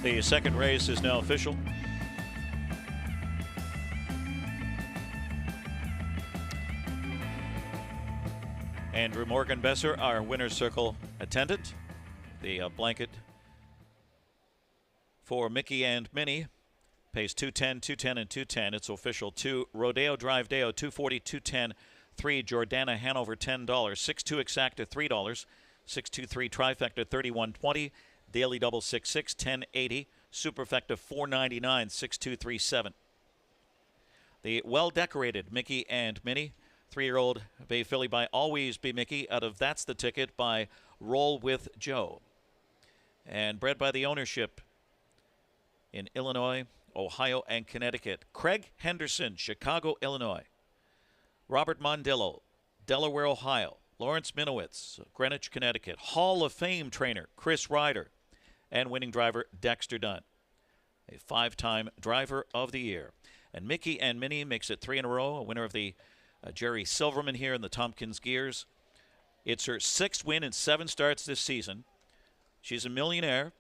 The second race is now official. Andrew Morgan Besser, our winner's circle attendant. The blanket for Mickey and Minnie pays $210, $210, and $210. It's official. 2 Rodeo Drive Deo, $240, $210. 3 Jordana Hanover, $10. 6-2 Exacta, $3. 623 Trifecta, $31.20. Daily Double 6-6, $10.80. Superfecta, $4.99, $6.237. The well-decorated Mickey and Minnie, 3-year-old Bay filly by Always Be Mickey out of That's the Ticket by Roll with Joe. And bred by the ownership in Illinois, Ohio, and Connecticut. Craig Henderson, Chicago, Illinois. Robert Mondillo, Delaware, Ohio. Lawrence Minowitz, Greenwich, Connecticut. Hall of Fame trainer Chris Ryder. And winning driver Dexter Dunn, a 5-time driver of the year. And Mickey and Minnie makes it 3 in a row, a winner of the Jerry Silverman here in the Tompkins Gears. It's her 6th win in 7 starts this season. She's a millionaire.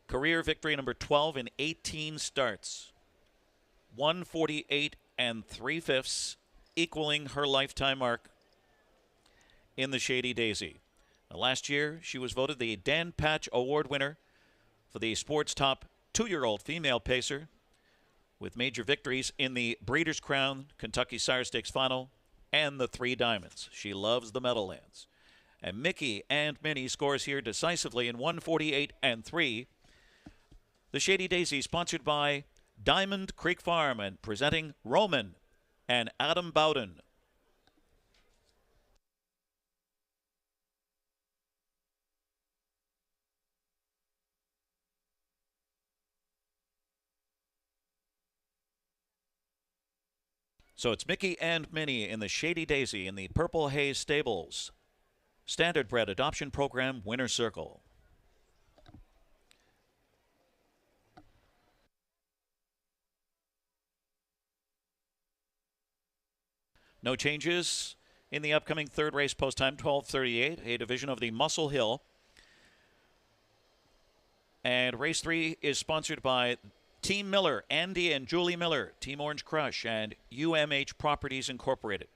Career victory number 12 in 18 starts. 148 3/5, equaling her lifetime mark in the Shady Daisy. Now, last year, she was voted the Dan Patch Award winner for the Sports Top 2-year-old female pacer, with major victories in the Breeders' Crown, Kentucky Sire Stakes Final, and the 3 Diamonds. She loves the Meadowlands. And Mickey and Minnie scores here decisively in 148 3. The Shady Daisy, sponsored by Diamond Creek Farm and presenting Roman and Adam Bowden. So it's Mickey and Minnie in the Shady Daisy in the Purple Haze Stables Standard Bred Adoption Program Winner's Circle. No changes in the upcoming third race post time, 12:38, a division of the Muscle Hill. And race 3 is sponsored by Team Miller, Andy and Julie Miller, Team Orange Crush, and UMH Properties Incorporated.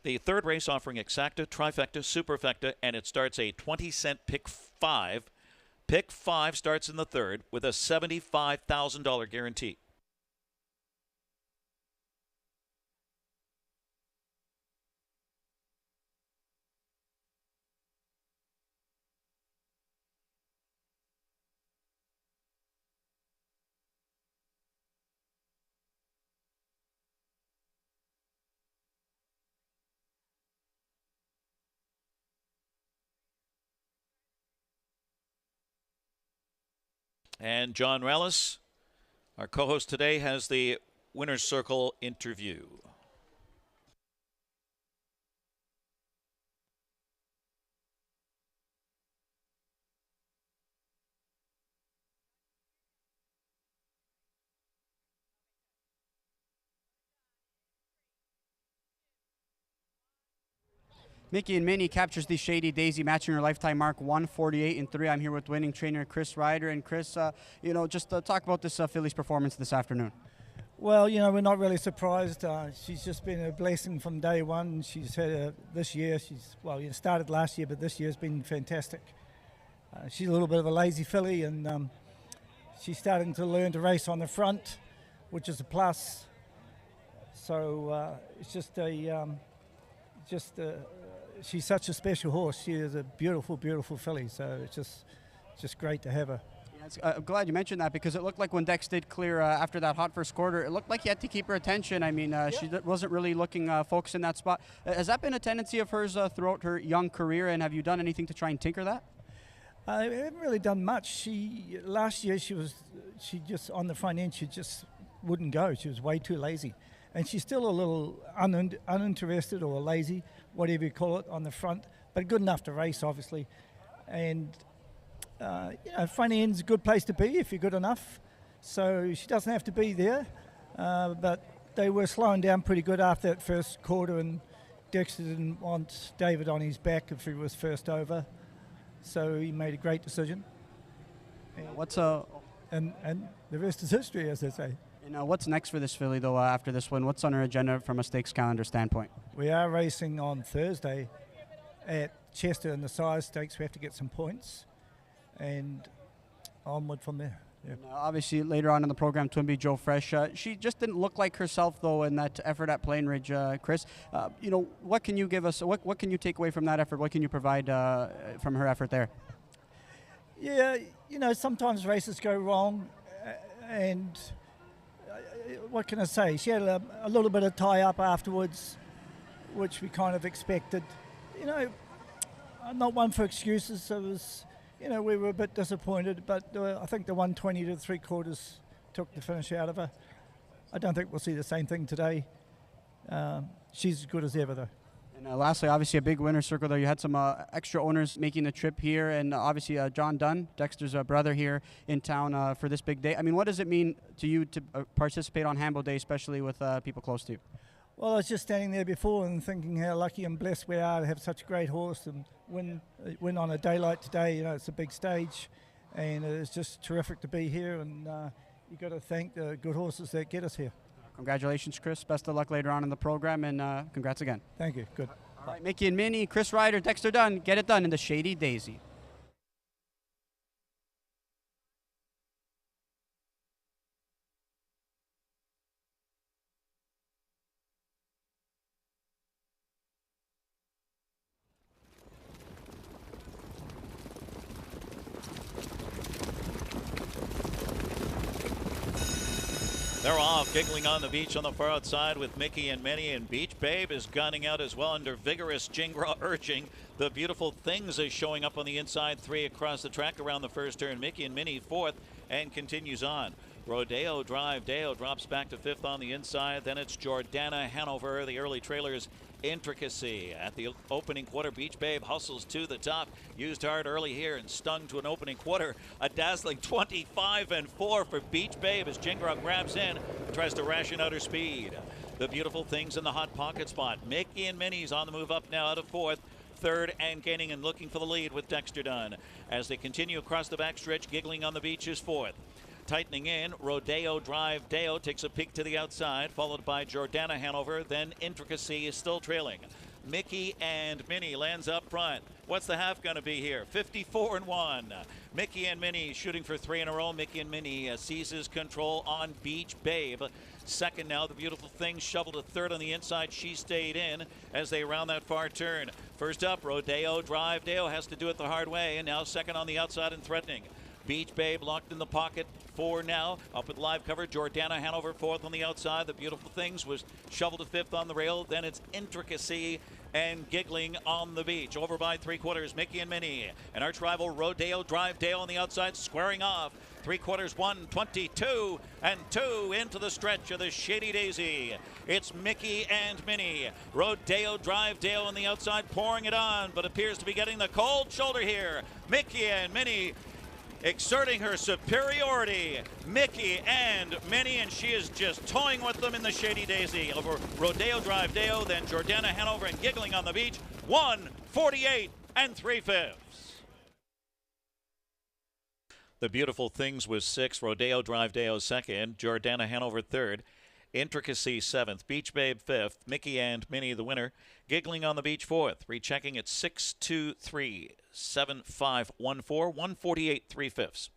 The third race offering Exacta, Trifecta, Superfecta, and it starts a 20-cent pick 5. Pick 5 starts in the third with a $75,000 guarantee. And John Rallis, our co-host today, has the Winner's Circle interview. Mickey and Minnie captures the Shady Daisy, matching her lifetime mark, 148 3. I'm here with winning trainer Chris Ryder. And Chris, just talk about this filly's performance this afternoon. Well, we're not really surprised. She's just been a blessing from day one. She's had this year. Started last year, but this year's been fantastic. She's a little bit of a lazy filly, and she's starting to learn to race on the front, which is a plus. So it's she's such a special horse. She is a beautiful, beautiful filly. So it's just great to have her. Yeah, I'm glad you mentioned that, because it looked like when Dex did clear after that hot first quarter, it looked like he had to keep her attention. I mean, she wasn't really looking focused in that spot. Has that been a tendency of hers throughout her young career, and have you done anything to try and tinker that? I haven't really done much. Last year she just on the front end, she just wouldn't go. She was way too lazy. And she's still a little uninterested or lazy, whatever you call it, on the front, but good enough to race, obviously. And, front end's a good place to be if you're good enough. So she doesn't have to be there. But they were slowing down pretty good after that first quarter, and Dexter didn't want David on his back if he was first over. So he made a great decision. And the rest is history, as they say. And what's next for this filly, though, after this one? What's on her agenda from a stakes calendar standpoint? We are racing on Thursday at Chester in the size stakes. We have to get some points and onward from there. Yep. Obviously, later on in the program, Twinbee Joe Fresh. She just didn't look like herself, though, in that effort at Plain Ridge, Chris. What can you give us? What can you take away from that effort? What can you provide from her effort there? Yeah, sometimes races go wrong, and what can I say? She had a little bit of tie-up afterwards, which we kind of expected. I'm not one for excuses. It was... we were a bit disappointed, but I think the 120 to 3/4 took the finish out of her. I don't think we'll see the same thing today. She's as good as ever, though. And lastly, obviously a big winner's circle there. You had some extra owners making the trip here, and obviously John Dunn, Dexter's brother, here in town for this big day. I mean, what does it mean to you to participate on Hambo Day, especially with people close to you? Well, I was just standing there before and thinking how lucky and blessed we are to have such a great horse and win on a day like today. It's a big stage, and it's just terrific to be here, and you've got to thank the good horses that get us here. Congratulations, Chris. Best of luck later on in the program, and congrats again. Thank you. Good. All right, Mickey and Minnie, Chris Ryder, Dexter Dunn, get it done in the Shady Daisy. They're off, giggling on the beach on the far outside with Mickey and Minnie, and Beach Babe is gunning out as well under vigorous Jingra urging. The Beautiful Things is showing up on the inside 3 across the track around the first turn. Mickey and Minnie 4th and continues on. Rodeo Drive Deo drops back to 5th on the inside. Then it's Jordana Hanover, the early trailers. Intricacy at the opening quarter. Beach Babe hustles to the top, used hard early here and stung to an opening quarter. A dazzling 25-4 for Beach Babe as Jingra grabs in and tries to ration out her speed. The Beautiful Things in the hot pocket spot. Mickey and Minnie's on the move up now out of 4th. 3rd and gaining and looking for the lead with Dexter Dunn. As they continue across the backstretch, giggling on the beach is 4th. Tightening in, Rodeo Drive Deo takes a peek to the outside, followed by Jordana Hanover. Then Intricacy is still trailing. Mickey and Minnie lands up front. What's the half going to be here? 54-1. Mickey and Minnie shooting for 3 in a row. Mickey and Minnie seizes control on Beach Babe. Second now, the Beautiful Thing shoveled to 3rd on the inside. She stayed in as they round that far turn. First up, Rodeo Drive Deo has to do it the hard way, and now second on the outside and threatening. Beach Babe locked in the pocket. 4 now. Up with live cover. Jordana Hanover 4th on the outside. The Beautiful Things was shoveled to 5th on the rail. Then it's Intricacy and giggling on the beach. Over by 3/4, Mickey and Minnie. And arch rival Rodeo Drive Dale on the outside squaring off. 3/4, 1:22 and 2 into the stretch of the Shady Daisy. It's Mickey and Minnie. Rodeo Drive Dale on the outside pouring it on, but appears to be getting the cold shoulder here. Mickey and Minnie exerting her superiority. Mickey and Minnie, and she is just toying with them in the Shady Daisy over Rodeo Drive Deo, then Jordana Hanover and giggling on the beach. 1:48 and 3/5. The Beautiful Things was 6th, Rodeo Drive Deo 2nd, Jordana Hanover 3rd, Intricacy 7th, Beach Babe 5th, Mickey and Minnie the winner, giggling on the beach 4th, rechecking at 6-2-3. 7-5-1-4, 1:48 3/5.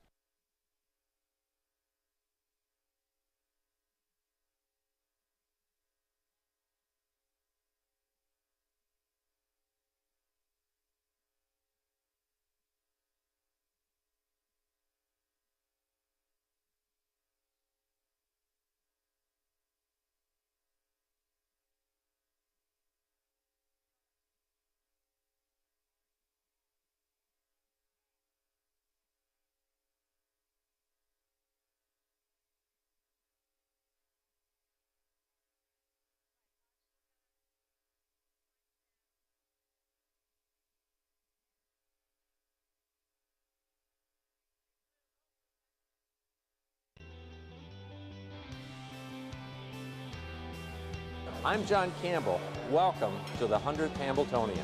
I'm John Campbell. Welcome to the 100th Hambletonian.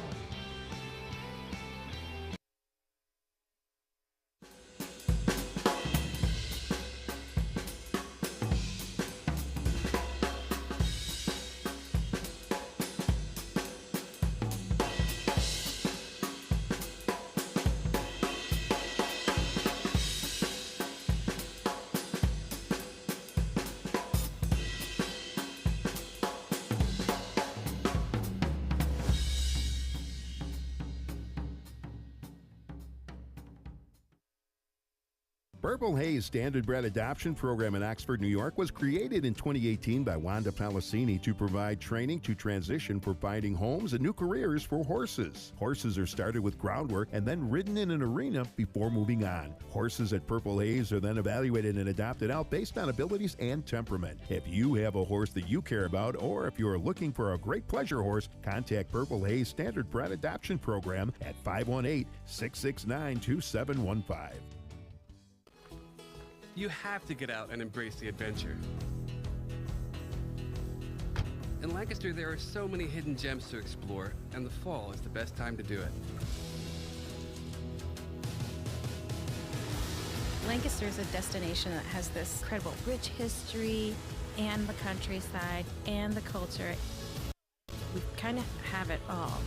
Purple Haze Standardbred Adoption Program in Oxford, New York was created in 2018 by Wanda Palacini to provide training to transition for finding homes and new careers for horses. Horses are started with groundwork and then ridden in an arena before moving on. Horses at Purple Haze are then evaluated and adopted out based on abilities and temperament. If you have a horse that you care about, or if you're looking for a great pleasure horse, contact Purple Haze Standardbred Adoption Program at 518-669-2715. You have to get out and embrace the adventure. In Lancaster, there are so many hidden gems to explore, and the fall is the best time to do it. Lancaster is a destination that has this incredible rich history and the countryside and the culture. We kind of have it all.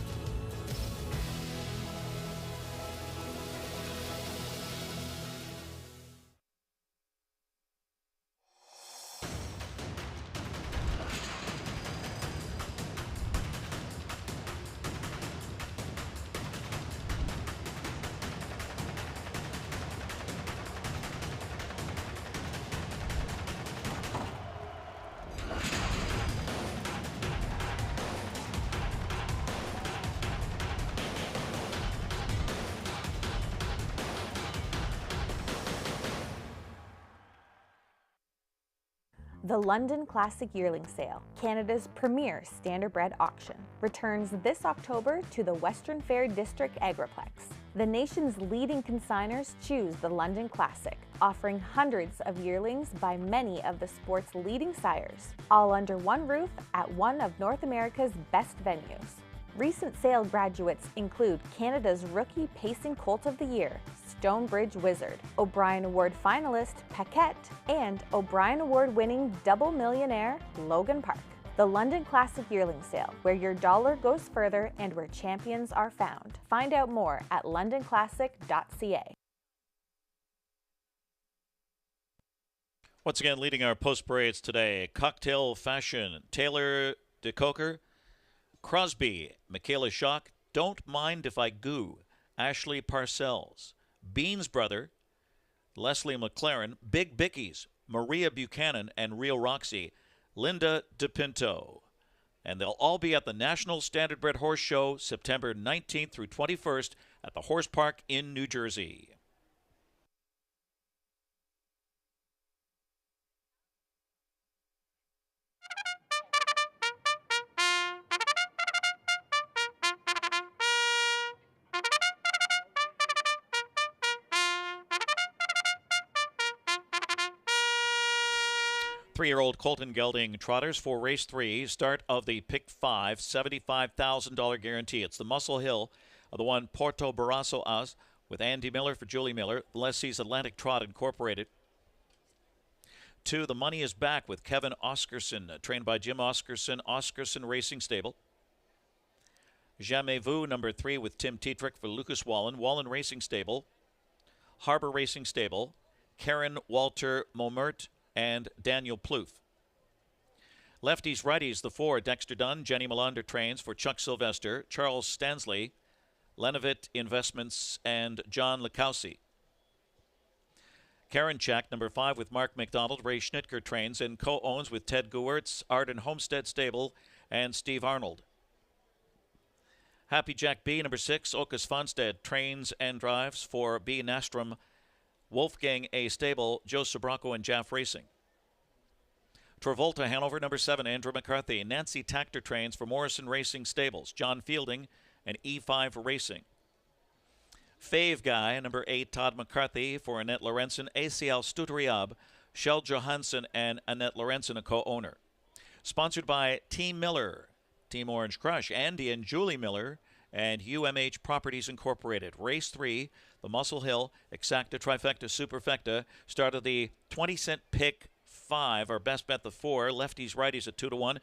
The London Classic Yearling Sale, Canada's premier standardbred auction, returns this October to the Western Fair District Agriplex. The nation's leading consigners choose the London Classic, offering hundreds of yearlings by many of the sport's leading sires, all under one roof at one of North America's best venues. Recent sale graduates include Canada's Rookie Pacing Colt of the Year, Stonebridge Wizard, O'Brien Award finalist Paquette, and O'Brien Award winning double millionaire Logan Park. The London Classic Yearling Sale, where your dollar goes further and where champions are found. Find out more at londonclassic.ca. Once again, leading our post parades today, Cocktail Fashion, Taylor DeCoker, Crosby, Michaela Schock, Don't Mind If I Goo, Ashley Parcells, Bean's Brother, Leslie McLaren, Big Bickies, Maria Buchanan, and Real Roxy, Linda DePinto. And they'll all be at the National Standardbred Horse Show September 19th through 21st at the Horse Park in New Jersey. Three-year-old Colton Gelding trotters for race 3, start of the Pick 5, $75,000 guarantee. It's the Muscle Hill of the one Porto Barrasso As with Andy Miller for Julie Miller, Leslie's Atlantic Trot Incorporated. 2, The Money Is Back with Kevin Oscarson, trained by Jim Oscarson, Oscarson Racing Stable. Jamais Vu, number 3, with Tim Tetrick for Lucas Wallen, Wallen Racing Stable. Harbor Racing Stable, Karen Walter Momert, and Daniel Plouffe. Lefties, righties, the 4, Dexter Dunn, Jenny Melander trains for Chuck Sylvester, Charles Stansley, Lenovit Investments, and John Likowski. Karen Check, number 5, with Mark McDonald, Ray Schnitker trains and co-owns with Ted Gewertz, Arden Homestead Stable, and Steve Arnold. Happy Jack B, number 6, Okas Fonstead trains and drives for B. Nastrom, Wolfgang A. Stable, Joe Sobraco, and Jaff Racing. Travolta Hanover, number 7, Andrew McCarthy. Nancy Tactor trains for Morrison Racing Stables, John Fielding, and E5 Racing. Fave Guy, number 8, Todd McCarthy for Annette Lorenzen, ACL Stuteriab, Shell Johansson, and Annette Lorenzen, a co-owner. Sponsored by Team Miller, Team Orange Crush, Andy and Julie Miller, and UMH Properties Incorporated. Race 3, the Muscle Hill Exacta Trifecta Superfecta, start of the 20-cent pick 5. Our best bet, the 4. Lefties, righties at 2-1.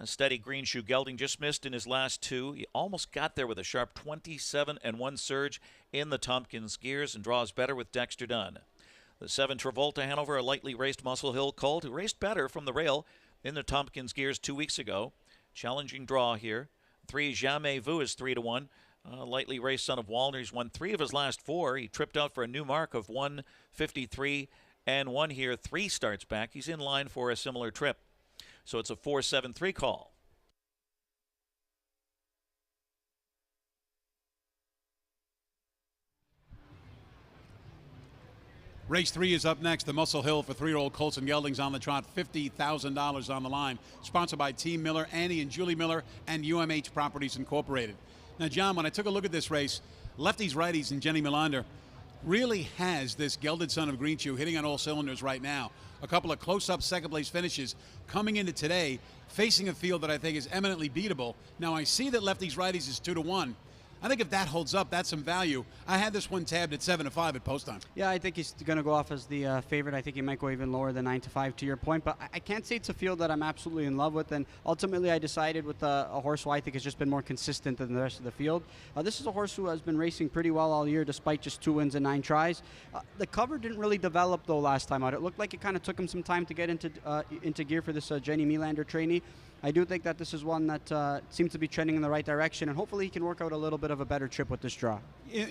Steady Green Shoe Gelding just missed in his last 2. He almost got there with a sharp 27-1 surge in the Tompkins gears and draws better with Dexter Dunn. The 7 Travolta Hanover, a lightly raced Muscle Hill colt who raced better from the rail in the Tompkins gears 2 weeks ago. Challenging draw here. 3 Jamais Vu is 3-1. Lightly raced son of Walner. He's won 3 of his last 4. He tripped out for a new mark of 153 and 1 here 3 starts back. He's in line for a similar trip. So it's a 4-7-3 call. Race 3 is up next. The Muscle Hill for 3-year-old colts and geldings on the trot. $50,000 on the line. Sponsored by Team Miller, Annie and Julie Miller, and UMH Properties Incorporated. Now, John, when I took a look at this race, Lefties Righties and Jenny Melander really has this gelded son of Green Chew hitting on all cylinders right now. A couple of close-up second-place finishes coming into today, facing a field that I think is eminently beatable. Now, I see that Lefties Righties is 2-1. I think if that holds up, that's some value. I had this one tabbed at 7-5 at post time. Yeah, I think he's going to go off as the favorite. I think he might go even lower than 9-5 to your point, but I can't say it's a field that I'm absolutely in love with, and ultimately I decided with a horse who I think has just been more consistent than the rest of the field. This is a horse who has been racing pretty well all year despite just 2 wins and 9 tries. The cover didn't really develop though last time out. It looked like it kind of took him some time to get into gear for this Jenny Melander trainee. I do think that this is one that seems to be trending in the right direction, and hopefully he can work out a little bit of a better trip with this draw.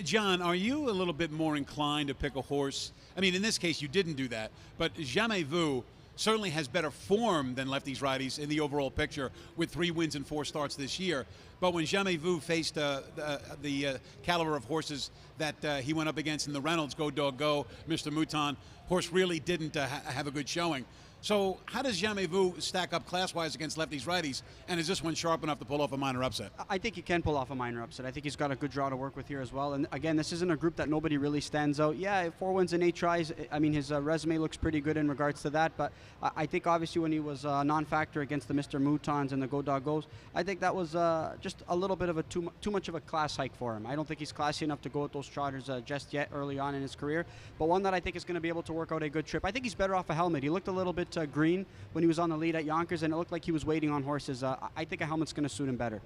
John, are you a little bit more inclined to pick a horse? I mean, in this case, you didn't do that, but Jamais Vu certainly has better form than Lefties Righties in the overall picture with 3 wins and 4 starts this year. But when Jamais Vu faced the caliber of horses that he went up against in the Reynolds, Go Dog Go, Mr. Mouton, horse really didn't have a good showing. So how does Jamais Vu stack up class-wise against Lefties Righties, and is this one sharp enough to pull off a minor upset? I think he can pull off a minor upset. I think he's got a good draw to work with here as well. And again, this isn't a group that nobody really stands out. Yeah, 4 wins and 8 tries. I mean, his resume looks pretty good in regards to that, but I think obviously when he was a non-factor against the Mr. Moutons and the Go Dog Goes, I think that was just a little bit of a too much of a class hike for him. I don't think he's classy enough to go with those trotters just yet early on in his career, but one that I think is going to be able to work out a good trip. I think he's better off a helmet. He looked a little bit green when he was on the lead at Yonkers, and it looked like he was waiting on horses. I think a helmet's going to suit him better.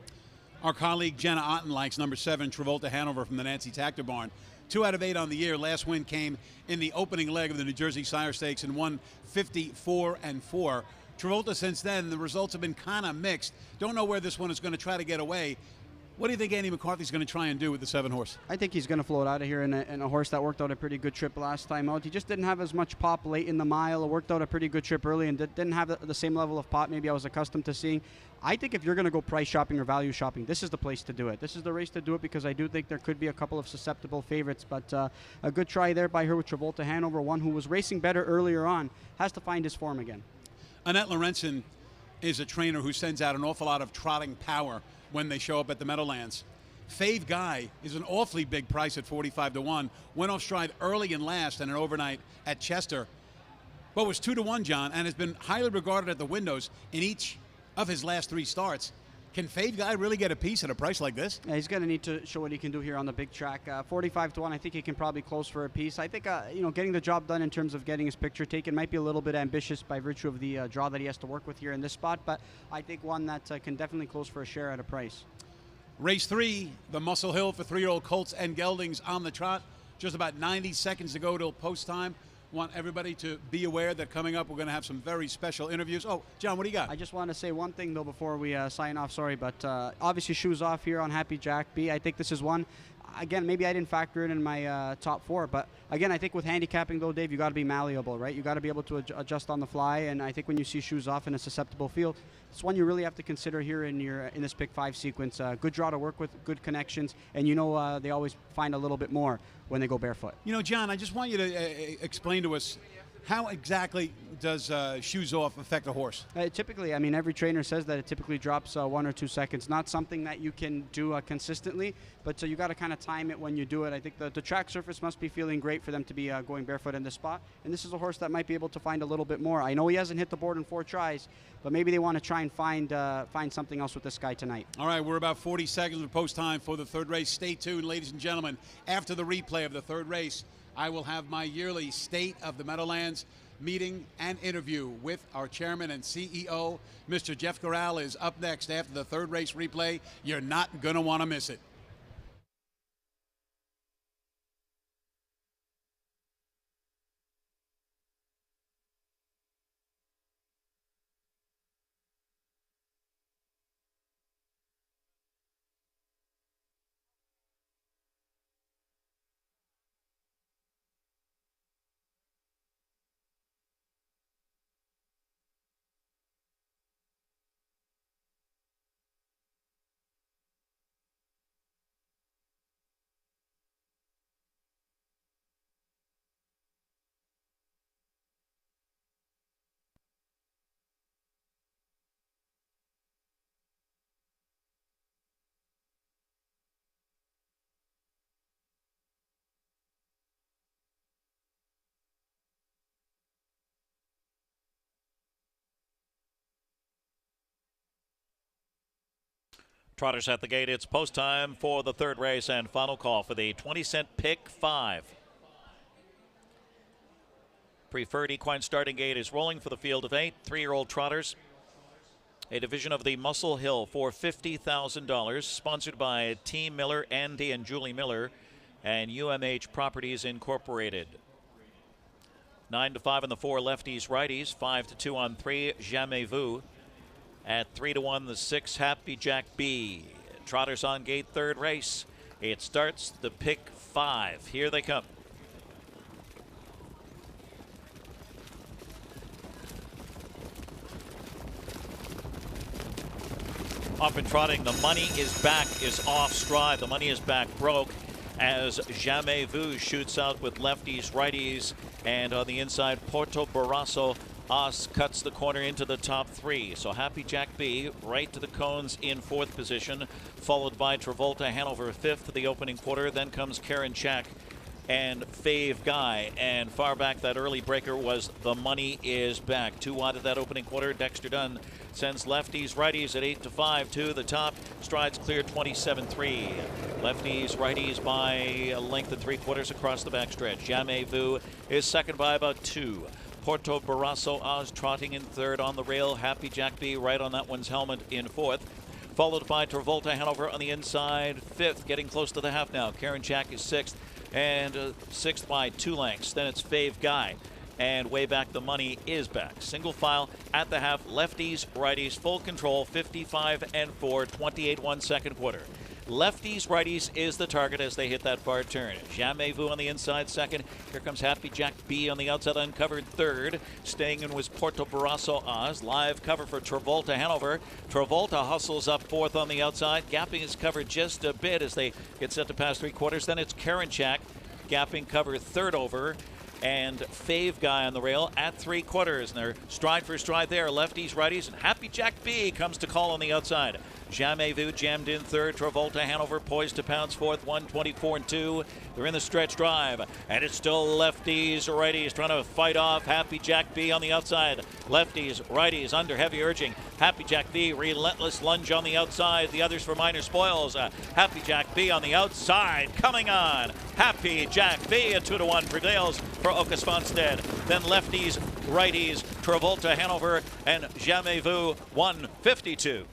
Our colleague Jenna Otten likes number 7, Travolta Hanover from the Nancy Tactor Barn. 2 out of 8 on the year. Last win came in the opening leg of the New Jersey Sire Stakes and won 54-4. Travolta since then, the results have been kind of mixed. Don't know where this one is going to try to get away. What do you think Andy McCarthy's going to try and do with the 7 horse? I think he's going to float out of here in a horse that worked out a pretty good trip last time out. He just didn't have as much pop late in the mile. It worked out a pretty good trip early and didn't have the same level of pop maybe I was accustomed to seeing. I think if you're going to go price shopping or value shopping, this is the place to do it. This is the race to do it because I do think there could be a couple of susceptible favorites, but a good try there by her with Travolta Hanover, one who was racing better earlier on, has to find his form again. Annette Lorenzen is a trainer who sends out an awful lot of trotting power when they show up at the Meadowlands. Fave Guy is an awfully big price at 45-1. Went off stride early and last in an overnight at Chester, but was 2-1, John, and has been highly regarded at the windows in each of his last 3 starts. Can Fave Guy really get a piece at a price like this? Yeah, he's going to need to show what he can do here on the big track. 45-1, I think he can probably close for a piece. I think, getting the job done in terms of getting his picture taken might be a little bit ambitious by virtue of the draw that he has to work with here in this spot, but I think one that can definitely close for a share at a price. Race 3, the Muscle Hill for 3-year-old colts and geldings on the trot. Just about 90 seconds to go till post time. Want everybody to be aware that coming up we're going to have some very special interviews. Oh, John, what do you got? I just want to say one thing, though, before we sign off. Sorry, but obviously shoes off here on Happy Jack B. I think this is one. Again, maybe I didn't factor it in my top 4, but again, I think with handicapping, though, Dave, you got to be malleable, right? You got to be able to adjust on the fly, and I think when you see shoes off in a susceptible field, it's one you really have to consider here in this pick 5 sequence. Good draw to work with, good connections, and they always find a little bit more when they go barefoot. John, I just want you to explain to us how exactly does shoes off affect a horse? Typically, every trainer says that it typically drops 1 or 2 seconds. Not something that you can do consistently, but you got to kind of time it when you do it. I think the track surface must be feeling great for them to be going barefoot in this spot, and this is a horse that might be able to find a little bit more. I know he hasn't hit the board in 4 tries, but maybe they want to try and find something else with this guy tonight. All right, we're about 40 seconds of post time for the 3rd race. Stay tuned, ladies and gentlemen. After the replay of the 3rd race, I will have my yearly State of the Meadowlands meeting and interview with our chairman and CEO. Mr. Jeff Corral is up next after the 3rd race replay. You're not going to want to miss it. Trotters at the gate. It's post time for the third race and final call for the 20-cent pick 5. Preferred equine starting gate is rolling for the field of 8 3-year-old trotters. A division of the Muscle Hill for $50,000, sponsored by Team Miller, Andy and Julie Miller, and UMH Properties Incorporated. 9-5 on the 4 lefties, righties. 5-2 on 3, Jamais Vu. At 3-1, the 6, Happy Jack B. Trotters on gate, third race. It starts the pick 5. Here they come. Up and trotting, the money is back, is off stride. The money is back, broke, as Jamais Vu shoots out with lefties, righties, and on the inside, Porto Barrasso Os cuts the corner into the top 3. So Happy Jack B right to the cones in 4th position, followed by Travolta Hanover 5th, the opening quarter. Then comes Karen Chak and Fave Guy, and far back that early breaker was The Money Is Back. 2 wide of that opening quarter. Dexter Dunn sends lefties, righties at 8-5 to the top. Strides clear 27-3. Lefties, righties by a length and 3/4 across the backstretch. Jamais Vu is second by about 2. Porto Barrasso Oz trotting in third on the rail. Happy Jack B right on that one's helmet in 4th. Followed by Travolta Hanover on the inside, 5th, getting close to the half now. Karen Chak is 6th, and 6th by 2 lengths. Then it's Fave Guy, and way back The Money Is Back. Single file at the half, lefties, righties, full control, 55-4, 28-1 second quarter. Lefties, righties is the target as they hit that far turn. Jamais Vu on the inside, second. Here comes Happy Jack B on the outside, uncovered third. Staying in was Porto Barrasso Oz. Live cover for Travolta Hanover. Travolta hustles up 4th on the outside. Gapping is covered just a bit as they get set to pass 3/4. Then it's Karen Chak. Gapping cover 3rd over. And Fave Guy on the rail at 3/4. And they're stride for stride there. Lefties, righties, and Happy Jack B comes to call on the outside. Jamais Vu jammed in 3rd. Travolta Hanover poised to pounce 4th. 124-2. They're in the stretch drive, and it's still lefties, righties trying to fight off Happy Jack B on the outside. Lefties, righties under heavy urging. Happy Jack B, relentless lunge on the outside. The others for minor spoils. Happy Jack B on the outside, coming on. Happy Jack B, a 2-1 prevails for Ocas Fonstead. Then lefties, righties, Travolta Hanover, and Jamais Vu 152.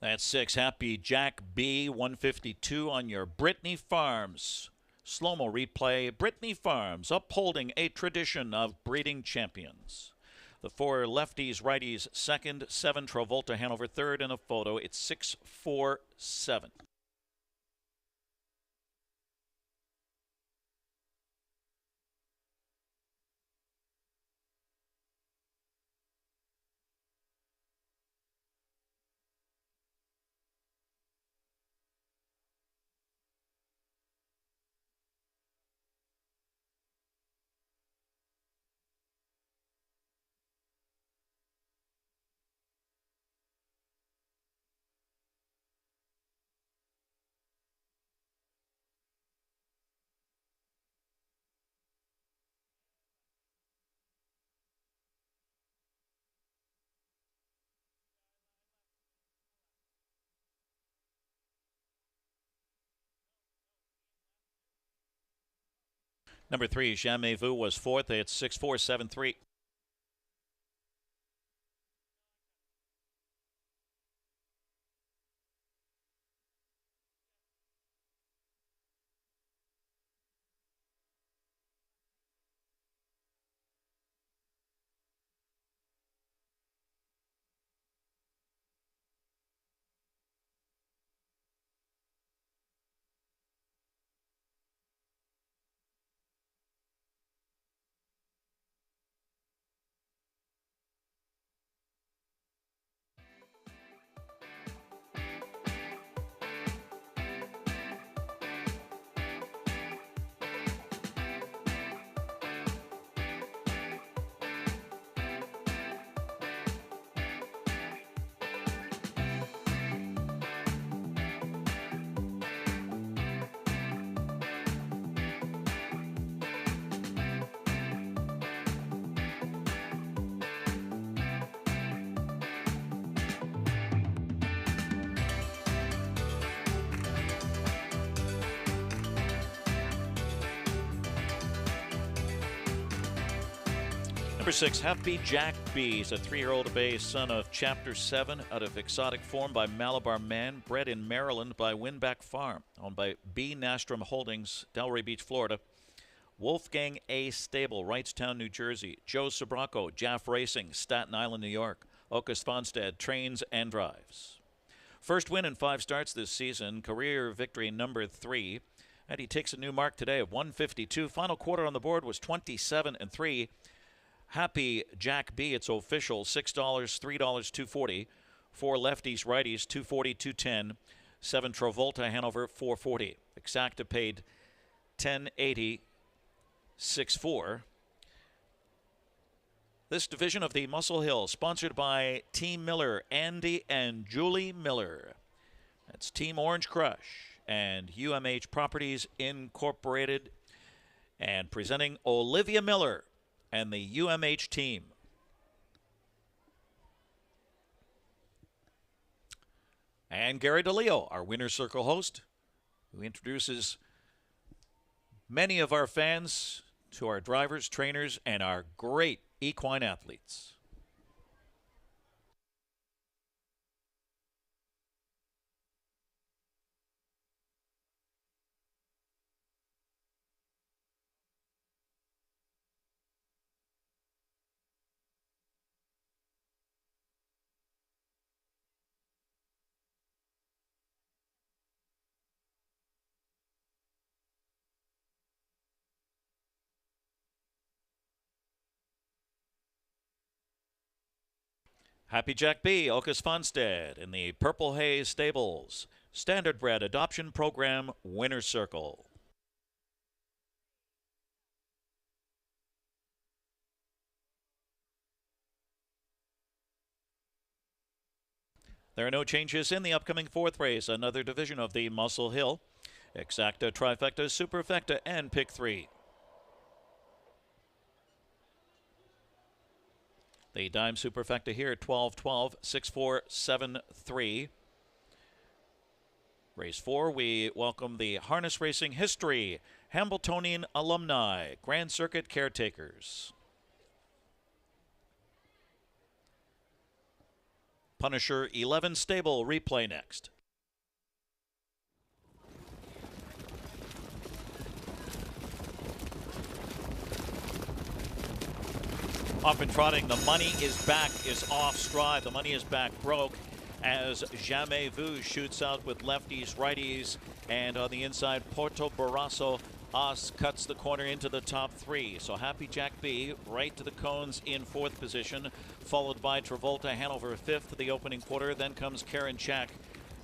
That's 6, Happy Jack B, 152 on your Brittany Farms. Slow-mo replay, Brittany Farms, upholding a tradition of breeding champions. The 4 lefties, righties, second, 7, Travolta Hanover third. In a photo, it's 6-4-7. Number 3, Jamais Vu was 4th. It's 6-4-7-3. Number 6, Happy Jack B. He's a 3-year-old bay son of Chapter 7 out of exotic form by Malabar Man, bred in Maryland by Winback Farm, owned by B. Nastrom Holdings, Delray Beach, Florida. Wolfgang A. Stable, Wrightstown, New Jersey. Joe Sobraco, Jaff Racing, Staten Island, New York. Okus Fonstad, Trains and Drives. First win in 5 starts this season, career victory number 3. And he takes a new mark today of 152. Final quarter on the board was 27-3. Happy Jack B, it's official, $6, $3, $2.40. 4 lefties, righties, $2.40, $2.10. 7 Travolta, Hanover, $4.40. Exacta paid $10.80, $6.4. This division of the Muscle Hill, sponsored by Team Miller, Andy and Julie Miller. That's Team Orange Crush and UMH Properties Incorporated, and presenting Olivia Miller and the UMH team. And Gary DeLeo, our Winner's Circle host, who introduces many of our fans to our drivers, trainers, and our great equine athletes. Happy Jack B, Okus Fonstad in the Purple Haze Stables. Standardbred Adoption Program, Winner's Circle. There are no changes in the upcoming 4th race, another division of the Muscle Hill. Exacta, Trifecta, Superfecta, and Pick 3. The dime superfecta here, 12-12, 6-4, 7-3. Race 4, we welcome the Harness Racing History Hamiltonian Alumni Grand Circuit Caretakers. Punisher 11 Stable replay next. Off and trotting, the money is back, is off stride. The money is back, broke, as Jamais Vu shoots out with lefties, righties, and on the inside, Porto Barrasso Os cuts the corner into the top 3. So Happy Jack B right to the cones in 4th position, followed by Travolta Hanover 5th, the opening quarter. Then comes Karen Chack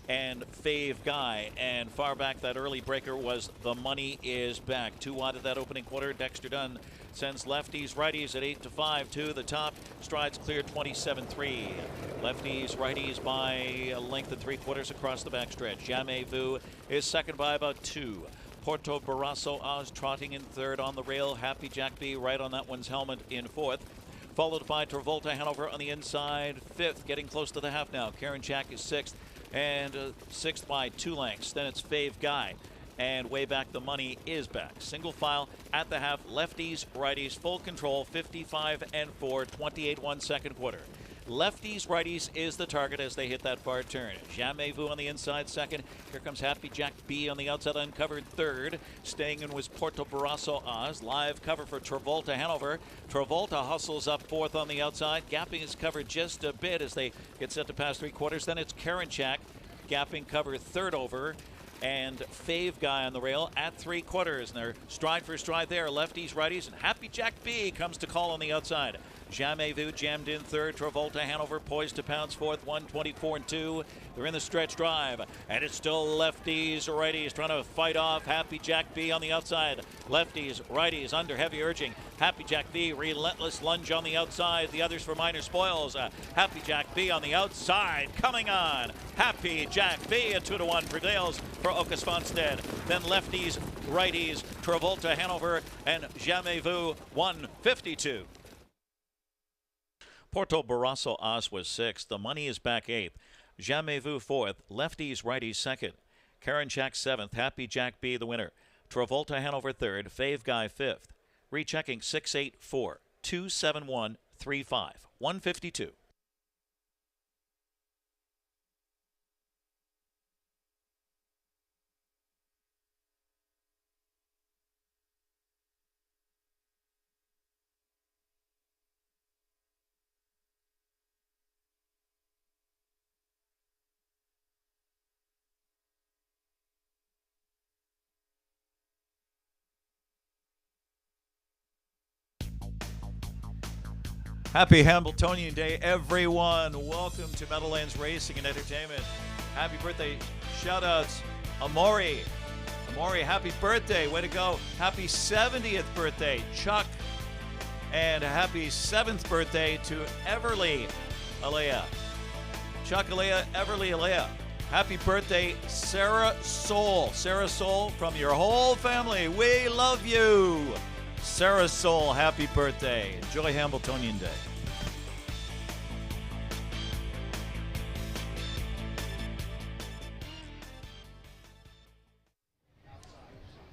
and Fave Guy, and far back that early breaker was the money is back. 2 wide of that opening quarter. Dexter Dunn sends lefties, righties at 8-5 to the top. Strides clear 27-3. Lefties, righties by a length of 3/4 across the backstretch. Jamais Vu is second by about 2. Porto Barrasso Oz trotting in 3rd on the rail. Happy Jack B right on that one's helmet in 4th. Followed by Travolta Hanover on the inside, 5th, getting close to the half now. Karen Chack is 6th, and 6th by 2 lengths. Then it's Fave Guy, and way back the money is back. Single file at the half, lefties, righties, full control, 55-4, 28-1 second quarter. Lefties, righties is the target as they hit that far turn. Jamais Vu on the inside, 2nd. Here comes Happy Jack B on the outside, uncovered 3rd. Staying in was Porto Barrasso Oz. Live cover for Travolta Hanover. Travolta hustles up 4th on the outside. Gapping is covered just a bit as they get set to pass 3/4. Then it's Karen Chack. Gapping cover 3rd over. And Fave Guy on the rail at 3/4. And they're stride for stride there. Lefties, righties, and Happy Jack B comes to call on the outside. Jamais Vu jammed in 3rd. Travolta Hanover poised to pounce 4th. 124-2. They're in the stretch drive, and it's still lefties, righties trying to fight off Happy Jack B on the outside. Lefties, righties under heavy urging. Happy Jack B, relentless lunge on the outside. The others for minor spoils. Happy Jack B on the outside, coming on. Happy Jack B, a 2-1 prevails for Okus Fonstad. Then lefties, righties, Travolta Hanover, and Jamais Vu 152. Porto Barrasso Oz was 6th. The money is back 8th. Jamais Vu 4th. Lefties, righties 2nd. Karen Chack 7th. Happy Jack B the winner. Travolta Hanover 3rd. Fave Guy 5th. Rechecking 6-8-4. 152. 152. Happy Hamiltonian Day, everyone. Welcome to Meadowlands Racing and Entertainment. Happy birthday. Shout-outs. Amori. Amori, happy birthday. Way to go. Happy 70th birthday, Chuck. And happy 7th birthday to Everly Alea. Chuck Alea, Everly Alea. Happy birthday, Sarah Soul. Sarah Soul, from your whole family. We love you. Sarah Soul, happy birthday. Enjoy Hamiltonian Day.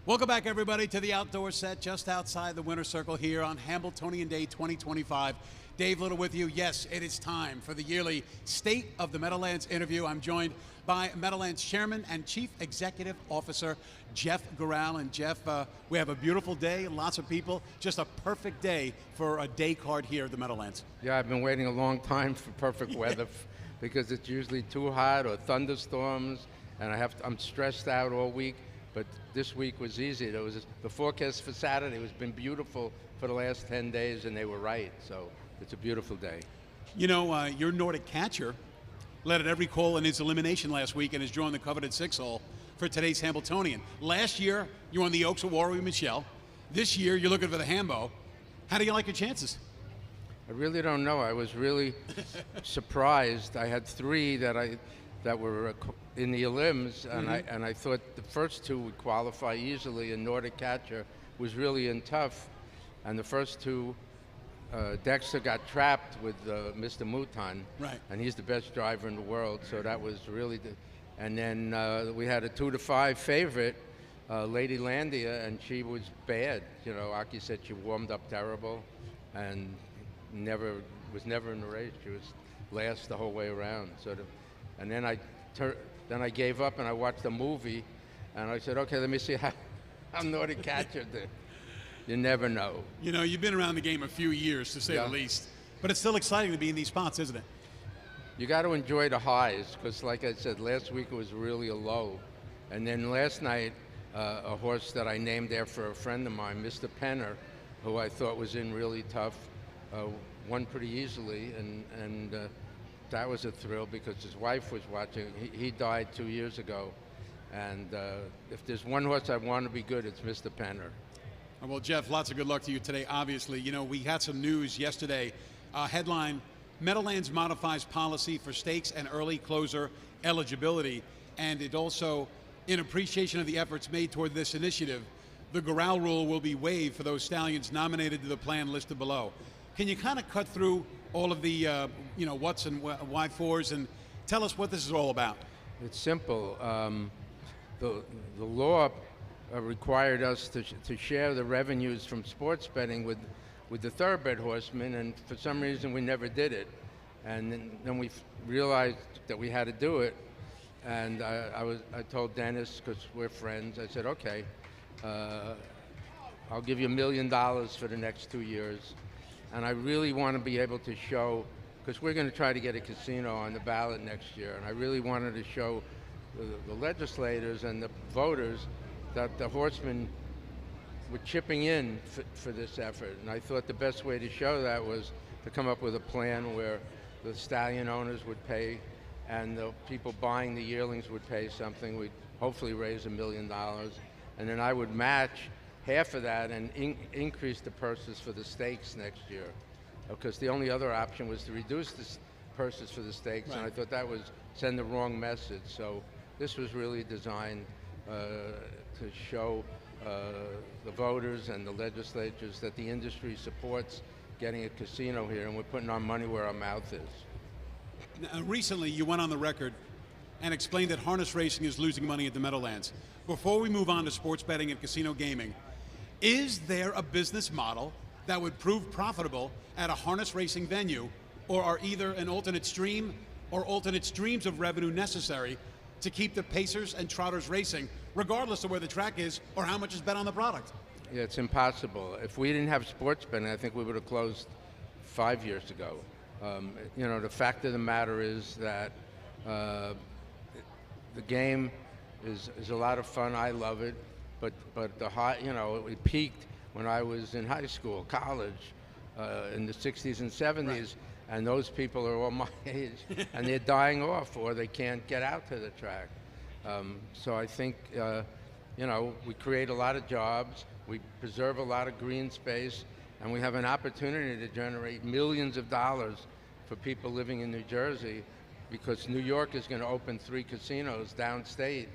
Welcome back, everybody, to the outdoor set just outside the winner's circle here on Hamiltonian Day 2025. Dave Little with you. Yes, it is time for the yearly State of the Meadowlands interview. I'm joined by Meadowlands Chairman and Chief Executive Officer Jeff Gural. And Jeff, we have a beautiful day, lots of people, just a perfect day for a day card here at the Meadowlands. Yeah, I've been waiting a long time for perfect weather because it's usually too hot or thunderstorms, and I'm stressed out all week. But this week was easy. There was the forecast for Saturday has been beautiful for the last 10 days, and they were right. So it's a beautiful day. You know, your Nordic catcher led at every call in his elimination last week and has drawn the coveted 6-hole for today's Hamiltonian. Last year, you won the Oaks Award with Michelle. This year, you're looking for the Hambo. How do you like your chances? I really don't know. I was really surprised. I had 3 that were in the elims, and I thought the first 2 would qualify easily, and Nordic catcher was really in tough. And the first 2, Dexter got trapped with Mr. Mouton, right? And he's the best driver in the world, so that was really and then we had a 2 to 5 favorite, Lady Landia, and she was bad. You know, Aki said she warmed up terrible, and was never in the race. She was last the whole way around. And then I gave up and I watched the movie, and I said, okay, let me see how Nordic catcher did. You never know. You know, you've been around the game a few years, to say the least. But it's still exciting to be in these spots, isn't it? You got to enjoy the highs, because like I said, last week it was really a low. And then last night, a horse that I named after a friend of mine, Mr. Penner, who I thought was in really tough, won pretty easily. And that was a thrill because his wife was watching. He died 2 years ago. And if there's one horse I want to be good, it's Mr. Penner. Well, Jeff, lots of good luck to you today, obviously. You know, we had some news yesterday. Headline, Meadowlands modifies policy for stakes and early closer eligibility. And it also, in appreciation of the efforts made toward this initiative, the Gural rule will be waived for those stallions nominated to the plan listed below. Can you kind of cut through all of the, what's and why fors and tell us what this is all about? It's simple. The law required us to share the revenues from sports betting with the thoroughbred horsemen, and for some reason we never did it. And then we realized that we had to do it, and I told Dennis, because we're friends, I said, okay, I'll give you $1 million for the next 2 years. And I really want to be able to show, because we're going to try to get a casino on the ballot next year, and I really wanted to show the legislators and the voters that the horsemen were chipping in for this effort. And I thought the best way to show that was to come up with a plan where the stallion owners would pay and the people buying the yearlings would pay something. We'd hopefully raise $1 million. And then I would match half of that and increase the purses for the stakes next year. Because the only other option was to reduce the purses for the stakes, and I thought that was send the wrong message. So this was really designed to show the voters and the legislatures that the industry supports getting a casino here, and we're putting our money where our mouth is. Now, recently, you went on the record and explained that harness racing is losing money at the Meadowlands. Before we move on to sports betting and casino gaming, is there a business model that would prove profitable at a harness racing venue, or are either an alternate stream or alternate streams of revenue necessary to keep the pacers and trotters racing, regardless of where the track is or how much is bet on the product? Yeah, it's impossible. If we didn't have sports betting, I think we would have closed 5 years ago. You know, the fact of the matter is that the game is a lot of fun. I love it, but the high, you know, it peaked when I was in high school, college, in the 60s and 70s, right. And those people are all my age, and they're dying off, or they can't get out to the track. So I think, you know, we create a lot of jobs, we preserve a lot of green space, and we have an opportunity to generate millions of dollars for people living in New Jersey, because New York is going to open 3 casinos downstate,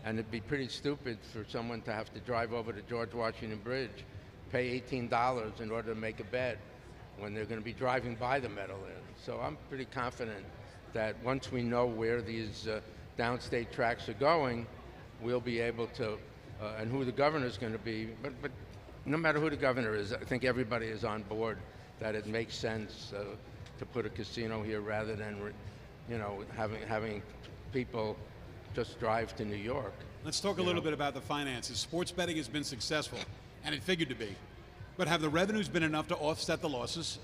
and it'd be pretty stupid for someone to have to drive over to George Washington Bridge, pay $18 in order to make a bet when they're going to be driving by the Meadowlands. So I'm pretty confident that once we know where these downstate tracks are going, we'll be able to, and who the governor's going to be, but no matter who the governor is, I think everybody is on board that it makes sense to put a casino here rather than, you know, having people just drive to New York. Let's talk a little bit about the finances. Sports betting has been successful, and it figured to be. But have the revenues been enough to offset the losses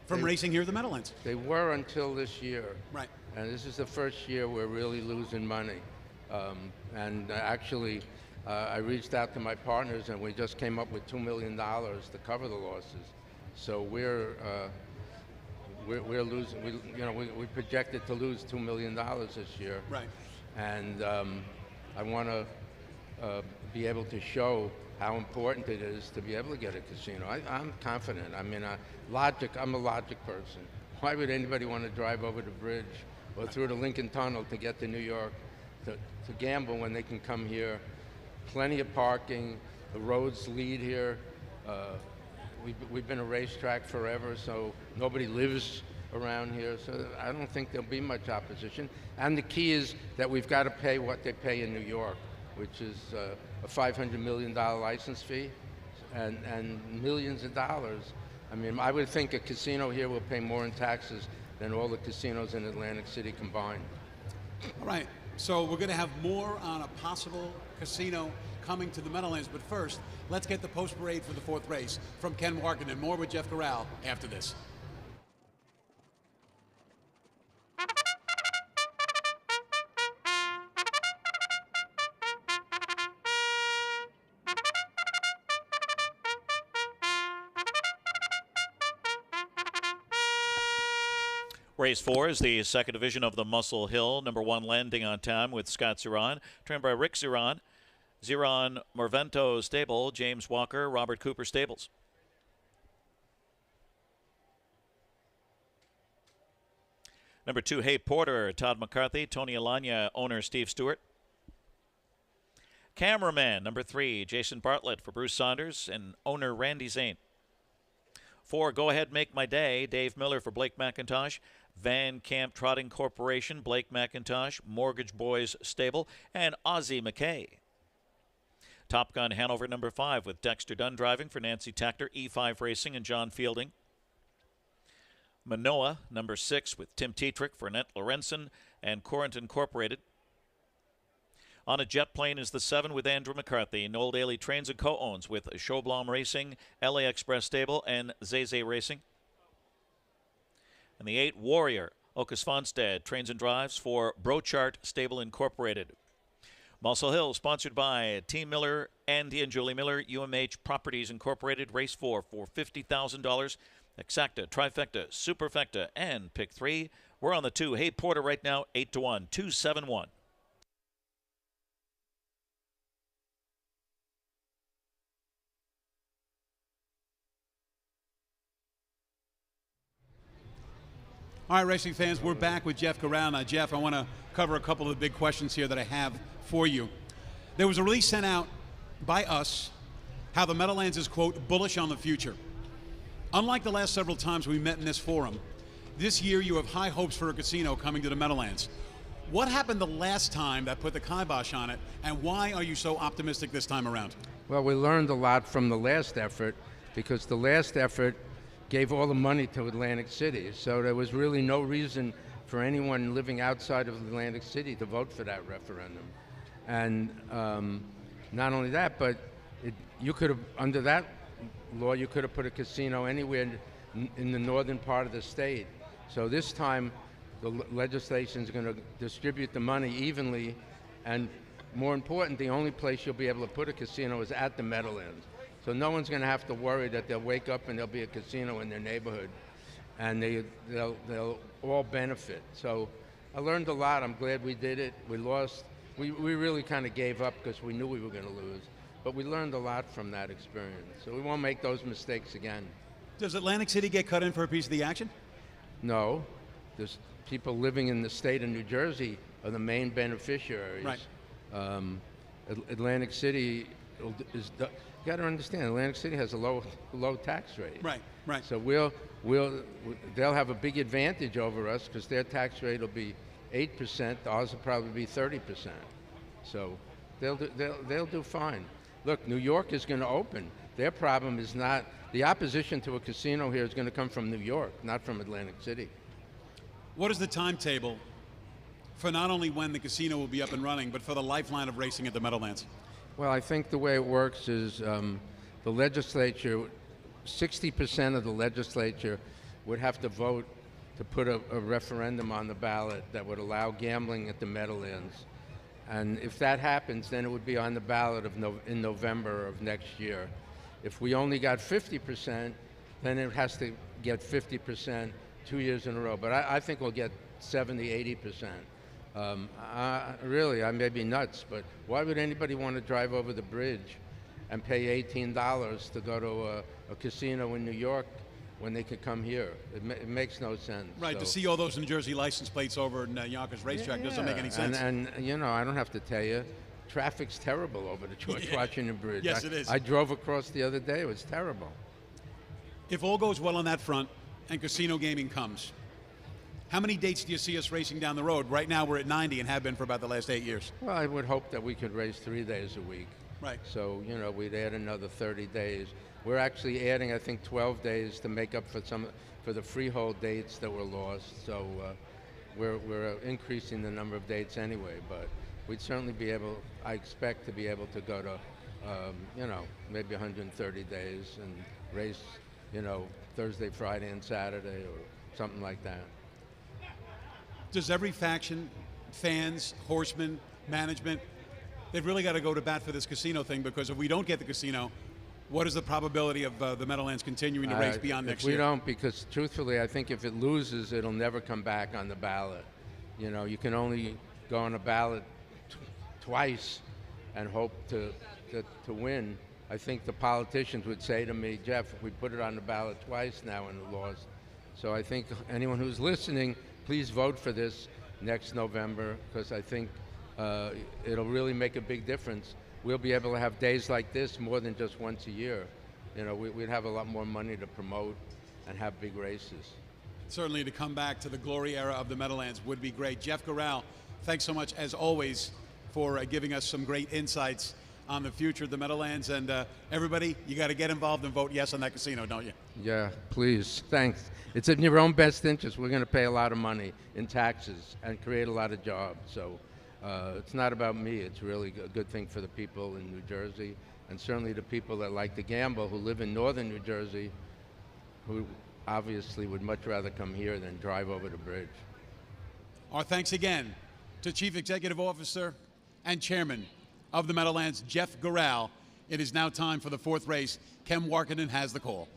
from racing here at the Meadowlands? They were until this year. Right. And this is the first year we're really losing money. And actually, I reached out to my partners, and we just came up with $2 million to cover the losses. So we're losing. We projected to lose $2 million this year. Right. And I want to be able to show how important it is to be able to get a casino. I'm confident. I mean, I'm a logic person. Why would anybody want to drive over the bridge or through the Lincoln Tunnel to get to New York to gamble when they can come here? Plenty of parking. The roads lead here. We've been a racetrack forever, so nobody lives around here. So I don't think there'll be much opposition. And the key is that we've got to pay what they pay in New York, which is a $500 million license fee and millions of dollars. I mean, I would think a casino here will pay more in taxes than all the casinos in Atlantic City combined. All right, so we're going to have more on a possible casino coming to the Meadowlands, but first, let's get the post parade for the 4th race from Ken Warkin, and more with Jeff Corral after this. Race 4 is the second division of the Muscle Hill. Number 1 landing on time with Scott Zeron, trained by Rick Zeron. Zeron Morvento Stable, James Walker, Robert Cooper Stables. Number 2, Hey Porter, Todd McCarthy, Tony Alanya, owner Steve Stewart. Cameraman, number 3, Jason Bartlett for Bruce Saunders and owner Randy Zane. 4, Go Ahead Make My Day, Dave Miller for Blake McIntosh. Van Camp Trotting Corporation, Blake McIntosh, Mortgage Boys Stable, and Ozzie McKay. Top Gun Hanover number 5 with Dexter Dunn driving for Nancy Tactor, E5 Racing, and John Fielding. Manoa number 6 with Tim Tetrick for Annette Lorenzen and Corinth Incorporated. On a Jet Plane is the 7 with Andrew McCarthy. Noel Daly trains and co-owns with Showblom Racing, LA Express Stable, and Zeze Racing. And the 8, Warrior, Okus Fonstad, trains and drives for Brochart Stable Incorporated. Muscle Hill, sponsored by Team Miller, Andy and Julie Miller, UMH Properties Incorporated, Race 4 for $50,000. Exacta, Trifecta, Superfecta, and Pick 3. We're on the 2. Hey Porter right now, 8-1, 271. All right, racing fans, we're back with Jeff Corral. Now, Jeff, I want to cover a couple of the big questions here that I have for you. There was a release sent out by us how the Meadowlands is, quote, bullish on the future. Unlike the last several times we met in this forum, this year you have high hopes for a casino coming to the Meadowlands. What happened the last time that put the kibosh on it, and why are you so optimistic this time around? Well, we learned a lot from the last effort, because the last effort gave all the money to Atlantic City. So there was really no reason for anyone living outside of Atlantic City to vote for that referendum. And not only that, but you could have, under that law, you could have put a casino anywhere in the northern part of the state. So this time, the legislation is going to distribute the money evenly, and more important, the only place you'll be able to put a casino is at the Meadowlands. So no one's going to have to worry that they'll wake up and there'll be a casino in their neighborhood, and they'll all benefit. So I learned a lot. I'm glad we did it. We lost. We really kind of gave up because we knew we were going to lose. But we learned a lot from that experience. So we won't make those mistakes again. Does Atlantic City get cut in for a piece of the action? No. There's people living in the state of New Jersey are the main beneficiaries. Right. Atlantic City is. You got to understand, Atlantic City has a low tax rate. Right. Right. So they'll have a big advantage over us because their tax rate will be 8%. Ours will probably be 30%. So they'll do fine. Look, New York is going to open. Their problem is not the opposition to a casino here is going to come from New York, not from Atlantic City. What is the timetable for not only when the casino will be up and running, but for the lifeline of racing at the Meadowlands? Well, I think the way it works is the legislature, 60% of the legislature would have to vote to put a referendum on the ballot that would allow gambling at the Meadowlands. And if that happens, then it would be on the ballot in November of next year. If we only got 50%, then it has to get 50% 2 years in a row. But I think we'll get 70, 80%. Really, I may be nuts, but why would anybody want to drive over the bridge and pay $18 to go to a casino in New York when they could come here? It makes no sense. Right, so, to see all those New Jersey license plates over in Yonkers Racetrack doesn't make any sense. And you know, I don't have to tell you, traffic's terrible over the George Washington Bridge. Yes, it is. I drove across the other day. It was terrible. If all goes well on that front and casino gaming comes, how many dates do you see us racing down the road? Right now we're at 90 and have been for about the last 8 years. Well, I would hope that we could race 3 days a week. Right. So, you know, we'd add another 30 days. We're actually adding, I think, 12 days to make up for the freehold dates that were lost. So we're increasing the number of dates anyway, but we'd certainly be able, I expect to be able to go to, you know, maybe 130 days and race, you know, Thursday, Friday, and Saturday or something like that. Does every faction, fans, horsemen, management, they've really got to go to bat for this casino thing, because if we don't get the casino, what is the probability of the Meadowlands continuing to race beyond next year? We don't, because truthfully, I think if it loses, it'll never come back on the ballot. You know, you can only go on a ballot twice and hope to win. I think the politicians would say to me, Jeff, we put it on the ballot twice now and it lost. So I think anyone who's listening, please vote for this next November, because I think it'll really make a big difference. We'll be able to have days like this more than just once a year. You know, we'd have a lot more money to promote and have big races. Certainly, to come back to the glory era of the Meadowlands would be great. Jeff Gural, thanks so much, as always, for giving us some great insights on the future of the Meadowlands. And everybody, you got to get involved and vote yes on that casino, don't you? Yeah, please. Thanks. It's in your own best interest. We're going to pay a lot of money in taxes and create a lot of jobs. So it's not about me. It's really a good thing for the people in New Jersey, and certainly the people that like to gamble who live in northern New Jersey, who obviously would much rather come here than drive over the bridge. Our thanks again to Chief Executive Officer and Chairman of the Meadowlands, Jeff Gural. It is now time for the fourth race. Ken Warkenden has the call.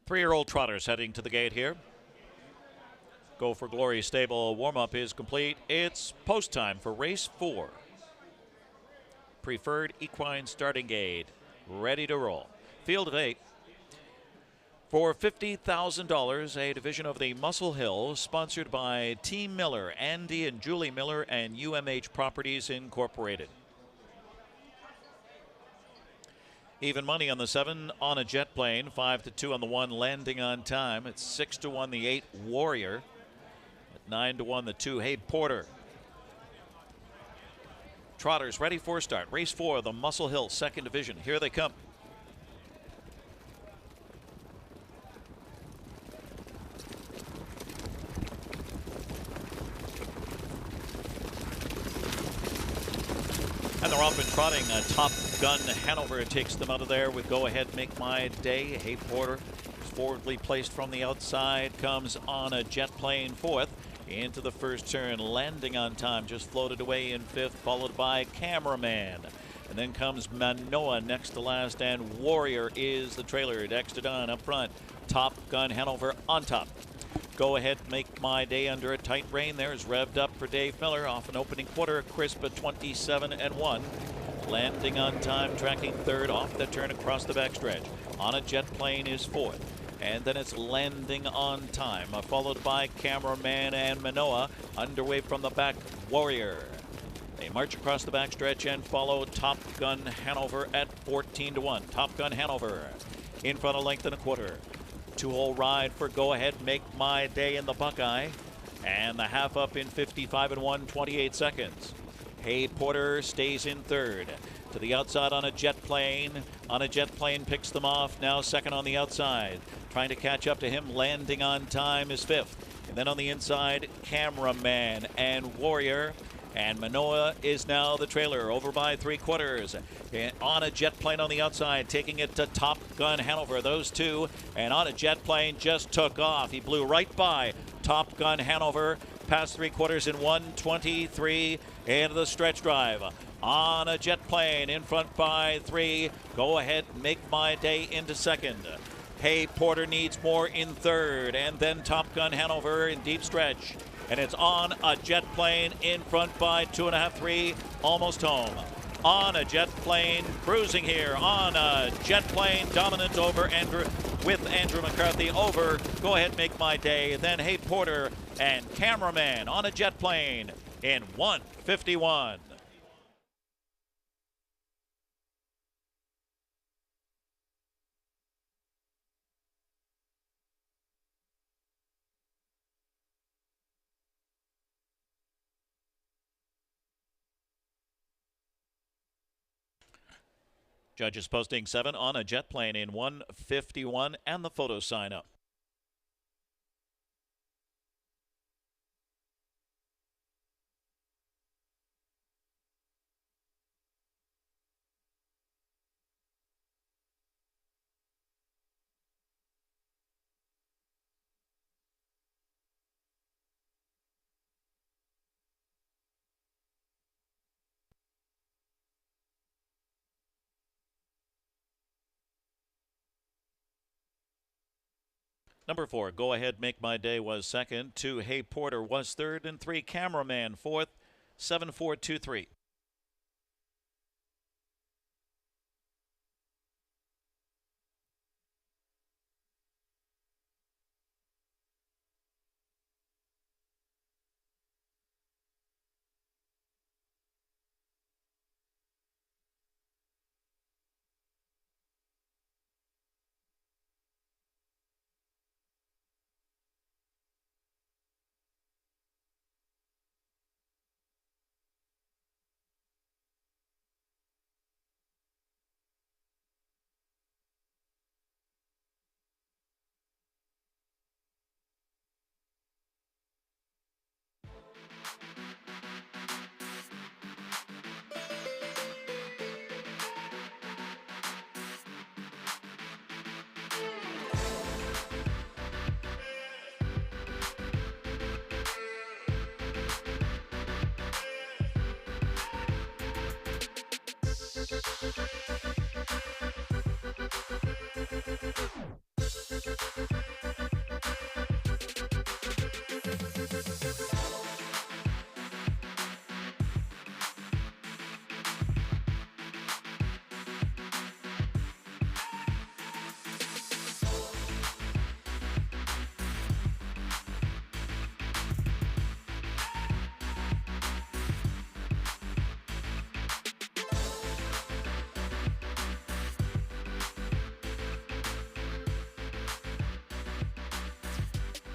Three-year-old trotters heading to the gate here. Go for Glory Stable warm-up is complete. It's post time for race 4. Preferred equine starting gate, ready to roll. Field at 8. For $50,000, a division of the Muscle Hill, sponsored by Team Miller, Andy and Julie Miller, and UMH Properties Incorporated. Even money on the 7 on a jet plane, 5-2 on the 1 landing on time. It's 6-1 the 8 Warrior. 9-1, the 2, Hey Porter. Trotters ready for a start. Race 4, the Muscle Hill second division. Here they come. And they're off and trotting. Top Gun Hanover takes them out of there with Go Ahead Make My Day. Hey Porter is forwardly placed from the outside. Comes on a jet plane fourth. Into the first turn, landing on time, just floated away in fifth, followed by Cameraman. And then comes Manoa next to last, and Warrior is the trailer. Dexter Dunn up front. Top Gun Hanover on top. Go Ahead Make My Day under a tight rein. There's revved up for Dave Miller off an opening quarter, crisp at 27-1. Landing on time, tracking third off the turn across the backstretch. On a jet plane is fourth. And then it's Landing on Time, followed by Cameraman and Manoa. Underway from the back, Warrior. They march across the backstretch and follow Top Gun Hanover at 14-1. Top Gun Hanover in front, a length and a quarter. 2-hole ride for Go Ahead Make My Day in the Buckeye. And the half up in 55-1, 28 seconds. Hey Porter stays in third. To the outside on a jet plane. On a jet plane, picks them off. Now second on the outside. Trying to catch up to him. Landing on Time is fifth. And then on the inside, Cameraman and Warrior. And Manoa is now the trailer, over by 3/4. And on a jet plane on the outside, taking it to Top Gun Hanover. Those two, and on a jet plane, just took off. He blew right by Top Gun Hanover, past 3/4 in 1:23 into the stretch drive. On a jet plane, in front by 3. Go Ahead Make My Day into second. Hey Porter needs more in third, and then Top Gun Hanover in deep stretch. And it's on a jet plane in front by 2.5, 3, almost home. On a jet plane, cruising here. On a jet plane, dominant over with Andrew McCarthy over. Go Ahead Make My Day. Then Hey Porter and Cameraman on a jet plane in 1:51. Judges posting 7 on a jet plane in 1:51, and the photo sign up. Number 4, Go Ahead Make My Day was second. 2, Hey Porter was third. And 3, Cameraman fourth. 7-4-2-3.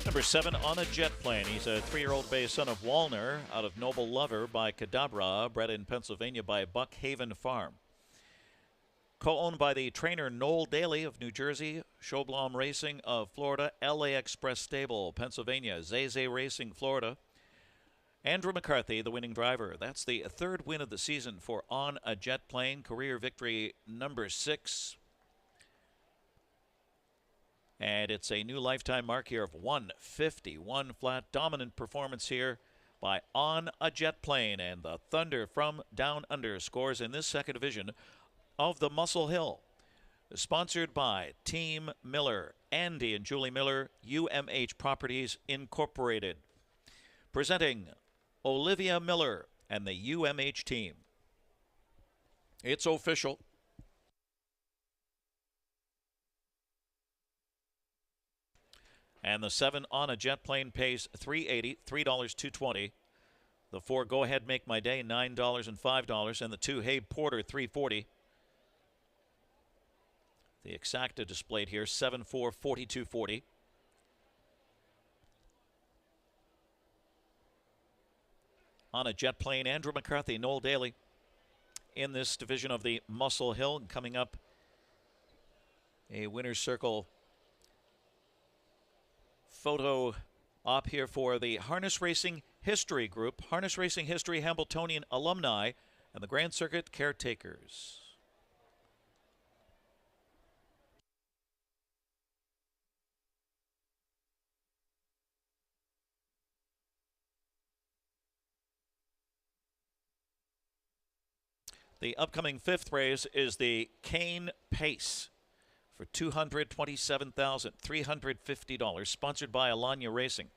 Number 7 on a jet plane. He's a 3-year-old bay son of Walner out of Noble Lover by Cadabra, bred in Pennsylvania by Buckhaven Farm. Co-owned by the trainer Noel Daly of New Jersey, Schoblaum Racing of Florida, LA Express Stable, Pennsylvania, Zay Racing, Florida. Andrew McCarthy, the winning driver. That's the 3rd win of the season for On a Jet Plane. Career victory number 6. And it's a new lifetime mark here of 151 flat. Dominant performance here by On a Jet Plane. And the Thunder from Down Under scores in this second division of the Muscle Hill. Sponsored by Team Miller, Andy and Julie Miller, UMH Properties Incorporated. Presenting Olivia Miller and the UMH team. It's official. And the 7 on a jet plane pays $3.80, $3.220. The 4 Go Ahead Make My Day, $9 and $5. And the 2 Hey Porter, $3.40. The exacta displayed here, 7-4, $42.40. On a jet plane, Andrew McCarthy, Noel Daly in this division of the Muscle Hill. And coming up, a winner's circle photo op here for the Harness Racing History Group, Harness Racing History Hamiltonian alumni, and the Grand Circuit caretakers. The upcoming 5th race is the Cane Pace for $227,350, sponsored by Alanya Racing.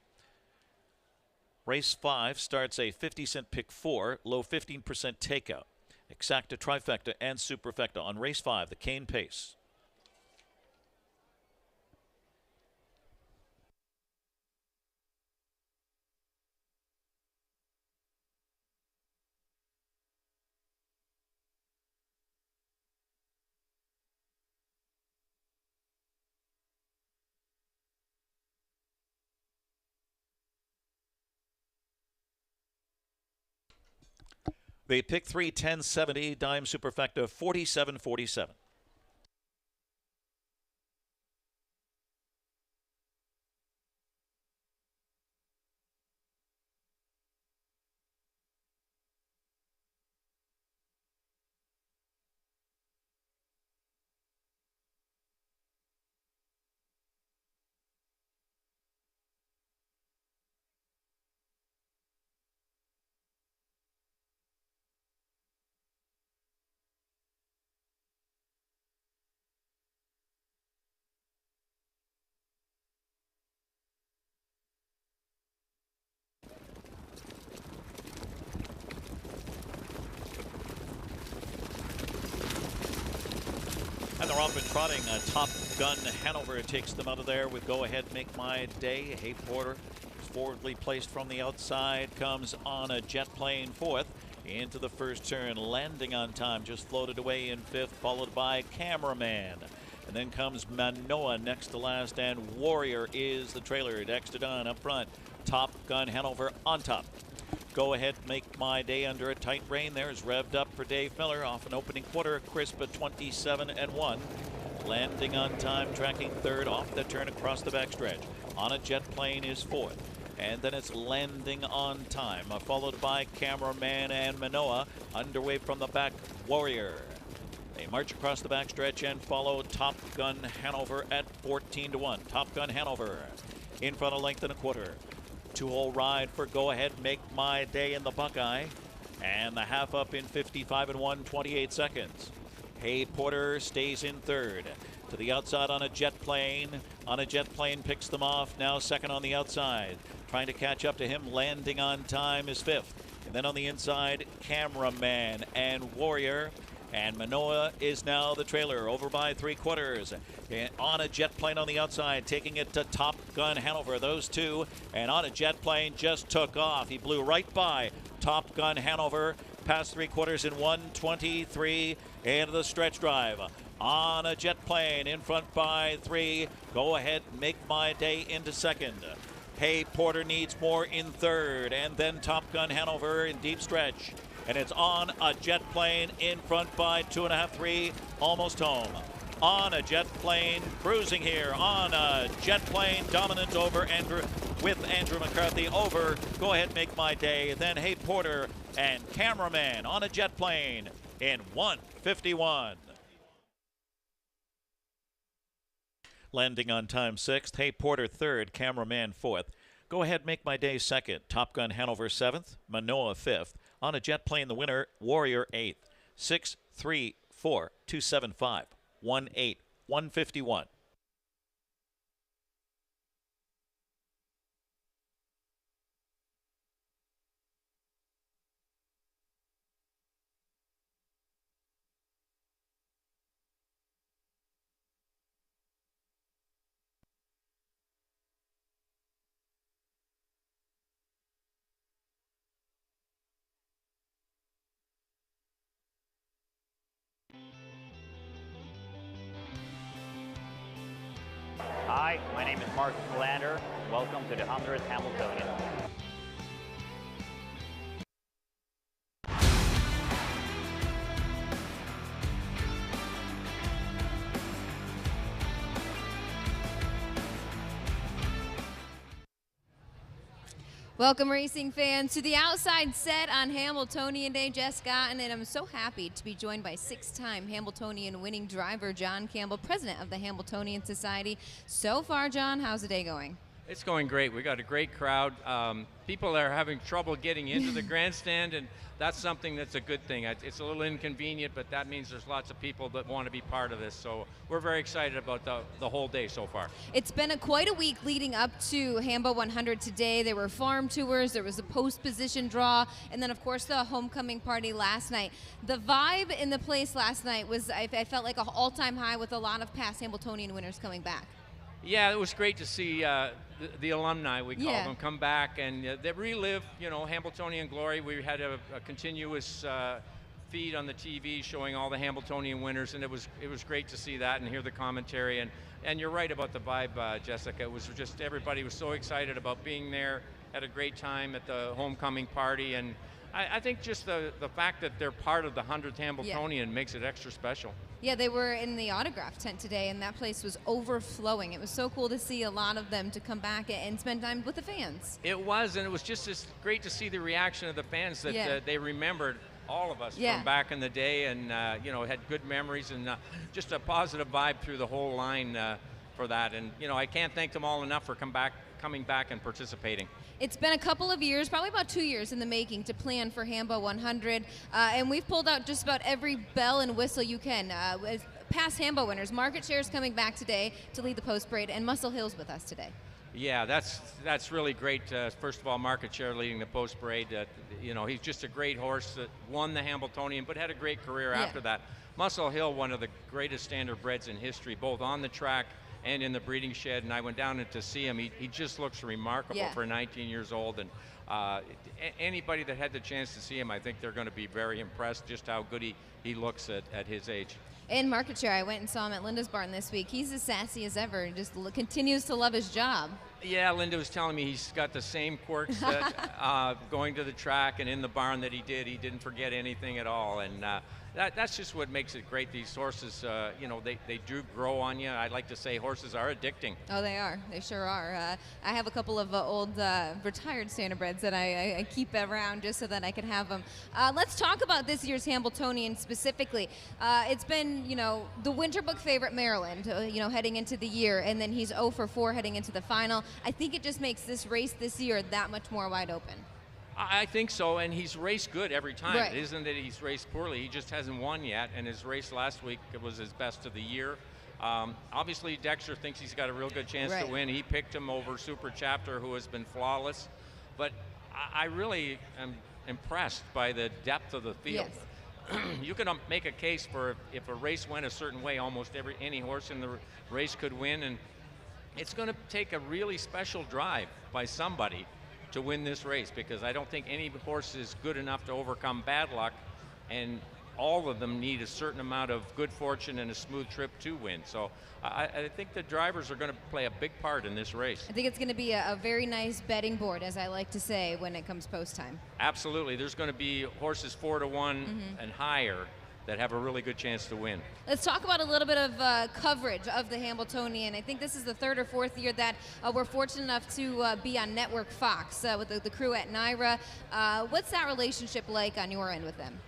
Race 5 starts a 50-cent pick 4, low 15% takeout. Exacta, trifecta, and superfecta on race 5, the Cane Pace. The pick 3, 1070, dime superfecta, 47.47. And they're off and trotting. Top Gun Hanover takes them out of there with Go Ahead Make My Day. Hey Porter is forwardly placed from the outside. Comes on a jet plane 4th into the first turn. Landing on time. Just floated away in 5th. Followed by Cameraman. And then comes Manoa next to last. And Warrior is the trailer. Dexter Dunn up front. Top Gun Hanover on top. Go Ahead Make My Day under a tight rein. There's revved up for Dave Miller off an opening quarter, crisp at 27-1. Landing on time, tracking 3rd off the turn across the backstretch. On a jet plane is 4th. And then it's Landing on Time, followed by Cameraman and Manoa. Underway from the back, Warrior. They march across the backstretch and follow Top Gun Hanover at 14-1. Top Gun Hanover in front, a length and a quarter. 2-hole ride for Go Ahead Make My Day in the Buckeye. And the half up in 55-1, 28 seconds. Hey Porter stays in 3rd. To the outside on a jet plane. On a jet plane picks them off. Now 2nd on the outside. Trying to catch up to him. Landing on time is 5th. And then on the inside, Cameraman and Warrior. And Manoa is now the trailer, over by 3/4. And on a jet plane on the outside, taking it to Top Gun Hanover. Those two, and on a jet plane, just took off. He blew right by Top Gun Hanover, past 3/4 in 1:23 into the stretch drive. On a jet plane, in front by 3. Go Ahead Make My Day into 2nd. Hey Porter needs more in third, and then Top Gun Hanover in deep stretch. And it's on a jet plane in front by 2.5, 3, almost home. On a jet plane, cruising here. On a jet plane, dominant over with Andrew McCarthy over. Go ahead, make my day. Then Hey Porter and Cameraman on a jet plane in 1:51. Landing on time 6th. Hey Porter 3rd, Cameraman 4th. Go ahead, make my day 2nd. Top Gun Hanover 7th, Manoa 5th. On a jet plane, the winner, Warrior 8th. 6, 3, 4, 275, 1, 8, 151. Hi, my name is Melander. Welcome to the 100th Hambletonian. Welcome, racing fans, to the outside set on Hamiltonian Day. Jess Gotten, and I'm so happy to be joined by 6-time Hamiltonian winning driver John Campbell, president of the Hamiltonian Society. So far, John, how's the day going? It's going great. We got a great crowd. People are having trouble getting into the grandstand, and that's something that's a good thing. It's a little inconvenient, but that means there's lots of people that want to be part of this. So we're very excited about the whole day so far. It's been quite a week leading up to Hambo 100 today. There were farm tours, there was a post position draw, and then of course the homecoming party last night. The vibe in the place last night was, I felt like an all-time high with a lot of past Hamiltonian winners coming back. Yeah, it was great to see the alumni, we call them, come back and they relive, you know, Hamiltonian glory. We had a continuous feed on the TV showing all the Hamiltonian winners, and it was great to see that and hear the commentary. And you're right about the vibe, Jessica. It was just everybody was so excited about being there, had a great time at the homecoming party, and I think just the fact that they're part of the 100th Hambletonian makes it extra special. Yeah, they were in the autograph tent today, and that place was overflowing. It was so cool to see a lot of them to come back and spend time with the fans. It was, and it was just as great to see the reaction of the fans that they remembered all of us from back in the day, and you know, had good memories, and just a positive vibe through the whole line for that. And you know, I can't thank them all enough for coming back and participating. It's been a couple of years, probably about 2 years in the making, to plan for Hambo 100, and we've pulled out just about every bell and whistle you can. Past Hambo winners, Market Share's coming back today to lead the post parade, and Muscle Hill's with us today. Yeah, that's really great. First of all, Market Share leading the post parade. You know, he's just a great horse that won the Hamiltonian, but had a great career after that. Muscle Hill, one of the greatest standardbreds in history, both on the track and in the breeding shed, and I went down to see him. He just looks remarkable for 19 years old, and anybody that had the chance to see him, I think they're going to be very impressed just how good he looks at his age. In Market Share, I went and saw him at Linda's barn this week. He's as sassy as ever and just continues to love his job. Yeah, Linda was telling me he's got the same quirks that, going to the track and in the barn that he did. He didn't forget anything at all, and that's just what makes it great. These horses, you know, they do grow on you. I like to say horses are addicting. Oh, they are. They sure are. I have a couple of old retired standardbreds that I keep around just so that I can have them. Let's talk about this year's Hambletonian specifically. It's been, you know, the winter book favorite Maryland, you know, heading into the year, and then he's 0 for 4 heading into the final. I think it just makes this race this year that much more wide open. I think so, and he's raced good every time. It isn't that he's raced poorly, he just hasn't won yet, and his race last week was his best of the year. Obviously, Dexter thinks he's got a real good chance to win. He picked him over Super Chapter, who has been flawless, but I really am impressed by the depth of the field. You can make a case for if a race went a certain way, almost any horse in the race could win, and it's going to take a really special drive by somebody to win this race, because I don't think any horse is good enough to overcome bad luck, and all of them need a certain amount of good fortune and a smooth trip to win. So I think the drivers are going to play a big part in this race. I think it's going to be a very nice betting board, as I like to say, when it comes post time. Absolutely. There's going to be horses 4-1 and higher that have a really good chance to win. Let's talk about a little bit of coverage of the Hamiltonian. I think this is the third or fourth year that we're fortunate enough to be on Network Fox with the crew at NYRA. What's that relationship like on your end with them?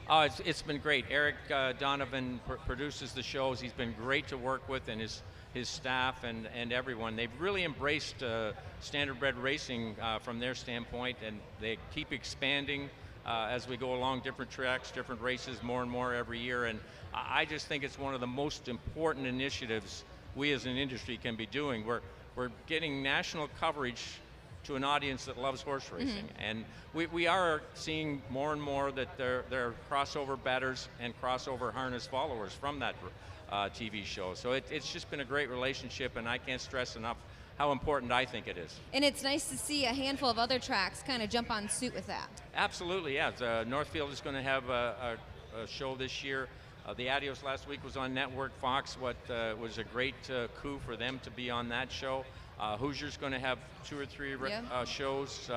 It's been great. Eric Donovan produces the shows. He's been great to work with, and his staff and everyone. They've really embraced standardbred racing from their standpoint, and they keep expanding as we go along, different tracks, different races, more and more every year. And I just think it's one of the most important initiatives we as an industry can be doing. We're getting national coverage to an audience that loves horse racing. And we are seeing more and more that there are crossover bettors and crossover harness followers from that TV show. So it's just been a great relationship, and I can't stress enough how important I think it is. And it's nice to see a handful of other tracks kind of jump on suit with that. Absolutely, yeah. Northfield is going to have a show this year. The Adios last week was on Network Fox. What was a great coup for them to be on that show. Hoosier's going to have 2 or 3 shows.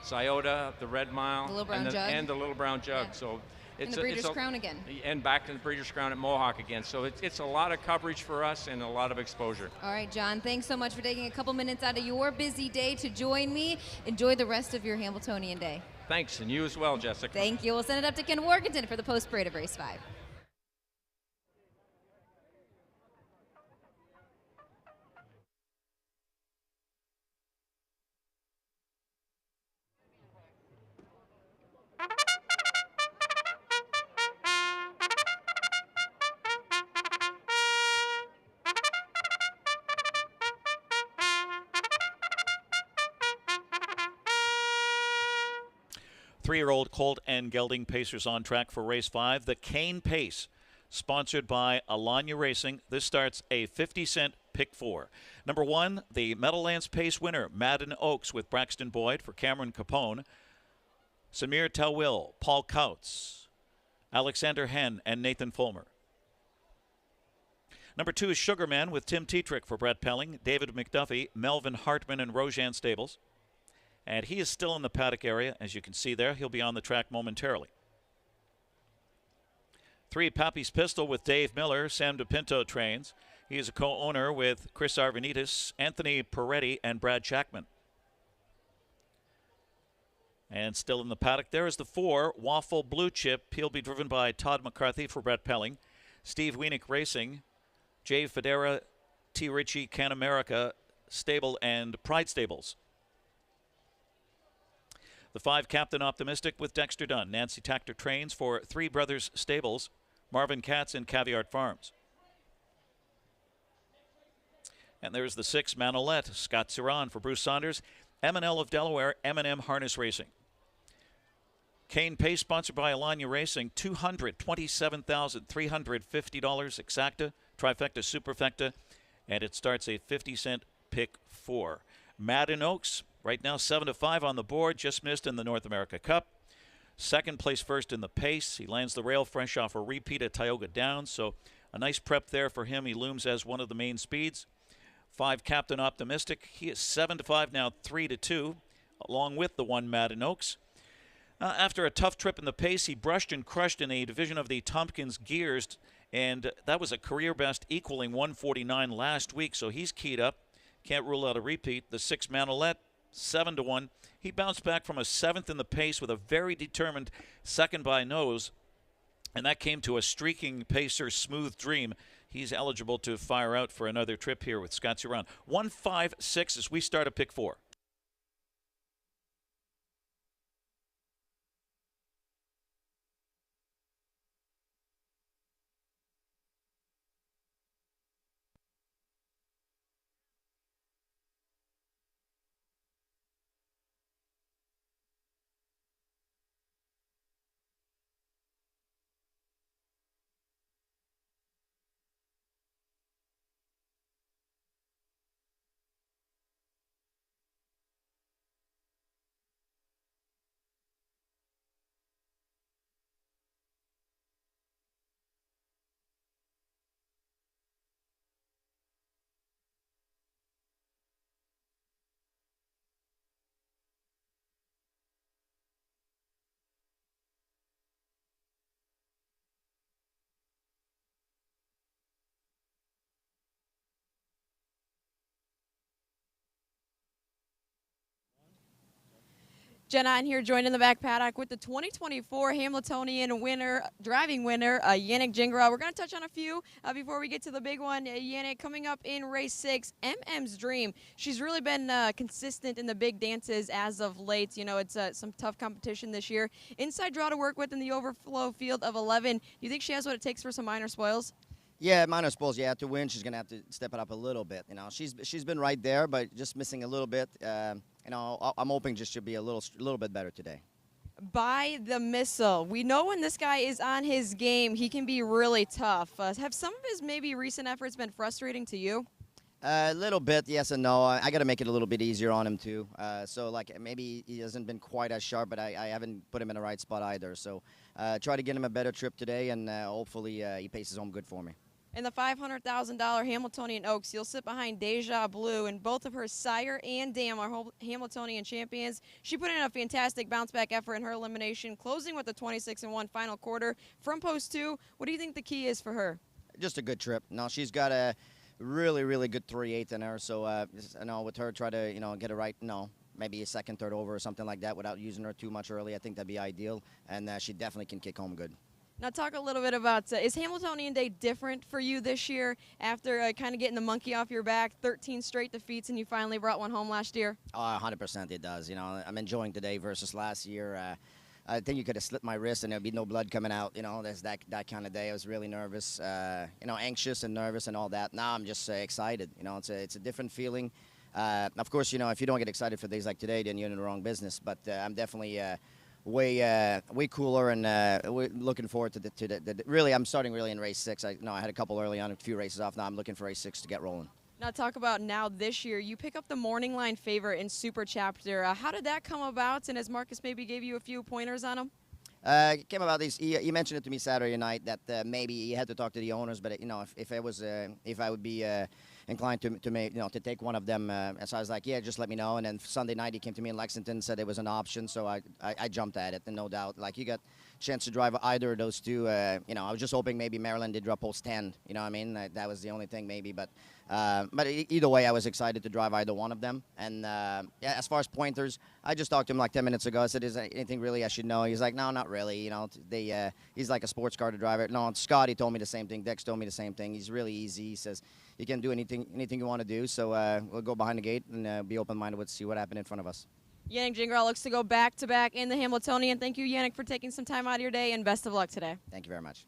Scioto, the Red Mile, the Little Brown Jug. And the Little Brown Jug. Yeah. So and the Breeders' Crown again. And back to the Breeders' Crown at Mohawk again. So it's a lot of coverage for us and a lot of exposure. All right, John, thanks so much for taking a couple minutes out of your busy day to join me. Enjoy the rest of your Hamiltonian day. Thanks, and you as well, Jessica. Thank you. We'll send it up to Ken Workington for the post-parade of Race 5. Three-year-old Colt and Gelding Pacers on track for race 5. The Cane Pace, sponsored by Alanya Racing. This starts a 50-cent pick 4. Number 1, the Meadowlands Pace winner, Madden Oaks with Braxton Boyd for Cameron Capone. Samir Tawil, Paul Kautz, Alexander Henn, and Nathan Fulmer. Number 2 is Sugarman with Tim Tetrick for Brett Pelling, David McDuffie, Melvin Hartman, and Rojan Stables. And he is still in the paddock area, as you can see there. He'll be on the track momentarily. 3, Pappy's Pistol with Dave Miller, Sam DePinto trains. He is a co-owner with Chris Arvanitis, Anthony Peretti, and Brad Shackman. And still in the paddock there is the 4, Waffle Blue Chip. He'll be driven by Todd McCarthy for Brett Pelling, Steve Wienick Racing, Jay Federa, T. Ritchie, Can America Stable, and Pride Stables. The 5, Captain Optimistic with Dexter Dunn. Nancy Tactor trains for Three Brothers Stables, Marvin Katz, and Caviart Farms. And there's the 6, Manolette, Scott Ciron for Bruce Saunders, M&L of Delaware, M&M Harness Racing. Cane Pace, sponsored by Alanya Racing, $227,350 exacta, trifecta, superfecta, and it starts a 50-cent pick 4. Madden Oaks, right now 7-5 on the board, just missed in the North America Cup. Second place first in the pace. He lands the rail fresh off a repeat at Tioga Downs, so a nice prep there for him. He looms as one of the main speeds. 5, Captain Optimistic. He is 7-5 now, 3-2, along with the 1, Madden Oaks. After a tough trip in the pace, he brushed and crushed in a division of the Tompkins Gears, and that was a career best, equaling 149 last week, so he's keyed up. Can't rule out a repeat. The 6, Manolette, 7-1. He bounced back from a 7th in the pace with a very determined second by nose, and that came to a streaking pacer, Smooth Dream. He's eligible to fire out for another trip here with Scott Ciron. 1-5-6 as we start a pick 4. Jenna on here, joined in the back paddock with the 2024 Hamiltonian winner, driving winner, Yannick Gingras. We're going to touch on a few before we get to the big one. Yannick, coming up in race 6, MM's Dream. She's really been consistent in the big dances as of late. You know, it's some tough competition this year. Inside draw to work with in the overflow field of 11. Do you think she has what it takes for some minor spoils? Yeah, minor spoils. Yeah, to win, she's gonna have to step it up a little bit. You know, she's been right there, but just missing a little bit. You know, I'm hoping just to be a little bit better today. By the missile, we know when this guy is on his game, he can be really tough. Have some of his maybe recent efforts been frustrating to you? A little bit, yes and no. I got to make it a little bit easier on him too. So like maybe he hasn't been quite as sharp, but I haven't put him in the right spot either. So try to get him a better trip today, and hopefully he paces home good for me. In the $500,000 Hamiltonian Oaks, you'll sit behind Deja Blue, and both of her sire and dam are Hamiltonian champions. She put in a fantastic bounce-back effort in her elimination, closing with a 26-1 final quarter. From post 2, what do you think the key is for her? Just a good trip. No, she's got a really, really good 3/8 in her. So, you know, with her, try to, you know, get it right. No, maybe a second, third over or something like that without using her too much early. I think that'd be ideal, and she definitely can kick home good. Now talk a little bit about, is Hamiltonian Day different for you this year after kind of getting the monkey off your back, 13 straight defeats, and you finally brought one home last year? 100% it does. You know, I'm enjoying today versus last year. I think you could have slit my wrist and there'd be no blood coming out. You know, there's that kind of day. I was really nervous, you know, anxious and nervous and all that. Now I'm just excited. You know, it's a different feeling. Of course, you know, if you don't get excited for days like today, then you're in the wrong business. But I'm definitely way cooler, and we're looking forward to the really. I'm starting really in race 6. I had a couple early on, a few races off. Now I'm looking for race 6 to get rolling. Now talk about now this year. You pick up the morning line favorite in Super Chapter. How did that come about? And as Marcus maybe gave you a few pointers on him? It came about this. He mentioned it to me Saturday night that maybe he had to talk to the owners, but you know, if I would be inclined to take one of them, and so I was like, yeah, just let me know. And then Sunday night he came to me in Lexington, said it was an option, so I jumped at it, and no doubt, like, you got a chance to drive either of those two. You know, I was just hoping maybe Maryland did drop post 10. You know what I mean? That was the only thing maybe, but either way, I was excited to drive either one of them. And yeah, as far as pointers, I just talked to him like 10 minutes ago. I said, is there anything really I should know? He's like, no, not really. You know, he's like a sports car to driver. No, Scotty told me the same thing. Dex told me the same thing. He's really easy. He says, you can do anything you want to do. So we'll go behind the gate and be open-minded with see what happened in front of us. Yannick Gingras looks to go back-to-back in the Hamiltonian. Thank you, Yannick, for taking some time out of your day, and best of luck today. Thank you very much.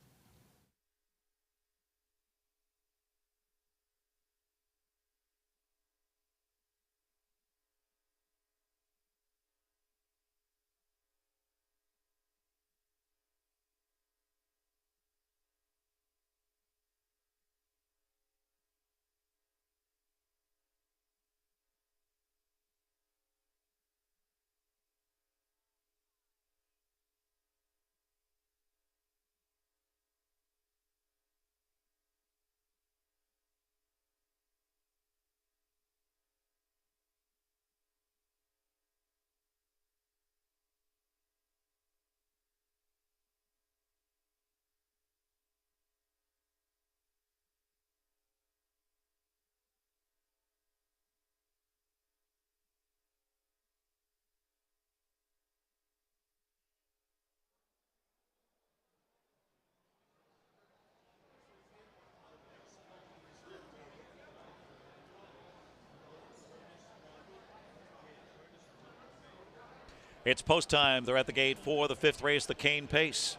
It's post time. They're at the gate for the 5th race, the Cane Pace.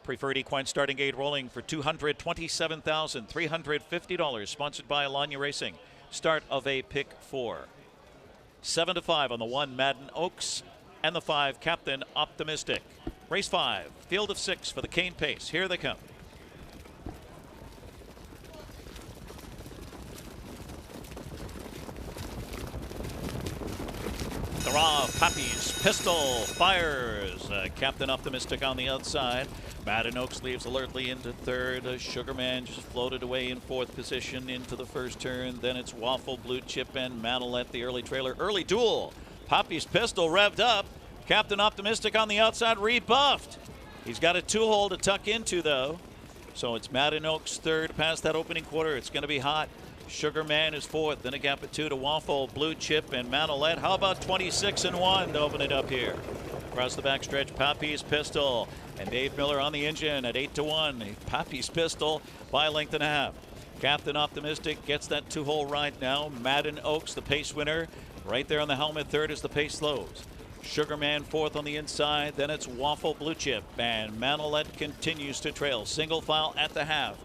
Preferred equine starting gate rolling for $227,350, sponsored by Alanya Racing. Start of a pick 4. 7-5 on the 1, Madden Oaks, and the 5, Captain Optimistic. Race 5, field of 6 for the Cane Pace. Here they come. The raw Pappy's pistol fires. Captain Optimistic on the outside. Madden Oaks leaves alertly into 3rd. Sugarman just floated away in 4th position into the first turn. Then it's Waffle, Blue Chip, and Manolette, the early trailer. Early duel. Pappy's pistol revved up. Captain Optimistic on the outside, rebuffed. He's got a 2-hole to tuck into, though. So it's Madden Oaks 3rd past that opening quarter. It's going to be hot. Sugar Man is fourth. Then a gap of 2 to Waffle, Blue Chip, and Manolette. How about 26-1 to open it up here? Across the backstretch, Pappy's Pistol and Dave Miller on the engine at 8-1. Pappy's Pistol by a length and a half. Captain Optimistic gets that 2-hole ride now. Madden Oaks, the pace winner. Right there on the helmet, third as the pace slows. Sugarman fourth on the inside. Then it's Waffle, Blue Chip, and Manolette continues to trail. Single file at the half.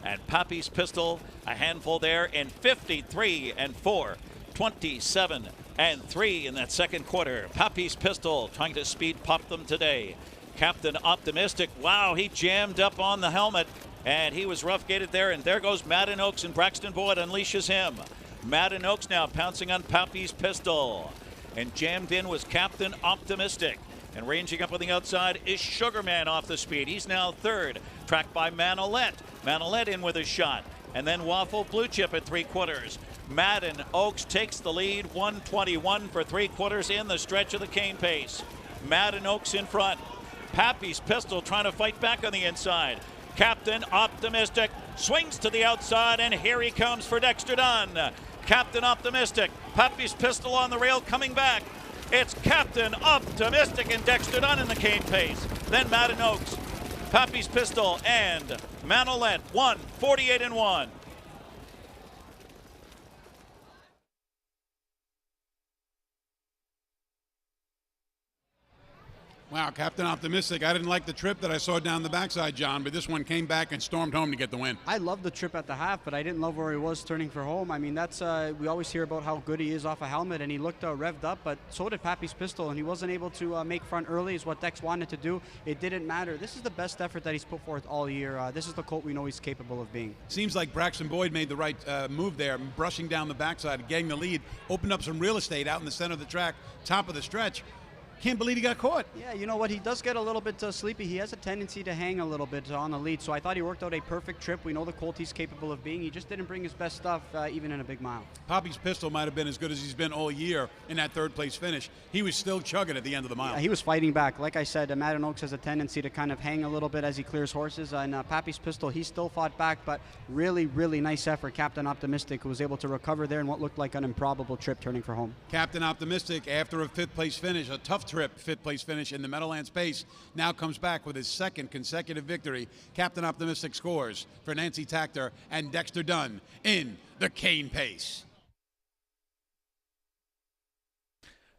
And Pappy's Pistol, a handful there in 53-4, 27-3 in that second quarter. Pappy's Pistol trying to speed pop them today. Captain Optimistic, wow, he jammed up on the helmet, and he was rough gated there, and there goes Madden Oaks, and Braxton Boyd unleashes him. Madden Oaks now pouncing on Pappy's Pistol. And jammed in was Captain Optimistic. And ranging up on the outside is Sugarman off the speed. He's now third, tracked by Manolette. Manolette in with a shot. And then Waffle, Blue Chip at 3/4. Madden Oaks takes the lead, 1:21 for 3/4 in the stretch of the cane pace. Madden Oaks in front. Pappy's Pistol trying to fight back on the inside. Captain Optimistic swings to the outside, and here he comes for Dexter Dunn. Captain Optimistic, Pappy's Pistol on the rail coming back. It's Captain Optimistic and Dexter Dunn in the cane pace. Then Madden Oaks, Pappy's Pistol, and Manolette, 1:48-1. Wow, Captain Optimistic. I didn't like the trip that I saw down the backside, John, but this one came back and stormed home to get the win. I loved the trip at the half, but I didn't love where he was turning for home. I mean, that's we always hear about how good he is off a helmet, and he looked revved up, but so did Pappy's Pistol, and he wasn't able to make front early is what Dex wanted to do. It didn't matter. This is the best effort that he's put forth all year. This is the colt we know he's capable of being. Seems like Braxton Boyd made the right move there, brushing down the backside, getting the lead, opened up some real estate out in the center of the track, top of the stretch. Can't believe he got caught. Yeah, you know what? He does get a little bit sleepy. He has a tendency to hang a little bit on the lead. So I thought he worked out a perfect trip. We know the colt he's capable of being. He just didn't bring his best stuff, even in a big mile. Pappy's Pistol might have been as good as he's been all year in that third place finish. He was still chugging at the end of the mile. Yeah, he was fighting back. Like I said, Madden Oaks has a tendency to kind of hang a little bit as he clears horses. And Pappy's Pistol, he still fought back, but really, really nice effort. Captain Optimistic, who was able to recover there in what looked like an improbable trip turning for home. Captain Optimistic, after a fifth place finish, a tough trip, fifth place finish in the Meadowlands pace, now comes back with his second consecutive victory. Captain Optimistic scores for Nancy Tactor and Dexter Dunn in the cane pace.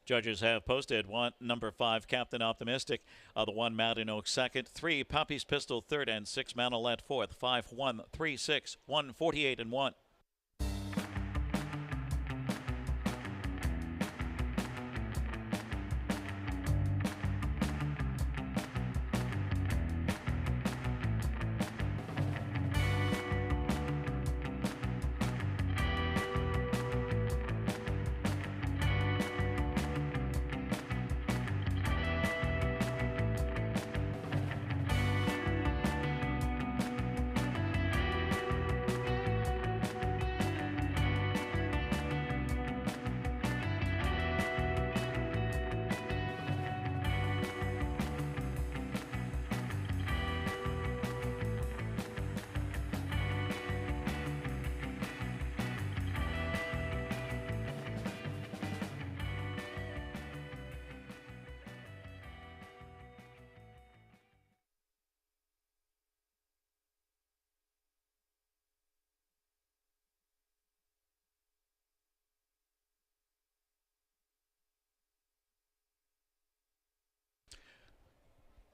Judges have posted number 5, Captain Optimistic, the 1, Madden Oaks second, 3, Pappy's Pistol third, and 6, Manolette fourth, 5-1, 3-6, 1:48-1.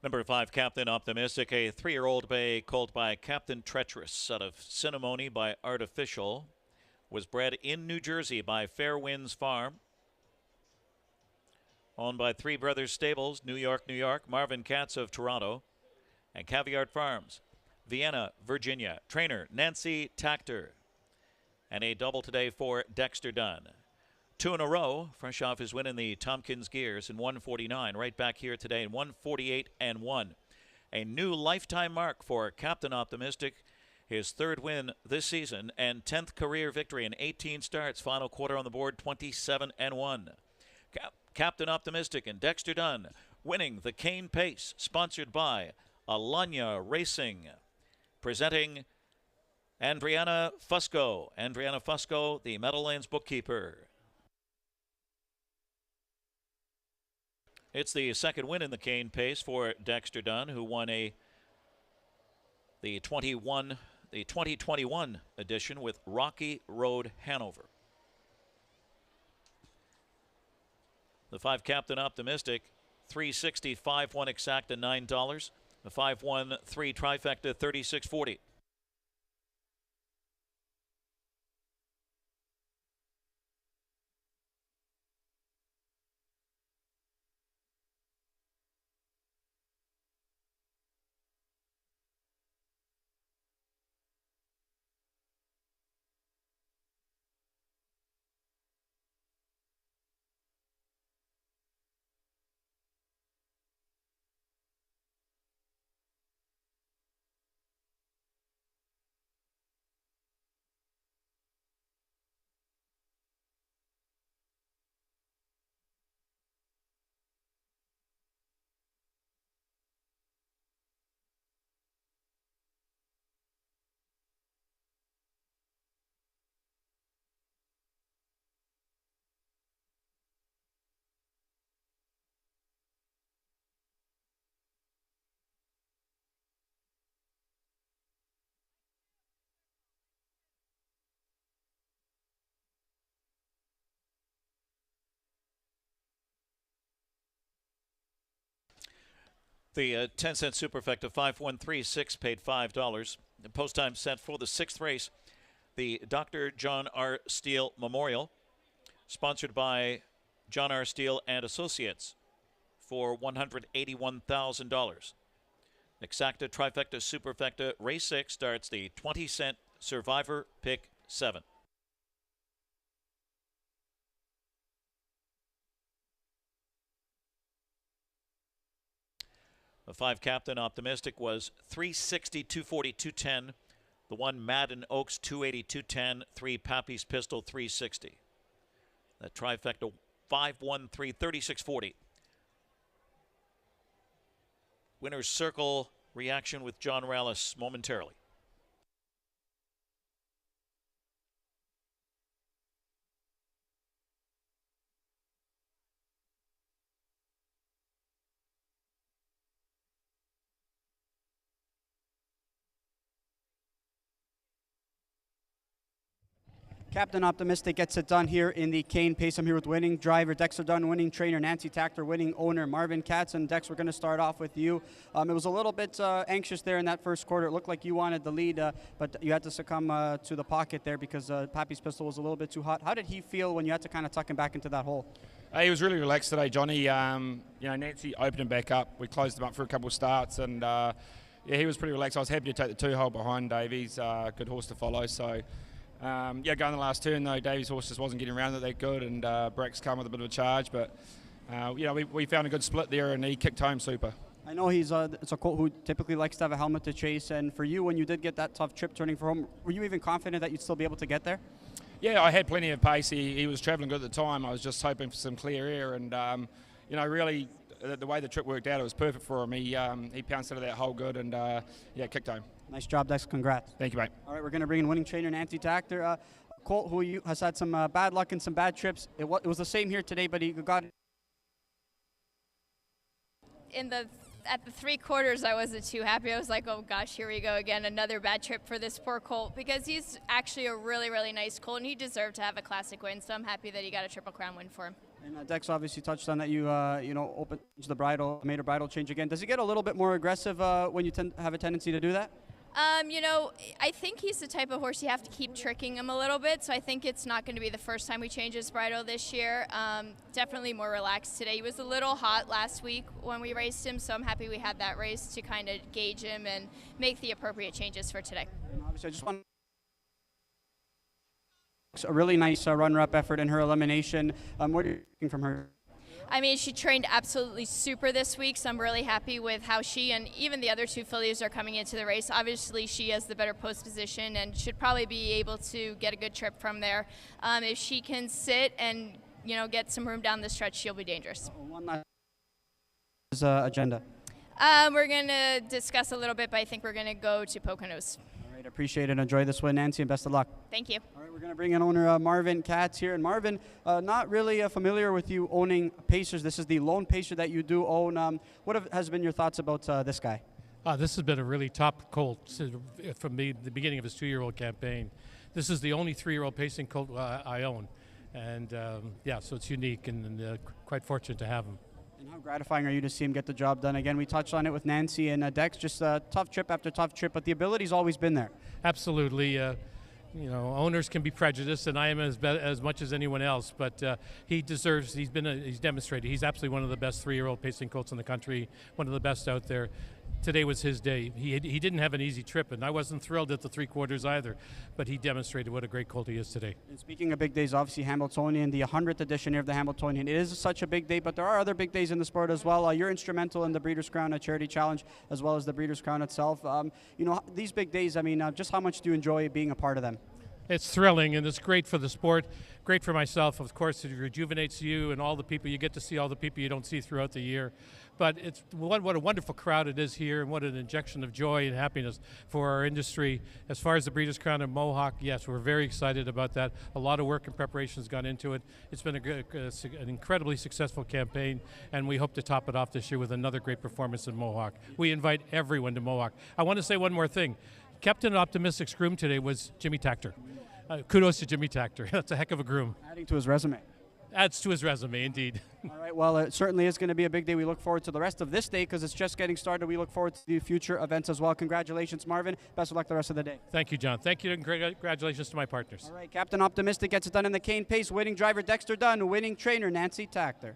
Number 5, Captain Optimistic, a 3-year-old bay colt by Captain Treacherous out of Cinnamony by Artificial. Was bred in New Jersey by Fair Winds Farm. Owned by Three Brothers Stables, New York, New York. Marvin Katz of Toronto. And Caviar Farms, Vienna, Virginia. Trainer Nancy Tactor. And a double today for Dexter Dunn. 2 in a row, fresh off his win in the Tompkins Gears in 1:49. Right back here today in 1:48-1. A new lifetime mark for Captain Optimistic. His 3rd win this season and 10th career victory in 18 starts. Final quarter on the board, 27-1. Captain Optimistic and Dexter Dunn winning the cane pace, sponsored by Alanya Racing. Presenting Andriana Fusco. Andriana Fusco, the Meadowlands bookkeeper. It's the second win in the cane pace for Dexter Dunn, who won the 2021 edition with Rocky Road, Hanover. The 5 Captain Optimistic, $3.60, 5-1 exacta, $9. The 5-1 3 trifecta, $36.40. The 10-cent superfecta 5136 paid $5. The post time set for the 6th race, the Dr. John R. Steele Memorial, sponsored by John R. Steele and Associates, for $181,000. Exacta trifecta superfecta race 6 starts the 20-cent Survivor Pick 7. The 5 Captain Optimistic was $360, $240, $210. The 1 Madden Oaks, $280, $210. 3 Pappy's Pistol, $360. That trifecta 5-1-3, $36.40. Winner's Circle reaction with John Rallis momentarily. Captain Optimistic gets it done here in the cane pace. I'm here with winning driver Dexter Dunn, winning trainer Nancy Tactor, winning owner Marvin Katz. And Dex, we're going to start off with you. It was a little bit anxious there in that first quarter. It looked like you wanted the lead, but you had to succumb to the pocket there because Pappy's Pistol was a little bit too hot. How did he feel when you had to kind of tuck him back into that hole? He was really relaxed today, Johnny. Nancy opened him back up. We closed him up for a couple of starts, and he was pretty relaxed. I was happy to take the 2-hole behind Davies. Good horse to follow. So. Going the last turn though, Davies' horse just wasn't getting around it that good, and Brack's come with a bit of a charge, but we found a good split there, and he kicked home super. I know it's a colt who typically likes to have a helmet to chase, and for you, when you did get that tough trip turning for home, were you even confident that you'd still be able to get there? Yeah, I had plenty of pace. He was travelling good at the time. I was just hoping for some clear air, and really the way the trip worked out, it was perfect for him. He pounced out of that hole good, and kicked home. Nice job, Dex. Congrats. Thank you, mate. All right, we're going to bring in winning trainer Nancy Tactor. Colt, who has had some bad luck and some bad trips. It was the same here today, but he got at the 3 quarters, I wasn't too happy. I was like, oh gosh, here we go again, another bad trip for this poor colt, because he's actually a really, really nice colt, and he deserved to have a classic win. So I'm happy that he got a Triple Crown win for him. And Dex obviously touched on that you opened the bridle, made a bridle change again. Does he get a little bit more aggressive when you have a tendency to do that? I think he's the type of horse you have to keep tricking him a little bit, so I think it's not going to be the first time we change his bridle this year. Definitely more relaxed today. He was a little hot last week when we raced him, so I'm happy we had that race to kind of gauge him and make the appropriate changes for today. And obviously, I just want a really nice run-up effort in her elimination. What are you thinking from her? I mean, she trained absolutely super this week, so I'm really happy with how she and even the other 2 fillies are coming into the race. Obviously, she has the better post position and should probably be able to get a good trip from there. If she can sit and, get some room down the stretch, she'll be dangerous. One last agenda. We're going to discuss a little bit, but I think we're going to go to Poconos. right, appreciate it. Enjoy this win, Nancy, and best of luck. Thank you. All right, we're going to bring in owner Marvin Katz here. And Marvin, not really familiar with you owning Pacers. This is the lone Pacer that you do own. What has been your thoughts about this guy? This has been a really top colt from the beginning of his 2-year-old campaign. This is the only 3-year-old pacing colt I own. And yeah, so it's unique and quite fortunate to have him. And how gratifying are you to see him get the job done? Again, we touched on it with Nancy and Dex, just tough trip after tough trip, but the ability's always been there. Absolutely. You know, owners can be prejudiced, and I am as much as anyone else. But he deserves. He's demonstrated. He's absolutely one of the best 3-year-old pacing colts in the country. One of the best out there. Today was his day. He didn't have an easy trip, and I wasn't thrilled at the 3 quarters either. But he demonstrated what a great colt he is today. And speaking of big days, obviously Hamiltonian, the 100th edition here of the Hamiltonian. It is such a big day, but there are other big days in the sport as well. You're instrumental in the Breeders' Crown Charity Challenge, as well as the Breeders' Crown itself. You know, these big days. I mean, just how much do you enjoy being a part of them? It's thrilling, and it's great for the sport, great for myself. Of course, it rejuvenates you and all the people. You get to see all the people you don't see throughout the year. But it's what a wonderful crowd it is here, and what an injection of joy and happiness for our industry. As far as the Breeders' Crown in Mohawk, yes, we're very excited about that. A lot of work and preparation has gone into it. It's been an incredibly successful campaign, and we hope to top it off this year with another great performance in Mohawk. We invite everyone to Mohawk. I want to say one more thing. Captain Optimistic's groom today was Jimmy Tactor. Kudos to Jimmy Tactor. That's a heck of a groom. Adding to his resume. Adds to his resume, indeed. All right, well, it certainly is going to be a big day. We look forward to the rest of this day because it's just getting started. We look forward to the future events as well. Congratulations, Marvin. Best of luck the rest of the day. Thank you, John. Thank you, and congratulations to my partners. All right, Captain Optimistic gets it done in the cane pace. Winning driver Dexter Dunn, winning trainer Nancy Tactor.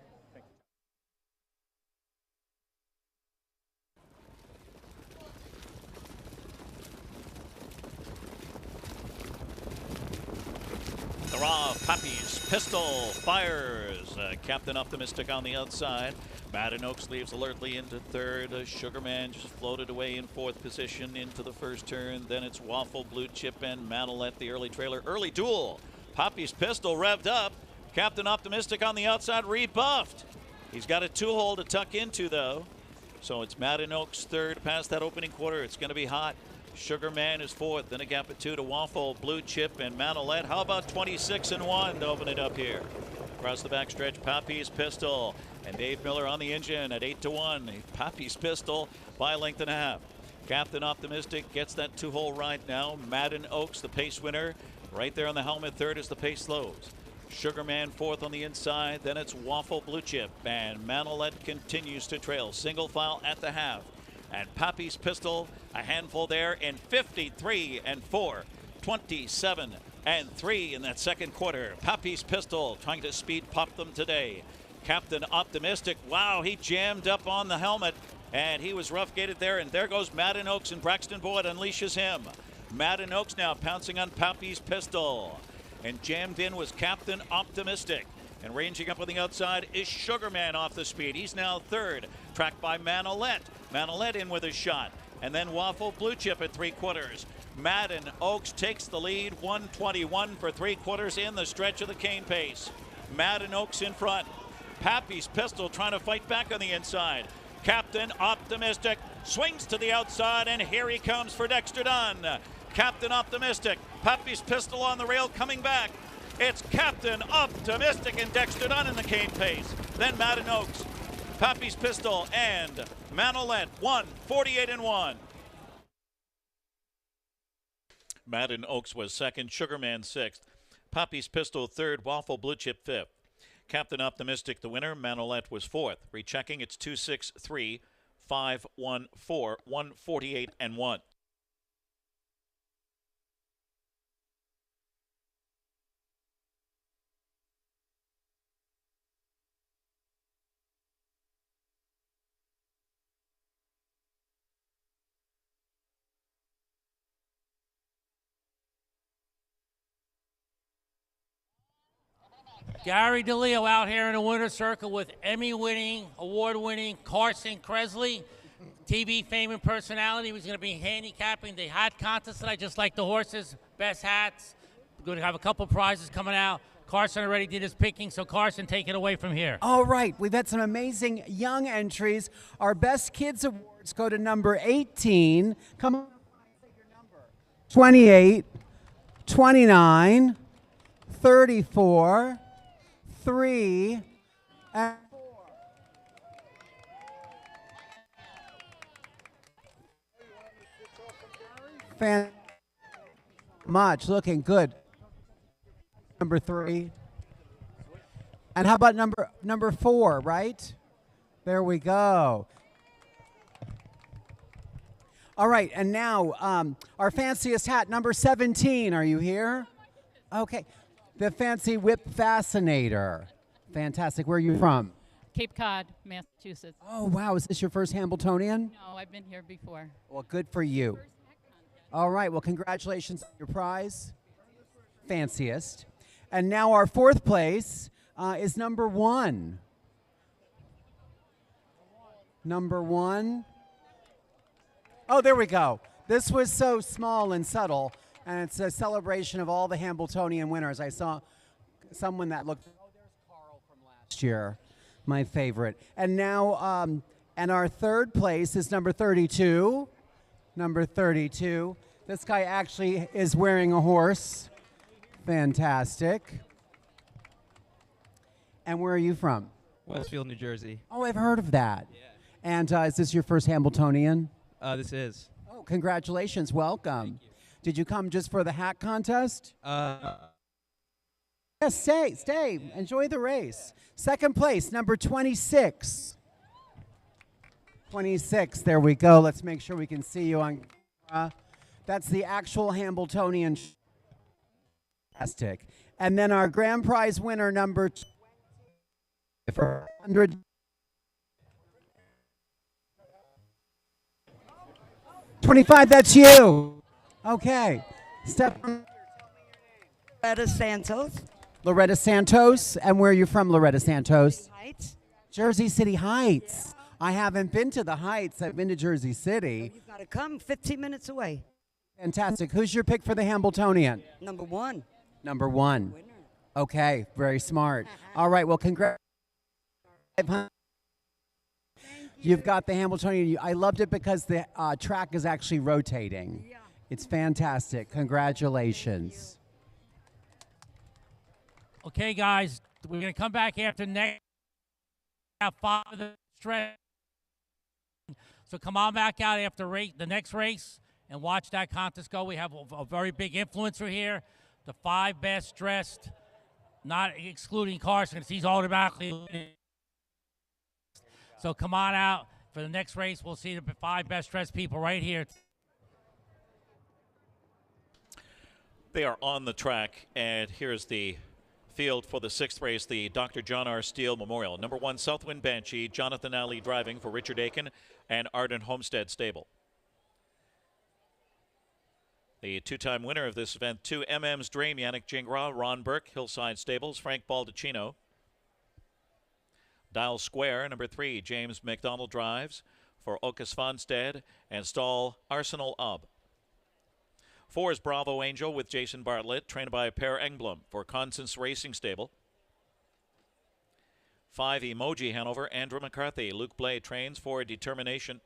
The raw Pappy's pistol fires. Captain Optimistic on the outside. Madden Oaks leaves alertly into third. Sugarman just floated away in fourth position into the first turn. Then it's Waffle, Blue Chip, and Manolette, the early trailer. Early duel. Pappy's pistol revved up. Captain Optimistic on the outside rebuffed. He's got a 2-hole to tuck into, though. So it's Madden Oaks third past that opening quarter. It's going to be hot. Sugarman is fourth, then a gap of 2 to Waffle, Blue Chip, and Manolette. How about 26-1 to open it up here? Across the backstretch, Pappy's pistol, and Dave Miller on the engine at 8-1. Pappy's pistol by a length and a half. Captain Optimistic gets that 2-hole ride now. Madden Oaks, the pace winner, right there on the helmet. Third as the pace slows. Sugarman fourth on the inside, then it's Waffle, Blue Chip, and Manolette continues to trail. Single file at the half. And Pappy's pistol, a handful there in 53-4, 27-3 in that second quarter. Pappy's pistol trying to speed pop them today. Captain Optimistic, wow, he jammed up on the helmet, and he was rough gated there, and there goes Madden Oaks, and Braxton Boyd unleashes him. Madden Oaks now pouncing on Pappy's pistol, and jammed in was Captain Optimistic. And ranging up on the outside is Sugarman off the speed. He's now third, tracked by Manolette. Manolette in with a shot. And then Waffle, Blue Chip at 3 quarters. Madden Oaks takes the lead, 1:21 for 3 quarters in the stretch of the cane pace. Madden Oaks in front. Pappy's pistol trying to fight back on the inside. Captain Optimistic swings to the outside, and here he comes for Dexter Dunn. Captain Optimistic, Pappy's pistol on the rail coming back. It's Captain Optimistic and Dexter Dunn in the cane pace. Then Madden Oaks, Pappy's pistol, and Manolette, 1:48-1. Madden Oaks was second, Sugarman sixth. Pappy's pistol third, Waffle, Blue Chip fifth. Captain Optimistic the winner, Manolette was fourth. Rechecking, it's 2-6-3, 5-1-4, 1:48-1. Gary DeLeo out here in the winner's circle with Emmy-winning, award-winning Carson Kresley, TV fame and personality. He's going to be handicapping the hat contest tonight, just like the horses, best hats. We're going to have a couple prizes coming out. Carson already did his picking, so Carson, take it away from here. All right, we've had some amazing young entries. Our Best Kids Awards go to number 18. Come on. 28, 29, 34, 3, and 4. Much, looking good. Number 3. And how about number 4, right? There we go. All right, and now our fanciest hat, number 17. Are you here? Okay. The fancy whip fascinator. Fantastic. Where are you from? Cape Cod, Massachusetts. Oh, wow. Is this your first Hambletonian? No, I've been here before. Well, good for you. All right. Well, congratulations on your prize. Fanciest. And now our 4th place is number 1. Number 1. Oh, there we go. This was so small and subtle, and it's a celebration of all the Hambletonian winners. I saw someone that looked, oh, there's Carl from last year, my favorite. And now, and our 3rd place is number 32. Number 32. This guy actually is wearing a horse. Fantastic. And where are you from? Westfield, New Jersey. Oh, I've heard of that. Yeah. And is this your first Hambletonian? This is. Oh, congratulations. Welcome. Did you come just for the hat contest? Yes, stay. Enjoy the race. 2nd place, number 26. 26, there we go. Let's make sure we can see you on camera. That's the actual Hambletonian. Fantastic. And then our grand prize winner, number 20, for 100. $25, that's you. Okay. Step. Loretta Santos. Loretta Santos. And where are you from, Loretta Santos? Heights. Jersey City Heights. I haven't been to the Heights. I've been to Jersey City. You've got to come 15 minutes away. Fantastic. Who's your pick for the Hambletonian? Number 1. Number 1. Winner. Okay. Very smart. All right. Well, congrats. You've got the Hamiltonian. I loved it because the track is actually rotating. Yeah. It's fantastic. Congratulations. Okay, guys, we're going to come back after next. Have 5 of the stretch. So come on back out after the next race and watch that contest go. We have a very big influencer here. The 5 best dressed, not excluding Carson, because he's automatically. So come on out for the next race. We'll see the 5 best dressed people right here. They are on the track, and here's the field for the 6th race, the Dr. John R. Steele Memorial. Number 1, Southwind Banshee, Jonathan Alley driving for Richard Aiken and Arden Homestead Stable. The 2-time winner of this event, 2 MM's Dream, Yannick Gingras, Ron Burke, Hillside Stables, Frank Baldacchino. Dial Square, number 3, James McDonald drives for Ocas Fonstead and stall Arsenal Ub. 4 is Bravo Angel with Jason Bartlett, trained by Per Engblom for Constance Racing Stable. 5, Emoji Hanover, Andrew McCarthy. Luke Blay trains for Determination.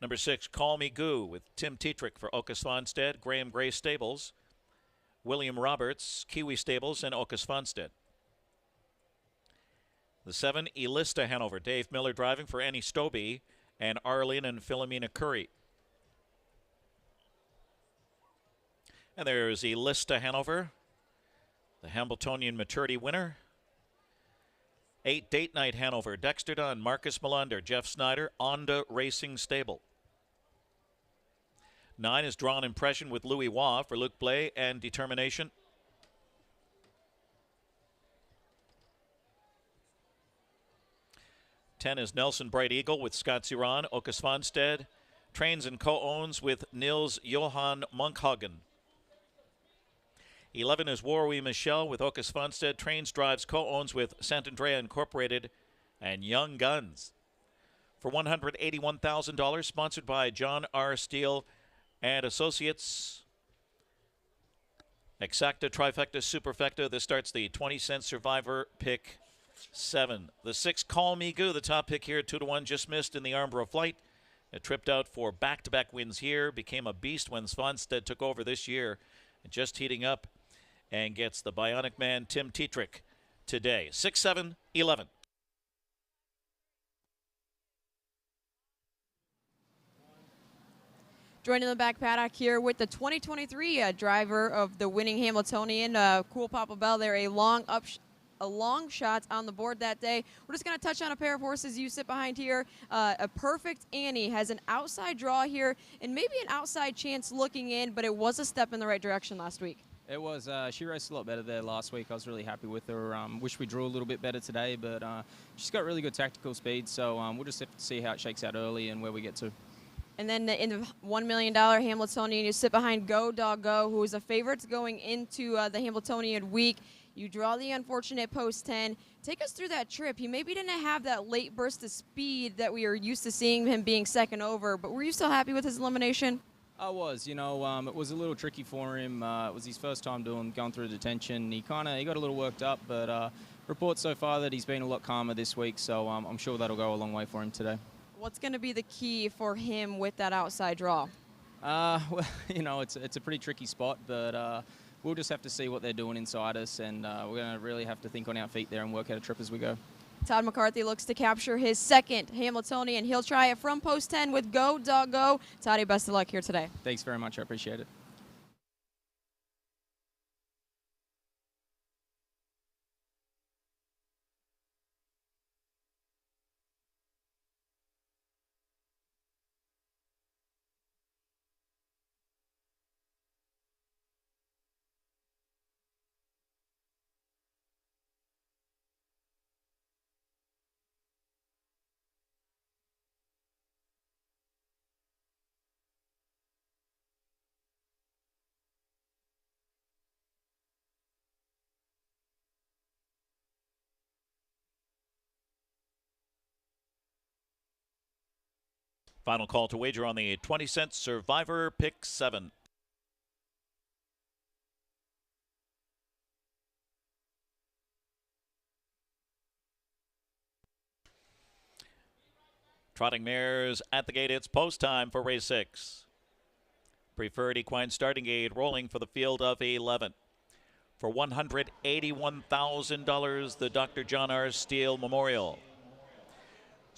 Number 6, Call Me Goo with Tim Tetrick for Ocas Fonstead, Graham Gray Stables, William Roberts, Kiwi Stables, and Ocas Fonstead. The 7, Elista Hanover, Dave Miller driving for Annie Stobie and Arlene and Philomena Curry. And there's Elista Hanover, the Hambletonian Maturity winner. 8, Date Night Hanover, Dexter Dunn, Marcus Melander, Jeff Snyder, Onda Racing Stable. 9 is Drawn Impression with Louis Waugh for Luke Blay and Determination. 10 is Nelson Bright Eagle with Scott Ziran, Ocas Fonstead. Trains and co-owns with Nils Johan Munkhagen. 11 is Warwi Michelle with Ocas Fonstead. Trains, drives, co-owns with Santandrea Incorporated and Young Guns. For $181,000, sponsored by John R. Steele and Associates. Exacta, Trifecta, Superfecta. This starts the 20-cent Survivor pick 7. The 6, Call Me Goo, the top pick here, 2-1, just missed in the Armborough flight. tripped out for back-to-back wins here, became a beast when Svanstedt took over this year, and just heating up, and gets the Bionic Man Tim Tetrick today. 6-7, 11. Joining the back paddock here with the 2023 driver of the winning Hamiltonian, Cool Papa Bell there, a long shot on the board that day. We're just going to touch on a pair of horses you sit behind here. A Perfect Annie has an outside draw here and maybe an outside chance looking in, but it was a step in the right direction last week. It was. She raced a lot better there last week. I was really happy with her. Wish we drew a little bit better today, but she's got really good tactical speed, so we'll just have to see how it shakes out early and where we get to. And then in the $1 million Hamiltonian, you sit behind Go Dog Go, who is a favorite going into the Hamiltonian week. You draw the unfortunate post 10. Take us through that trip. He maybe didn't have that late burst of speed that we are used to seeing him being second over, but were you still happy with his elimination? I was. It was a little tricky for him. It was his first time going through detention. He got a little worked up, but reports so far that he's been a lot calmer this week, so I'm sure that'll go a long way for him today. What's going to be the key for him with that outside draw? Well, it's a pretty tricky spot, but we'll just have to see what they're doing inside us, and we're going to really have to think on our feet there and work out a trip as we go. Todd McCarthy looks to capture his second Hamiltonian. He'll try it from post 10 with Go Dog Go. Toddy, best of luck here today. Thanks very much. I appreciate it. Final call to wager on the 20-cent Survivor Pick 7. Trotting mares at the gate. It's post time for race 6. Preferred equine starting gate rolling for the field of 11. For $181,000, the Dr. John R. Steele Memorial.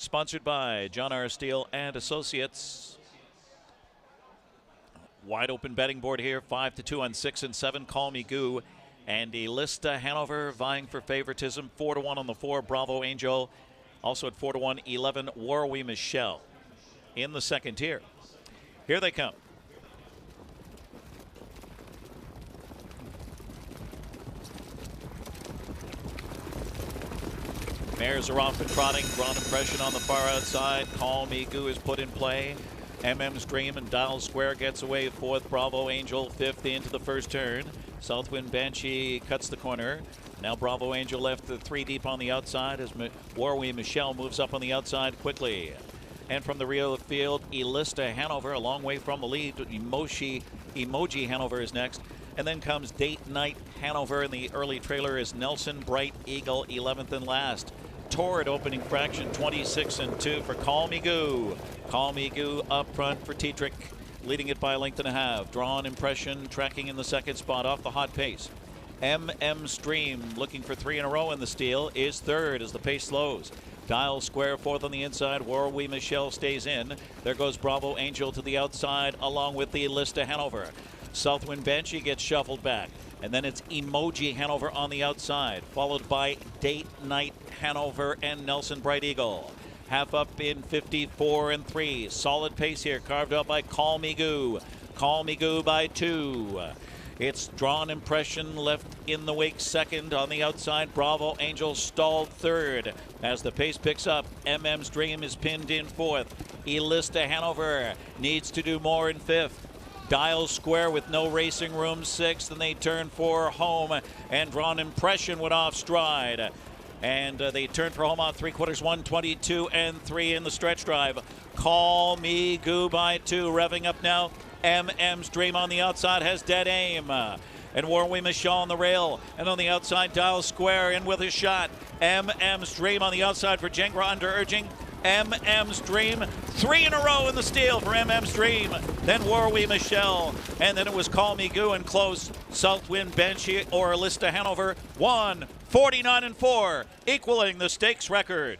Sponsored by John R. Steele and Associates. Wide open betting board here, 5-2 on 6 and 7. Call Me Goo. And Elista Hanover vying for favoritism, 4-1 on the 4. Bravo Angel. Also at 4-1, 11. Warwi Michelle in the second tier. Here they come. Mares are off and trotting. Drawn Impression on the far outside. Call Me Goo is put in play. MM's Dream and Dial Square gets away fourth. Bravo Angel fifth into the first turn. Southwind Banshee cuts the corner. Now Bravo Angel left the 3 deep on the outside as Warwi Michelle moves up on the outside quickly. And from the rear of the field, Elista Hanover a long way from the lead. Emoji Hanover is next. And then comes Date Night Hanover in the early trailer is Nelson Bright Eagle 11th and last. Torrid opening fraction 26-2 for Call Me Goo. Call Me Goo up front for Tetrick, leading it by a length and a half. Drawn Impression tracking in the second spot off the hot pace. MM Stream looking for 3 in a row in the steal is third as the pace slows. Dial Square fourth on the inside. Warwi Michelle stays in. There goes Bravo Angel to the outside along with the Elista Hanover. Southwind Banshee gets shuffled back. And then it's Emoji Hanover on the outside, followed by Date Night Hanover and Nelson Bright Eagle. Half up in 54-3. Solid pace here, carved out by Call Me Goo. Call Me Goo by 2. It's Drawn Impression left in the wake second. On the outside, Bravo Angel stalled third. As the pace picks up, MM's Dream is pinned in fourth. Elista Hanover needs to do more in fifth. Dial Square with no racing room sixth, and they turn for home, and Drawn Impression went off stride. And they turn for home on 3/4, 122-3 in the stretch drive. Call Me Goo by 2, revving up now. MM's Dream on the outside has dead aim. And Warwi Michelle on the rail. And on the outside, Dial Square in with a shot. MM's Dream on the outside for Jengra under urging. MM's Dream. 3 in a row in the steal for MM's Dream. Then War We Michelle. And then it was Call Me Goo and close. Southwind Banshee or Lista Hanover. 1:49.4, equaling the stakes record.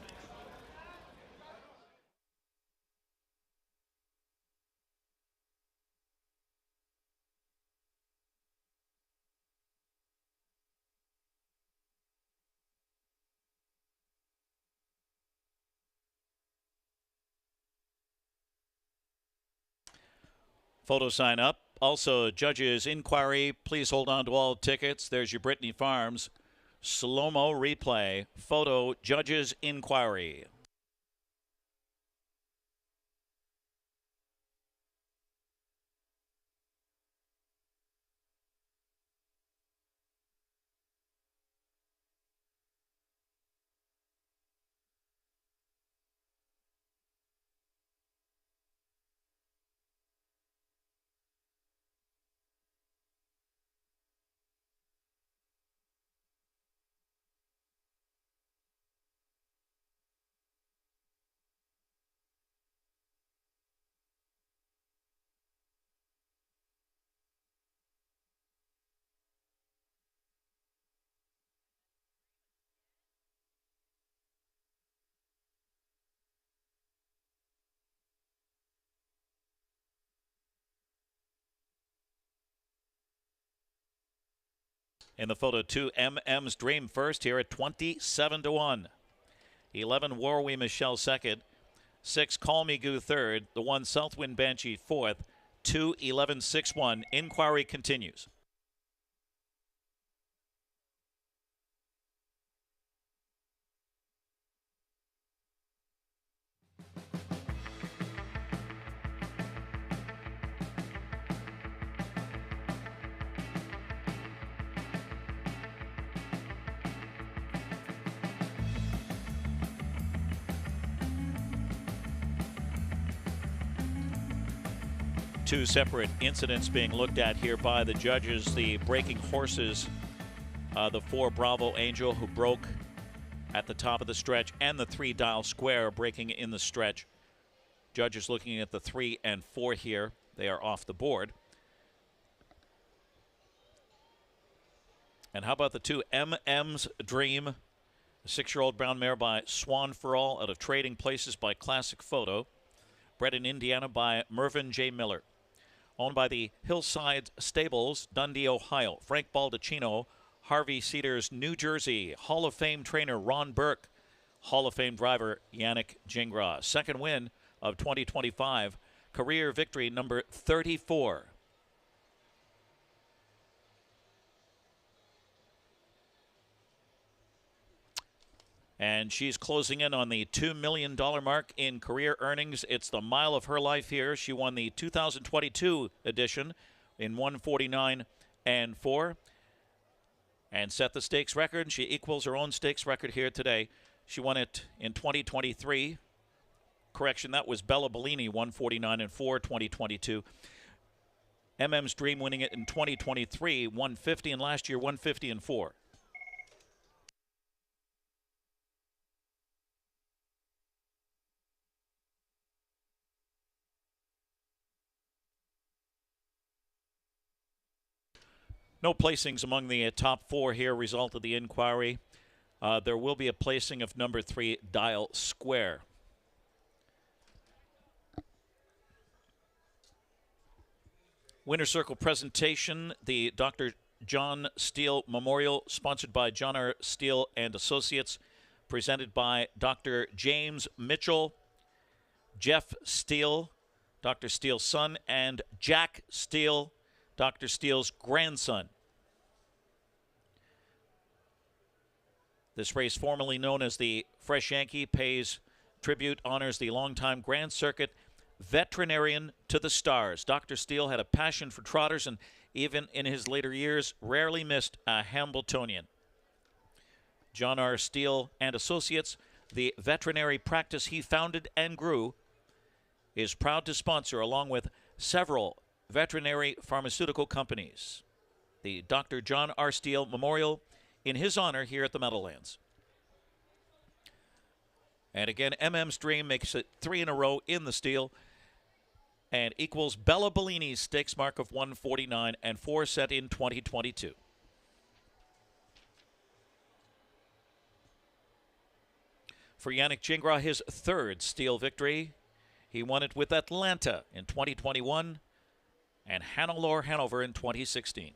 Photo sign up. Also, judges inquiry. Please hold on to all tickets. There's your Brittany Farms slow-mo replay. Photo judges inquiry. In the photo, 2 MM's Dream first here at 27-1. 11 War We Michelle second. 6 Call Me Goo third. The 1 Southwind Banshee fourth. 2 11-6-1. Inquiry continues. Two separate incidents being looked at here by the judges. The breaking horses, the 4 Bravo Angel who broke at the top of the stretch, and the 3 Dial Square breaking in the stretch. Judges looking at the 3 and 4 here. They are off the board. And how about the 2 MM's Dream? A 6-year-old brown mare by Swan for All out of Trading Places by Classic Photo. Bred in Indiana by Mervyn J. Miller. Owned by the Hillside Stables, Dundee, Ohio. Frank Baldacchino, Harvey Cedars, New Jersey. Hall of Fame trainer Ron Burke. Hall of Fame driver Yannick Gingras. Second win of 2025. Career victory number 34. And she's closing in on the $2 million mark in career earnings. It's the mile of her life here. She won the 2022 edition in 1:49.4 and set the stakes record. She equals her own stakes record here today. She won it in 2023. Correction, that was Bella Bellini, 1:49.4, 2022. MM's Dream winning it in 2023, 150, and last year 150.4. No placings among the top 4 here, result of the inquiry. There will be a placing of number 3, Dial Square. Winner Circle presentation, the Dr. John Steele Memorial, sponsored by John R. Steele and Associates, presented by Dr. James Mitchell, Jeff Steele, Dr. Steele's son, and Jack Steele, Dr. Steele's grandson. This race, formerly known as the Fresh Yankee, pays tribute, honors the longtime Grand Circuit veterinarian to the stars. Dr. Steele had a passion for trotters and even in his later years rarely missed a Hambletonian. John R. Steele and Associates, the veterinary practice he founded and grew, is proud to sponsor, along with several veterinary pharmaceutical companies, the Dr. John R. Steele Memorial in his honor here at the Meadowlands. And again, MM's Dream makes it 3 in a row in the steal and equals Bella Bellini's stakes mark of 149 and 4 set in 2022. For Yannick Gingras, his 3rd steal victory. He won it with Atlanta in 2021 and Hannelore Hanover in 2016.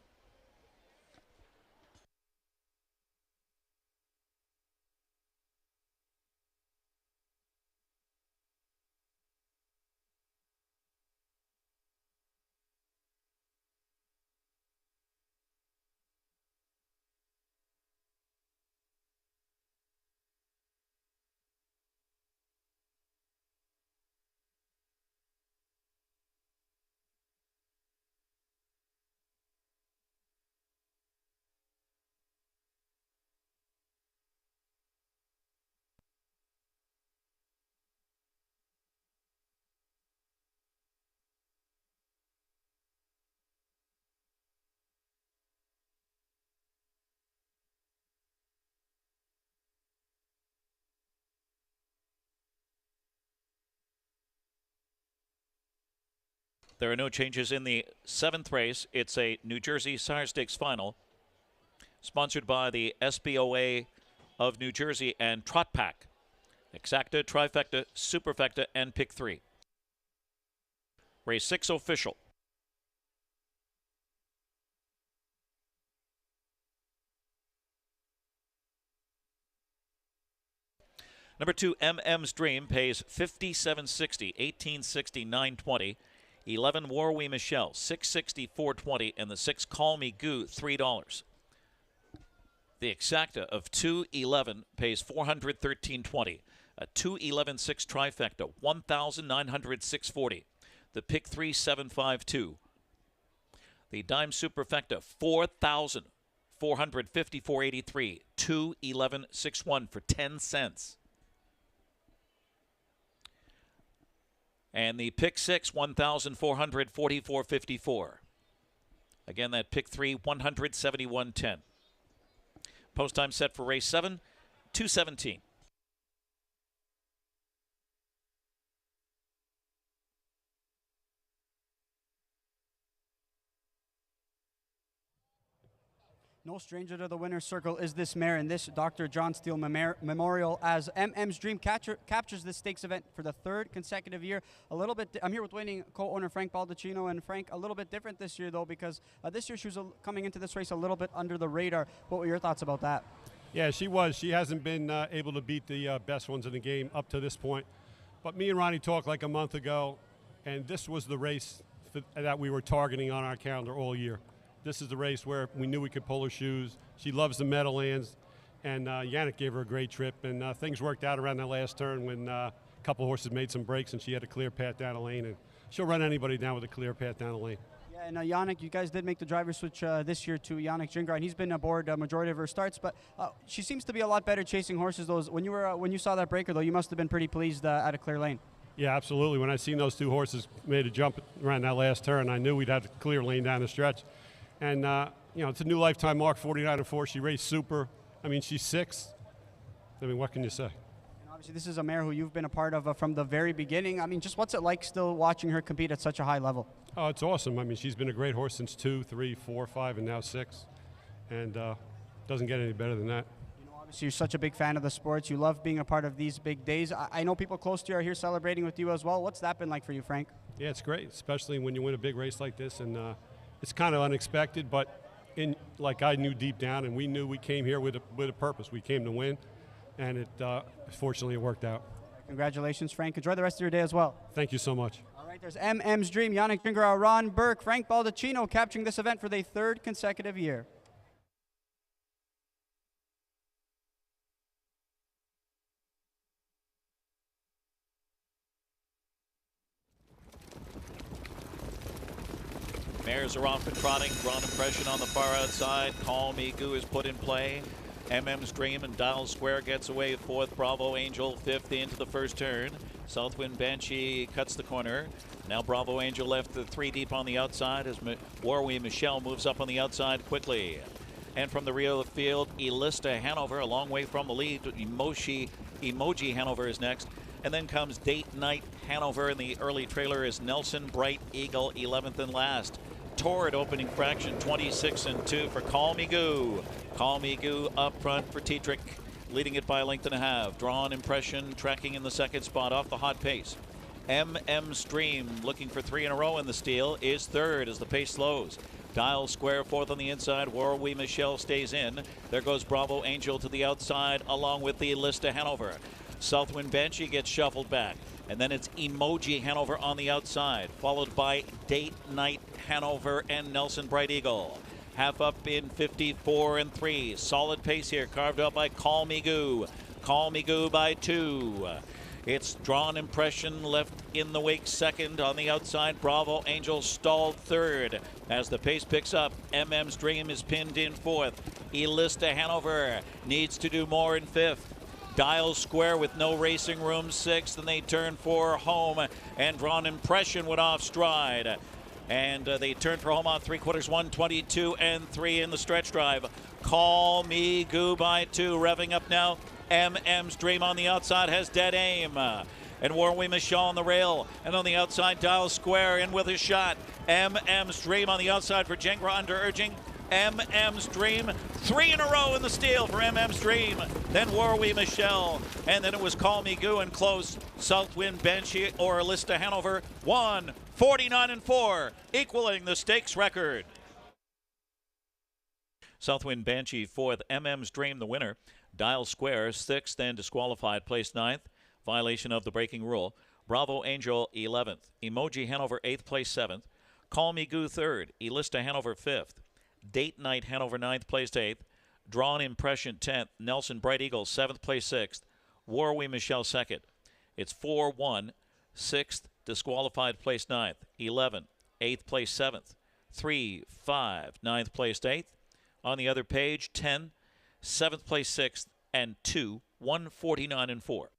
There are no changes in the 7th race. It's a New Jersey Sire Stakes final, sponsored by the SBOA of New Jersey and Trot Pack. Exacta, Trifecta, Superfecta, and Pick 3. Race 6 official. Number 2, MM's Dream, pays $57.60, $18.60, $9.20. 11, Warwee Michelle, $6.60, $4.20, and the 6, Call Me Goo, $3. The exacta of 211 pays $413.20. A 211.6 trifecta, $1,906.40. The pick 3, $752. The dime superfecta, $4,454.83. 211.61 for 10 cents. And the pick 6, $1,444.54. Again, that pick 3, $171.10. Post time set for race 7, 2:17. No stranger to the winner's circle is this mare in this Dr. John Steele Memorial, as MM's Dream captures this stakes event for the 3rd consecutive year. A little bit, I'm here with winning co-owner Frank Baldacchino, and Frank, a little bit different this year though, because this year she was coming into this race a little bit under the radar. What were your thoughts about that? Yeah, she was. She hasn't been able to beat the best ones in the game up to this point. But me and Ronnie talked like a month ago, and this was the race that we were targeting on our calendar all year. This is the race where we knew we could pull her shoes. She loves the Meadowlands, and Yannick gave her a great trip, and things worked out around that last turn when a couple horses made some breaks and she had a clear path down the lane, and she'll run anybody down with a clear path down the lane. Yeah, and Yannick, you guys did make the driver switch this year to Yannick Gingras, and he's been aboard a majority of her starts, but she seems to be a lot better chasing horses. When you saw that breaker, though, you must have been pretty pleased at a clear lane. Yeah, absolutely. When I seen those two horses made a jump around that last turn, I knew we'd have a clear lane down the stretch. And, it's a new lifetime mark, 49-4. She raced super. I mean, she's 6. I mean, what can you say? And obviously, this is a mare who you've been a part of from the very beginning. I mean, just what's it like still watching her compete at such a high level? Oh, it's awesome. I mean, she's been a great horse since 2, 3, 4, 5, and now 6. And doesn't get any better than that. Obviously, you're such a big fan of the sports. You love being a part of these big days. I know people close to you are here celebrating with you as well. What's that been like for you, Frank? Yeah, it's great, especially when you win a big race like this. And it's kind of unexpected, but like I knew deep down, and we knew we came here with a purpose. We came to win, and fortunately it worked out. Congratulations, Frank. Enjoy the rest of your day as well. Thank you so much. All right, there's MM's Dream, Yannick Gingras, Ron Burke, Frank Baldacchino capturing this event for the 3rd consecutive year. Mares are off and trotting. Drawn impression on the far outside. Call Me Goo is put in play. MM's Dream and Dial Square gets away 4th. Bravo Angel 5th into the first turn. Southwind Banshee cuts the corner. Now Bravo Angel left the 3 deep on the outside as Warwee Michelle moves up on the outside quickly. And from the rear of the field, Elista Hanover a long way from the lead. Moshi Emoji Hanover is next. And then comes Date Night Hanover, and the early trailer is Nelson Bright Eagle, 11th and last. Torrid opening fraction, 26 and 2 for Call Me Goo. Call Me Goo up front for Tetrick, leading it by a length and a half. Drawn Impression tracking in the second spot off the hot pace. MM Stream looking for 3 in a row in the steal is third as the pace slows. Dial Square fourth on the inside. Warwi Michelle stays in. There goes Bravo Angel to the outside along with the Lista Hanover. Southwind Banshee gets shuffled back. And then it's Emoji Hanover on the outside, followed by Date Night Hanover and Nelson Bright Eagle. Half up in 54 and 3. Solid pace here, carved out by Call Me Goo. Call Me Goo by 2. It's Drawn Impression left in the wake second. On the outside, Bravo Angel stalled third. As the pace picks up, MM's Dream is pinned in fourth. Elista Hanover needs to do more in fifth. Dial Square with no racing room sixth, and they turn for home, and Drawn Impression went off stride. And they turn for home on 3/4, 122 and 3 in the stretch drive. Call Me Goo by 2, revving up now. MM's Dream on the outside has dead aim. And Warwi Michelle on the rail. And on the outside, Dial Square in with a shot. MM's Dream on the outside for Jengra under urging. MM's Dream, 3 in a row in the steal for MM's Dream. Then Warwi Michelle, and then it was Call Me Goo and close. Southwind Banshee or Lista Hanover, 1:49 and 4, equaling the stakes record. Southwind Banshee fourth, MM's Dream the winner. Dial Square sixth and disqualified, placed ninth. Violation of the braking rule. Bravo Angel 11th. Emoji Hanover 8th, place 7th. Call Me Goo 3rd. Elista Hanover 5th. Date Night Hanover 9th, placed 8th. Drawn Impression 10th. Nelson Bright Eagle 7th, place 6th. Warwi Michelle 2nd. It's 4-1. 6th, disqualified, place 9th. 11th, 8th, place 7th. 3, 5, 9th, placed 8th. On the other page, 10, 7th, place 6th, and 2, 1:49 and 4.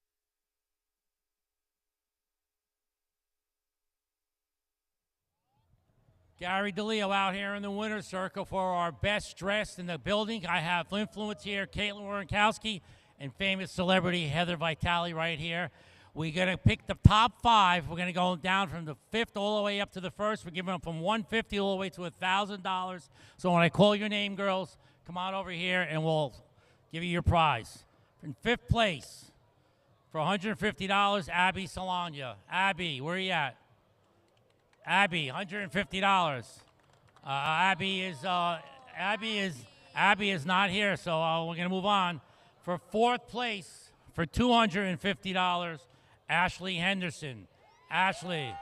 Gary DeLeo out here in the winner's circle for our best dressed in the building. I have influence here, Caitlin Wierentkowski, and famous celebrity Heather Vitale right here. We're going to pick the top 5. We're going to go down from the 5th all the way up to the 1st. We're giving them from $150 all the way to $1,000. So when I call your name, girls, come on over here and we'll give you your prize. In 5th place, for $150, Abby Solania. Abby, where are you at? Abby, $150. Abby is not here, so we're gonna move on. For 4th place, for $250, Ashley Henderson. Ashley,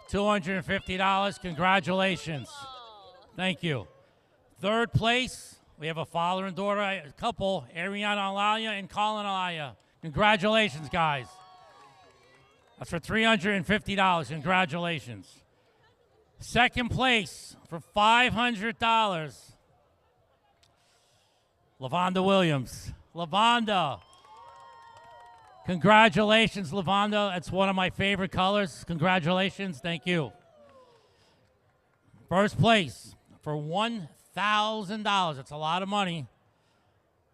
$250. Congratulations. Thank you. 3rd place, we have a father and daughter, a couple, Ariana Alaya and Colin Alaya. Congratulations, guys. That's for $350. Congratulations. 2nd place for $500. Lavonda Williams. Lavonda. Congratulations, Lavonda. That's one of my favorite colors. Congratulations. Thank you. 1st place for $1,000. That's a lot of money.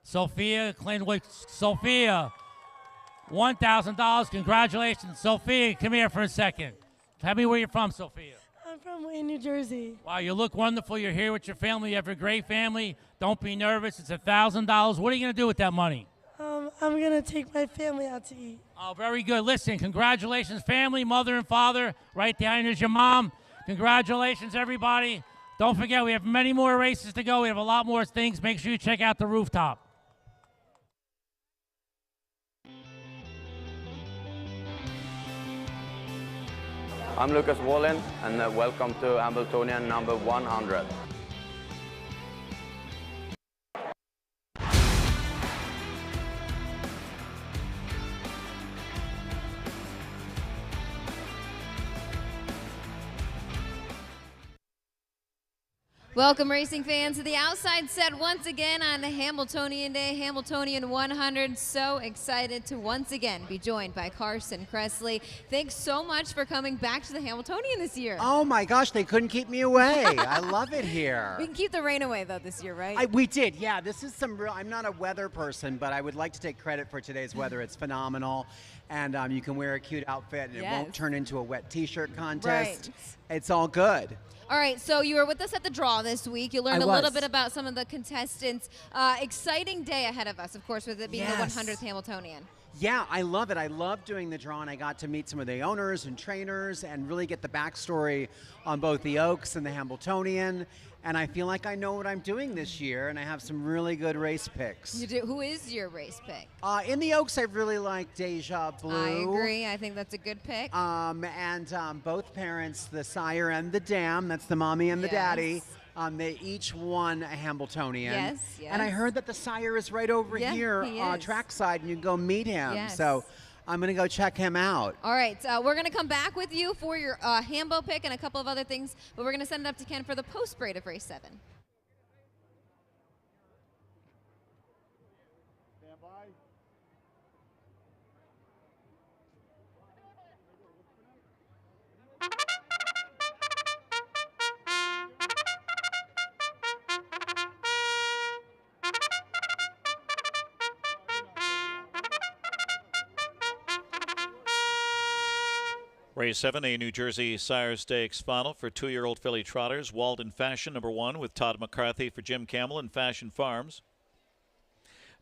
Sophia Clinwick. Sophia. $1,000. Congratulations. Sophia, come here for a second. Tell me where you're from, Sophia. I'm from Wayne, New Jersey. Wow, you look wonderful. You're here with your family. You have a great family. Don't be nervous. It's $1,000. What are you going to do with that money? I'm going to take my family out to eat. Oh, very good. Listen, congratulations, family, mother and father. Right behind is your mom. Congratulations, everybody. Don't forget, we have many more races to go. We have a lot more things. Make sure you check out the rooftop. I'm Lucas Wallin, and welcome to Hamiltonian number 100. Welcome, racing fans, to the outside set once again on the Hamiltonian Day, Hamiltonian 100. So excited to once again be joined by Carson Kressley. Thanks so much for coming back to the Hamiltonian this year. Oh my gosh, they couldn't keep me away. I love it here. We can keep the rain away though this year, right? We did, yeah. This is some real, I'm not a weather person, but I would like to take credit for today's weather. It's phenomenal. And you can wear a cute outfit and it won't turn into a wet t-shirt contest. Right. It's all good. All right, so you were with us at the draw this week. You learned a little bit about some of the contestants. Exciting day ahead of us, of course, with it being the 100th Hamiltonian. Yeah, I love it. I love doing the draw, and I got to meet some of the owners and trainers and really get the backstory on both the Oaks and the Hamiltonian. And I feel like I know what I'm doing this year, and I have some really good race picks. You do. Who is your race pick? In the Oaks, I really like Deja Blue. I agree. I think that's a good pick. And both parents, the sire and the dam, that's the mommy and the daddy, they each won a Hamiltonian. Yes. And I heard that the sire is right over here trackside, and you can go meet him. Yes. So I'm going to go check him out. All right, we're going to come back with you for your Hambo pick and a couple of other things, but we're going to send it up to Ken for the post-braid of race 7. Race 7, a New Jersey Sire Stakes final for 2-year-old filly trotters. Walden Fashion, number 1, with Todd McCarthy for Jim Campbell and Fashion Farms.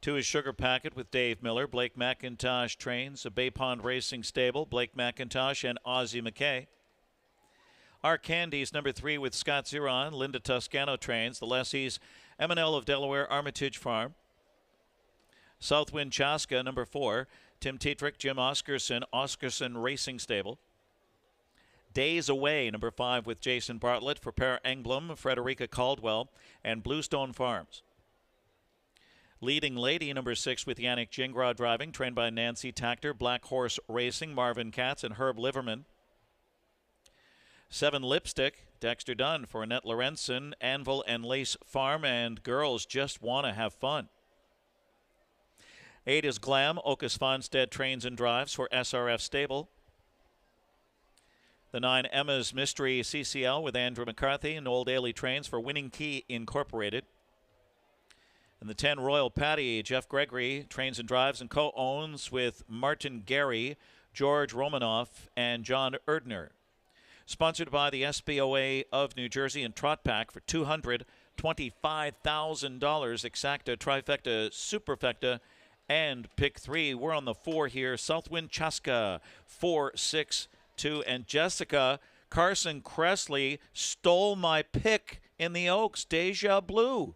2 is Sugar Packet with Dave Miller. Blake McIntosh trains. A Bay Pond Racing Stable, Blake McIntosh and Ozzie McKay. Our Candies, number 3, with Scott Ziron. Linda Toscano trains. The lessees, M&L of Delaware, Armitage Farm. Southwind Chaska, number 4, Tim Tetrick, Jim Oscarson Racing Stable. Days Away, number 5, with Jason Bartlett for Per Engblom, Frederica Caldwell, and Bluestone Farms. Leading Lady, number 6, with Yannick Gingras driving, trained by Nancy Tactor, Black Horse Racing, Marvin Katz, and Herb Liverman. 7, Lipstick, Dexter Dunn for Annette Lorenzen, Anvil and Lace Farm, and Girls Just Want to Have Fun. 8 is Glam, Ocas Fonstead trains and drives for SRF Stable. The 9, Emma's Mystery CCL with Andrew McCarthy and Noel Daly trains for Winning Key Incorporated. And the 10, Royal Patty, Jeff Gregory trains and drives and co-owns with Martin Gary, George Romanoff, and John Erdner. Sponsored by the SBOA of New Jersey and Trot Pack for $225,000. Exacta, Trifecta, Superfecta, and pick 3. We're on the 4 here. Southwind Chaska, 4, 6, 2. And Jessica, Carson Kressley stole my pick in the Oaks, Deja Blue.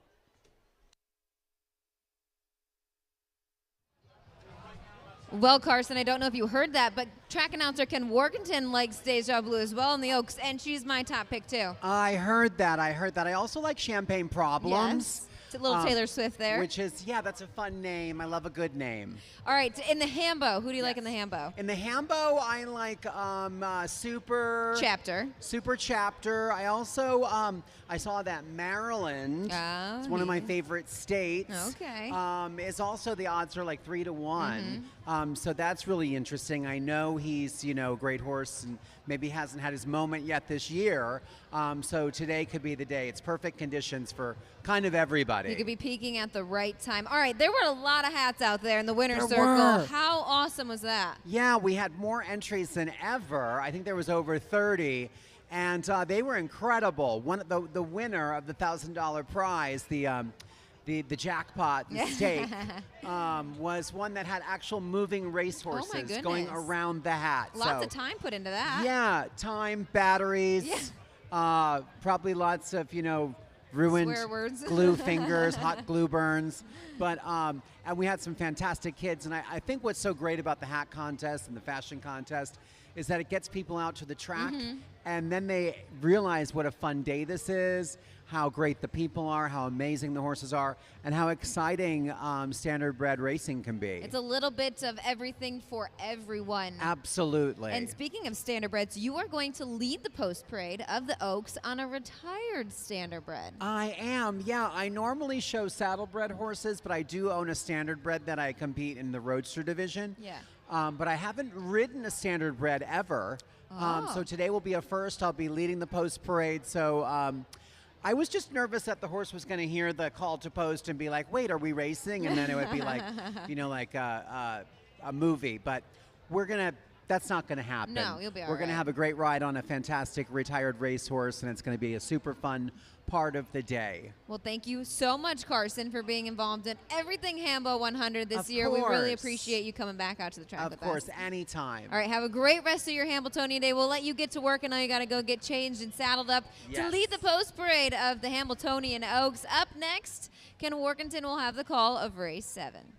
Well, Carson, I don't know if you heard that, but track announcer Ken Workington likes Deja Blue as well in the Oaks, and she's my top pick too. I heard that. I also like Champagne Problems. Yes. It's a little Taylor Swift there. Which is, that's a fun name. I love a good name. All right, in the Hambo, who do you like in the Hambo? In the Hambo, I like Super Chapter. I also, I saw that Maryland. It's one of my favorite states. Okay. Is also, the odds are like 3 to 1. So that's really interesting. I know he's, a great horse and maybe hasn't had his moment yet this year. So today could be the day. It's perfect conditions for kind of everybody. You could be peaking at the right time. All right, there were a lot of hats out there in the winner's circle. How awesome was that? Yeah, we had more entries than ever. I think there was over 30. And they were incredible. The winner of the $1,000 prize, the jackpot stake, was one that had actual moving racehorses going around the hat. Lots of time put into that. Yeah, time, batteries, probably lots of, ruined swear words. glue fingers, hot glue burns. But And we had some fantastic kids. And I think what's so great about the hat contest and the fashion contest is that it gets people out to the track, and then they realize what a fun day this is, how great the people are, how amazing the horses are, and how exciting standardbred racing can be. It's a little bit of everything for everyone. Absolutely. And speaking of standardbreds, you are going to lead the post parade of the Oaks on a retired standardbred. I am, yeah. I normally show saddlebred horses, but I do own a standardbred that I compete in the Roadster division. Yeah. But I haven't ridden a standardbred ever. Oh. So today will be a first. I'll be leading the post parade. So I was just nervous that the horse was going to hear the call to post and be like, wait, are we racing? And then it would be like, you know, like a movie. But that's not going to happen. No, you'll be all We're going to right. have a great ride on a fantastic retired racehorse, and it's going to be a super fun part of the day. Well, thank you so much, Carson, for being involved in everything Hambo 100 this Of year. We really course. appreciate you coming back out to the track with Of course, us. anytime. All right, have a great rest of your Hamiltonian day. We'll let you get to work, and now you got to go get changed and saddled up to Yes. lead the post parade of the Hamiltonian Oaks. Up next, Ken Workington will have the call of race 7.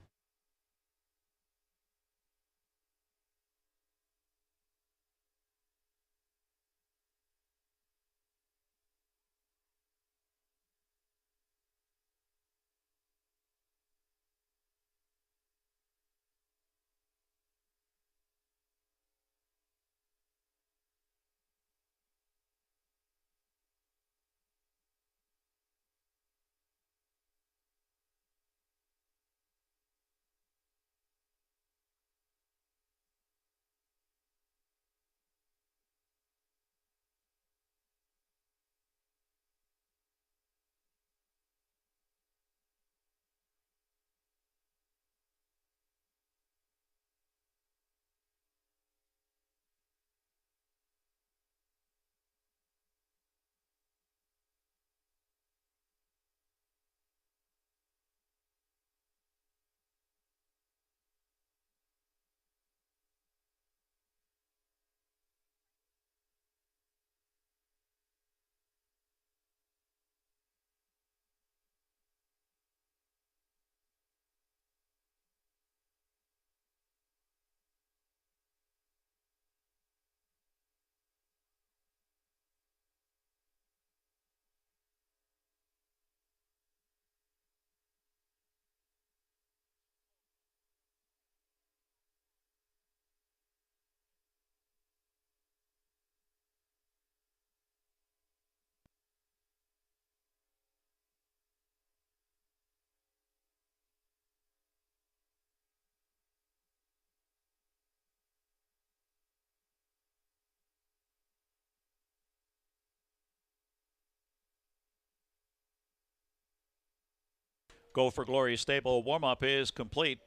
Go for Glory Stable warm-up is complete.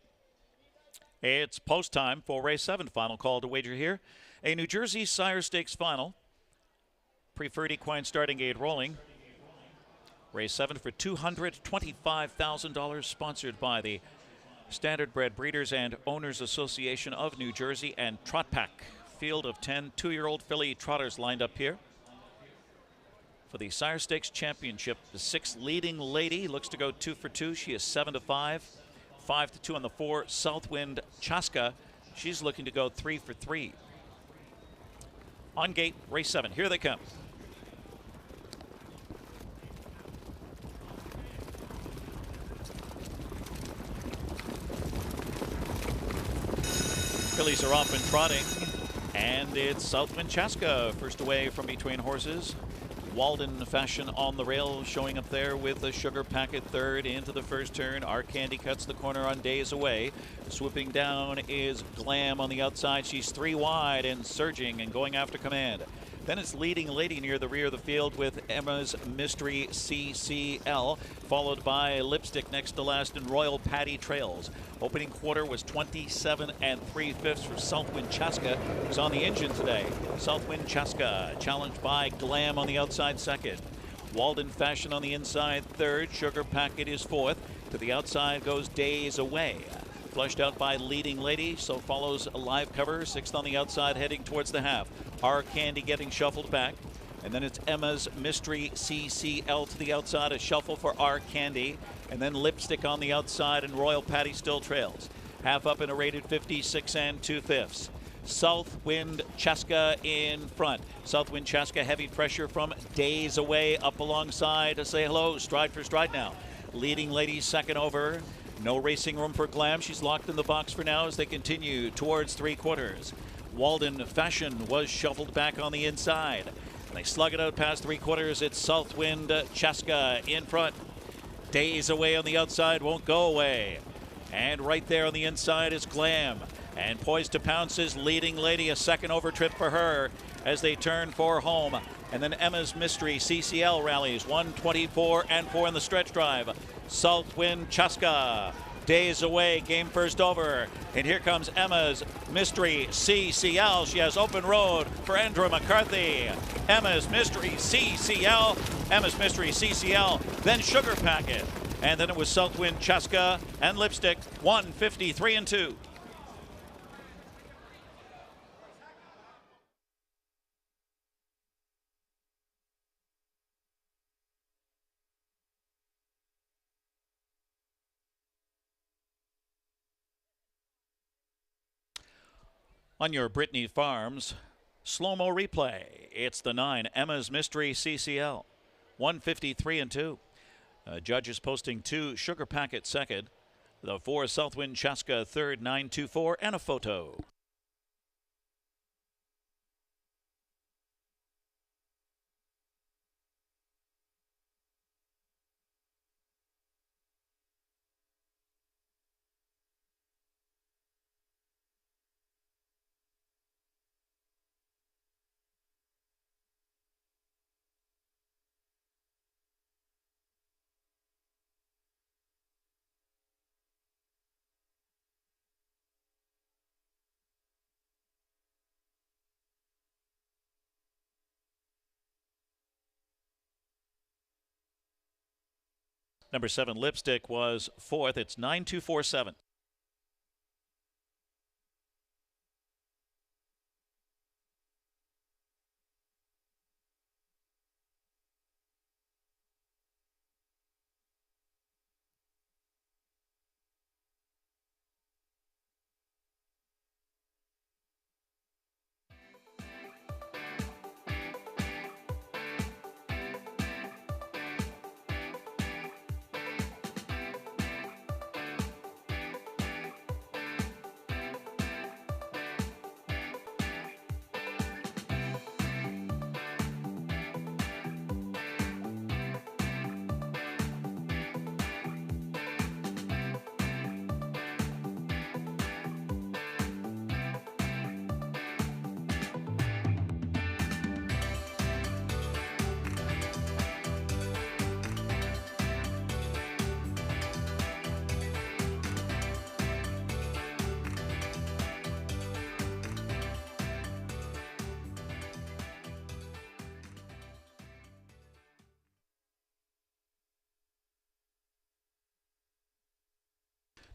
It's post time for race 7. Final call to wager here. A New Jersey Sire Stakes final. Preferred equine starting gate rolling. Race 7 for $225,000, sponsored by the Standardbred Breeders and Owners Association of New Jersey and Trot Pack. Field of 10 two-year-old filly trotters lined up here. For the Sire Stakes Championship, the 6th leading lady looks to go 2 for 2. She is 7 to 5. 5 to 2 on the 4. Southwind Chaska. She's looking to go 3 for 3. On gate, race 7. Here they come. Fillies are off and trotting, and it's Southwind Chaska first away from between horses. Walden fashion on the rail, showing up there with the Sugar Packet third into the first turn. Our Candy cuts the corner on Days Away. Swooping down is Glam on the outside. She's 3 wide and surging and going after Command. Then it's Leading Lady near the rear of the field with Emma's Mystery CCL, followed by Lipstick next to last and Royal Patty Trails. Opening quarter was 27 3/5 for Southwind Chaska, who's on the engine today. Southwind Chaska challenged by Glam on the outside second. Walden Fashion on the inside third. Sugar Packet is fourth. To the outside goes Days Away. Flushed out by Leading Lady, so follows a live cover. 6th on the outside heading towards the half. Our Candy getting shuffled back. And then it's Emma's Mystery CCL to the outside, a shuffle for R Candy. And then Lipstick on the outside, and Royal Patty still trails. Half up in a rated 56 2/5. Southwind Cheska in front. Southwind Cheska, heavy pressure from days away, up alongside to say hello, stride for stride now. Leading Lady second over. No racing room for Glam. She's locked in the box for now as they continue towards 3/4. Walden Fashion was shuffled back on the inside. And they slug it out past 3/4. It's Southwind Cheska in front. Days away on the outside, won't go away. And right there on the inside is Glam. And poised to pounce is Leading Lady, a second over trip for her as they turn for home. And then Emma's Mystery CCL rallies 124 and 4 in the stretch drive. Southwind Cheska, days away, game first over. And here comes Emma's Mystery CCL. She has open road for Andrew McCarthy. Emma's Mystery CCL, Emma's Mystery CCL, then Sugar Packet. And then it was Southwind Cheska and Lipstick, 153 and 2. On your Brittany Farms slow-mo replay, it's the 9 Emma's Mystery CCL, 153 and 2. Judges posting 2 Sugar Packet second, the 4 Southwind Cheska third, 924, and a photo. Number 7, Lipstick, was 4th. It's 9247.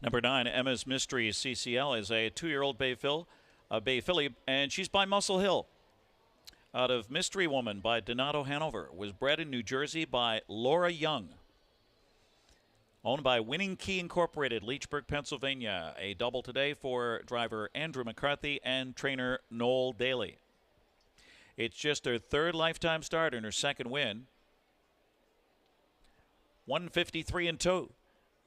Number 9, Emma's Mystery CCL, is a 2-year-old Bay filly, and she's by Muscle Hill. Out of Mystery Woman by Donato Hanover, was bred in New Jersey by Laura Young. Owned by Winning Key Incorporated, Leechburg, Pennsylvania. A double today for driver Andrew McCarthy and trainer Noel Daly. It's just her 3rd lifetime start and her 2nd win. 153 and 2.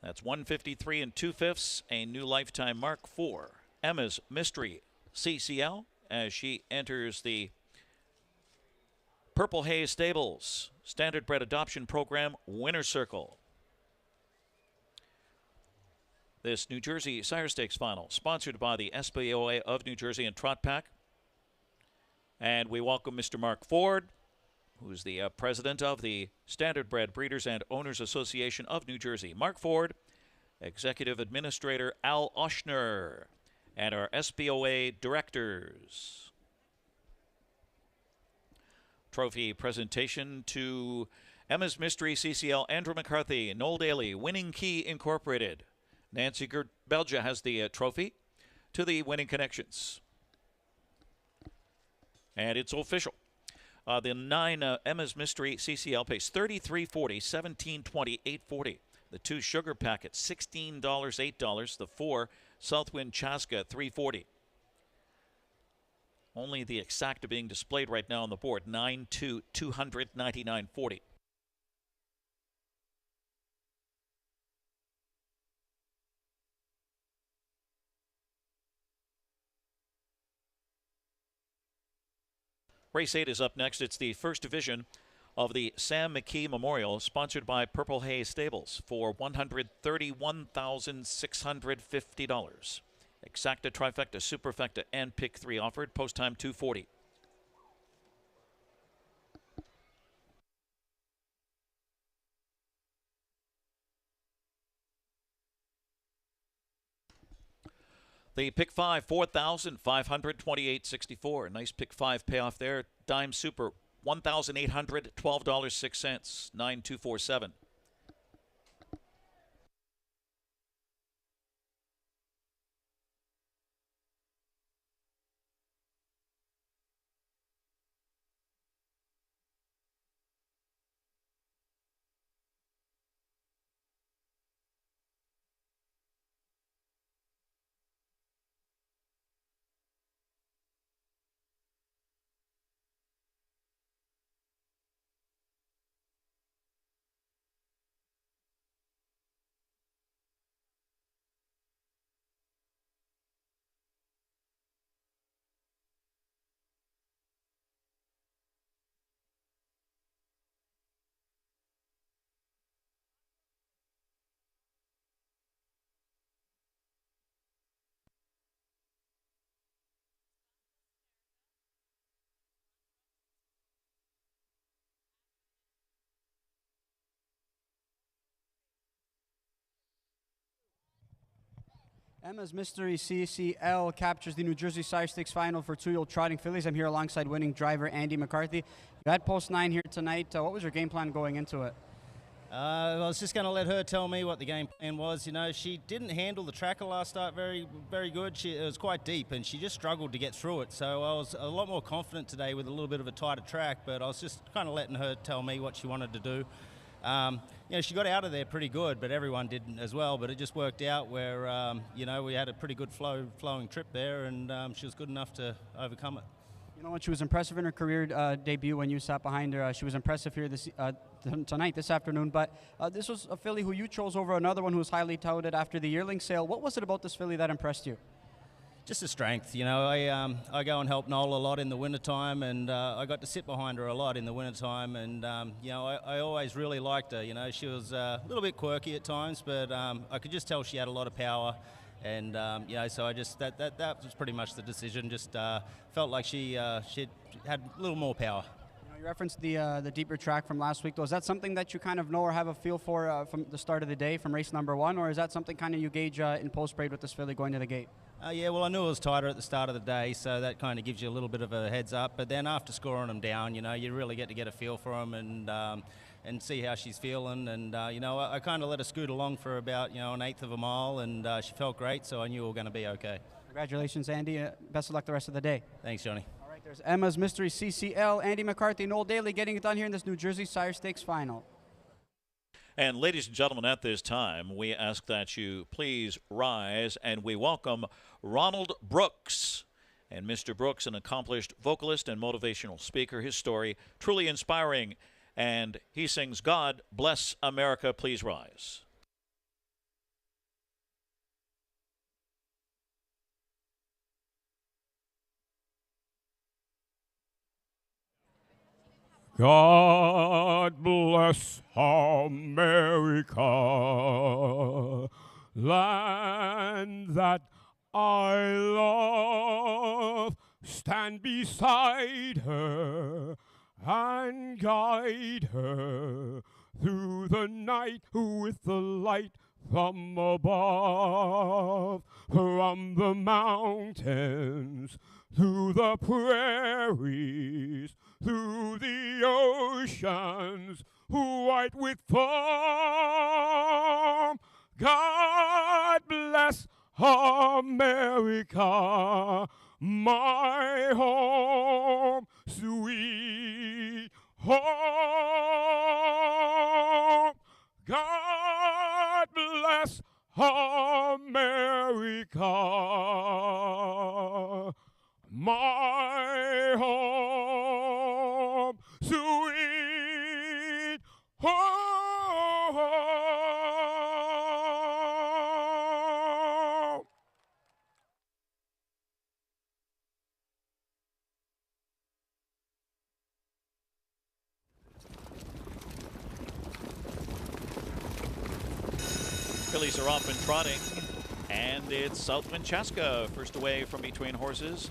That's 153 and 2/5, a new lifetime mark for Emma's Mystery CCL as she enters the Purple Haze Stables Standard Bred Adoption Program Winner Circle. This New Jersey Sire Stakes final, sponsored by the SPOA of New Jersey and Trot Pack. And we welcome Mr. Mark Ford, who's the president of the Standard Bred Breeders and Owners Association of New Jersey. Mark Ford, Executive Administrator Al Oshner, and our SPOA directors. Trophy presentation to Emma's Mystery CCL, Andrew McCarthy, Noel Daly, Winning Key Incorporated. Nancy Belgia has the trophy to the Winning Connections. And it's official. The 9 Emma's Mystery CCL pays $33.40, $17.20, $8.40. The 2 Sugar Packet, $16, $8. The 4 Southwind Chaska, $3.40. Only the exacta being displayed right now on the board, 9-2, $299.40. Race 8 is up next. It's the first division of the Sam McKee Memorial, sponsored by Purple Haze Stables, for $131,650. Exacta, trifecta, superfecta, and pick 3 offered. Post time 2:40. The pick 5, $4,528.64. Nice pick 5 payoff there. Dime Super, $1,812.06. 9247. Emma's Mystery CCL captures the New Jersey Sire Stakes final for 2-year-old trotting fillies. I'm here alongside winning driver Andy McCarthy. You had post 9 here tonight. What was your game plan going into it? I was just going to let her tell me what the game plan was. You know, she didn't handle the tracker last start very good. It was quite deep, and she just struggled to get through it. So I was a lot more confident today with a little bit of a tighter track, but I was just kind of letting her tell me what she wanted to do. You know, she got out of there pretty good, but everyone didn't as well. But it just worked out where, you know, we had a pretty good flowing trip there, and she was good enough to overcome it. You know what? She was impressive in her career debut when you sat behind her. She was impressive here tonight, this afternoon. But this was a filly who you chose over another one who was highly touted after the yearling sale. What was it about this filly that impressed you? Just the strength, you know. I go and help Noel a lot in the wintertime, and I got to sit behind her a lot in the wintertime, and you know, I always really liked her. You know, she was a little bit quirky at times, but I could just tell she had a lot of power, and you know, so I just that was pretty much the decision. Just felt like she had a little more power. You referenced the deeper track from last week, though. Is that something that you kind of know or have a feel for from the start of the day, from race number 1, or is that something kind of you gauge in post-parade with this filly going to the gate? Yeah, well, I knew it was tighter at the start of the day, so that kind of gives you a little bit of a heads up. But then after scoring them down, you know, you really get a feel for them and see how she's feeling. And, you know, I kind of let her scoot along for about, you know, 1/8 of a mile, and she felt great, so I knew we were going to be okay. Congratulations, Andy. Best of luck the rest of the day. Thanks, Johnny. All right, there's Emma's Mystery CCL, Andy McCarthy, Noel Daly getting it done here in this New Jersey Sire Stakes final. And ladies and gentlemen, at this time, we ask that you please rise, and we welcome Ronald Brooks. And Mr. Brooks, an accomplished vocalist and motivational speaker, his story truly inspiring. And he sings, "God Bless America." Please rise. God bless America, land that I love. Stand beside her and guide her through the night with the light from above, from the mountains through the prairies, through the oceans, white with foam. God bless America, my home, sweet home. God bless America, my home, sweet home. Fillies are off and trotting, and it's Southwind Chaska first away from between horses.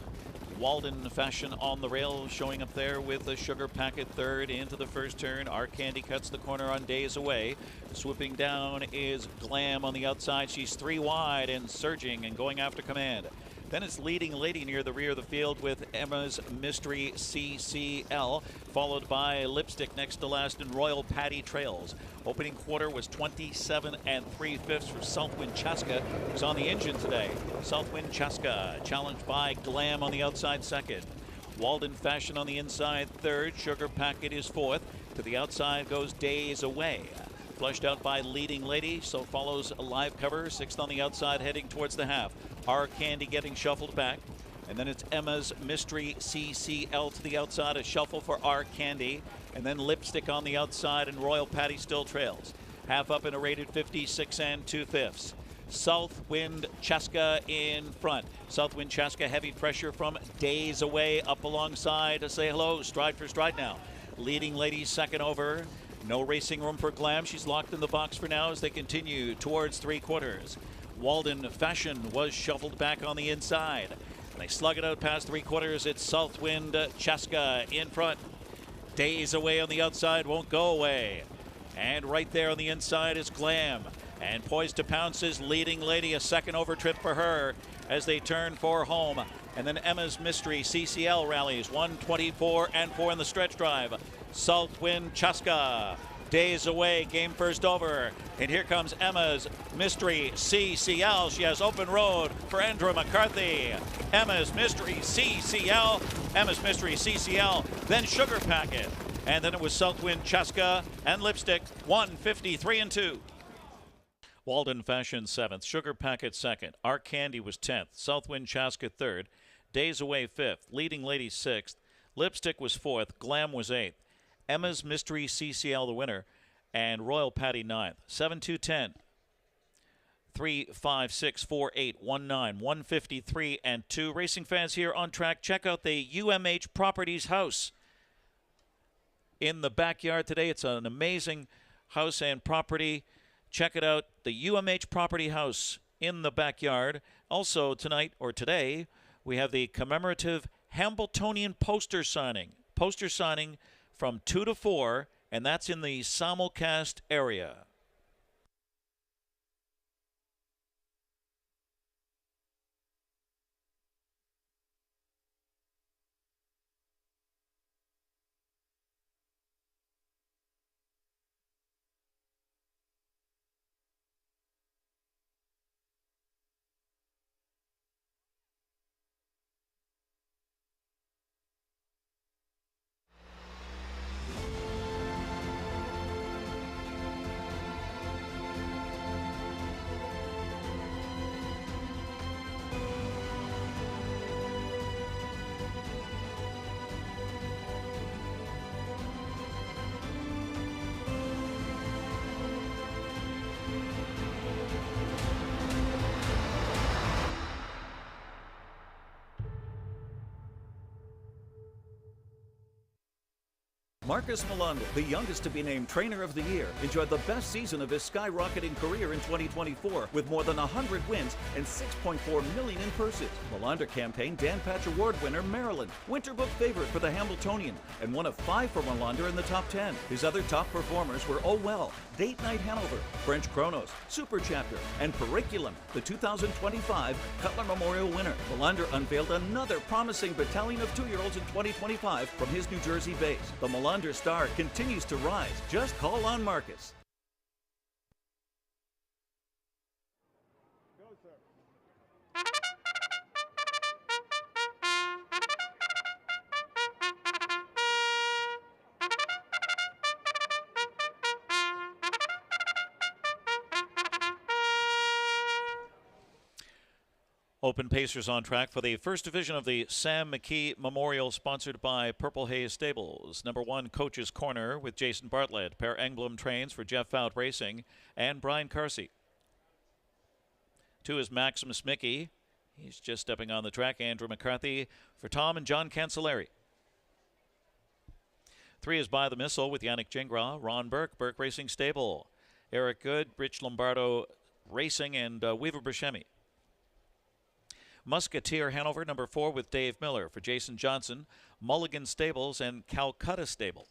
Walden Fashion on the rail, showing up there with the Sugar Packet third into the first turn. Our Candy cuts the corner on Days Away. Swooping down is Glam on the outside. She's 3 wide and surging and going after command. Then it's Leading Lady near the rear of the field with Emma's Mystery CCL, followed by Lipstick next to last, and Royal Patty trails. Opening quarter was 27 3/5 for Southwind Chaska, who's on the engine today. Southwind Chaska challenged by Glam on the outside second. Walden Fashion on the inside third. Sugar Packet is fourth. To the outside goes Days Away. Flushed out by Leading Lady, so follows a live cover, sixth on the outside heading towards the half. Our Candy getting shuffled back. And then it's Emma's Mystery CCL to the outside, a shuffle for Our Candy. And then Lipstick on the outside, and Royal Patty still trails. Half up in a rated 56 2/5. Southwind Chaska in front. Southwind Chaska, heavy pressure from Days Away up alongside to say hello, stride for stride now. Leading Lady second over. No racing room for Glam. She's locked in the box for now as they continue towards 3/4. Walden Fashion was shuffled back on the inside. And they slug it out past 3/4. It's Southwind Chaska in front. Days Away on the outside won't go away. And right there on the inside is Glam. And poised to pounce is Leading Lady, a second over trip for her as they turn for home. And then Emma's Mystery CCL rallies 124 4 in the stretch drive. Southwind Chaska, Days Away, game first over. And here comes Emma's Mystery CCL. She has open road for Andrew McCarthy. Emma's Mystery CCL, Emma's Mystery CCL, then Sugar Packet. And then it was Southwind Chaska and Lipstick, 153 2. Walden Fashion 7th, Sugar Packet 2nd, Our Candy was 10th, Southwind Chaska 3rd, Days Away 5th, Leading Lady 6th, Lipstick was 4th, Glam was 8th, Emma's Mystery CCL the winner, and Royal Patty 9th. 7-2-10, 3, 5, 6, 4, 8, 1, 9, 153 2. Racing fans here on track, check out the UMH Properties house in the backyard today. It's an amazing house and property. Check it out, the UMH Property House in the backyard. Also tonight, or today, we have the commemorative Hamiltonian poster signing. Poster signing from 2 to 4, and that's in the simulcast area. Marcus Melander, the youngest to be named Trainer of the Year, enjoyed the best season of his skyrocketing career in 2024 with more than 100 wins and $6.4 million in purses. Melander campaigned Dan Patch Award winner Maryland, Winter Book favorite for the Hamiltonian, and one of 5 for Melander in the top 10. His other top performers were Oh Well, Date Night Hanover, French Chronos, Super Chapter, and Periculum, the 2025 Cutler Memorial winner. Melander unveiled another promising battalion of 2-year-olds in 2025 from his New Jersey base. The Melander star continues to rise. Just call on Marcus. Open pacers on track for the first division of the Sam McKee Memorial, sponsored by Purple Haze Stables. Number 1, Coach's Corner with Jason Bartlett. Per Emblem trains for Jeff Fout Racing and Brian Carsey. 2 is Maximus Mickey. He's just stepping on the track. Andrew McCarthy for Tom and John Cancellari. 3 is By the Missile with Yannick Gingras, Ron Burke, Burke Racing Stable. Eric Good, Rich Lombardo Racing, and Weaver Buscemi. Musketeer Hanover, number 4 with Dave Miller for Jason Johnson, Mulligan Stables, and Calcutta Stable.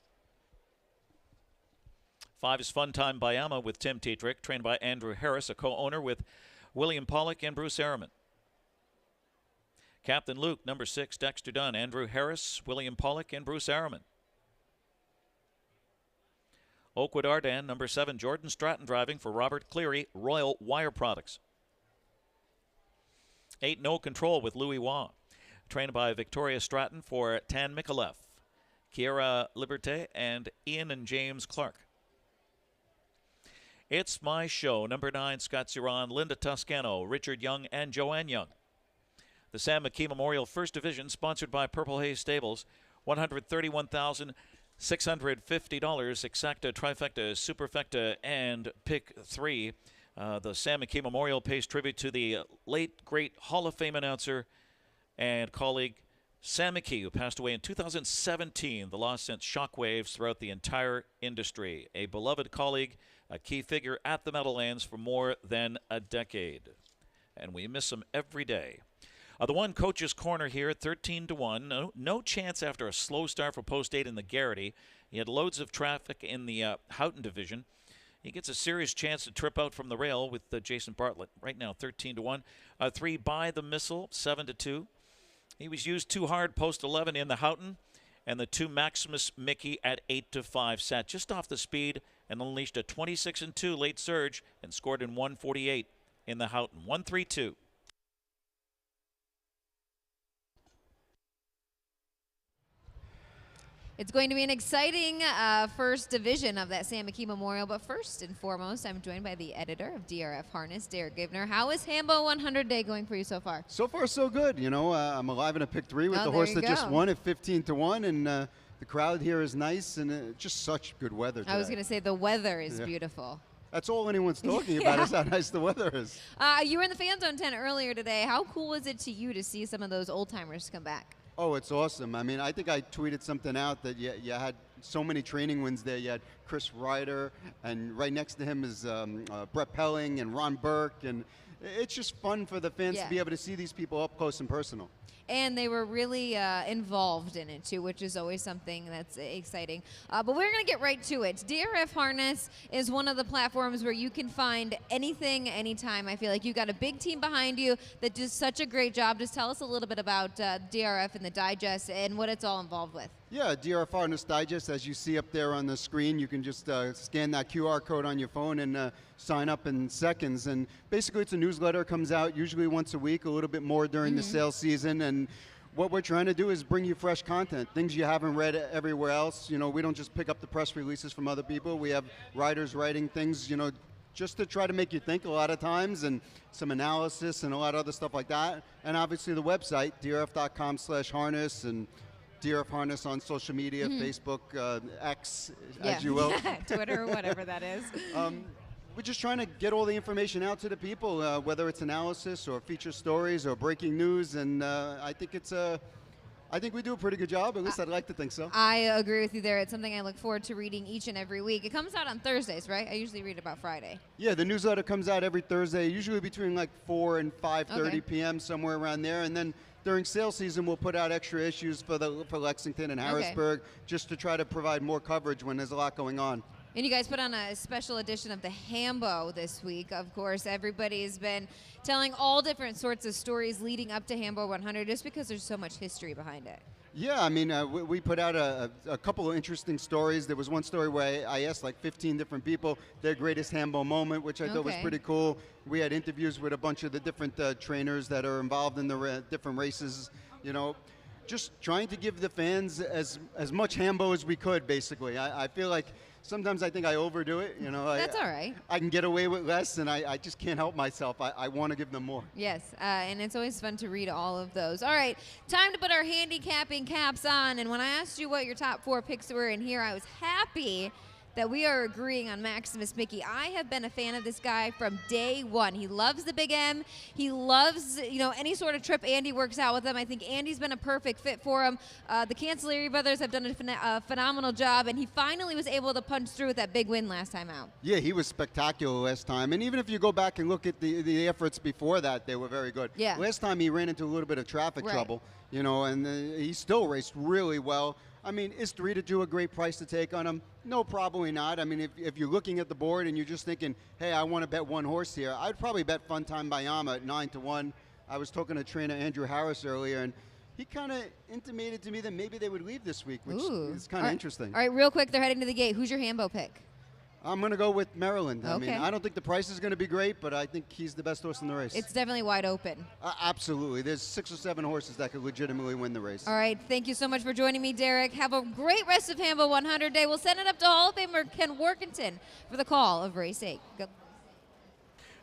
5 is Fun Time Bayama with Tim Tetrick, trained by Andrew Harris, a co-owner with William Pollock and Bruce Ehrman. Captain Luke, number 6, Dexter Dunn, Andrew Harris, William Pollock, and Bruce Ehrman. Oakwood Arden, number 7, Jordan Stratton driving for Robert Cleary, Royal Wire Products. 8, No Control with Louis Waugh, trained by Victoria Stratton for Tan Micallef, Kiera Liberté, and Ian and James Clark. It's My Show, number 9, Scott Ziron, Linda Toscano, Richard Young, and Joanne Young. The Sam McKee Memorial First Division, sponsored by Purple Haze Stables, $131,650, Exacta, Trifecta, Superfecta, and Pick 3. The Sam McKee Memorial pays tribute to the late, great Hall of Fame announcer and colleague Sam McKee, who passed away in 2017. The loss sent shockwaves throughout the entire industry. A beloved colleague, a key figure at the Meadowlands for more than a decade. And we miss him every day. The 1, Coach's Corner here at 13-1. No chance after a slow start for post 8 in the Garrity. He had loads of traffic in the Houghton division. He gets a serious chance to trip out from the rail with Jason Bartlett. Right now, 13-1. 3, By the Missile, 7-2. He was used too hard post 11 in the Houghton. And the 2, Maximus Mickey at 8-5. Sat just off the speed and unleashed a 26-2 late surge and scored in 1:48 in the Houghton. 1-3-2. It's going to be an exciting first division of that Sam McKee Memorial, but first and foremost, I'm joined by the editor of DRF Harness, Derek Givner. How is Hambo 100 Day going for you so far? So far, so good. You know, I'm alive in a pick 3 with the horse that just won at 15-1, and the crowd here is nice, and just such good weather today. I was going to say the weather is beautiful. That's all anyone's talking about is how nice the weather is. You were in the Fan Zone tent earlier today. How cool was it to you to see some of those old-timers come back? Oh, it's awesome. I mean, I think I tweeted something out that you had so many training wins there. You had Chris Ryder, and right next to him is Brett Pelling and Ron Burke. And it's just fun for the fans to be able to see these people up close and personal. And they were really involved in it, too, which is always something that's exciting. But we're going to get right to it. DRF Harness is one of the platforms where you can find anything, anytime. I feel like you've got a big team behind you that does such a great job. Just tell us a little bit about DRF and the digest and what it's all involved with. Yeah, DRF Harness Digest, as you see up there on the screen, you can just scan that QR code on your phone and sign up in seconds. And basically it's a newsletter, comes out usually once a week, a little bit more during the sales season. And what we're trying to do is bring you fresh content, things you haven't read everywhere else. You know, we don't just pick up the press releases from other people. We have writers writing things, you know, just to try to make you think a lot of times, and some analysis and a lot of other stuff like that. And obviously the website, drf.com/harness, and DRF Harness on social media, Facebook, X, as you will. Twitter, whatever that is. We're just trying to get all the information out to the people, whether it's analysis or feature stories or breaking news, and I think we do a pretty good job. At least I'd like to think so. I agree with you there. It's something I look forward to reading each and every week. It comes out on Thursdays, right? I usually read about Friday. Yeah, the newsletter comes out every Thursday, usually between like 4 and 5:30 p.m., somewhere around there, and then during sales season, we'll put out extra issues for Lexington and Harrisburg, just to try to provide more coverage when there's a lot going on. And you guys put on a special edition of the Hambo this week. Of course, everybody's been telling all different sorts of stories leading up to Hambo 100 just because there's so much history behind it. Yeah, I mean, we put out a couple of interesting stories. There was one story where I asked like 15 different people their greatest Hambo moment, which I thought was pretty cool. We had interviews with a bunch of the different trainers that are involved in the different races, you know, just trying to give the fans as much Hambo as we could, basically. I feel like sometimes I think I overdo it. You know, That's all right. I can get away with less, and I just can't help myself. I want to give them more. Yes, and it's always fun to read all of those. All right, time to put our handicapping caps on. And when I asked you what your top 4 picks were in here, I was happy that we are agreeing on Maximus Mickey. I have been a fan of this guy from day one. He loves the Big M. He loves, you know, any sort of trip Andy works out with him. I think Andy's been a perfect fit for him. The Cancellieri brothers have done a phenomenal job, and he finally was able to punch through with that big win last time out. Yeah, he was spectacular last time. And even if you go back and look at the efforts before that, they were very good. Yeah. Last time he ran into a little bit of traffic trouble, you know, and he still raced really well. I mean, is 3-2 a great price to take on him? No, probably not. I mean, if you're looking at the board and you're just thinking, hey, I want to bet one horse here, I'd probably bet Funtime Bayama at 9-1. I was talking to trainer Andrew Harris earlier, and he kind of intimated to me that maybe they would leave this week, which is kind of interesting. All right, real quick, they're heading to the gate. Who's your Hambo pick? I'm going to go with Maryland. I Okay. mean, I don't think the price is going to be great, but I think he's the best horse in the race. It's definitely wide open. Absolutely. There's 6 or 7 horses that could legitimately win the race. All right, thank you so much for joining me, Derek. Have a great rest of Hambo 100 Day. We'll send it up to Hall of Famer Ken Workington for the call of race 8. Go.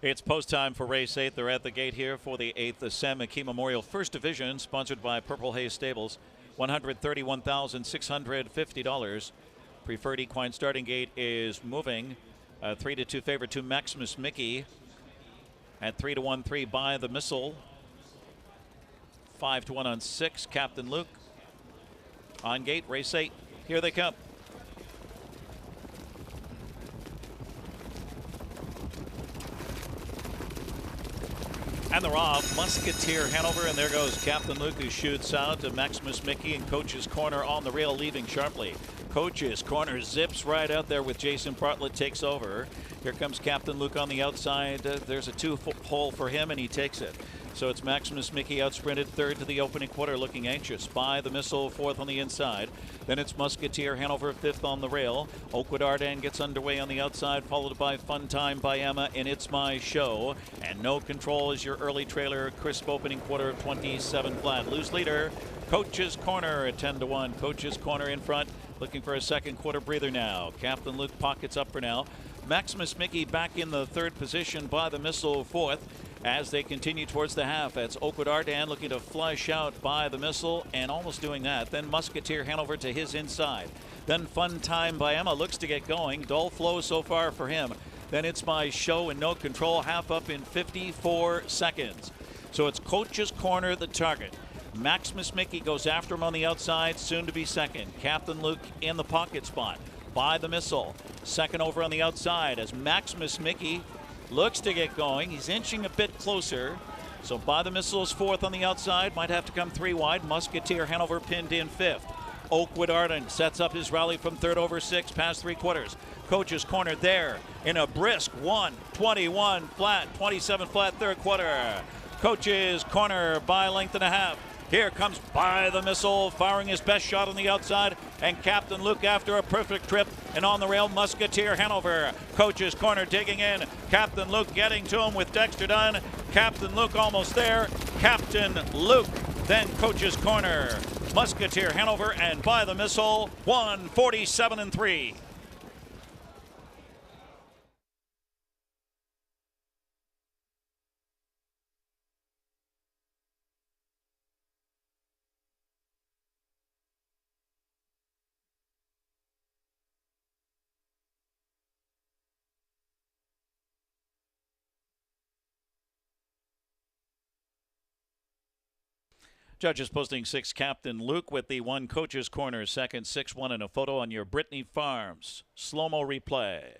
It's post time for race 8. They're at the gate here for the 8th Sam McKee Memorial First Division, sponsored by Purple Haze Stables. $131,650. Preferred equine starting gate is moving. 3-2 favorite to Maximus Mickey at 3-1, 3 by the Missile. 5-1 on 6. Captain Luke on gate. Race 8. Here they come. And they're off. Musketeer Hanover, and there goes Captain Luke, who shoots out to Maximus Mickey in Coach's Corner on the rail, leaving sharply. Coach's Corner zips right out there with Jason Bartlett, takes over. Here comes Captain Luke on the outside. There's a 2-hole for him, and he takes it. So it's Maximus Mickey out sprinted third to the opening quarter, looking anxious. By the Missile, fourth on the inside. Then it's Musketeer Hanover, fifth on the rail. Oakwood Arden gets underway on the outside, followed by Funtime Bayama and It's My Show. And No Control is your early trailer. Crisp opening quarter, 27 flat. Loose leader, Coach's Corner at 10-1. Coach's Corner in front, looking for a second quarter breather now. Captain Luke pockets up for now. Maximus Mickey back in the third position, By the Missile fourth. As they continue towards the half, that's Oakwood Arden looking to flush out By the Missile and almost doing that. Then Musketeer Hanover to his inside. Then Funtime Bayama looks to get going. Dull flow so far for him. Then It's My Show and No Control, half up in 54 seconds. So it's Coach's Corner the target. Maximus Mickey goes after him on the outside, soon to be second. Captain Luke in the pocket spot. By the Missile, second over on the outside as Maximus Mickey looks to get going. He's inching a bit closer. So By the Missile is fourth on the outside. Might have to come 3 wide. Musketeer Hanover pinned in fifth. Oakwood Arden sets up his rally from third over 6 past 3 quarters. Coach's Corner there in a brisk 1:21 flat, 27 flat third quarter. Coach's Corner by length and a half. Here comes By the Missile, firing his best shot on the outside, and Captain Luke after a perfect trip, and on the rail, Musketeer Hanover. Coach's Corner digging in. Captain Luke getting to him with Dexter Dunn. Captain Luke almost there. Captain Luke, then Coach's Corner. Musketeer Hanover and By the Missile, 1:47-3. Judges posting 6, Captain Luke with the 1, Coach's Corner, second, 6-1, and a photo on your Brittany Farms slow-mo replay.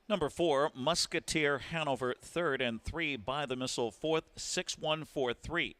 Number 4, Musketeer Hanover 3rd and 3 by the Missile 4th, 6-1-4-3.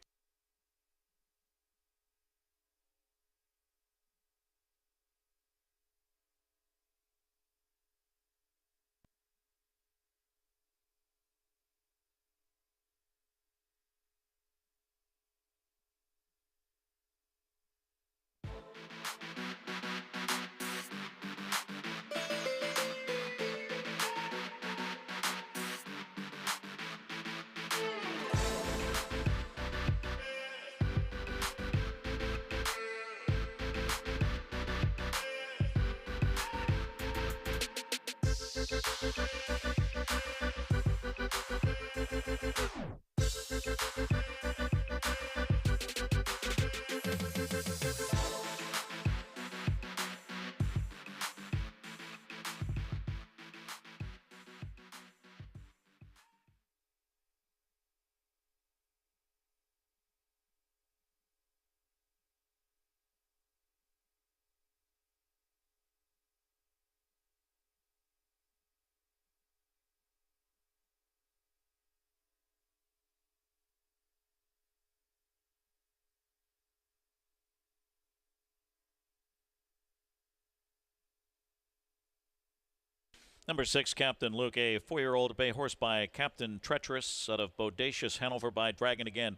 Number 6, Captain Luke, a 4-year-old bay horse by Captain Treacherous out of Bodacious Hanover by Dragon Again.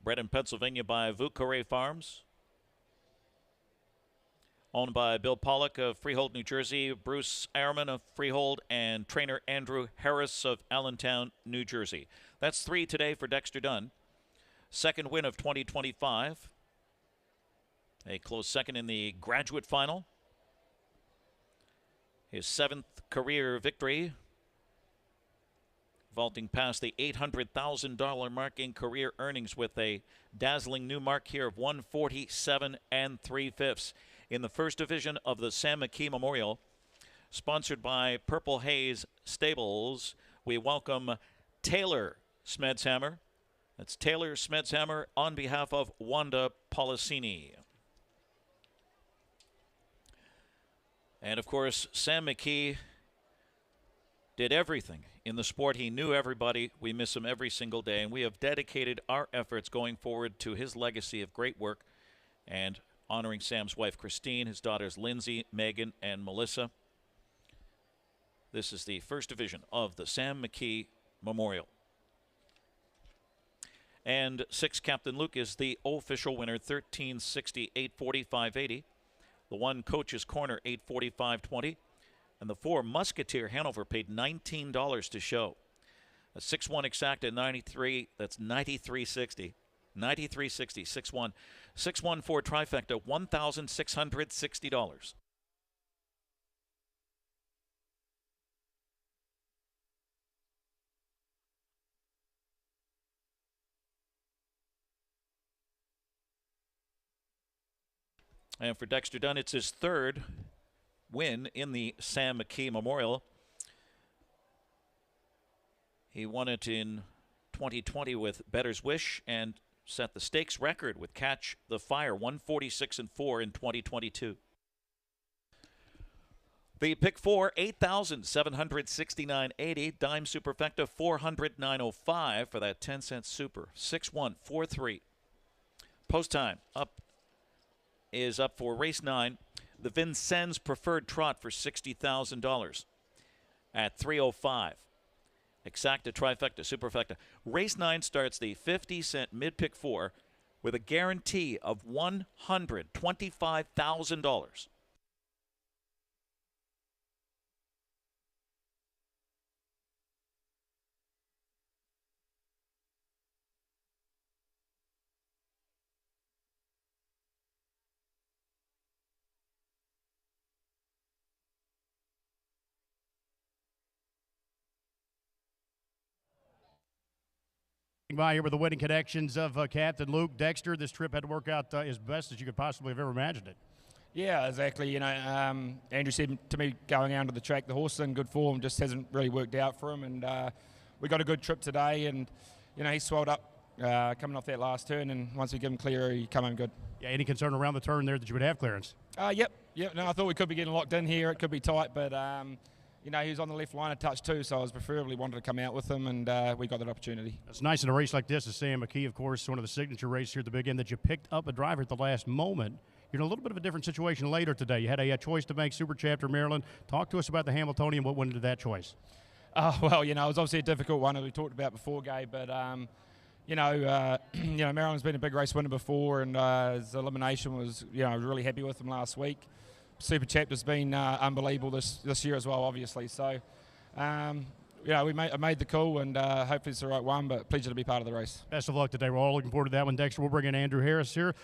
Bred in Pennsylvania by Vucare Farms. Owned by Bill Pollock of Freehold, New Jersey, Bruce Ehrman of Freehold, and trainer Andrew Harris of Allentown, New Jersey. That's 3 today for Dexter Dunn. Second win of 2025. A close second in the graduate final. His 7th career victory, vaulting past the $800,000 mark in career earnings with a dazzling new mark here of 147 3/5 in the first division of the Sam McKee Memorial, sponsored by Purple Haze Stables. We welcome Taylor Smedshammer. That's Taylor Smedshammer on behalf of Wanda Policini. And, of course, Sam McKee did everything in the sport. He knew everybody. We miss him every single day. And we have dedicated our efforts going forward to his legacy of great work and honoring Sam's wife, Christine, his daughters, Lindsay, Megan, and Melissa. This is the first division of the Sam McKee Memorial. And 6, Captain Luke, is the official winner, 1360, 845.80. The 1, Coach's Corner, 845.20. And the 4, Musketeer Hanover, paid $19 to show. A 6-1 exact at 93, that's 93.60. 93.60, 6-1. 6-1-4 trifecta, $1,660. And for Dexter Dunn, it's his 3rd win in the Sam McKee Memorial. He won it in 2020 with Better's Wish and set the stakes record with Catch the Fire, 146-4 in 2022. The pick 4, 8,769.80. Dime Superfecta, 409.05 for that 10-cent super. 6-1-4-3. Post time is up for race 9. The Vincents Preferred Trot for $60,000 at 3:05. Exacta, trifecta, superfecta. Race 9 starts the 50-cent mid-pick 4 with a guarantee of $125,000. By here with the winning connections of Captain Luke. Dexter, this trip had to work out as best as you could possibly have ever imagined it. Yeah, exactly. You know, Andrew said to me going out to the track, the horse is in good form, just hasn't really worked out for him. And we got a good trip today, and, you know, he swelled up coming off that last turn, and once we give him clear, he come home good. Yeah, any concern around the turn there that you would have clearance? Yep. No, I thought we could be getting locked in here. It could be tight, but, you know, he was on the left line a touch too, so I was preferably wanted to come out with him, and we got that opportunity. It's nice in a race like this, as Sam McKee, of course, one of the signature races here at the big end, that you picked up a driver at the last moment. You're in a little bit of a different situation later today. You had a choice to make, Super Chapter Maryland. Talk to us about the Hamiltonian. What went into that choice? Well, you know, it was obviously a difficult one, as we talked about before, Gabe, but, you know, Maryland's been a big race winner before, and his elimination was, you know, I was really happy with him last week. Super Chapter's been unbelievable this year as well, obviously. So, yeah, I made the call, and hopefully it's the right one, but pleasure to be part of the race. Best of luck today. We're all looking forward to that one. Dexter, we'll bring in Andrew Harris here.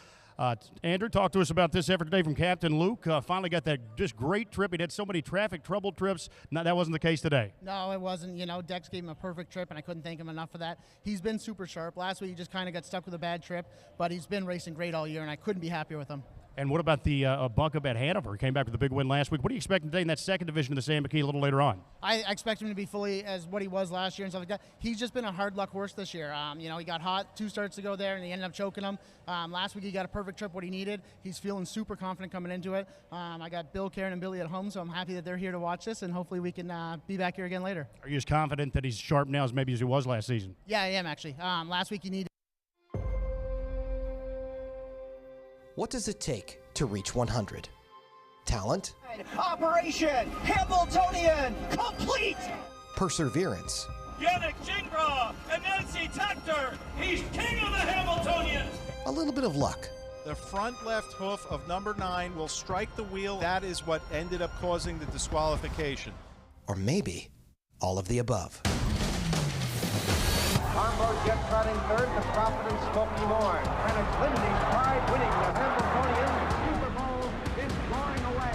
Andrew, talk to us about this effort today from Captain Luke. Finally got that just great trip. He had so many traffic trouble trips. No, that wasn't the case today. No, it wasn't. You know, Dex gave him a perfect trip, and I couldn't thank him enough for that. He's been super sharp. Last week he just kind of got stuck with a bad trip, but he's been racing great all year, and I couldn't be happier with him. And what about the buck up at Hanover? He came back with a big win last week. What are you expecting today in that second division of the Sam McKee a little later on? I expect him to be fully as what he was last year and stuff like that. He's just been a hard luck horse this year. You know, he got hot 2 starts ago there, and he ended up choking him. Last week he got a perfect trip, what he needed. He's feeling super confident coming into it. I got Bill, Karen, and Billy at home, so I'm happy that they're here to watch this, and hopefully we can be back here again later. Are you as confident that he's sharp now as maybe as he was last season? Yeah, I am actually. Last week he needed. What does it take to reach 100? Talent? Operation Hamiltonian complete! Perseverance? Yannick Gingras and Nancy Tactor, he's king of the Hamiltonian! A little bit of luck. The front left hoof of number 9 will strike the wheel. That is what ended up causing the disqualification. Or maybe all of the above. Combo Jet trotting third, the Providence Smoky Morn. And a Lindy's Pride winning the Hamiltonian. Super Bowl is going away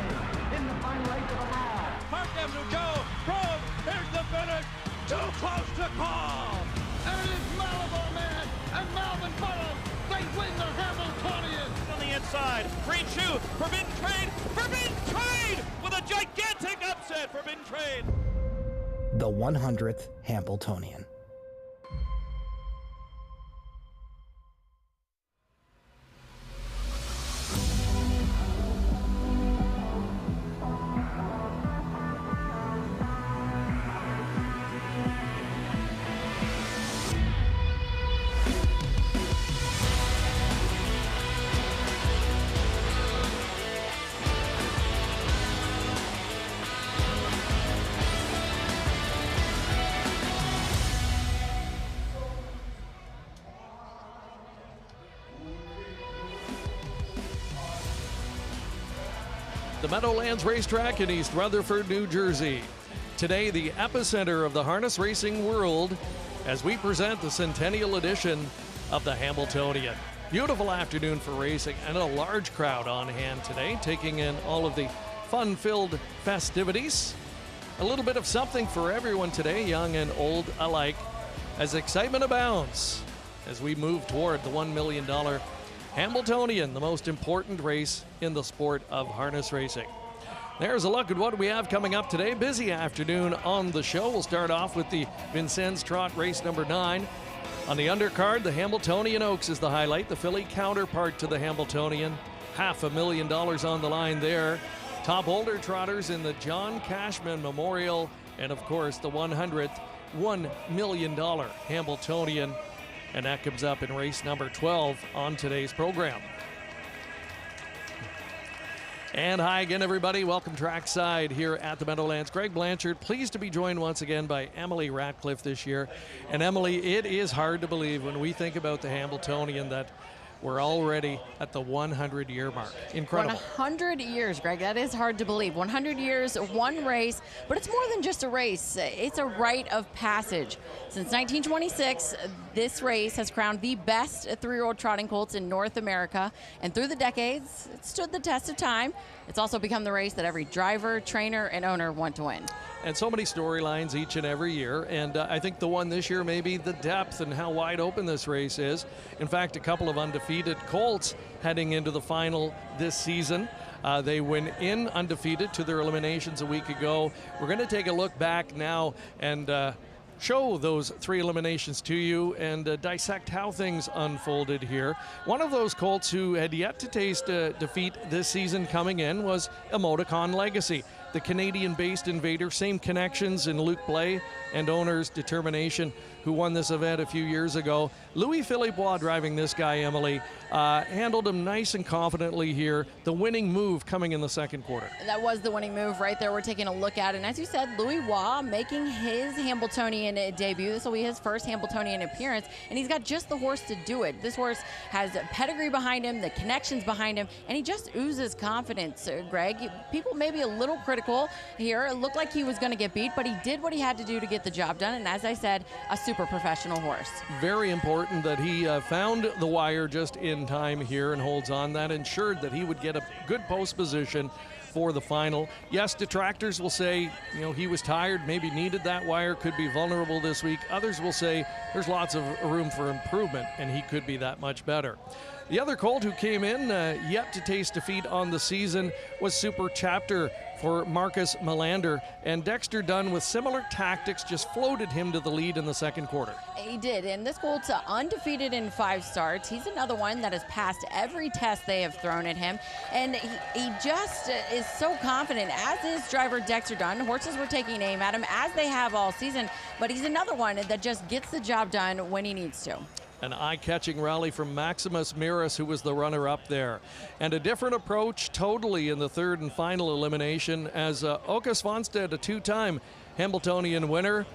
in the final race of the mile. Park Avenue Joe, Grove, here's the finish. Too close to call. And it is Malibu Man and Malvin Burrows. They win the Hamiltonian. On the inside, green shoe, Forbidden Trade with a gigantic upset, Forbidden Trade. The 100th Hambletonian. The Meadowlands Racetrack in East Rutherford, New Jersey. Today, the epicenter of the harness racing world as we present the centennial edition of the Hamiltonian. Beautiful afternoon for racing and a large crowd on hand today, taking in all of the fun-filled festivities. A little bit of something for everyone today, young and old alike, as excitement abounds as we move toward the $1 million Hamiltonian, the most important race in the sport of harness racing. There's a look at what we have coming up today. Busy afternoon on the show. We'll start off with the Vincents Trot race number 9. On the undercard, the Hamiltonian Oaks is the highlight, the filly counterpart to the Hamiltonian. $500,000 on the line there. Top holder trotters in the John Cashman Memorial, and of course the 100th $1 million Hamiltonian. And that comes up in race number 12 on today's program. And hi again, everybody. Welcome trackside here at the Meadowlands. Greg Blanchard, pleased to be joined once again by Emily Ratcliffe this year. And Emily, it is hard to believe when we think about the Hamiltonian that we're already at the 100-year mark. Incredible. 100 years, Greg. That is hard to believe. 100 years, one race, but it's more than just a race. It's a rite of passage. Since 1926, this race has crowned the best 3-year-old trotting colts in North America, and through the decades, it stood the test of time. It's also become the race that every driver, trainer, and owner want to win. And so many storylines each and every year, and I think the one this year may be the depth and how wide open this race is. In fact, a couple of undefeated colts heading into the final this season. They went in undefeated to their eliminations a week ago. We're going to take a look back now and show those 3 eliminations to you and dissect how things unfolded here. One of those colts who had yet to taste defeat this season coming in was Emoticon Legacy. the Canadian-based Invader, same connections in Luc Blais and owner's determination, who won this event a few years ago. Louis Philippois driving this guy, Emily, handled him nice and confidently here. The winning move coming in the second quarter. That was the winning move right there. We're taking a look at it. And as you said, Louis Waugh making his Hamiltonian debut. This will be his first Hamiltonian appearance, and he's got just the horse to do it. This horse has pedigree behind him, the connections behind him, and he just oozes confidence, Greg. People may be a little critical here. It looked like he was going to get beat, but he did what he had to do to get the job done, and as I said, a super professional horse. Very important that he found the wire just in time here and holds on. That ensured that he would get a good post position for the final. Yes, detractors will say, he was tired, maybe needed that wire, could be vulnerable this week. Others will say there's lots of room for improvement and he could be that much better. The other colt who came in yet to taste defeat on the season was Super Chapter for Marcus Melander, and Dexter Dunn with similar tactics just floated him to the lead in the second quarter. He did, and this colt's undefeated in 5 starts. He's another one that has passed every test they have thrown at him, and he just is so confident, as is driver Dexter Dunn. Horses were taking aim at him, as they have all season, but he's another one that just gets the job done when he needs to. An eye-catching rally from Maximus Miras, who was the runner-up there. And a different approach totally in the third and final elimination as Oka Svanstedt, a 2-time Hamiltonian winner,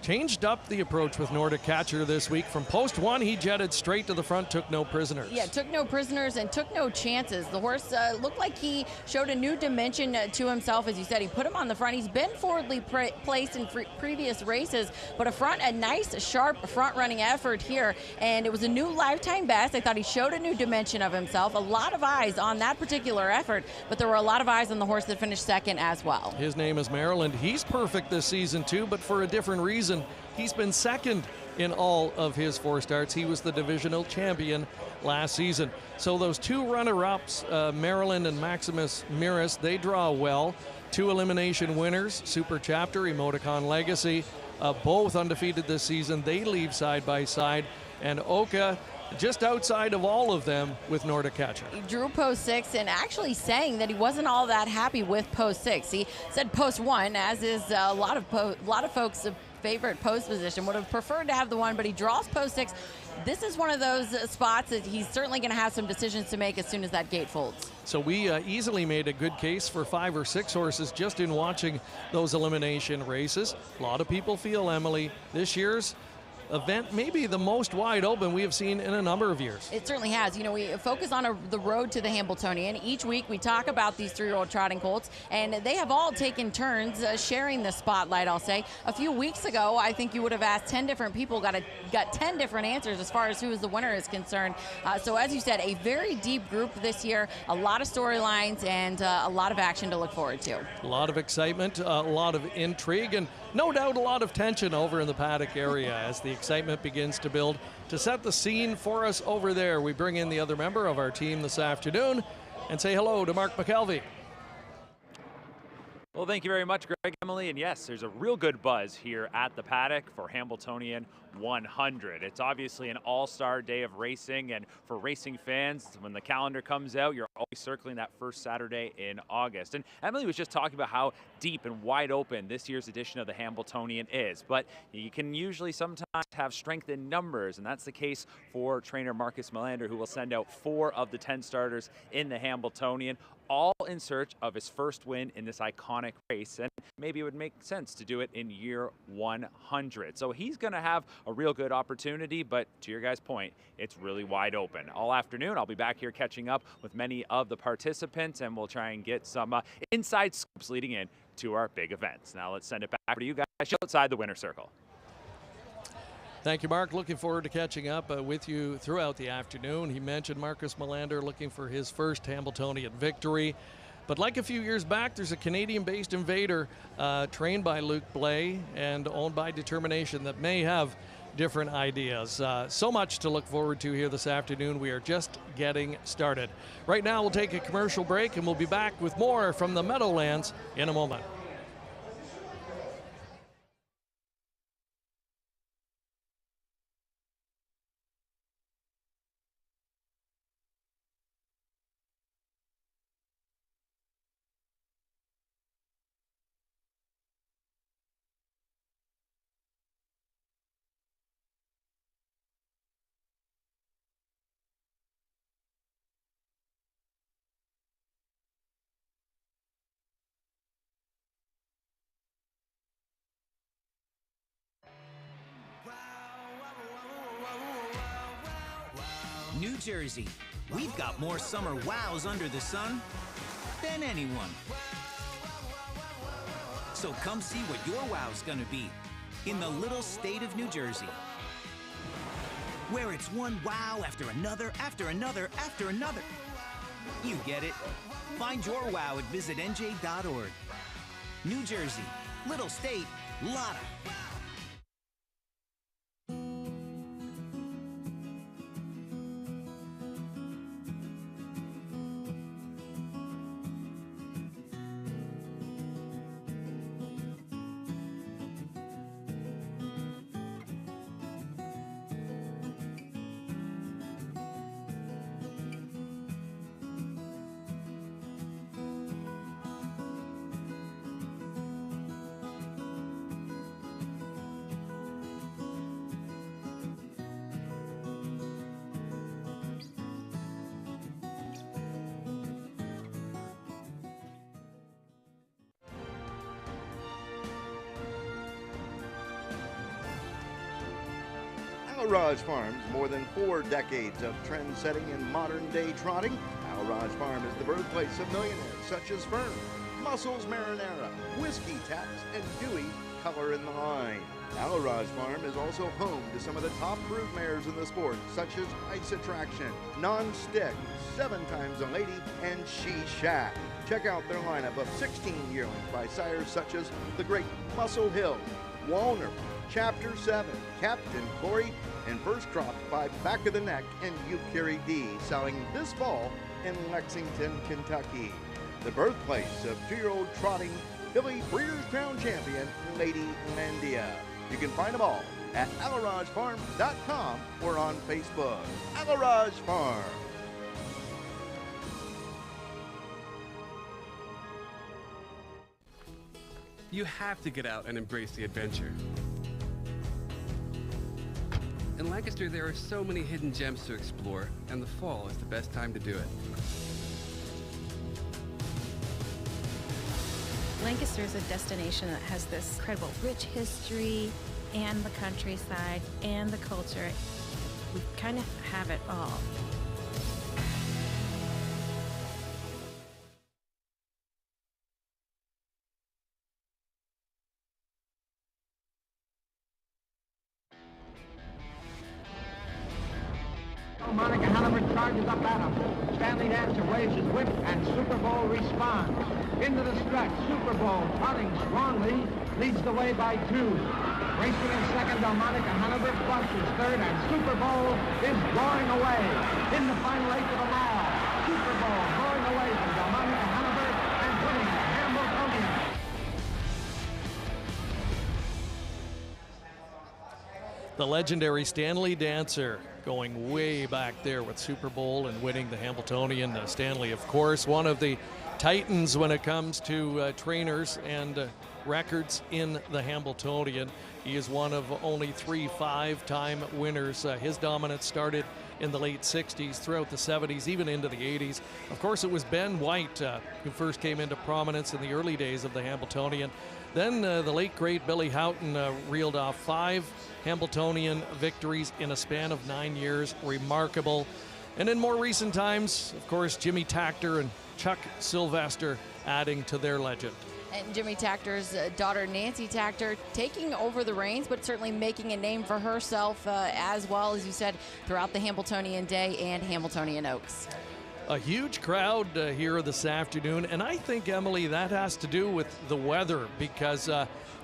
changed up the approach with Nordic Catcher this week. From post 1, he jetted straight to the front, took no prisoners. Yeah, took no prisoners and took no chances. The horse looked like he showed a new dimension to himself. As you said, he put him on the front. He's been forwardly placed in previous races, but a nice, sharp front-running effort here, and it was a new lifetime best. I thought he showed a new dimension of himself. A lot of eyes on that particular effort, but there were a lot of eyes on the horse that finished second as well. His name is Maryland. He's perfect this season too, but for a different reason. He's been second in all of his 4 starts. He was the divisional champion last season. So those 2 runner-ups, Maryland and Maximus Miras, they draw well. 2 elimination winners, Super Chapter, Emoticon Legacy, both undefeated this season. They leave side by side. And Oka just outside of all of them with Nordic Catcher. He drew post 6 and actually saying that he wasn't all that happy with post 6. He said post 1, as is a lot of folks' favorite post position, would have preferred to have the 1, but he draws post 6. This is one of those spots that he's certainly going to have some decisions to make as soon as that gate folds. So we easily made a good case for 5 or 6 horses just in watching those elimination races. A lot of people feel, Emily, this year's event may be the most wide open we have seen in a number of years. It certainly has. We focus on the road to the Hambletonian. Each week we talk about these 3-year-old trotting colts, and they have all taken turns sharing the spotlight, I'll say. A few weeks ago, I think you would have asked 10 different people, got 10 different answers as far as who is the winner is concerned. So as you said, a very deep group this year, a lot of storylines, and a lot of action to look forward to. A lot of excitement, a lot of intrigue, and no doubt a lot of tension over in the Paddock area as the excitement begins to build. To set the scene for us over there, we bring in the other member of our team this afternoon and say hello to Mark McKelvey. Well, thank you very much, Greg, Emily. And yes, there's a real good buzz here at the Paddock for Hamiltonian 100. It's obviously an all-star day of racing, and for racing fans, when the calendar comes out, you're always circling that first Saturday in August. And Emily was just talking about how deep and wide open this year's edition of the Hamiltonian is, but you can usually sometimes have strength in numbers, and that's the case for trainer Marcus Melander, who will send out 4 of the 10 starters in the Hamiltonian, all in search of his first win in this iconic race, and maybe it would make sense to do it in year 100. So he's going to have a real good opportunity, but to your guys' point, it's really wide open. All afternoon, I'll be back here catching up with many of the participants, and we'll try and get some inside scoops leading in to our big events. Now let's send it back to you guys outside the winner's circle. Thank you, Mark. Looking forward to catching up with you throughout the afternoon. He mentioned Marcus Melander looking for his first Hambletonian victory. But like a few years back, there's a Canadian-based Invader trained by Luc Blais and owned by Determination that may have different ideas. So much to look forward to here this afternoon. We are just getting started. Right now, we'll take a commercial break, and we'll be back with more from the Meadowlands in a moment. New Jersey. We've got more summer wows under the sun than anyone. So come see what your wow's gonna be in the little state of New Jersey, where it's one wow after another, after another, after another. You get it. Find your wow at visitnj.org. New Jersey, little state, lotta. Raj Farms, more than 4 decades of trend-setting and modern-day trotting. Al Raj Farm is the birthplace of millionaires such as Fern, Muscles Marinara, Whiskey Taps, and Dewey Color in the Line. Al Raj Farm is also home to some of the top brood mares in the sport, such as Ice Attraction, Non-Stick, 7 Times a Lady, and She Shack. Check out their lineup of 16 yearlings by sires such as the great Muscle Hill, Walner, Chapter 7, Captain Corey, and First Crop by Back of the Neck and Ukiri D, selling this fall in Lexington, Kentucky. The birthplace of 2-year-old trotting filly Breeders' Crown champion, Lady Landia. You can find them all at alarajfarm.com or on Facebook. Alaraj Farm. You have to get out and embrace the adventure. In Lancaster, there are so many hidden gems to explore, and the fall is the best time to do it. Lancaster is a destination that has this incredible rich history and the countryside and the culture. We kind of have it all. Monica Hanover charges up at him. Stanley Dancer waves his whip, and Super Bowl responds. Into the stretch, Super Bowl, trotting strongly, leads the way by 2. Racing in second, Monica Hanover flushes third, and Super Bowl is going away. In the final 8 of the mile, Super Bowl going away from Monica Hanover and winning the Hamiltonian. The legendary Stanley Dancer going way back there with Super Bowl and winning the Hamiltonian. Stanley, of course, one of the titans when it comes to trainers and records in the Hamiltonian. He is one of only 3 5-time winners. His dominance started in the late 60s, throughout the 70s, even into the 80s. Of course, it was Ben White who first came into prominence in the early days of the Hamiltonian. Then the late, great Billy Houghton reeled off 5 Hamiltonian victories in a span of 9 years. Remarkable. And in more recent times, of course, Jimmy Takter and Chuck Sylvester adding to their legend. And Jimmy Takter's daughter, Nancy Takter, taking over the reins, but certainly making a name for herself as well, as you said, throughout the Hamiltonian Day and Hamiltonian Oaks. A huge crowd here this afternoon, and I think, Emily, that has to do with the weather because,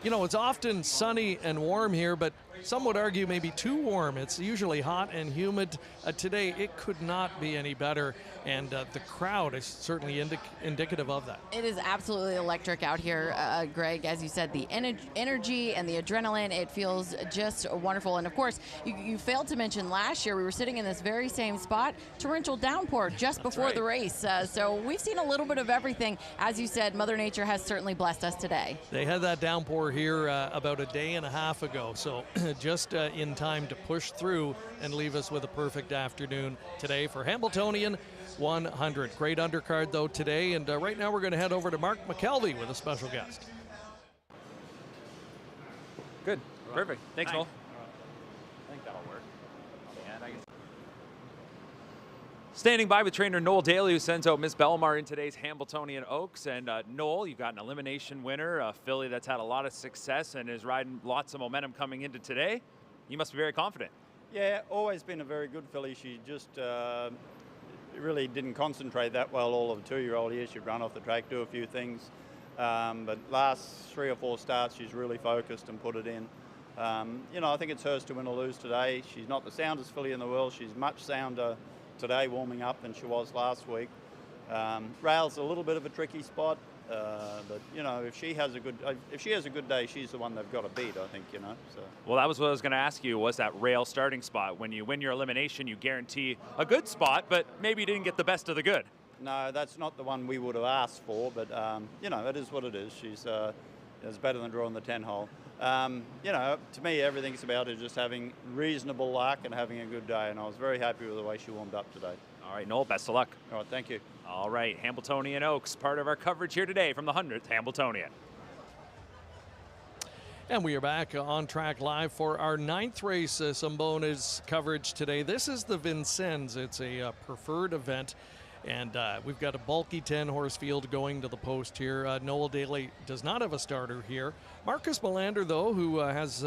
you know, it's often sunny and warm here, but some would argue maybe too warm. It's usually hot and humid. Today, it could not be any better, and the crowd is certainly indicative of that. It is absolutely electric out here, Greg. As you said, the energy and the adrenaline, it feels just wonderful. And, of course, you failed to mention last year we were sitting in this very same spot, torrential downpour just before the race. So we've seen a little bit of everything. As you said, Mother Nature has certainly blessed us today. They had that downpour here about a day and a half ago, so just in time to push through and leave us with a perfect afternoon today for Hamiltonian 100. Great undercard, though, today. And right now we're going to head over to Mark McKelvey with a special guest. Good. Perfect. Thanks, Cole. I think that'll work. Standing by with trainer Noel Daly, who sends out Miss Belmar in today's Hamiltonian Oaks. And Noel, you've got an elimination winner, a filly that's had a lot of success and is riding lots of momentum coming into today. You must be very confident. Yeah, always been a very good filly. She just really didn't concentrate that well all of a 2-year-old year. She'd run off the track, do a few things. But last 3 or 4 starts, she's really focused and put it in. You know, I think it's hers to win or lose today. She's not the soundest filly in the world. She's much sounder today warming up than she was last week. Rail's a little bit of a tricky spot, but you know, if she has a good day, she's the one they've got to beat, I think, you know. So. Well, that was what I was going to ask you, was that rail starting spot. When you win your elimination, you guarantee a good spot, but maybe you didn't get the best of the good. No, that's not the one we would have asked for, but you know, it is what it is. It's better than drawing the 10-hole. You know, to me, everything's about is just having reasonable luck and having a good day, and I was very happy with the way she warmed up today. All right, Noel, best of luck. All right, thank you. All right, Hamiltonian Oaks, part of our coverage here today from the 100th Hambletonian. And we are back on track live for our 9th race, some bonus coverage today. This is the Vincents. It's a preferred event. And we've got a bulky 10-horse field going to the post here. Noel Daly does not have a starter here. Marcus Melander, though, who has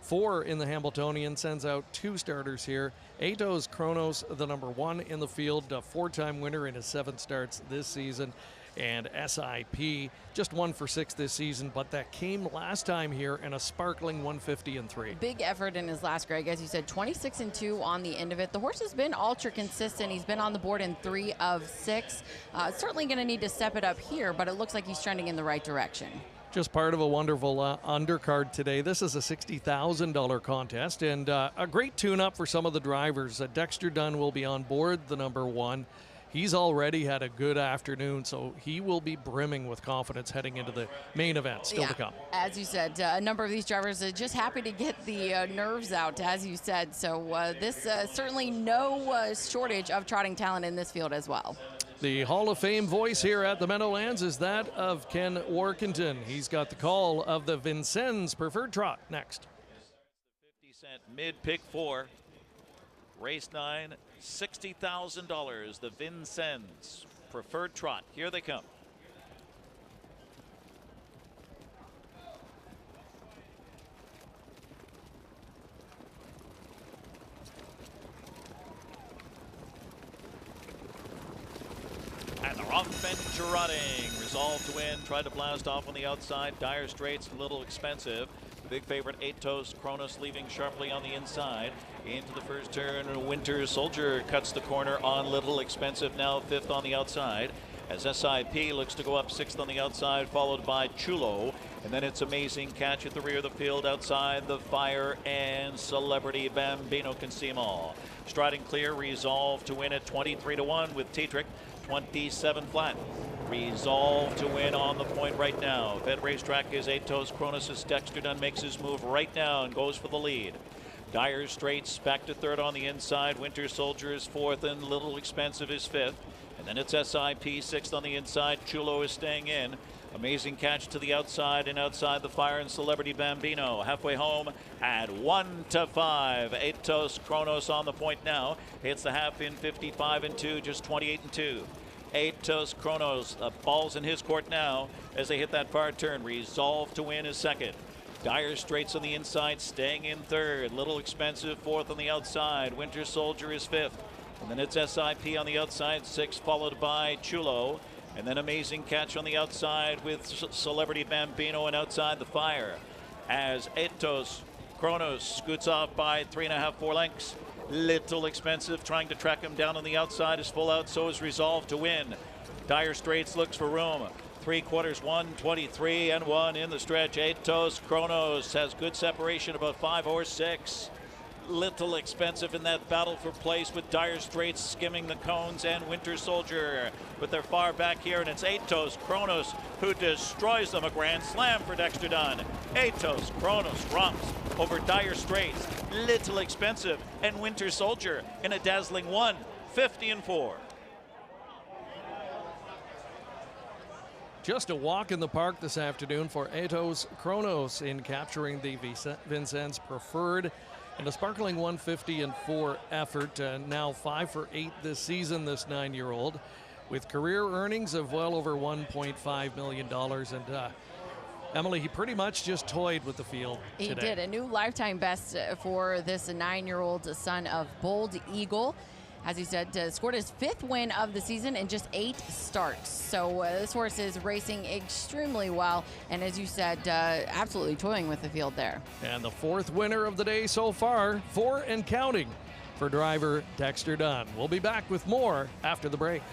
4 in the Hamiltonian, sends out 2 starters here. Atos Kronos, the number 1 in the field, a 4-time winner in his 7 starts this season. And SIP, just 1 for 6 this season, but that came last time here in a sparkling 150-3. Big effort in his last, Greg. As you said, 26-2 on the end of it. The horse has been ultra consistent. He's been on the board in 3 of 6. Certainly going to need to step it up here, but it looks like he's trending in the right direction. Just part of a wonderful undercard today. This is a $60,000 contest and a great tune-up for some of the drivers. Dexter Dunn will be on board, the number 1. He's already had a good afternoon, so he will be brimming with confidence heading into the main event still to come. As you said, a number of these drivers are just happy to get the nerves out, as you said. So this certainly no shortage of trotting talent in this field as well. The Hall of Fame voice here at the Meadowlands is that of Ken Workington. He's got the call of the Vincents Preferred Trot next. 50-cent mid-pick 4. Race 9, $60,000. The Vincents Preferred Trot. Here they come. And they're off and trotting. Resolve to win. Tried to blast off on the outside. Dire Straits, a little expensive. Big favorite Atos Kronos leaving sharply on the inside. Into the first turn, Winter Soldier cuts the corner on Little Expensive, now 5th on the outside. As SIP looks to go up 6th on the outside, followed by Chulo. And then it's Amazing Catch at the rear of the field outside the Fire, and Celebrity Bambino can see them all. Striding clear, Resolve to win at 23-1 with Tetrick, 27 flat. Resolve to win on the point right now. Fed Racetrack is Atos Kronos. Dexter Dunn makes his move right now and goes for the lead. Dire Straits back to 3rd on the inside. Winter Soldier is 4th and Little Expensive is 5th. And then it's SIP 6th on the inside. Chulo is staying in. Amazing Catch to the outside, and outside the Fire and Celebrity Bambino. Halfway home at 1-5. Atos Kronos on the point now. Hits the half in 55-2, just 28-2. Atos Kronos, ball's in his court now as they hit that far turn. Resolve to win is 2nd. Dire Straits on the inside, staying in 3rd. Little Expensive 4th on the outside. Winter Soldier is 5th. And then it's SIP on the outside, 6th, followed by Chulo. And then Amazing Catch on the outside with Celebrity Bambino, and outside the Fire. As Atos Kronos scoots off by 3.5, 4 lengths. Little Expensive trying to track him down on the outside is full out, so is Resolve to win. Dire Straits looks for room. 3/4, 1:23-1 in the stretch. Atos Kronos has good separation, about 5 or 6. Little Expensive in that battle for place with Dire Straits skimming the cones, and Winter Soldier. But they're far back here, and it's Atos Kronos who destroys them. A grand slam for Dexter Dunn. Atos Kronos romps over Dire Straits, Little Expensive, and Winter Soldier in a dazzling 1:50-4. Just a walk in the park this afternoon for Atos Kronos in capturing the Vincents Preferred. And a sparkling 150-4 effort, now 5 for 8 this season, this 9-year-old, with career earnings of well over $1.5 million. And Emily, he pretty much just toyed with the field today. He did. A new lifetime best for this 9-year-old son of Bold Eagle. As he said, scored his 5th win of the season in just 8 starts. So this horse is racing extremely well. And as you said, absolutely toying with the field there. And the 4th winner of the day so far, 4 and counting, for driver Dexter Dunn. We'll be back with more after the break.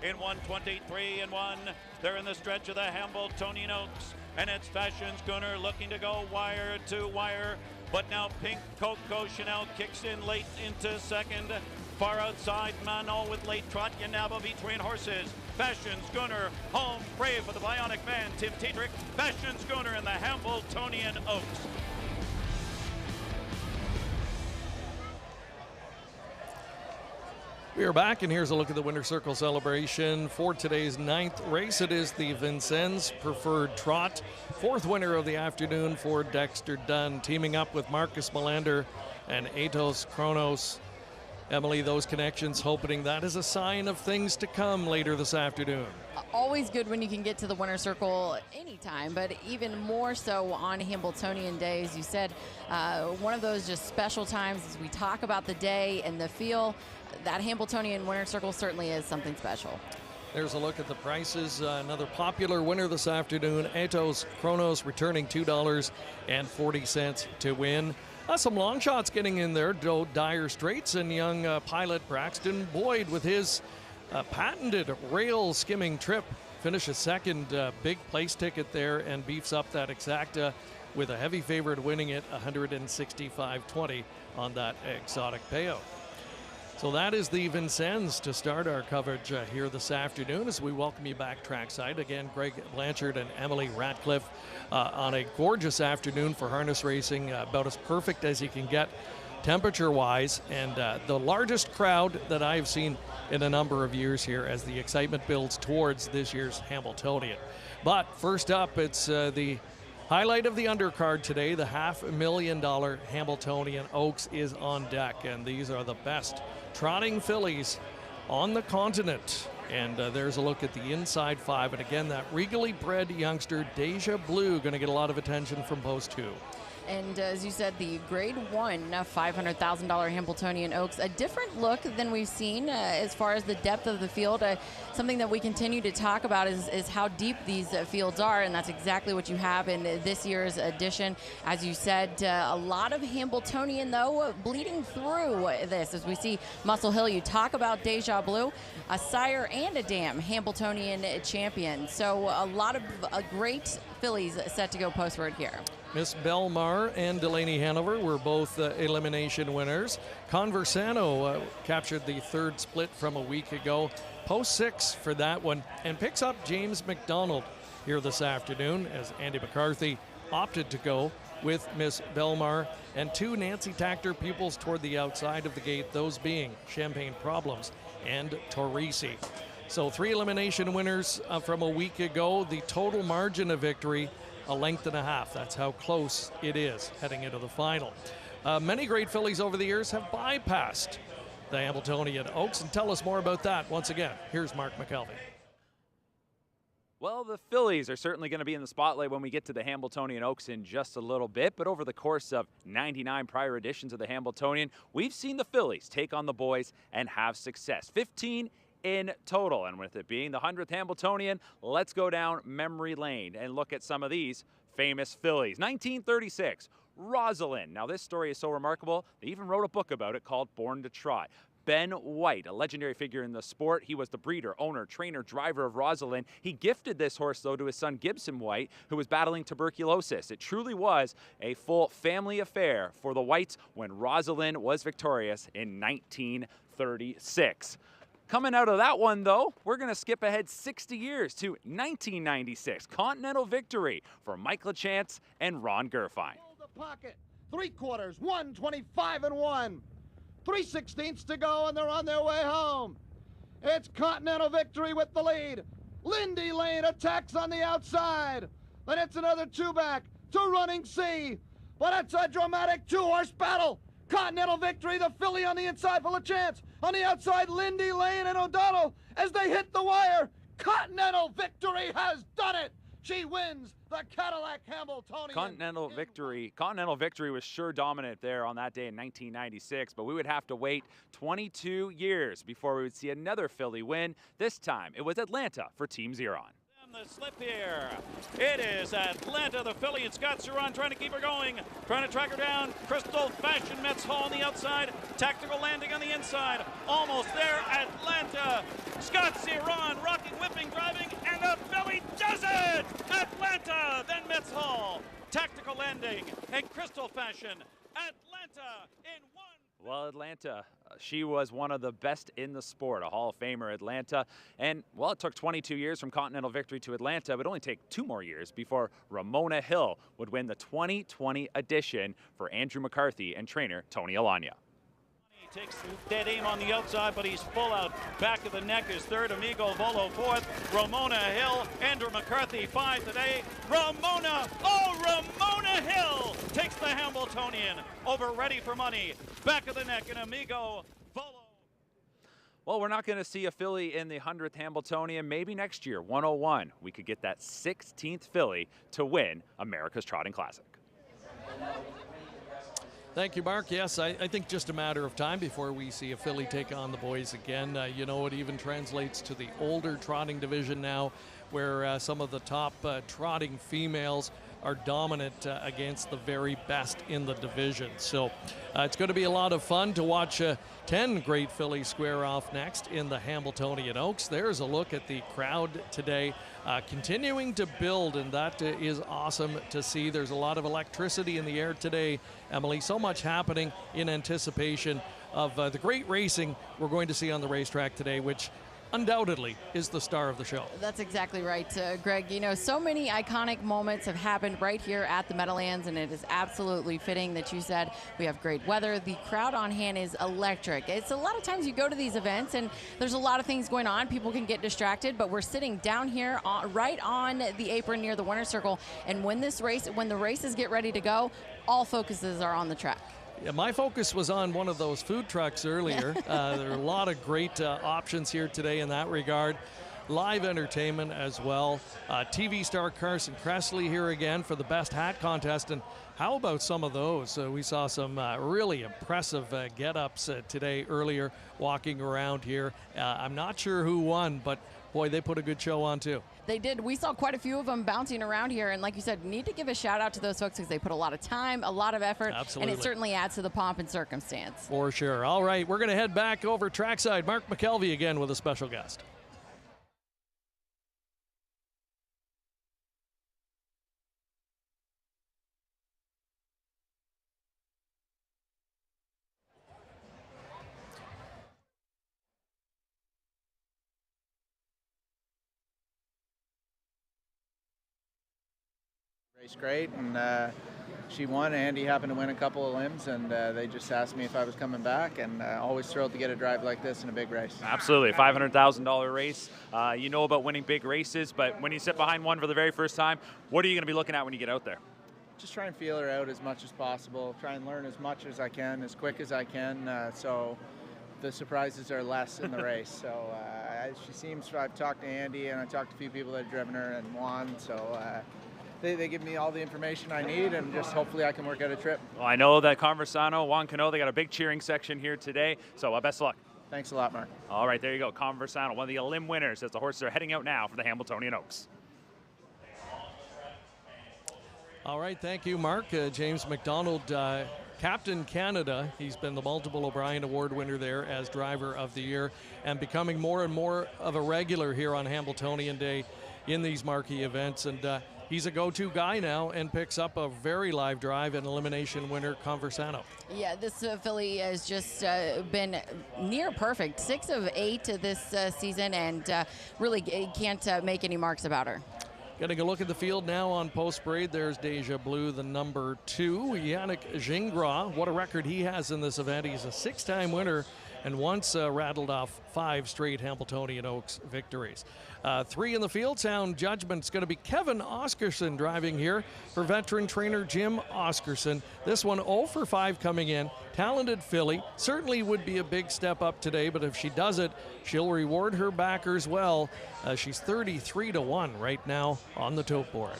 In 123-1, they're in the stretch of the Hamiltonian Oaks, and it's Fashion Schooner looking to go wire to wire, but now Pink Coco Chanel kicks in late into second. Far outside, Mano with late trot, Yanaba between horses. Fashion Schooner home free for the Bionic Man, Tim Tetrick. Fashion Schooner in the Hamiltonian Oaks. We are back, and here's a look at the Winter Circle celebration for today's 9th race. It is the Vincents Preferred Trot, 4th winner of the afternoon for Dexter Dunn, teaming up with Marcus Melander and Atos Kronos. Emily, those connections, hoping that is a sign of things to come later this afternoon. Always good when you can get to the Winter Circle anytime, but even more so on Hamiltonian Day. As you said, one of those just special times as we talk about the day and the feel. That Hamiltonian Winter Circle certainly is something special. There's a look at the prices. Another popular winner this afternoon, Atos Chronos, returning $2.40 to win. Some long shots getting in there. Dire Straits and young pilot Braxton Boyd with his patented rail skimming trip finishes second. Big place ticket there and beefs up that exacta with a heavy favorite winning it $165.20 on that exotic payout. So that is the Vincents to start our coverage here this afternoon as we welcome you back trackside. Again, Greg Blanchard and Emily Ratcliffe on a gorgeous afternoon for harness racing, about as perfect as you can get temperature-wise, and the largest crowd that I've seen in a number of years here as the excitement builds towards this year's Hamiltonian. But first up, it's the highlight of the undercard today. The $500,000 Hamiltonian Oaks is on deck, and these are the best trotting fillies on the continent. And there's a look at the inside five. And again, that regally bred youngster, Deja Blue, going to get a lot of attention from post 2. And as you said, the Grade 1 $500,000 Hamiltonian Oaks, a different look than we've seen as far as the depth of the field. Something that we continue to talk about is how deep these fields are, and that's exactly what you have in this year's edition. As you said, a lot of Hamiltonian, though, bleeding through this as we see Muscle Hill. You talk about Deja Blue, a sire and a dam Hamiltonian champion. So a lot of great fillies set to go postward here. Miss Belmar and Delaney Hanover were both elimination winners. Conversano captured the third split from a week ago. Post 6 for that one, and picks up James McDonald here this afternoon as Andy McCarthy opted to go with Miss Belmar and 2 Nancy Tactor pupils toward the outside of the gate, those being Champagne Problems and Torrisi. So 3 elimination winners from a week ago. The total margin of victory, a length and a half. That's how close it is heading into the final. Many great fillies over the years have bypassed the Hamiltonian Oaks, and tell us more about that. Once again, here's Mark McKelvey. Well, the fillies are certainly going to be in the spotlight when we get to the Hamiltonian Oaks in just a little bit, but over the course of 99 prior editions of the Hamiltonian, we've seen the fillies take on the boys and have success. 15 in total, and with it being the 100th Hambletonian, let's go down memory lane and look at some of these famous fillies. 1936, Rosalind. Now this story is so remarkable, they even wrote a book about it called Born to Trot. Ben White, a legendary figure in the sport. He was the breeder, owner, trainer, driver of Rosalind. He gifted this horse, though, to his son Gibson White, who was battling tuberculosis. It truly was a full family affair for the Whites when Rosalind was victorious in 1936. Coming out of that one, though, we're going to skip ahead 60 years to 1996. Continental victory for Mike LaChance and Ron Gerfine. Pocket, 3/4, 125-1. 3/16 to go, and they're on their way home. It's Continental victory with the lead. Lindy Lane attacks on the outside. Then it's another 2-back to Running C. But it's a dramatic 2-horse battle. Continental victory, the filly on the inside for LaChance. On the outside, Lindy Lane and O'Donnell as they hit the wire. Continental victory has done it. She wins the Cadillac Hamiltonian. Continental victory was sure dominant there on that day in 1996, but we would have to wait 22 years before we would see another filly win. This time, it was Atlanta for Team Zeron. The slip here. It is Atlanta, the filly, and Scott Zeron trying to keep her going, trying to track her down. Crystal Fashion, Metz Hall on the outside, tactical landing on the inside. Almost there, Atlanta. Scott Zeron rocking, whipping, driving, and the filly does it! Atlanta, then Metz Hall. Tactical landing and Crystal Fashion. Atlanta in one. Well, Atlanta, she was one of the best in the sport, a Hall of Famer, Atlanta. And, well, it took 22 years from Continental victory to Atlanta. It would only take 2 more years before Ramona Hill would win the 2020 edition for Andrew McCarthy and trainer Tony Alagna. He takes dead aim on the outside, but he's full out. Back of the neck is third, Amigo Volo fourth, Ramona Hill, Andrew McCarthy 5 today. Ramona Hill takes the Hamiltonian over Ready for Money. Back of the neck and Amigo Volo. Well, we're not going to see a filly in the 100th Hambletonian. Maybe next year, 101, we could get that 16th filly to win America's Trotting Classic. Thank you, Mark. Yes, I think just a matter of time before we see a filly take on the boys again. You know, it even translates to the older trotting division now, where some of the top trotting females are dominant against the very best in the division. So it's going to be a lot of fun to watch 10 great fillies square off next in the Hamiltonian Oaks. There's a look at the crowd today, continuing to build, and that is awesome to see. There's a lot of electricity in the air today, Emily. So much happening in anticipation of the great racing we're going to see on the racetrack today, which undoubtedly is the star of the show. That's exactly right, Greg. You know, so many iconic moments have happened right here at the Meadowlands, and it is absolutely fitting that you said we have great weather. The crowd on hand is electric. It's a lot of times you go to these events and there's a lot of things going on. People can get distracted, but we're sitting down here right on the apron near the winner's circle, and when the races get ready to go, all focuses are on the track. Yeah, my focus was on one of those food trucks earlier. There are a lot of great options here today in that regard. Live entertainment as well. TV star Carson Kressley here again for the best hat contest. And how about some of those? We saw some really impressive get-ups today earlier walking around here. I'm not sure who won, but boy, they put a good show on too. They did. We saw quite a few of them bouncing around here, and like you said, need to give a shout out to those folks because they put a lot of time, a lot of effort, Absolutely. And it certainly adds to the pomp and circumstance. For sure. All right, we're going to head back over trackside. Mark McKelvey again with a special guest. Raced great, and she won. Andy happened to win a couple of limbs, and they just asked me if I was coming back, and always thrilled to get a drive like this in a big race. Absolutely, $500,000 race. You know about winning big races, but when you sit behind one for the very first time, what are you going to be looking at when you get out there? Just try and feel her out as much as possible, try and learn as much as I can, as quick as I can, so the surprises are less in the race. So she seems, I've talked to Andy, and I talked to a few people that have driven her and won, so they give me all the information I need, and just hopefully I can work out a trip. Well, I know that Conversano, Juan Cano, they got a big cheering section here today, so best of luck. Thanks a lot, Mark. All right, there you go. Conversano, one of the limb winners as the horses are heading out now for the Hamiltonian Oaks. All right, thank you, Mark. James McDonald, Captain Canada. He's been the multiple O'Brien Award winner there as Driver of the Year and becoming more and more of a regular here on Hamiltonian Day in these marquee events. And he's a go-to guy now and picks up a very live drive and elimination winner, Conversano. Yeah, this filly has just been near perfect. 6 of 8 this season, and really can't make any marks about her. Getting a look at the field now on post parade. There's Deja Blue, the number 2. Yannick Gingras, what a record he has in this event. He's a 6-time winner and once rattled off 5 straight Hamiltonian Oaks victories. 3 in the field. Sound judgment's going to be Kevin Oscarson driving here for veteran trainer Jim Oscarson. This one 0 for 5 coming in. Talented filly. Certainly would be a big step up today, but if she does it, she'll reward her backers well. She's 33-1 right now on the tote board.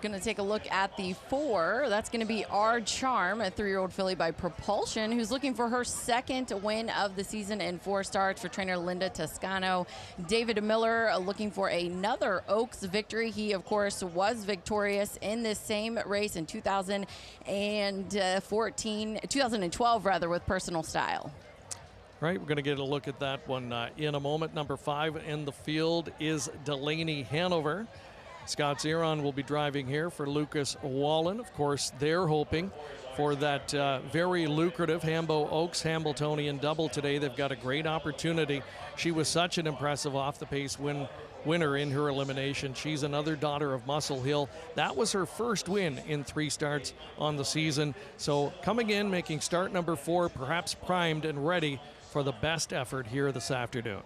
Going to take a look at the 4. That's going to be Our Charm, a 3-year-old filly by Propulsion, who's looking for her 2nd win of the season in 4 starts for trainer Linda Toscano. David Miller looking for another Oaks victory. He, of course, was victorious in this same race in 2012 with Personal Style. Right, we're going to get a look at that one in a moment. Number 5 in the field is Delaney Hanover. Scott Zeron will be driving here for Lucas Wallen. Of course, they're hoping for that very lucrative Hambo Oaks Hamiltonian double today. They've got a great opportunity. She was such an impressive off-the-pace winner in her elimination. She's another daughter of Muscle Hill. That was her first win in 3 starts on the season. So coming in, making start number 4, perhaps primed and ready for the best effort here this afternoon.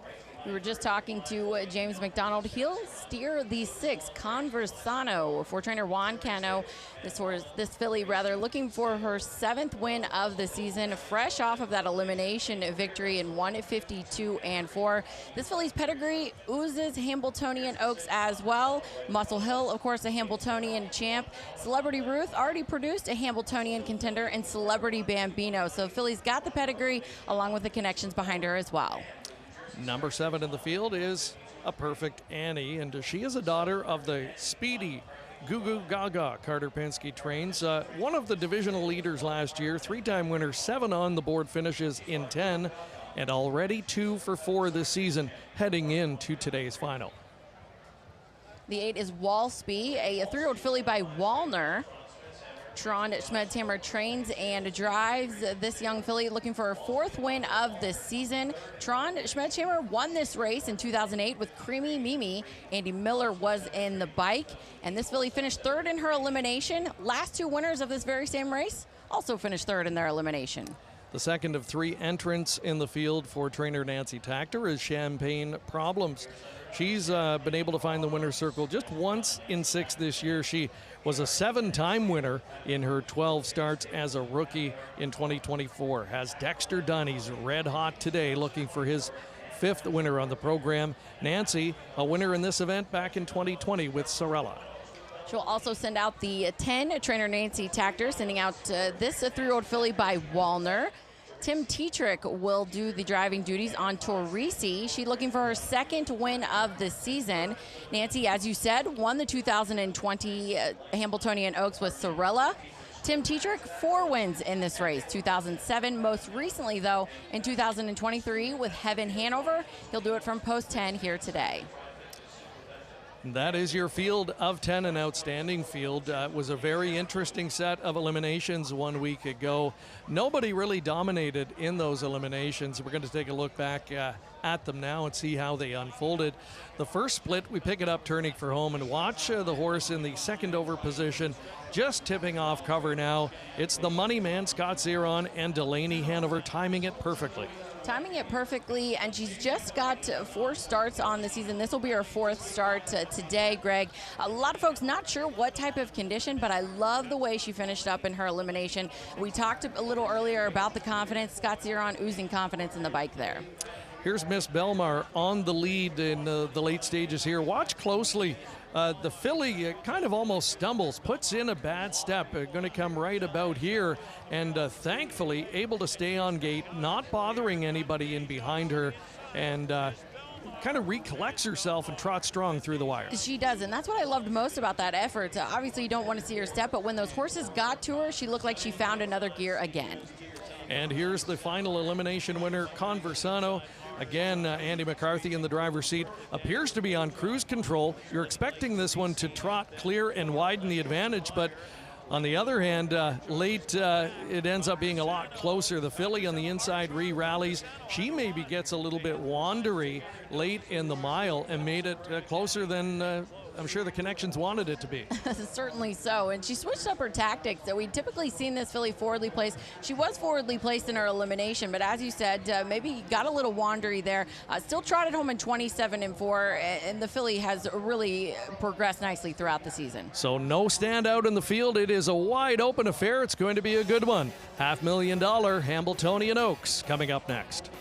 We were just talking to James McDonald. He'll steer the 6, Conversano, for trainer Juan Cano. This filly, looking for her 7th win of the season, fresh off of that elimination victory in 152 and 4. This filly's pedigree oozes Hamiltonian Oaks as well. Muscle Hill, of course, a Hamiltonian champ. Celebrity Ruth already produced a Hamiltonian contender, and Celebrity Bambino. So filly's got the pedigree along with the connections behind her as well. Number 7 in the field is a Perfect Annie, and she is a daughter of the speedy Goo Goo Gaga Carter Penske trains. One of the divisional leaders last year, 3-time winner, 7 on the board finishes in 10, and already 2 for 4 this season heading into today's final. The 8 is Walsby, a 3-year-old filly by Wallner. Tron Schmedhammer trains and drives this young filly, looking for her 4th win of the season. Tron Schmedhammer won this race in 2008 with Creamy Mimi. Andy Miller was in the bike, and this filly finished 3rd in her elimination. Last 2 winners of this very same race also finished 3rd in their elimination. The second of 3 entrants in the field for trainer Nancy Tactor is Champagne Problems. She's been able to find the winner's circle just once in 6 this year. She was a 7-time winner in her 12 starts as a rookie in 2024. Has Dexter Dunn. He's red hot today, looking for his 5th winner on the program. Nancy, a winner in this event back in 2020 with Sorella. She'll also send out the 10, trainer Nancy Tactor, sending out this 3-year-old filly by Wallner. Tim Tetrick will do the driving duties on Torrisi. She's looking for her 2nd win of the season. Nancy, as you said, won the 2020 Hamiltonian Oaks with Sorella. Tim Tetrick, 4 wins in this race, 2007. Most recently, though, in 2023 with Heaven Hanover. He'll do it from post 10 here today. That is your field of 10, an outstanding field. It was a very interesting set of eliminations 1 week ago. Nobody really dominated in those eliminations. We're going to take a look back at them now and see how they unfolded. The first split, we pick it up turning for home and watch the horse in the 2nd over position, just tipping off cover now. It's the money man, Scott Zeron, and Delaney Hanover timing it perfectly. Timing it perfectly, and she's just got 4 starts on the season. This will be her 4th start today, Greg. A lot of folks not sure what type of condition, but I love the way she finished up in her elimination. We talked a little earlier about the confidence. Scott Zeron oozing confidence in the bike there. Here's Miss Belmar on the lead in the late stages here. Watch closely. The filly kind of almost stumbles, puts in a bad step. Going to come right about here, and thankfully able to stay on gate, not bothering anybody in behind her, and kind of recollects herself and trots strong through the wire. She does, and that's what I loved most about that effort. Obviously, you don't want to see her step, but when those horses got to her, she looked like she found another gear again. And here's the final elimination winner, Conversano. Again, Andy McCarthy in the driver's seat appears to be on cruise control. You're expecting this one to trot clear and widen the advantage, but on the other hand, late it ends up being a lot closer. The filly on the inside rallies. She maybe gets a little bit wandery late in the mile and made it closer than I'm sure the connections wanted it to be. Certainly so, and she switched up her tactics. So we'd typically seen this filly forwardly placed. She was forwardly placed in her elimination, but as you said, maybe got a little wandery there. Still trotted home in 27 and 4, and the filly has really progressed nicely throughout the season. So no standout in the field. It is a wide open affair. It's going to be a good one. $500,000 Hamiltonian Oaks coming up next.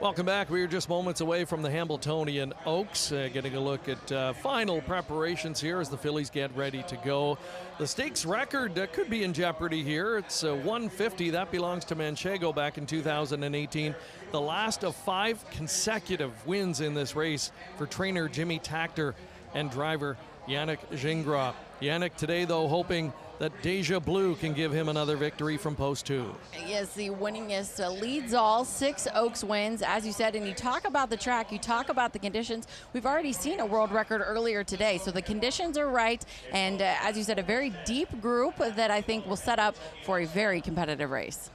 Welcome back. We are just moments away from the Hamiltonian Oaks, getting a look at final preparations here as the fillies get ready to go. The stakes record could be in jeopardy here. It's 150. That belongs to Manchego back in 2018. The last of 5 consecutive wins in this race for trainer Jimmy Takter and driver Yannick Gingras. Yannick today, though, hoping that Deja Blue can give him another victory from post 2. Yes, the winningest leads all, 6 Oaks wins, as you said, and you talk about the track, you talk about the conditions. We've already seen a world record earlier today, so the conditions are right, and as you said, a very deep group that I think will set up for a very competitive race.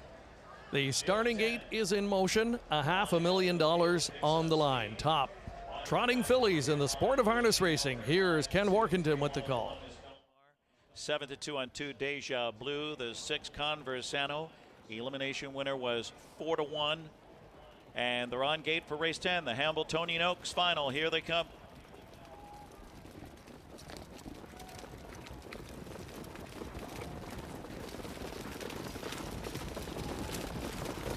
The starting gate is in motion, $500,000 on the line. Top trotting fillies in the sport of harness racing. Here's Ken Workington with the call. 7-2 on 2 Deja Blue. The 6 Conversano. Elimination winner was 4-1. And they're on gate for race 10, the Hamiltonian Oaks final. Here they come.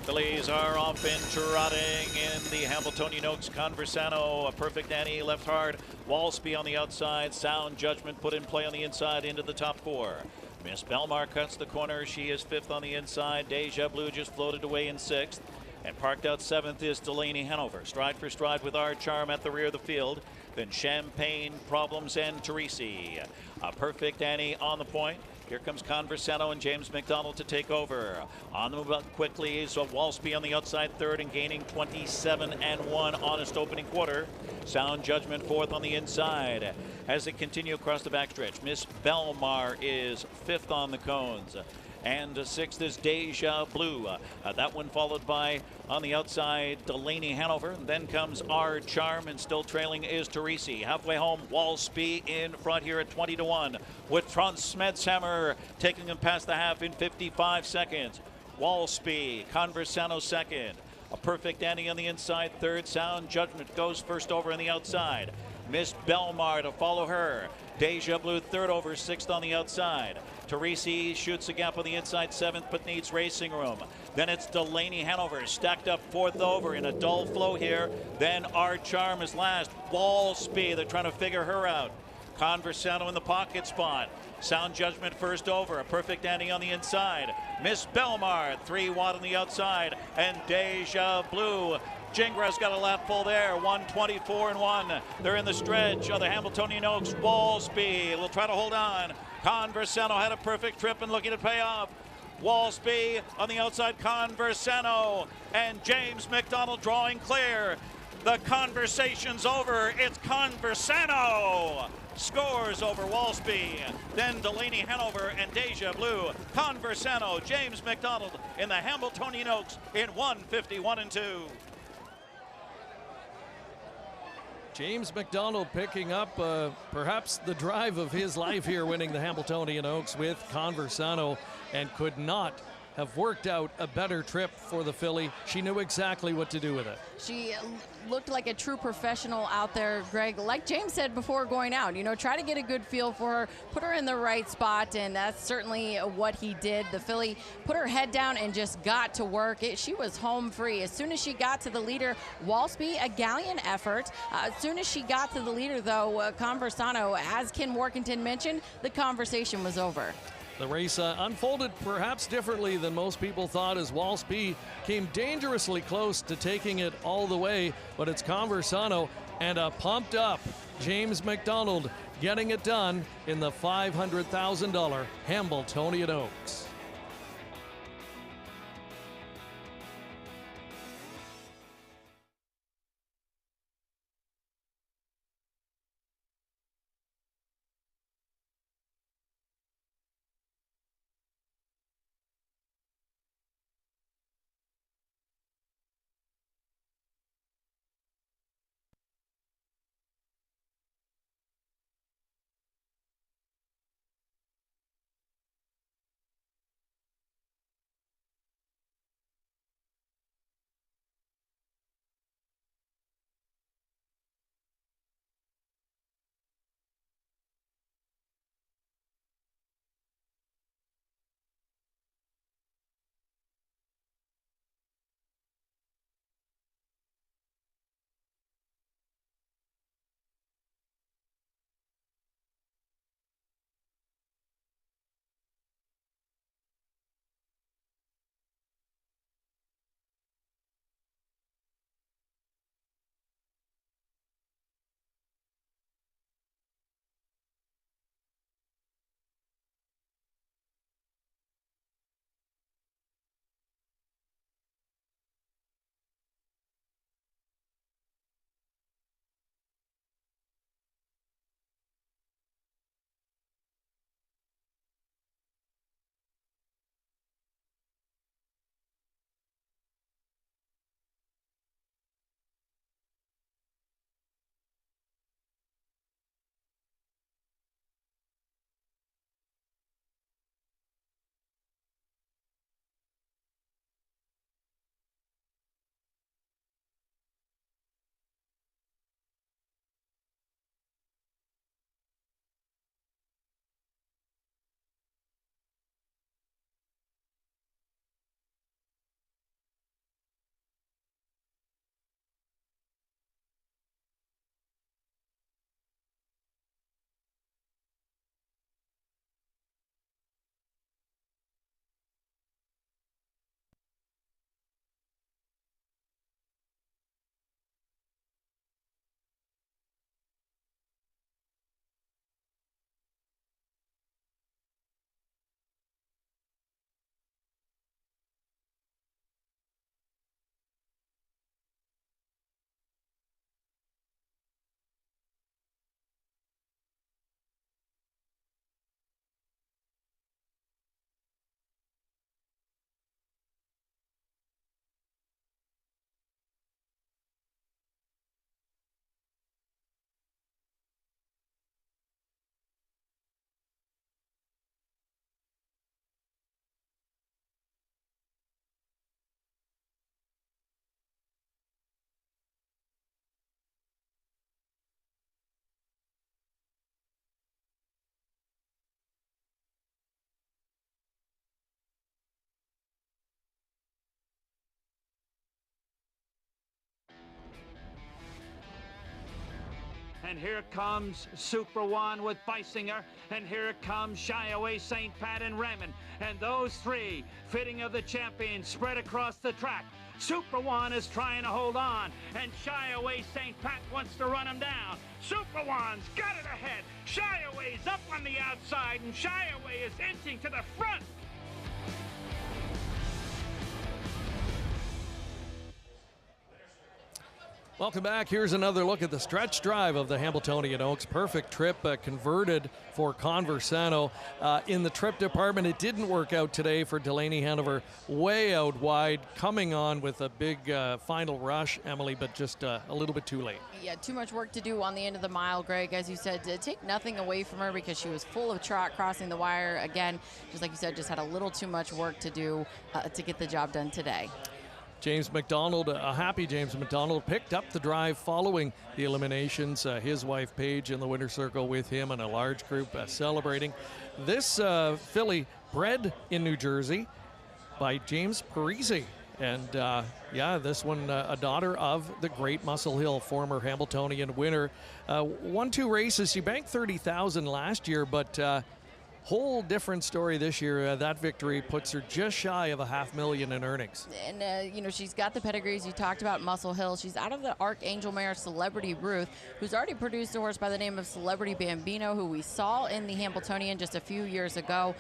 Fillies are off and trotting in the Hamiltonian Oaks. Conversano, a perfect Annie left hard. Walsby on the outside. Sound Judgment put in play on the inside into the top 4. Miss Belmar cuts the corner. She is 5th on the inside. Deja Blue just floated away in 6th. And parked out 7th is Delaney Hanover. Stride for stride with Our Charm at the rear of the field. Then Champagne, Problems, and Teresi. A perfect Annie on the point. Here comes Conversano and James McDonald to take over. On the move up quickly is Walsby on the outside 3rd and gaining 27-1. Honest opening quarter. Sound Judgment 4th on the inside. As they continue across the backstretch, Miss Belmar is 5th on the cones. And 6th is Deja Blue. That one followed by, on the outside, Delaney Hanover. Then comes Our Charm, and still trailing is Teresi. Halfway home, Walsby in front here at 20-1. With Franz Smedshammer taking them past the half in 55 seconds. Walsby, Conversano 2nd. A perfect Annie on the inside 3rd. Sound Judgment goes first over on the outside. Miss Belmar to follow her. Deja Blue 3rd over, 6th on the outside. Teresi shoots a gap on the inside 7th, but needs racing room. Then it's Delaney Hanover stacked up 4th over in a dull flow here. Then Our Charm is last. Walsby, they're trying to figure her out. Conversano in the pocket spot. Sound Judgment first over. A perfect Annie on the inside. Miss Belmar 3 wide on the outside. And Deja Blue. Gingras got a lap full there, 124-1. They're in the stretch of the Hamiltonian Oaks. Walsby will try to hold on. Conversano had a perfect trip and looking to pay off. Walsby on the outside, Conversano, and James McDonald drawing clear. The conversation's over. It's Conversano scores over Walsby. Then Delaney Hanover and Deja Blue. Conversano, James McDonald in the Hamiltonian Oaks in 151-2. James McDonald picking up perhaps the drive of his life here, winning the Hamiltonian Oaks with Conversano, and could not have worked out a better trip for the filly. She knew exactly what to do with it. She looked like a true professional out there, Greg. Like James said before going out, you know, try to get a good feel for her, put her in the right spot, and that's certainly what he did. The filly put her head down and just got to work. She was home free. As soon as she got to the leader, Walsby, a gallant effort. As soon as she got to the leader, though, Conversano, as Ken Workington mentioned, the conversation was over. The race unfolded perhaps differently than most people thought, as Walsby came dangerously close to taking it all the way, but it's Conversano and a pumped up James McDonald getting it done in the $500,000 Hamiltonian Oaks. And here comes Super One with Beisinger. And here comes Shy Away St. Pat and Raymond. And those three, fitting of the champions, spread across the track. Super One is trying to hold on, and Shy Away St. Pat wants to run him down. Super One's got it ahead. Shy Away's up on the outside, and Shy Away is inching to the front. Welcome back. Here's another look at the stretch drive of the Hamiltonian Oaks. Perfect trip converted for Conversano. In the trip department, it didn't work out today for Delaney Hanover. Way out wide, coming on with a big final rush, Emily, but just a little bit too late. Yeah, too much work to do on the end of the mile, Greg. As you said, to take nothing away from her because she was full of trot crossing the wire. Again, just like you said, just had a little too much work to do to get the job done today. James McDonald, a happy James McDonald, picked up the drive following the eliminations. His wife Paige in the winner's circle with him and a large group celebrating. This filly bred in New Jersey by James Parisi. And yeah, this one a daughter of the great Muscle Hill, former Hamiltonian winner. Won 2 races. She banked $30,000 last year, but whole different story this year. That victory puts her just shy of $500,000 in earnings. And, you know, she's got the pedigrees. You talked about Muscle Hill. She's out of the Archangel mare Celebrity Ruth, who's already produced a horse by the name of Celebrity Bambino, who we saw in the Hamiltonian just a few years ago.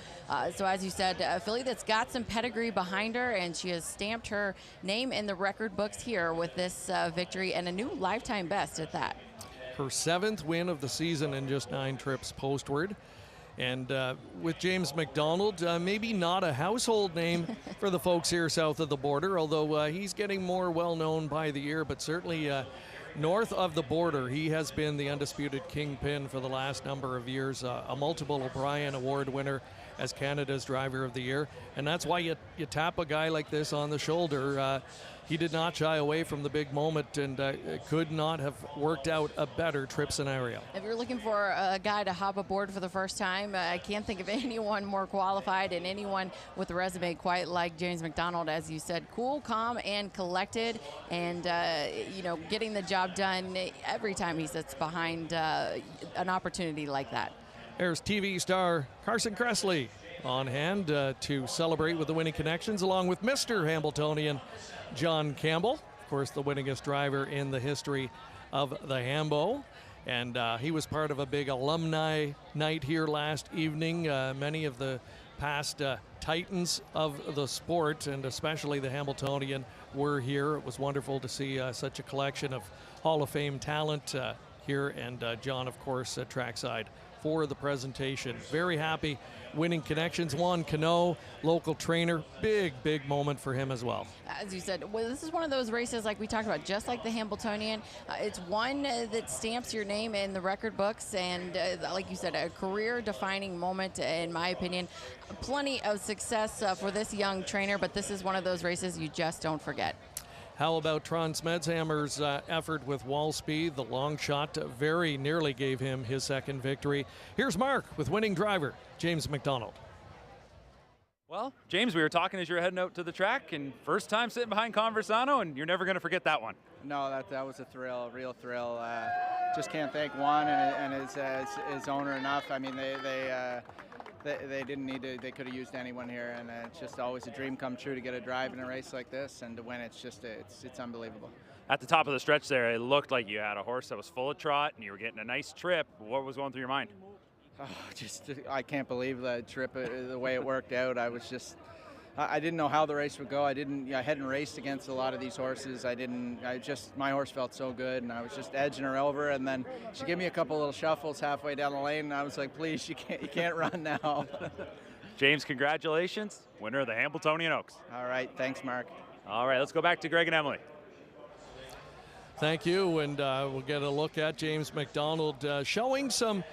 So as you said, a filly that's got some pedigree behind her, and she has stamped her name in the record books here with this victory and a new lifetime best at that. Her 7th win of the season in just 9 trips postward. And with James McDonald, maybe not a household name for the folks here south of the border, although he's getting more well-known by the year, but certainly north of the border, he has been the undisputed kingpin for the last number of years, a multiple O'Brien Award winner as Canada's Driver of the Year. And that's why you tap a guy like this on the shoulder. He did not shy away from the big moment, and could not have worked out a better trip scenario. If you're looking for a guy to hop aboard for the first time, I can't think of anyone more qualified and anyone with a resume quite like James McDonald. As you said, cool, calm, and collected, and you know, getting the job done every time he sits behind an opportunity like that. There's TV star Carson Kressley on hand to celebrate with the winning connections, along with Mr. Hambletonian John Campbell, of course the winningest driver in the history of the Hambo. And he was part of a big alumni night here last evening. Many of the past titans of the sport, and especially the Hamiltonian, were here. It was wonderful to see such a collection of Hall of Fame talent here, and John, of course, trackside for the presentation. Very happy. Winning connections, Juan Cano, local trainer, big moment for him as well. As you said, well, this is one of those races like we talked about, just like the Hamiltonian. It's one that stamps your name in the record books, and like you said, a career-defining moment, in my opinion. Plenty of success for this young trainer, but this is one of those races you just don't forget. How about Tron Smedshammer's effort with Wall Speed? The long shot very nearly gave him his 2nd victory. Here's Mark with winning driver James McDonald. Well, James, we were talking as you were heading out to the track, and first time sitting behind Conversano, and you're never going to forget that one. No, that was a thrill, a real thrill. Just can't thank Juan and his owner enough. I mean, they didn't need to. They could have used anyone here, and it's just always a dream come true to get a drive in a race like this, and to win. It's just it's unbelievable. At the top of the stretch there, it looked like you had a horse that was full of trot, and you were getting a nice trip. What was going through your mind? Oh, I can't believe the trip, the way it worked out. I didn't know how the race would go. I hadn't raced against a lot of these horses. My horse felt so good, and I was just edging her over, and then she gave me a couple little shuffles halfway down the lane, and I was like, please, you can't run now. James, congratulations, winner of the Hamiltonian Oaks. All right, thanks, Mark. All right, let's go back to Greg and Emily. Thank you, and we'll get a look at James McDonald showing some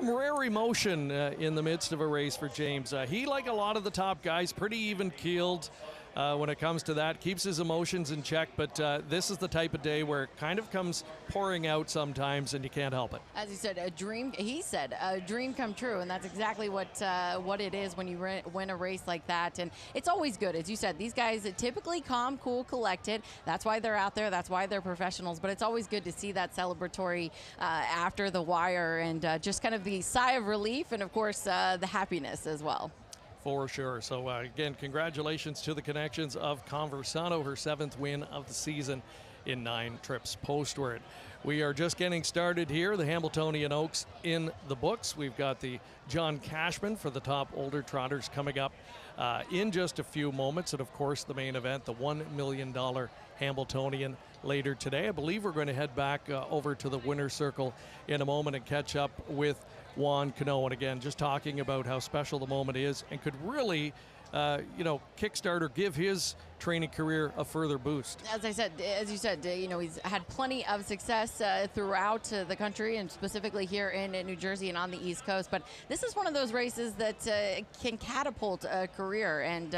rare emotion in the midst of a race for James. He, like a lot of the top guys, pretty even-keeled. when it comes to that. Keeps his emotions in check, but this is the type of day where it kind of comes pouring out sometimes, and you can't help it. As he said, a dream. He said a dream come true, and that's exactly what it is when you win a race like that. And it's always good, as you said. These guys are typically calm, cool, collected. That's why they're out there. That's why they're professionals. But it's always good to see that celebratory after the wire, and just kind of the sigh of relief, and of course the happiness as well. For sure. So again, congratulations to the Connections of Conversano, her 7th win of the season in 9 trips postward. We are just getting started here. The Hamiltonian Oaks in the books. We've got the John Cashman for the top older trotters coming up in just a few moments. And of course, the main event, the $1 million Hamiltonian later today. I believe we're going to head back over to the winner's circle in a moment and catch up with Juan Cano. And again, just talking about how special the moment is and could really, kickstart or give his training career a further boost. As you said, he's had plenty of success throughout the country, and specifically here in New Jersey and on the East Coast. But this is one of those races that can catapult a career and,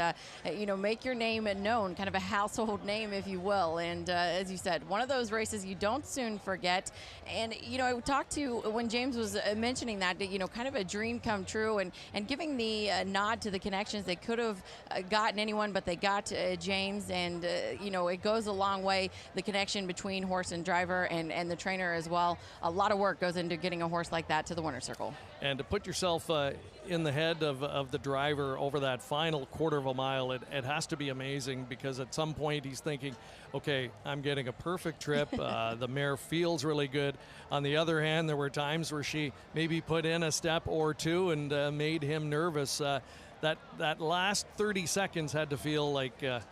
make your name known, kind of a household name, if you will. And as you said, one of those races you don't soon forget. And, I talked to, when James was mentioning that, kind of a dream come true, and giving the nod to the Connections. They could have gotten anyone, but they got James, and it goes a long way, the connection between horse and driver and the trainer as well. A lot of work goes into getting a horse like that to the winner's circle. And to put yourself in the head of the driver over that final quarter of a mile, it has to be amazing, because at some point he's thinking, okay, I'm getting a perfect trip. The mare feels really good. On the other hand, there were times where she maybe put in a step or two and made him nervous. That last 30 seconds had to feel like a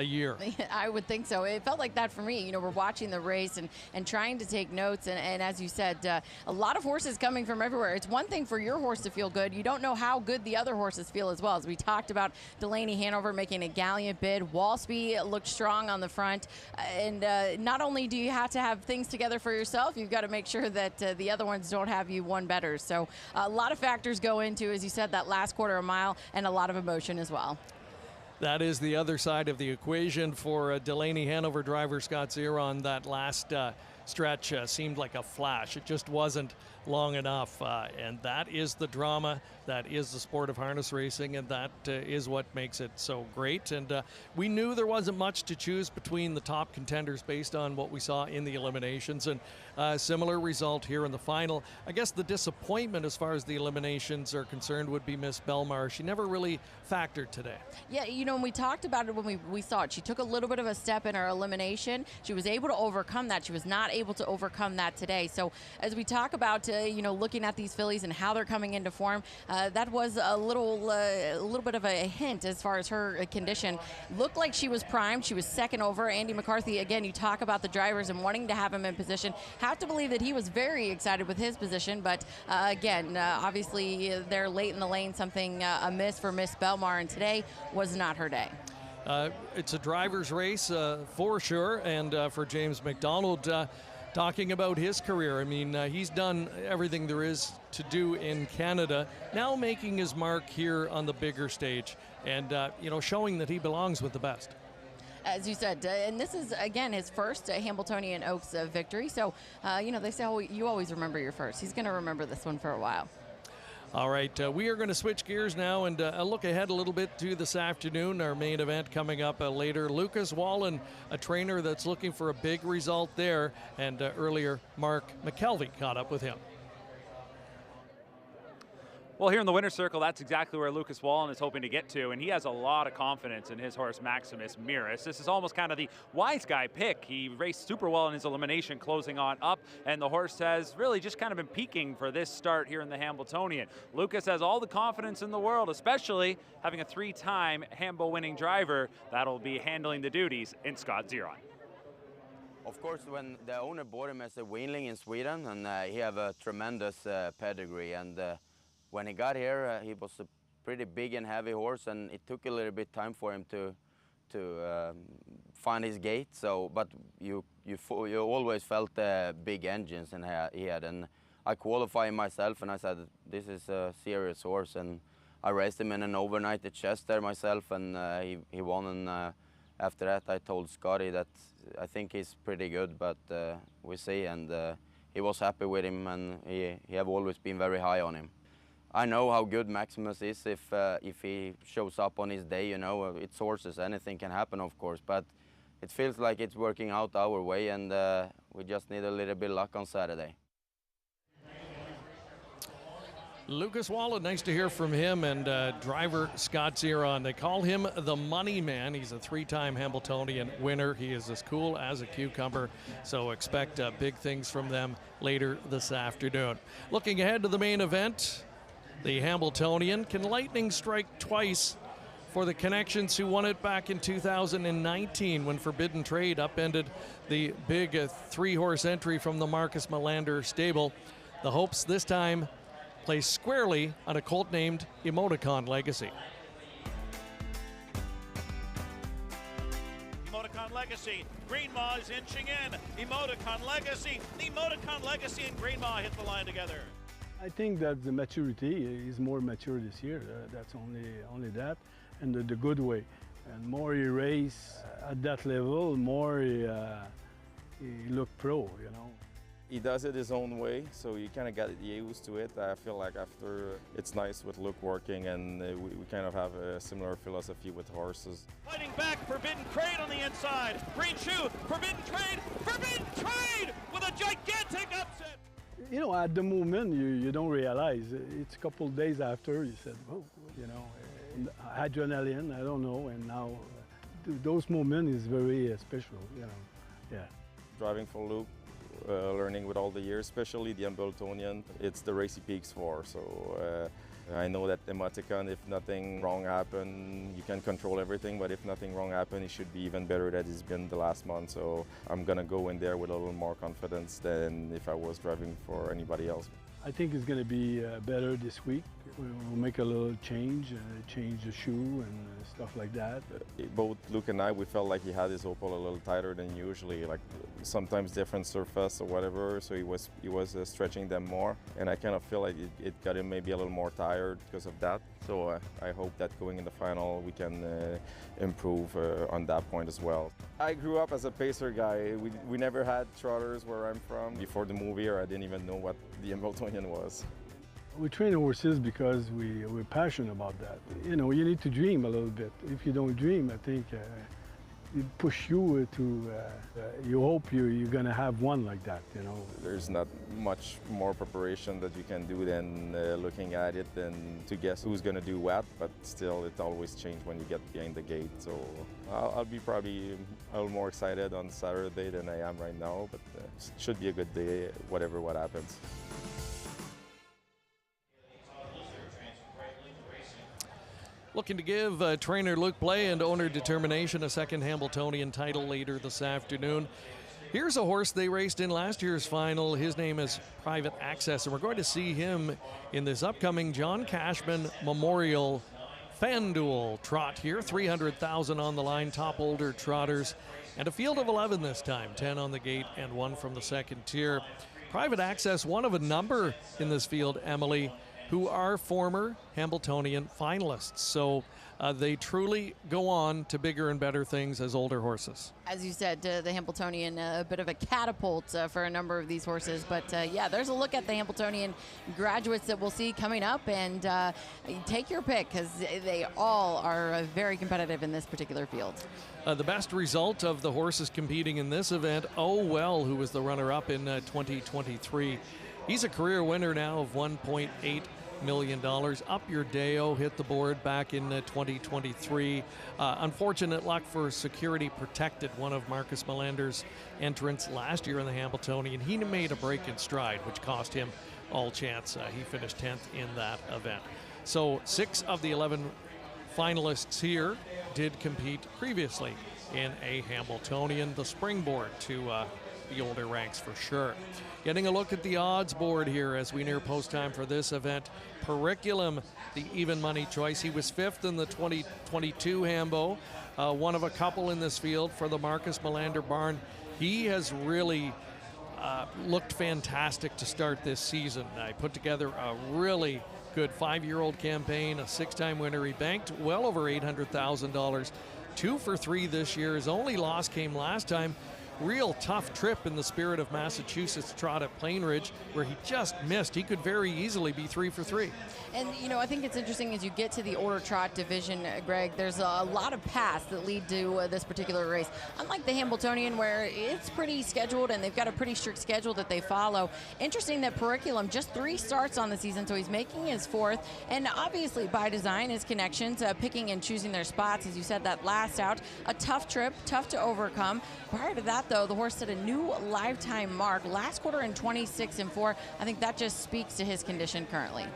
year. I would think so. It felt like that for me. We're watching the race and trying to take notes. And as you said, a lot of horses coming from everywhere. It's one thing for your horse to feel good. You don't know how good the other horses feel as well. As we talked about, Delaney Hanover making a gallant bid. Walsby looked strong on the front. And not only do you have to have things together for yourself, you've got to make sure that the other ones don't have you one better. So a lot of factors go into, as you said, that last quarter of a mile, and a lot of emotion as well. That is the other side of the equation for Delaney Hanover driver Scott Zeron. That last stretch seemed like a flash. It just wasn't long enough, and that is the drama. That is the sport of harness racing, and that is what makes it so great. And we knew there wasn't much to choose between the top contenders based on what we saw in the eliminations, and similar result here in the final. I guess the disappointment as far as the eliminations are concerned would be Miss Belmar. She never really factored today. Yeah, when we talked about it, when we saw it, she took a little bit of a step in her elimination. She was able to overcome that. She was not able to overcome that today. So as we talk about, looking at these fillies and how they're coming into form, that was a little bit of a hint as far as her condition. Looked like she was primed. She was second over. Andy McCarthy, again, you talk about the drivers and wanting to have him in position. Have to believe that he was very excited with his position, but again, obviously they're late in the lane, something amiss for Miss Belmar, and today was not her day. It's a driver's race for sure, and for James McDonald, talking about his career, I mean, he's done everything there is to do in Canada, now making his mark here on the bigger stage, and showing that he belongs with the best. As you said, and this is, again, his first Hamiltonian Oaks victory. So, they say, oh, you always remember your first. He's going to remember this one for a while. All right, we are going to switch gears now and look ahead a little bit to this afternoon, our main event coming up later. Lucas Wallen, a trainer that's looking for a big result there, and earlier Mark McKelvey caught up with him. Well, here in the winner's circle, that's exactly where Lucas Wallen is hoping to get to, and he has a lot of confidence in his horse, Maximus Miris. This is almost kind of the wise guy pick. He raced super well in his elimination, closing on up, and the horse has really just kind of been peaking for this start here in the Hamiltonian. Lucas has all the confidence in the world, especially having a 3-time Hambo winning driver that'll be handling the duties in Scott Zeron. Of course, when the owner bought him as a weanling in Sweden, and he have a tremendous pedigree, and when he got here, he was a pretty big and heavy horse, and it took a little bit time for him to find his gait. So, but you always felt the big engines he had, and I qualified myself, and I said, this is a serious horse, and I raced him in an overnight at Chester myself, and he won. And after that, I told Scotty that I think he's pretty good, but we see. And he was happy with him, and he have always been very high on him. I know how good Maximus is if he shows up on his day. You know, it's horses; anything can happen, of course. But it feels like it's working out our way, and we just need a little bit of luck on Saturday. Lucas Wallen, nice to hear from him, and driver Scott Zeron. They call him the money man. He's a three-time Hamiltonian winner. He is as cool as a cucumber, so expect big things from them later this afternoon. Looking ahead to the main event, the Hamiltonian. Can lightning strike twice for the Connections who won it back in 2019 when Forbidden Trade upended the big three-horse entry from the Marcus Melander stable? The hopes this time plays squarely on a colt named Emoticon Legacy. Emoticon Legacy, Greenmaw is inching in. Emoticon Legacy, and Greenmaw hit the line together. I think that the maturity is more mature this year. That's only that, and the good way. And more he race at that level, more he look pro, you know. He does it his own way, so you kind of get used to it. I feel like after it's nice with Luke working, and we kind of have a similar philosophy with horses. Fighting back, Forbidden Trade on the inside. Green Shoe, Forbidden Trade with a gigantic upset. You know, at the moment, you don't realize. It's a couple of days after, you said, oh, you know, adrenaline, I don't know, and now those moments is very special, you know, yeah. Driving for Luke, learning with all the years, especially the Hamiltonian, it's the race he peaks for. So I know that Emoticon, if nothing wrong happen, you can control everything, but if nothing wrong happen, he should be even better than he's been the last month. So I'm gonna go in there with a little more confidence than if I was driving for anybody else. I think it's gonna be better this week. We'll make a little change the shoe and stuff like that. Both Luke and I, we felt like he had his opal a little tighter than usually, like sometimes different surface or whatever, so he was stretching them more, and I kind of feel like it got him maybe a little more tired because of that. So I hope that going in the final we can improve on that point as well. I grew up as a pacer guy. We never had trotters where I'm from. Before the move here, I didn't even know what the Hamiltonian was. We train horses because we're passionate about that. You know, you need to dream a little bit. If you don't dream, I think it push you to, you hope you're gonna have one like that, you know. There's not much more preparation that you can do than looking at it and to guess who's gonna do what, but still it always changes when you get behind the gate. So I'll be probably a little more excited on Saturday than I am right now, but it should be a good day, what happens. Looking to give trainer Luke Blais and owner Determination a second Hamiltonian title later this afternoon. Here's a horse they raced in last year's final. His name is Private Access, and we're going to see him in this upcoming John Cashman Memorial FanDuel trot here. 300,000 on the line, top older trotters, and a field of 11 this time, 10 on the gate and 1 from the second tier. Private Access, one of a number in this field, Emily, who are former Hamiltonian finalists. So they truly go on to bigger and better things as older horses. As you said, the Hamiltonian, a bit of a catapult for a number of these horses. But yeah, there's a look at the Hamiltonian graduates that we'll see coming up, and take your pick because they all are very competitive in this particular field. The best result of the horses competing in this event, Oh Well, who was the runner-up in 2023. He's a career winner now of $1.8 million. Up Your Deo hit the board back in 2023. Unfortunate luck for Security Protected, one of Marcus Melander's entrants last year in the Hamiltonian. He made a break in stride, which cost him all chance. He finished 10th in that event. So 6 of the 11 finalists here did compete previously in a Hamiltonian, the springboard to the older ranks for sure. Getting a look at the odds board here as we near post time for this event. Periculum, the even money choice. He was 5th in the 2022 Hambo, one of a couple in this field for the Marcus Melander barn. He has really looked fantastic to start this season. I put together a really good 5-year-old campaign, a 6-time winner. He banked well over $800,000. 2 for 3 this year. His only loss came last time. Real tough trip in the spirit of Massachusetts trot at Plainridge, where he just missed. He could very easily be 3 for 3. And, you know, I think it's interesting as you get to the older trot division, Greg, there's a lot of paths that lead to this particular race. Unlike the Hamiltonian, where it's pretty scheduled and they've got a pretty strict schedule that they follow. Interesting that Periculum, just 3 starts on the season, so he's making his 4th. And obviously, by design, his connections, picking and choosing their spots. As you said, that last out, a tough trip, tough to overcome. Prior to that, though, the horse set a new lifetime mark. Last quarter in 26-4. I think that just speaks to his condition currently.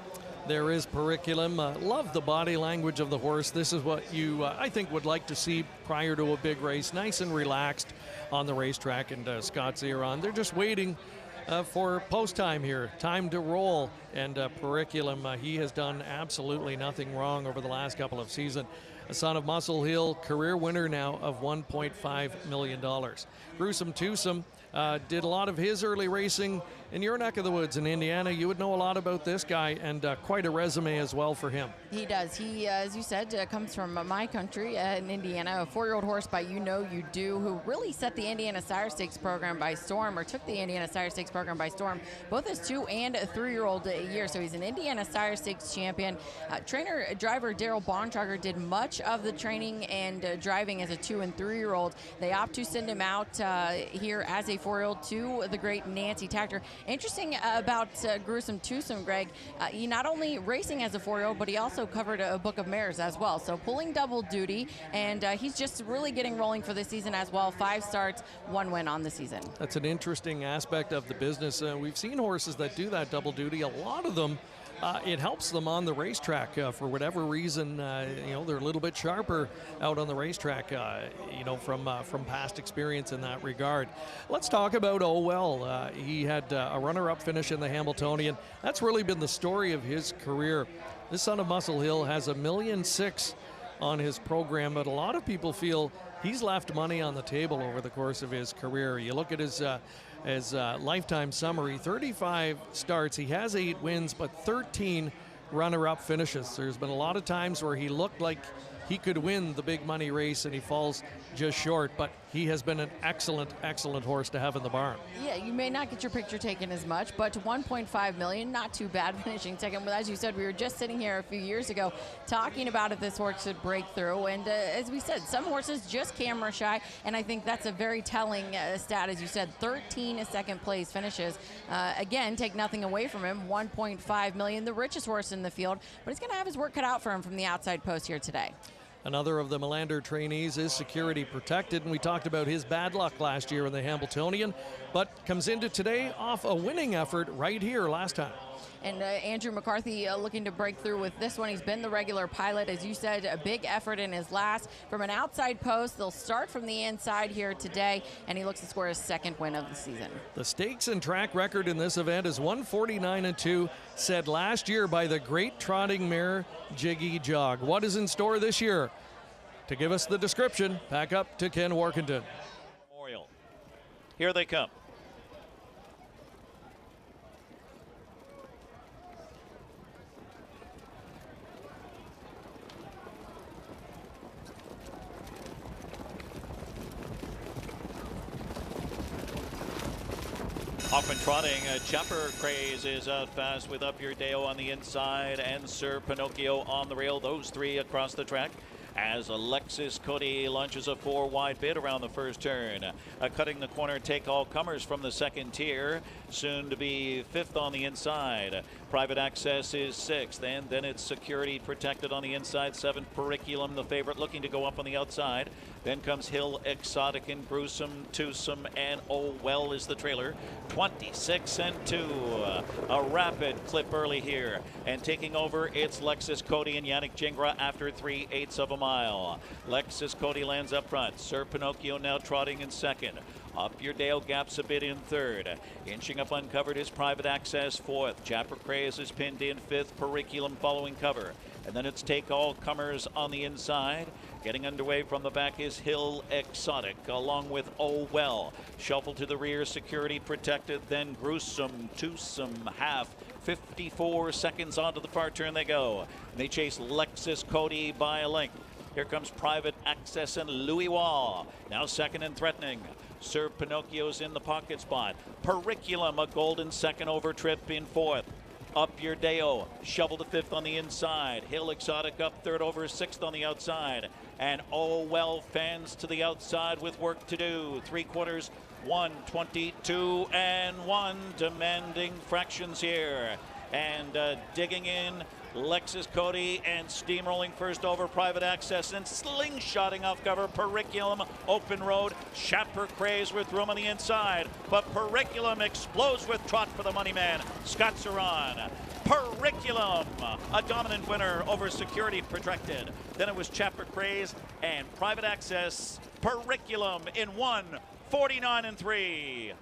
There is Periculum. Love the body language of the horse. This is what you, I think, would like to see prior to a big race. Nice and relaxed on the racetrack, and Scott's ear on. They're just waiting for post time here. Time to roll. And Periculum, he has done absolutely nothing wrong over the last couple of seasons. A son of Muscle Hill, career winner now of $1.5 million. Gruesome Twosome did a lot of his early racing in your neck of the woods in Indiana. You would know a lot about this guy, and quite a resume as well for him. He does. He, as you said, comes from my country in Indiana. A 4-year-old horse by You Know You Do, who really set the Indiana Sire Stakes program by storm, or took the Indiana Sire Stakes program by storm, both his 2- and 3-year-old year. So he's an Indiana Sire Stakes champion. Driver Daryl Bontrager did much of the training and driving as a 2- and 3-year-old. They opt to send him out here as a 4-year-old to the great Nancy Tactor. Interesting about Gruesome Twosome, Greg, he not only racing as a 4-year-old, but he also covered a book of mares as well. So pulling double duty, and he's just really getting rolling for this season as well. 5 starts, 1 win on the season. That's an interesting aspect of the business. We've seen horses that do that double duty. A lot of them, it helps them on the racetrack for whatever reason. You know, they're a little bit sharper out on the racetrack, you know, from past experience in that regard. Let's talk about Oh Well. He had a runner-up finish in the Hamiltonian. That's really been the story of his career. This son of Muscle Hill has $1.6 million on his program, but a lot of people feel he's left money on the table over the course of his career. You look at his lifetime summary, 35 starts. He has 8 wins, but 13 runner-up finishes. There's been a lot of times where he looked like he could win the big money race and he falls just short, but he has been an excellent, excellent horse to have in the barn. Yeah, you may not get your picture taken as much, but $1.5 million, not too bad finishing second. But as you said, we were just sitting here a few years ago talking about if this horse should break through. And as we said, some horses just camera shy, and I think that's a very telling stat. As you said, 13 second place finishes. Again, take nothing away from him, $1.5 million, the richest horse in the field, but he's going to have his work cut out for him from the outside post here today. Another of the Melander trainees is Security Protected, and we talked about his bad luck last year in the Hamiltonian, but comes into today off a winning effort right here last time. And Andrew McCarthy looking to break through with this one. He's been the regular pilot. As you said, a big effort in his last. From an outside post, they'll start from the inside here today, and he looks to score his 2nd win of the season. The stakes and track record in this event is 149-2, set last year by the great trotting mare, Jiggy Jog. What is in store this year? To give us the description, back up to Ken Workington. Memorial. Here they come. Off and trotting, Chopper Craze is out fast with Up Your Deo on the inside and Sir Pinocchio on the rail. Those 3 across the track as Alexis Cody launches a 4-wide bid around the first turn. Cutting the corner, Take All Comers from the 2nd tier, soon to be 5th on the inside. Private Access is 6th, and then it's Security Protected on the inside. 7th, Periculum, the favorite, looking to go up on the outside. Then comes Hill Exotic and Gruesome Twosome, and Oh Well is the trailer. 26-2. A rapid clip early here. And taking over, it's Lexus Cody and Yannick Gingras after 3/8 of a mile. Lexus Cody lands up front. Sir Pinocchio now trotting in 2nd. Up Your Dale gaps a bit in 3rd. Inching up uncovered is Private Access 4th. Chopper Craze is pinned in 5th. Periculum following cover. And then it's Take All Comers on the inside. Getting underway from the back is Hill Exotic, along with Oh Well. Shuffle to the rear, Security Protected, then Gruesome, Twosome, Half. 54 seconds onto the far turn they go. They chase Lexus Cody by a length. Here comes Private Access and Louis Wall. Now second and threatening. Sir Pinocchio's in the pocket spot. Periculum, a golden second over trip in fourth. Up Your Deo, shovel to fifth on the inside. Hill Exotic up third over sixth on the outside. And Oh Well fans to the outside with work to do. 3/4, 1:22 and 1, demanding fractions here. And digging in, Lexus Cody, and steamrolling first over Private Access, and slingshotting off cover Periculum, open road. Shapper Craze with room on the inside, but Periculum explodes with trot for the money man. Scots are on. Periculum, a dominant winner over Security Protected. Then it was Chapter Craze and Private Access. Periculum in 1:49 and 3.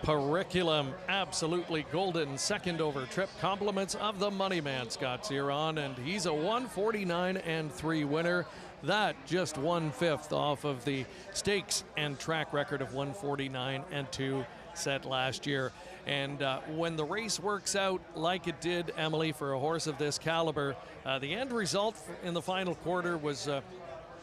Periculum, absolutely golden second over trip. Compliments of the money man, Scott Ziron, and he's a 1:49 and 3 winner. That just 1/5 off of the stakes and track record of 1:49 and 2 set last year. And when the race works out like it did, Emily, for a horse of this caliber, the end result in the final quarter was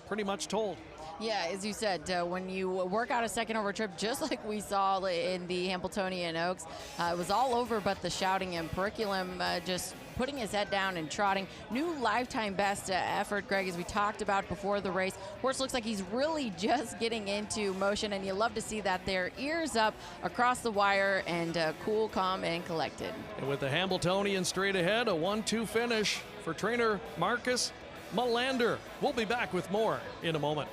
pretty much told. Yeah, as you said, when you work out a second over trip, just like we saw in the Hamiltonian Oaks, it was all over but the shouting, and Periculum just putting his head down and trotting. New lifetime best effort, Greg, as we talked about before the race. Horse looks like he's really just getting into motion, and you love to see that there. Ears up across the wire, and cool, calm, and collected. And with the Hamiltonian straight ahead, a 1-2 finish for trainer Marcus Melander. We'll be back with more in a moment.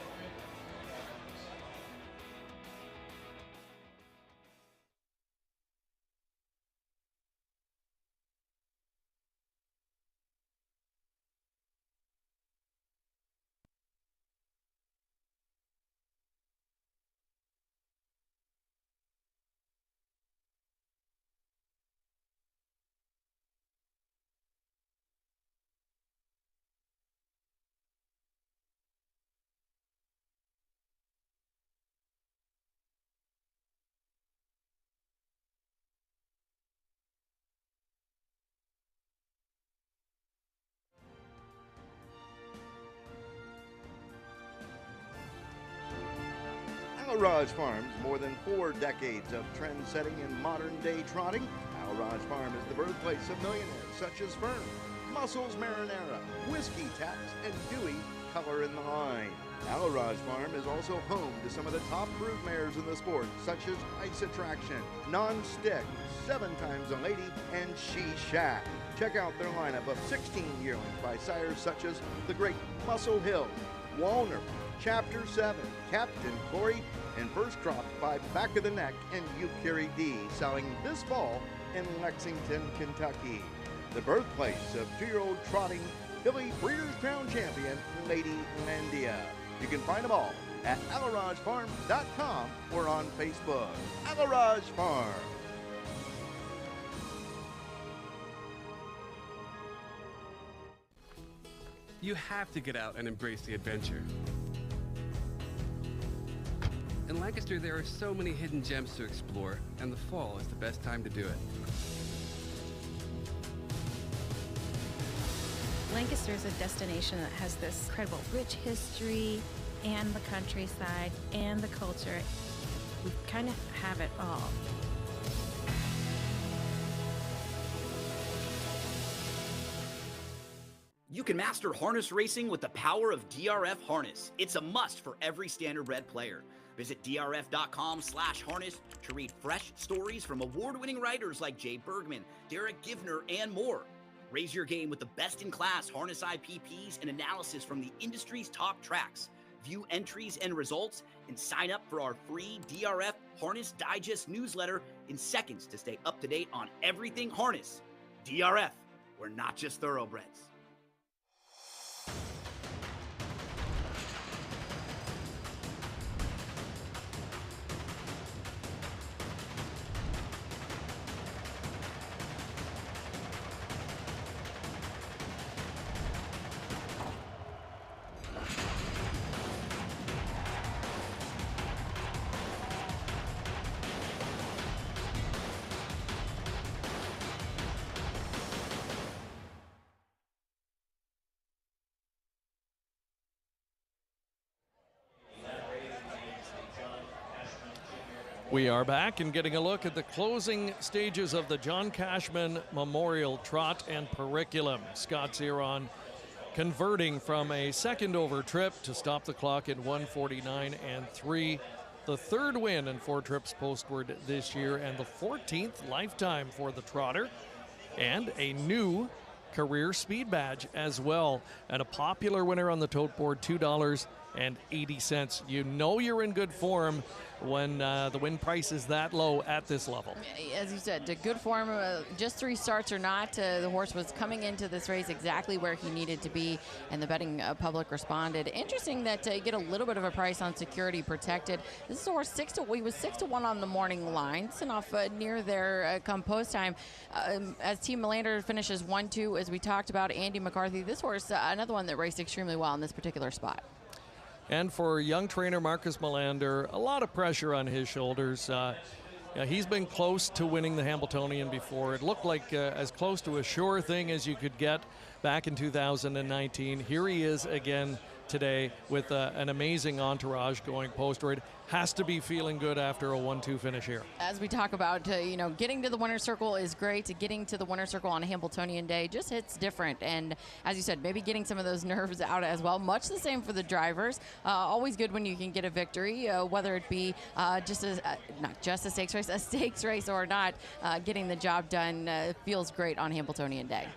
Al-Raj Farms, more than 4 decades of trend-setting in modern-day trotting. Al-Raj Farm is the birthplace of millionaires such as Fern, Muscles Marinara, Whiskey Tax, and Dewey, Color in the Line. Al-Raj Farm is also home to some of the top brood mares in the sport, such as Ice Attraction, Non-Stick, 7 Times a Lady, and She Shack. Check out their lineup of 16 yearlings by sires such as the great Muscle Hill, Walner, Chapter 7, Captain Corey, and first cropped by Back of the Neck and Ukiri D, selling this fall in Lexington, Kentucky. The birthplace of 2-year-old trotting filly Breeders' Crown champion, Lady Landia. You can find them all at alrajfarm.com or on Facebook. Al-Raj Farm. You have to get out and embrace the adventure. In Lancaster, there are so many hidden gems to explore, and the fall is the best time to do it. Lancaster is a destination that has this incredible rich history and the countryside and the culture. We kind of have it all. You can master harness racing with the power of DRF Harness. It's a must for every standardbred player. Visit drf.com/harness to read fresh stories from award-winning writers like Jay Bergman, Derek Givner, and more. Raise your game with the best-in-class harness IPPs and analysis from the industry's top tracks. View entries and results, and sign up for our free DRF Harness Digest newsletter in seconds to stay up to date on everything harness. DRF, we're not just thoroughbreds. We are back and getting a look at the closing stages of the John Cashman Memorial Trot and Periculum. Scott Zeron converting from a second over trip to stop the clock in 1:49 and 3. The third win in 4 trips postward this year and the 14th lifetime for the trotter, and a new career speed badge as well, and a popular winner on the tote board, $2.80. You know you're in good form when the win price is that low at this level. As you said, good form, just 3 starts or not, the horse was coming into this race exactly where he needed to be, and the betting public responded. Interesting that you get a little bit of a price on Security Protected. This is a horse he was 6-1 on the morning line, sent off near their come post time. As Team Melander finishes 1-2, as we talked about, Andy McCarthy, this horse, another one that raced extremely well in this particular spot. And for young trainer Marcus Melander, a lot of pressure on his shoulders. He's been close to winning the Hamiltonian before. It looked like as close to a sure thing as you could get back in 2019. Here he is again today with an amazing entourage going postward. Has to be feeling good after a 1-2 finish here. As we talk about, getting to the winner's circle is great. Getting to the winner's circle on Hamiltonian Day just hits different. And as you said, maybe getting some of those nerves out as well. Much the same for the drivers. Always good when you can get a victory, whether it be not just a stakes race or not. Getting the job done feels great on Hamiltonian Day.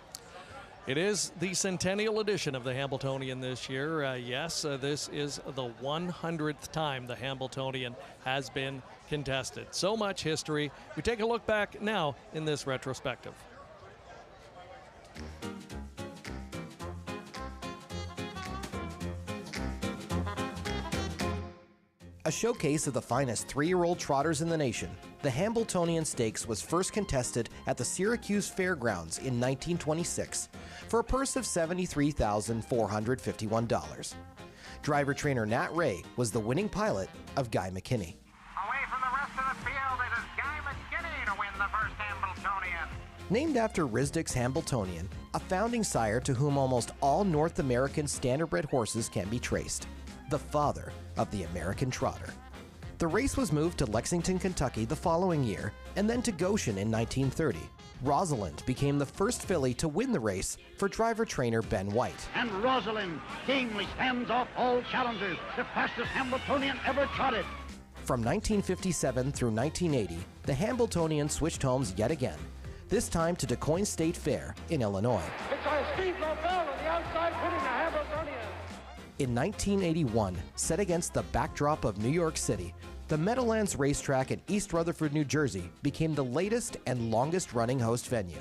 It is the centennial edition of the Hamiltonian this year. This is the 100th time the Hamiltonian has been contested. So much history. We take a look back now in this retrospective. A showcase of the finest 3-year-old trotters in the nation, the Hamiltonian Stakes was first contested at the Syracuse Fairgrounds in 1926 for a purse of $73,451. Driver trainer Nat Ray was the winning pilot of Guy McKinney. Away from the rest of the field, it is Guy McKinney to win the first Hamiltonian. Named after Risdick's Hambletonian, a founding sire to whom almost all North American standardbred horses can be traced, the father of the American trotter. The race was moved to Lexington, Kentucky the following year, and then to Goshen in 1930. Rosalind became the first filly to win the race for driver-trainer Ben White. And Rosalind gamely stands off all challengers, the fastest Hamiltonian ever trotted. From 1957 through 1980, the Hambletonian switched homes yet again, this time to DuQuoin State Fair in Illinois. It's Steve Lobel on the outside winning the Hamiltonian. In 1981, set against the backdrop of New York City, the Meadowlands racetrack in East Rutherford, New Jersey became the latest and longest-running host venue.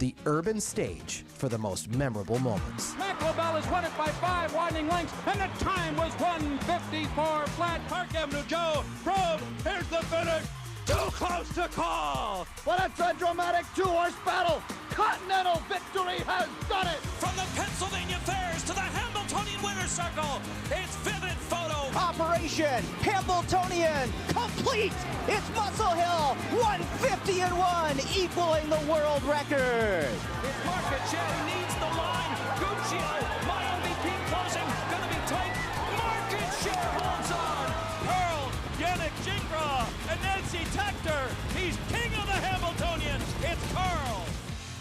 The urban stage for the most memorable moments. Mac Lobel has won it by 5 winding lengths, and the time was 1:54 flat. Park Avenue Joe, Probe, here's the finish. Too close to call. But it's a dramatic 2-horse battle. Continental Victory has done it. From the Pennsylvania Fairs to the Hamiltonian Winner's Circle, it's vivid photo. Operation Hamiltonian complete. It's Muscle Hill 150-1, equaling the world record. It's market share, needs the line. Guccio, my MVP closing, gonna be tight. Market share holds on. Pearl, Yannick Gingras, and Nancy Tactor. He's king of the Hamiltonian. It's Pearl.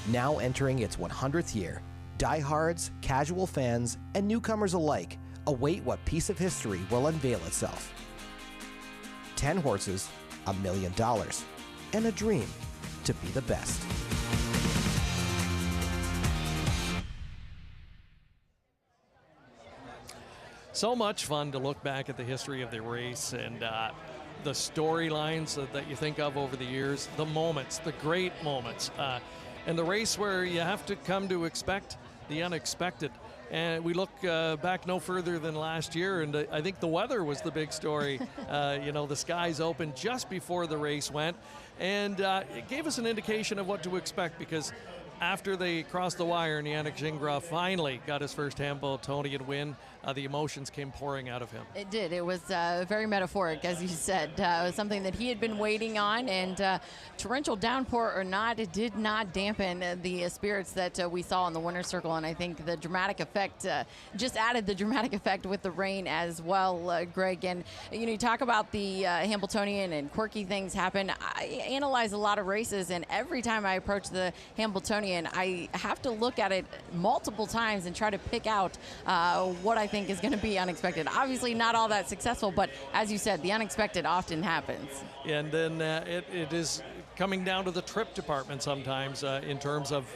Now entering its 100th year, diehards, casual fans, and newcomers alike await what piece of history will unveil itself. 10 horses, $1 million, and a dream to be the best. So much fun to look back at the history of the race and the storylines that you think of over the years, the moments, the great moments, and the race where you have to come to expect the unexpected. And we look back no further than last year, and I think the weather was the big story. The skies opened just before the race went, and it gave us an indication of what to expect, because after they crossed the wire and Yannick Gingras finally got his first Hambletonian win, the emotions came pouring out of him. It did. It was very metaphoric, as you said. It was something that he had been waiting on, and torrential downpour or not, it did not dampen the spirits that we saw in the winner's circle, and I think the dramatic effect just added the dramatic effect with the rain as well, Greg. And you talk about the Hamiltonian and quirky things happen. I analyze a lot of races, and every time I approach the Hamiltonian, I have to look at it multiple times and try to pick out what I think is going to be unexpected. Obviously not all that successful, but as you said, the unexpected often happens. And then it is coming down to the trip department sometimes in terms of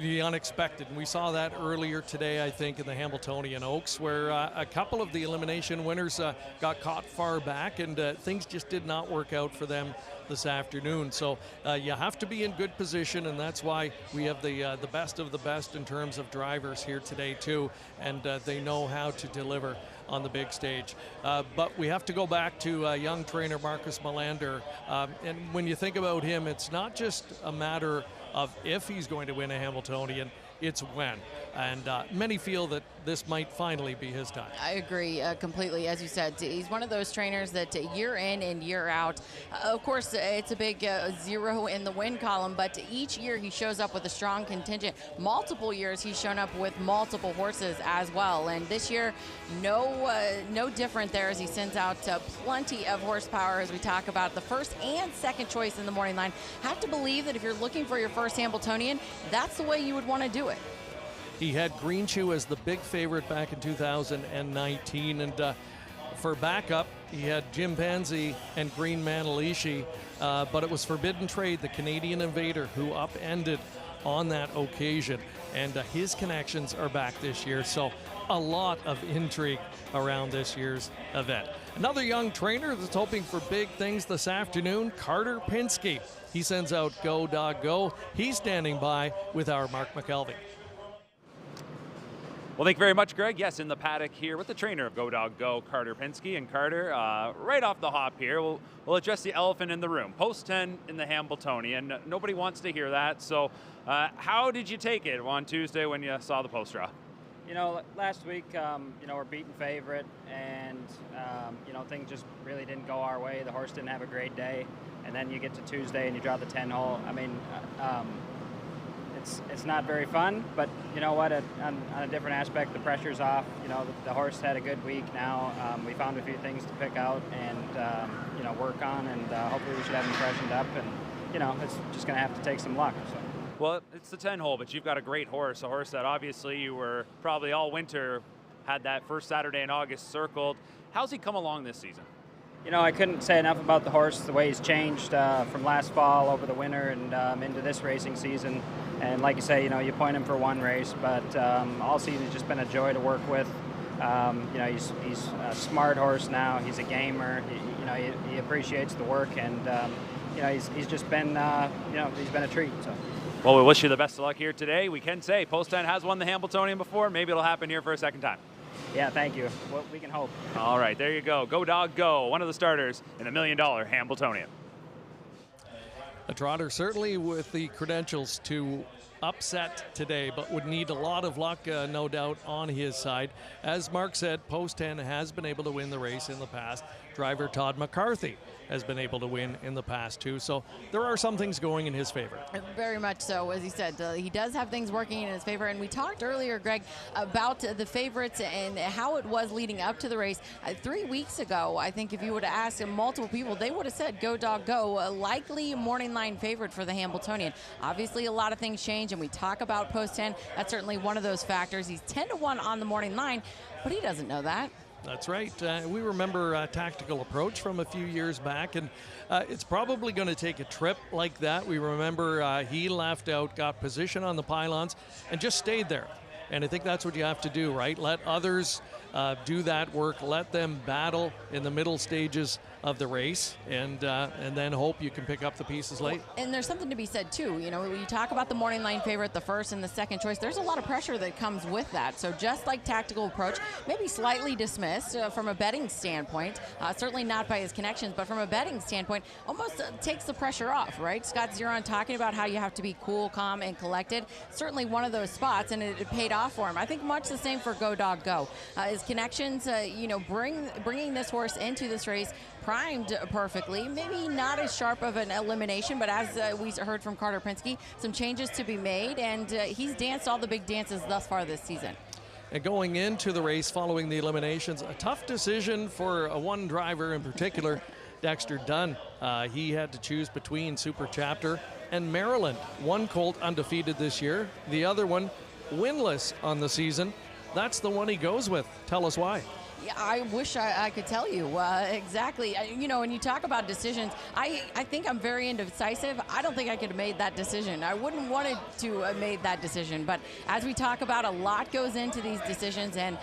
the unexpected. And we saw that earlier today, I think, in the Hamiltonian Oaks, where a couple of the elimination winners got caught far back, and things just did not work out for them this afternoon. So you have to be in good position, and that's why we have the best of the best in terms of drivers here today too, and they know how to deliver on the big stage. But we have to go back to young trainer Marcus Melander, and when you think about him, it's not just a matter of if he's going to win a Hamiltonian, it's when. And many feel that this might finally be his time. I agree completely. As you said, he's one of those trainers that year in and year out, of course, it's a big zero in the win column, but each year he shows up with a strong contingent. Multiple years he's shown up with multiple horses as well. And this year, no different there, as he sends out plenty of horsepower, as we talk about the first and second choice in the morning line. Have to believe that if you're looking for your first Hamiltonian, that's the way you would want to do it. He had Green Shoe as the big favorite back in 2019, and for backup, he had Jim Pansy and Green Manalishi, but it was Forbidden Trade, the Canadian Invader, who upended on that occasion, and his connections are back this year, so a lot of intrigue around this year's event. Another young trainer that's hoping for big things this afternoon, Carter Pinsky. He sends out Go Dog Go. He's standing by with our Mark McKelvey. Well, thank you very much, Greg. Yes, in the paddock here with the trainer of Go Dog Go, Carter Pinsky. And Carter, right off the hop here, we'll address the elephant in the room. Post 10 in the Hambletonian. Nobody wants to hear that. So how did you take it on Tuesday when you saw the post draw? Last week, we're beaten favorite, and, things just really didn't go our way. The horse didn't have a great day. And then you get to Tuesday and you draw the 10 hole. I mean, it's not very fun, but you know what, on a different aspect, the pressure's off. The horse had a good week now. We found a few things to pick out and, work on, and hopefully we should have them freshened up, and, it's just going to have to take some luck. So. Well, it's the 10 hole, but you've got a great horse, a horse that obviously you were probably all winter, had that first Saturday in August circled. How's he come along this season? I couldn't say enough about the horse, the way he's changed from last fall over the winter and into this racing season. And like you say, you point him for one race, but all season has just been a joy to work with. He's a smart horse now. He's a gamer. He appreciates the work, and he's just been he's been a treat. So. Well, we wish you the best of luck here today. We can say Post 10 has won the Hambletonian before. Maybe it'll happen here for a second time. Yeah, thank you. Well, we can hope. All right, there you go. Go Dog Go, one of the starters in $1 million Hambletonian. A trotter certainly with the credentials to upset today, but would need a lot of luck, no doubt, on his side. As Mark said, Post 10 has been able to win the race in the past. Driver Todd McCarthy has been able to win in the past too, so there are some things going in his favor. Very much so. As he said, he does have things working in his favor, and we talked earlier, Greg, about the favorites and how it was leading up to the race. 3 weeks ago, I think if you would have asked multiple people, they would have said Go Dog Go, a likely morning line favorite for the Hambletonian. Obviously, a lot of things change, and we talk about Post 10. That's certainly one of those factors. He's 10-1 on the morning line, but he doesn't know that. That's right. We remember a tactical approach from a few years back, and it's probably going to take a trip like that. We remember he left out, got position on the pylons, and just stayed there. And I think that's what you have to do, right? Let others do that work. Let them battle in the middle stages of the race, and then hope you can pick up the pieces late. And there's something to be said too. You know, when you talk about the morning line favorite, the first and the second choice, there's a lot of pressure that comes with that. So just like tactical approach, maybe slightly dismissed from a betting standpoint, certainly not by his connections, but from a betting standpoint, almost takes the pressure off, right? Scott Zeron talking about how you have to be cool, calm, and collected. Certainly one of those spots, and it paid off for him. I think much the same for Go Dog Go. His connections, you know, bringing this horse into this race primed perfectly. Maybe not as sharp of an elimination, but as we heard from Carter Prinsky, some changes to be made, and he's danced all the big dances thus far this season. And going into the race following the eliminations, a tough decision for one driver in particular, Dexter Dunn. He had to choose between Super Chapter and Maryland. One colt undefeated this year, the other one winless on the season. That's the one he goes with. Tell us why. Yeah, I wish I could tell you exactly. You know, when you talk about decisions, I think I'm very indecisive. I don't think I could have made that decision. I wouldn't wanted to have made that decision. But as we talk about, a lot goes into these decisions, and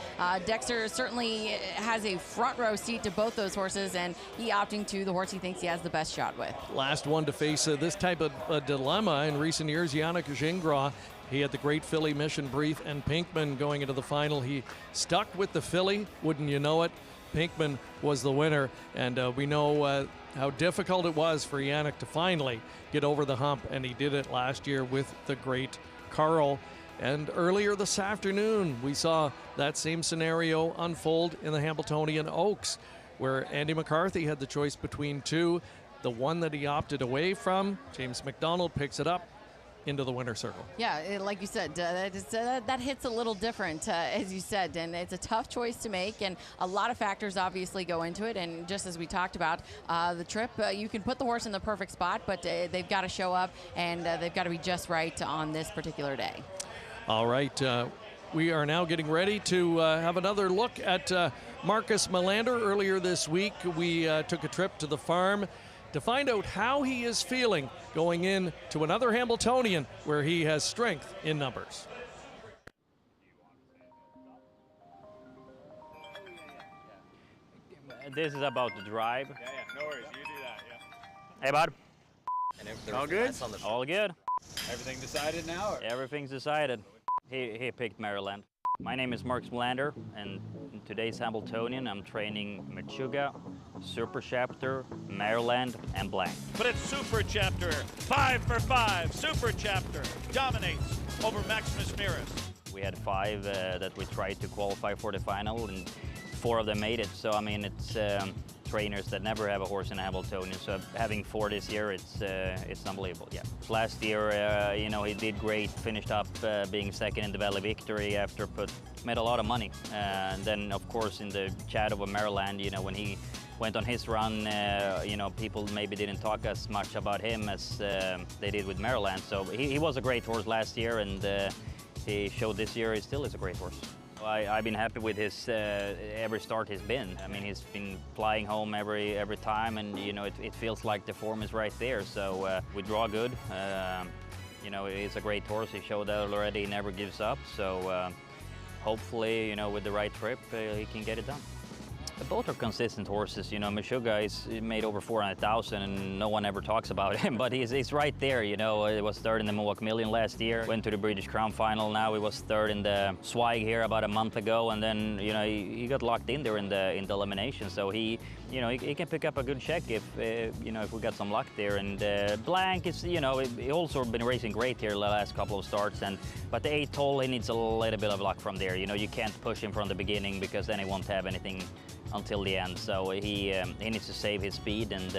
Dexter certainly has a front row seat to both those horses, and he opting to the horse he thinks he has the best shot with. Last one to face this type of dilemma in recent years, Yannick Gingras. He had the great filly Mission Brief and Pinkman going into the final. He stuck with the filly, wouldn't you know it. Pinkman was the winner, and we know how difficult it was for Yannick to finally get over the hump, and he did it last year with the great Carl. And earlier this afternoon, we saw that same scenario unfold in the Hamiltonian Oaks, where Andy McCarthy had the choice between two. The one that he opted away from, James McDonald picks it up into the winner's circle. Yeah, like you said, that hits a little different, as you said, and it's a tough choice to make, and a lot of factors obviously go into it. And just as we talked about, the trip, you can put the horse in the perfect spot, but they've got to show up, and they've got to be just right on this particular day. All right, we are now getting ready to have another look at Marcus Melander. Earlier this week, we took a trip to the farm to find out how he is feeling going in to another Hambletonian where he has strength in numbers. This is about the drive. Yeah, no worries. You do that, yeah. Hey, bud. All good? All good. Everything decided now? Or? Everything's decided. He picked Maryland. My name is Marcus Melander, and in today's Hambletonian, I'm training Meshuggah, Super Chapter, Maryland, and Blank. But it's Super Chapter, 5 for 5. Super Chapter dominates over Maximus Mirus. We had 5 that we tried to qualify for the final, and 4 of them made it. So, I mean, it's trainers that never have a horse in a Hambletonian. So having 4 this year, it's unbelievable, yeah. Last year, you know, he did great, finished up being second in the Valley Victory after made a lot of money. And then, of course, in the shadow of Maryland, you know, when he went on his run, you know, people maybe didn't talk as much about him as they did with Maryland. So he was a great horse last year, and he showed this year he still is a great horse. I've been happy with his every start he's been. I mean, he's been flying home every time, and you know, it feels like the form is right there. So we draw good. You know, he's a great horse. He showed that already. He never gives up. So hopefully, you know, with the right trip, he can get it done. Both are consistent horses. You know, Meshuggah is made over 400,000 and no one ever talks about him, but he's right there, you know. He was third in the Milwaukee Million last year, went to the British Crown final. Now he was third in the Swag here about a month ago, and then, you know, he got locked in there in the elimination. So he, you know, he can pick up a good check if, you know, if we got some luck there. And Blank is, you know, he also been racing great here the last couple of starts, but the 8 hole, he needs a little bit of luck from there. You know, you can't push him from the beginning because then he won't have anything until the end. So he needs to save his speed, and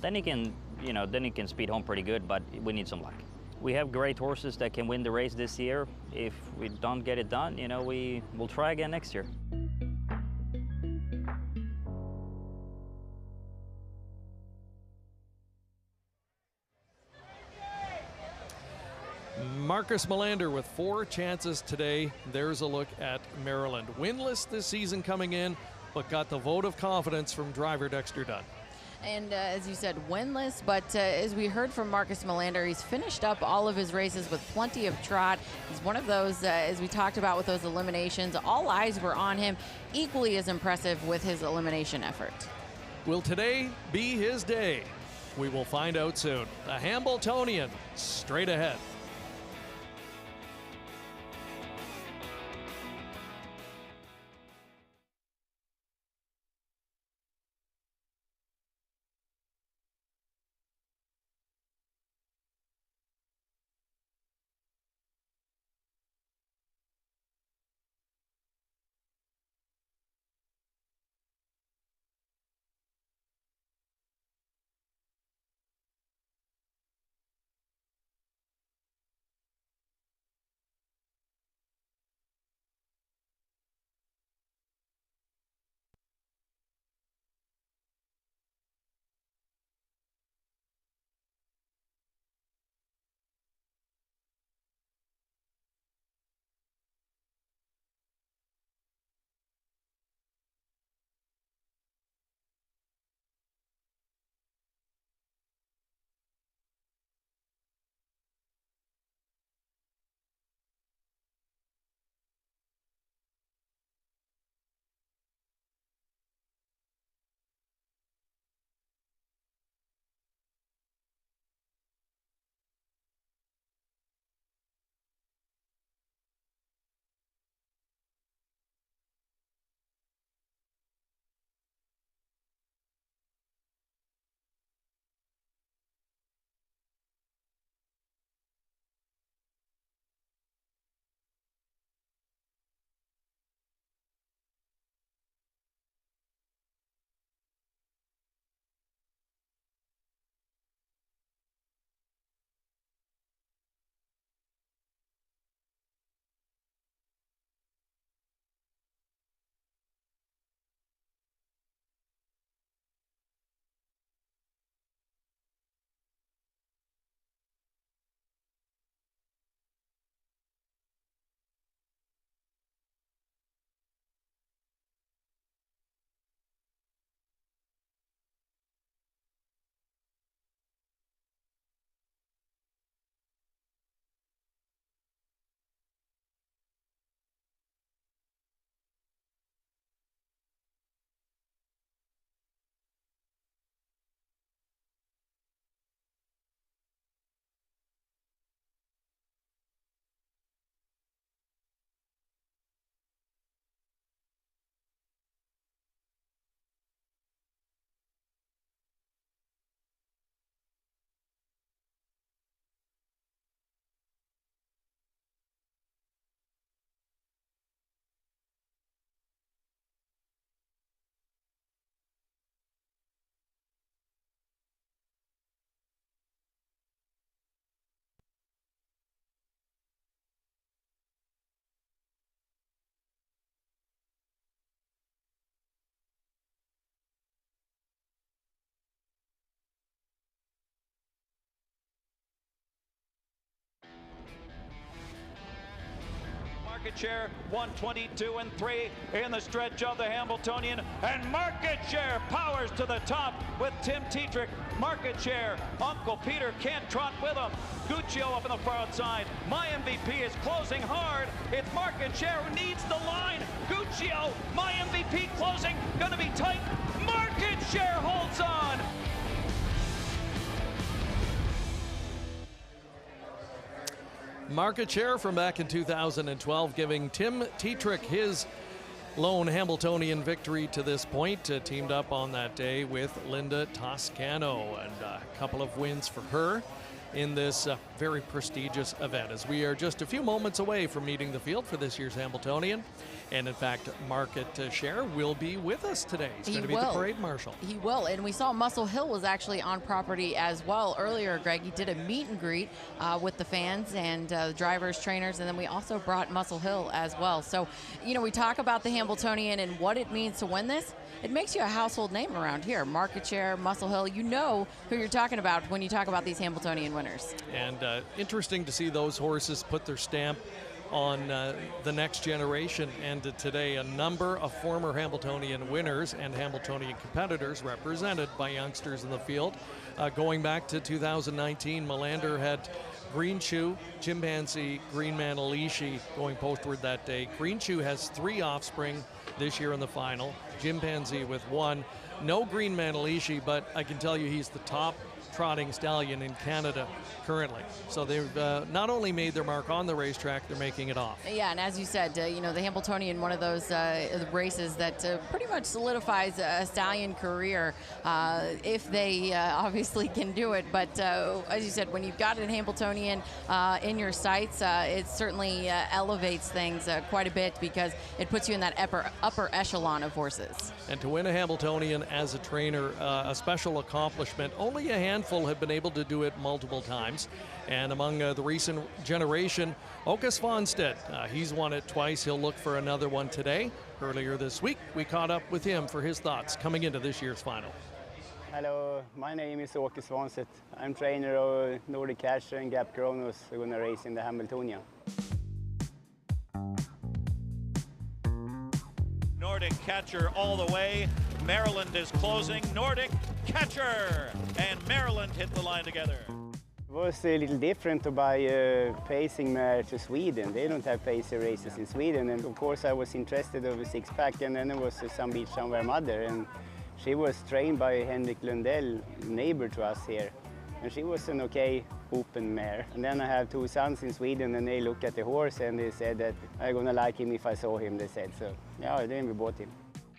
then he can, you know, then he can speed home pretty good, but we need some luck. We have great horses that can win the race this year. If we don't get it done, you know, we'll try again next year. Marcus Melander with 4 chances today. There's a look at Maryland. Winless this season coming in, but got the vote of confidence from driver Dexter Dunn. And as you said, winless, but as we heard from Marcus Melander, he's finished up all of his races with plenty of trot. He's one of those, as we talked about with those eliminations, all eyes were on him, equally as impressive with his elimination effort. Will today be his day? We will find out soon. The Hambletonian straight ahead. Market share 122 and 3 in the stretch of the Hambletonian, and market share powers to the top with Tim Tetrick. Market share, Uncle Peter can't trot with him. Guccio up on the far outside. My MVP is closing hard. It's market share who needs the line. Guccio, my MVP closing, gonna be tight. Market share holds on. Market share from back in 2012 giving Tim Tetrick his lone Hambletonian victory to this point. Teamed up on that day with Linda Toscano, and a couple of wins for her in this very prestigious event, as we are just a few moments away from meeting the field for this year's Hambletonian. And in fact, Market Share will be with us today. He's going to be the parade marshal. He will. And we saw Muscle Hill was actually on property as well earlier, Greg. He did a meet and greet with the fans and drivers, trainers, and then we also brought Muscle Hill as well. So, you know, we talk about the Hambletonian and what it means to win this. It makes you a household name around here. Market Share, Muscle Hill, you know who you're talking about when you talk about these Hambletonian winners. And interesting to see those horses put their stamp on the next generation. And today, a number of former Hambletonian winners and Hambletonian competitors represented by youngsters in the field. Going back to 2019, Melander had Green Shoe, Chimpanzee, Green Manalishi going postward that day. Green Shoe has 3 offspring this year in the final. Chimpanzee with 1. No Green Manalishi, but I can tell you he's the top trotting stallion in Canada currently. So they've not only made their mark on the racetrack, they're making it off. Yeah, and as you said, you know, the Hamiltonian, one of those races that pretty much solidifies a stallion career if they obviously can do it. But as you said, when you've got an Hamiltonian in your sights, it certainly elevates things quite a bit because it puts you in that upper echelon of horses. And to win a Hamiltonian as a trainer, a special accomplishment. Only a handful have been able to do it multiple times. And among the recent generation, Åke Svanstedt, he's won it twice. He'll look for another one today. Earlier this week, we caught up with him for his thoughts coming into this year's final. Hello, my name is Åke Svanstedt. I'm trainer of Nordic Catcher and Gap Kronos. We're going to race in the Hamiltonian. Nordic Catcher all the way. Maryland is closing. Nordic Catcher and Maryland hit the line together. It was a little different to buy a pacing mare to Sweden. They don't have pacer races in Sweden. And of course I was interested of a 6-pack, and then there was some beach somewhere mother, and she was trained by Henrik Lundell, neighbor to us here. And she was an okay open mare. And then I have 2 sons in Sweden, and they look at the horse and they said that I'm gonna like him if I saw him, they said. So yeah, then we bought him.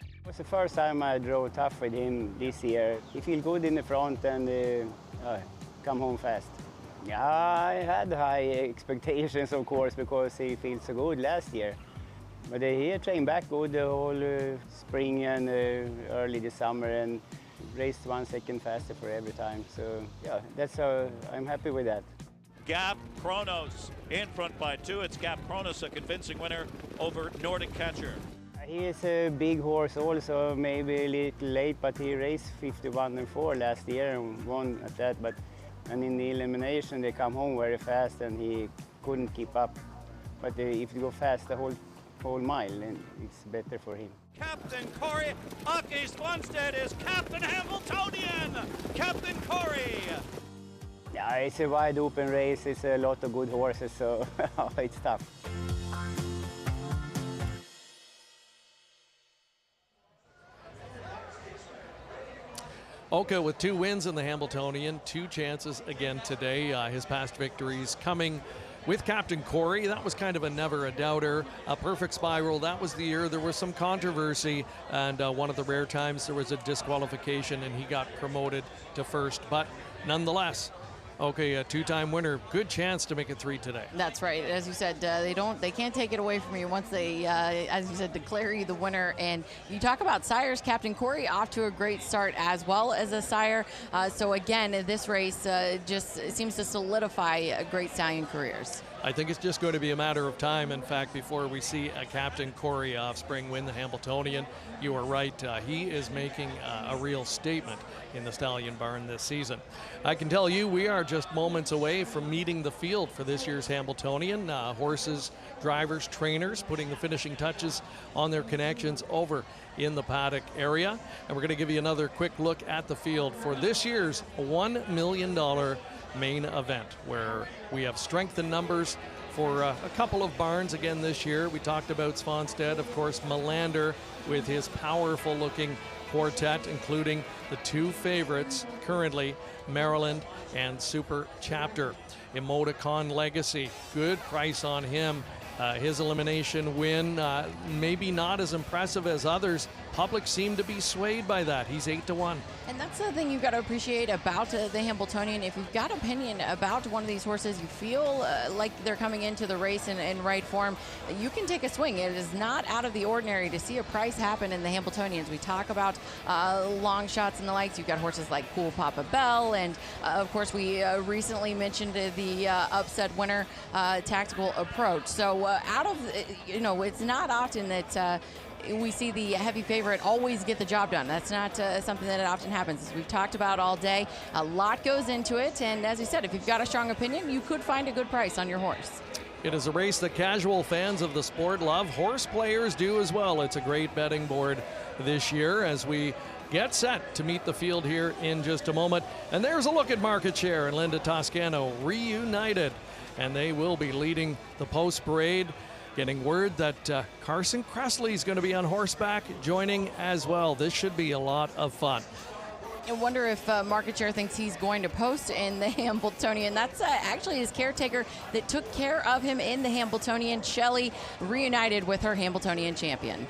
It was the first time I drove tough with him this year. He feels good in the front and come home fast. Yeah, I had high expectations, of course, because he feels so good last year. But he trained back good the whole spring and early this summer, and raced 1 second faster for every time. So yeah, that's I'm happy with that. Gap Kronos in front by 2. It's Gap Kronos, a convincing winner over Nordic Catcher. He is a big horse also, maybe a little late, but he raced 51-4 last year and won at that. And in the elimination, they come home very fast and he couldn't keep up. But if you go fast the whole mile, then it's better for him. Captain Corey Åke Svanstedt is Captain Hamiltonian. Captain Corey. Yeah, it's a wide open race. It's a lot of good horses, so it's tough. Åke with 2 wins in the Hamiltonian, 2 chances again today. His past victories coming with Captain Corey. That was kind of a never a doubter. A perfect spiral. That was the year there was some controversy, and one of the rare times there was a disqualification and he got promoted to first. But nonetheless, Okay, a two-time winner. Good chance to make it 3 today. That's right. As you said, they can't take it away from you once they, as you said, declare you the winner. And you talk about sires. Captain Corey off to a great start as well as a sire. So again, this race just seems to solidify great stallion careers. I think it's just going to be a matter of time, in fact, before we see a Captain Corey offspring win the Hamiltonian. You are right. He is making a real statement in the Stallion Barn this season. I can tell you we are just moments away from meeting the field for this year's Hamiltonian. Horses, drivers, trainers putting the finishing touches on their connections over in the Paddock area. And we're going to give you another quick look at the field for this year's $1 million main event, where we have strength in numbers for a couple of barns again this year. We talked about Svanstedt, of course, Melander with his powerful looking quartet, including the 2 favorites currently, Maryland and Super Chapter. Emoticon Legacy, good price on him. His elimination win, maybe not as impressive as others. Public seemed to be swayed by that. He's 8-1. And that's the thing you've got to appreciate about the Hamiltonian. If you've got opinion about one of these horses, you feel like they're coming into the race in right form, you can take a swing. It is not out of the ordinary to see a price happen in the Hamiltonians. We talk about long shots and the likes. You've got horses like Cool Papa Bell, and of course we recently mentioned the upset winner, Tactical Approach. So out of, it's not often that we see the heavy favorite always get the job done. That's not something that often happens. As we've talked about all day, a lot goes into it. And as you said, if you've got a strong opinion, you could find a good price on your horse. It is a race that casual fans of the sport love. Horse players do as well. It's a great betting board this year as we get set to meet the field here in just a moment. And there's a look at market share and Linda Toscano reunited. And they will be leading the post parade Getting word that Carson Kressley is going to be on horseback, joining as well. This should be a lot of fun. I wonder if Market Share thinks he's going to post in the Hambletonian. That's actually his caretaker that took care of him in the Hambletonian. Shelley reunited with her Hambletonian champion.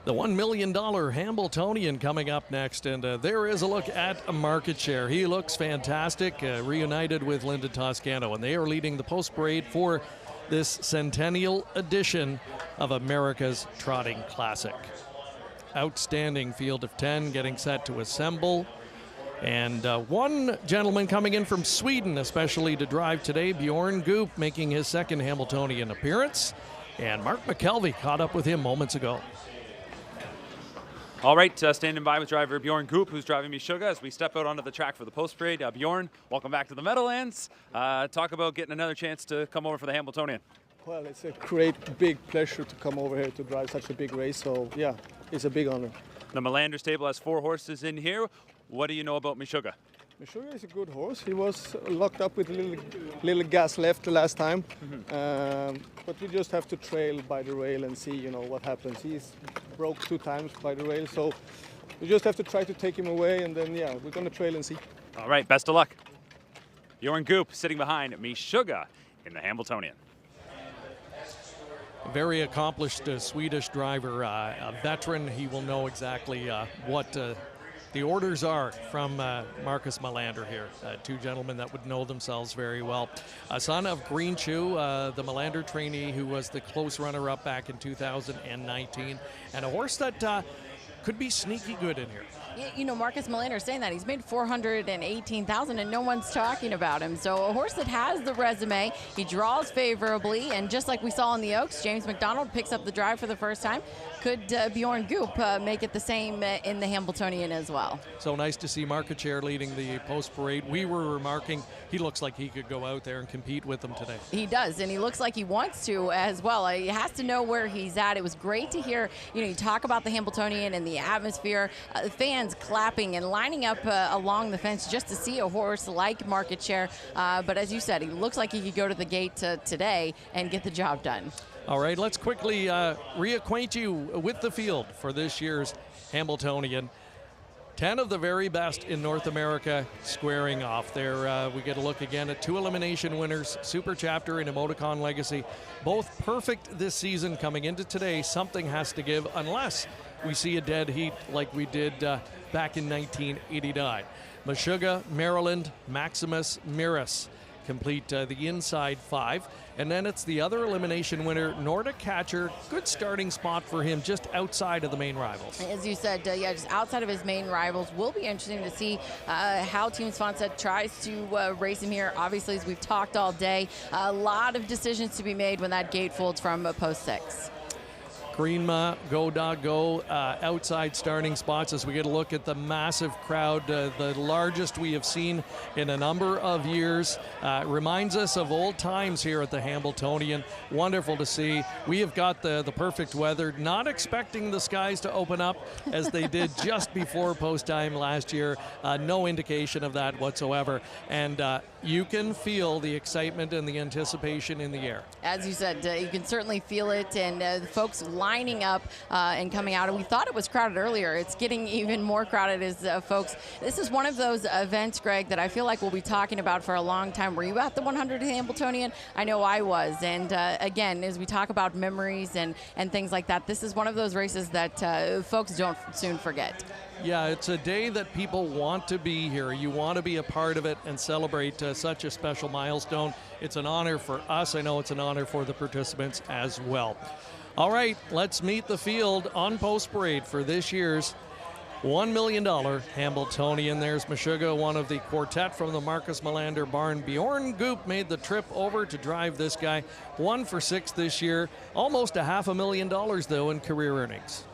The $1 million Hambletonian coming up next, and there is a look at Market Share. He looks fantastic, reunited with Linda Toscano, and they are leading the post parade for this centennial edition of America's Trotting Classic. Outstanding field of 10 getting set to assemble. And one gentleman coming in from Sweden, especially to drive today, Bjorn Goop, making his second Hamiltonian appearance. And Mark McKelvey caught up with him moments ago. All right, standing by with driver Bjorn Goop, who's driving Meshuggah as we step out onto the track for the post parade. Bjorn, welcome back to the Meadowlands. Talk about getting another chance to come over for the Hamiltonian. Well, it's a great, big pleasure to come over here to drive such a big race. So, yeah, it's a big honor. The Melander stable has 4 horses in here. What do you know about Meshuggah? Meshuggah is a good horse. He was locked up with a little gas left the last time. But we just have to trail by the rail and see, you know, what happens. He's broke 2 times by the rail, so we just have to try to take him away, and then, yeah, we're going to trail and see. All right, best of luck. Bjorn Goop sitting behind Meshuggah in the Hamiltonian. Very accomplished Swedish driver, a veteran. He will know exactly what The orders are from Marcus Melander here, two gentlemen that would know themselves very well. A son of Green Chew, the Melander trainee who was the close runner-up back in 2019, and a horse that could be sneaky good in here. You know, Marcus Melander saying that he's made $418,000 and no one's talking about him. So a horse that has the resume, he draws favorably, and just like we saw in the Oaks, James McDonald picks up the drive for the first time. Could Bjorn Goop make it the same in the Hambletonian as well? So nice to see Market Share leading the post parade. We were remarking he looks like he could go out there and compete with them today. He does, and he looks like he wants to as well. He has to know where he's at. It was great to hear, you talk about the Hambletonian and the atmosphere, fans clapping and lining up along the fence just to see a horse like Market Share. But as you said, he looks like he could go to the gate today and get the job done. All right, let's quickly reacquaint you with the field for this year's Hambletonian. 10 of the very best in North America squaring off. There we get a look again at 2 elimination winners, Super Chapter and Emoticon Legacy. Both perfect this season. Coming into today, something has to give unless we see a dead heat like we did back in 1989. Meshuggah, Maryland, Maximus, Miras complete the inside 5. And then it's the other elimination winner, Nordic Catcher. Good starting spot for him just outside of the main rivals. As you said, just outside of his main rivals. Will be interesting to see how Team Svanstedt tries to race him here. Obviously, as we've talked all day, a lot of decisions to be made when that gate folds from post 6. Greenma, Go Dog Go, outside starting spots as we get a look at the massive crowd, the largest we have seen in a number of years. Reminds us of old times here at the Hambletonian. Wonderful to see. We have got the perfect weather, not expecting the skies to open up as they did just before post time last year. No indication of that whatsoever. And you can feel the excitement and the anticipation in the air. As you said, you can certainly feel it, and the folks lining up and coming out. And we thought it was crowded earlier. It's getting even more crowded as folks. This is one of those events, Greg, that I feel like we'll be talking about for a long time. Were you at the 100th Hambletonian? I know I was. And again, as we talk about memories and things like that, this is one of those races that folks don't soon forget. Yeah, it's a day that people want to be here. You want to be a part of it and celebrate such a special milestone. It's an honor for us. I know it's an honor for the participants as well. All right, let's meet the field on post parade for this year's $1 million Hambletonian. There's Meshuggah, one of the quartet from the Marcus Melander barn. Bjorn Goop made the trip over to drive this guy. 1 for 6 this year. Almost $500,000 though in career earnings.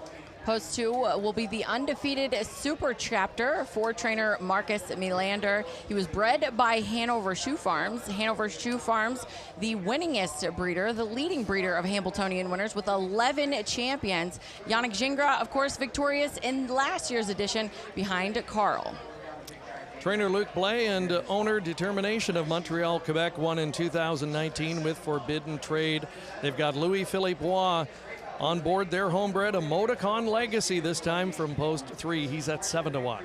Post 2 will be the undefeated Super Chapter for trainer Marcus Melander. He was bred by Hanover Shoe Farms. Hanover Shoe Farms, the winningest breeder, the leading breeder of Hambletonian winners with 11 champions. Yannick Gingras, of course, victorious in last year's edition behind Carl. Trainer Luc Blais and owner Determination of Montreal, Quebec won in 2019 with Forbidden Trade. They've got Louis-Philippe Bois on board their homebred Emoticon Legacy, this time from post 3. He's at 7-1.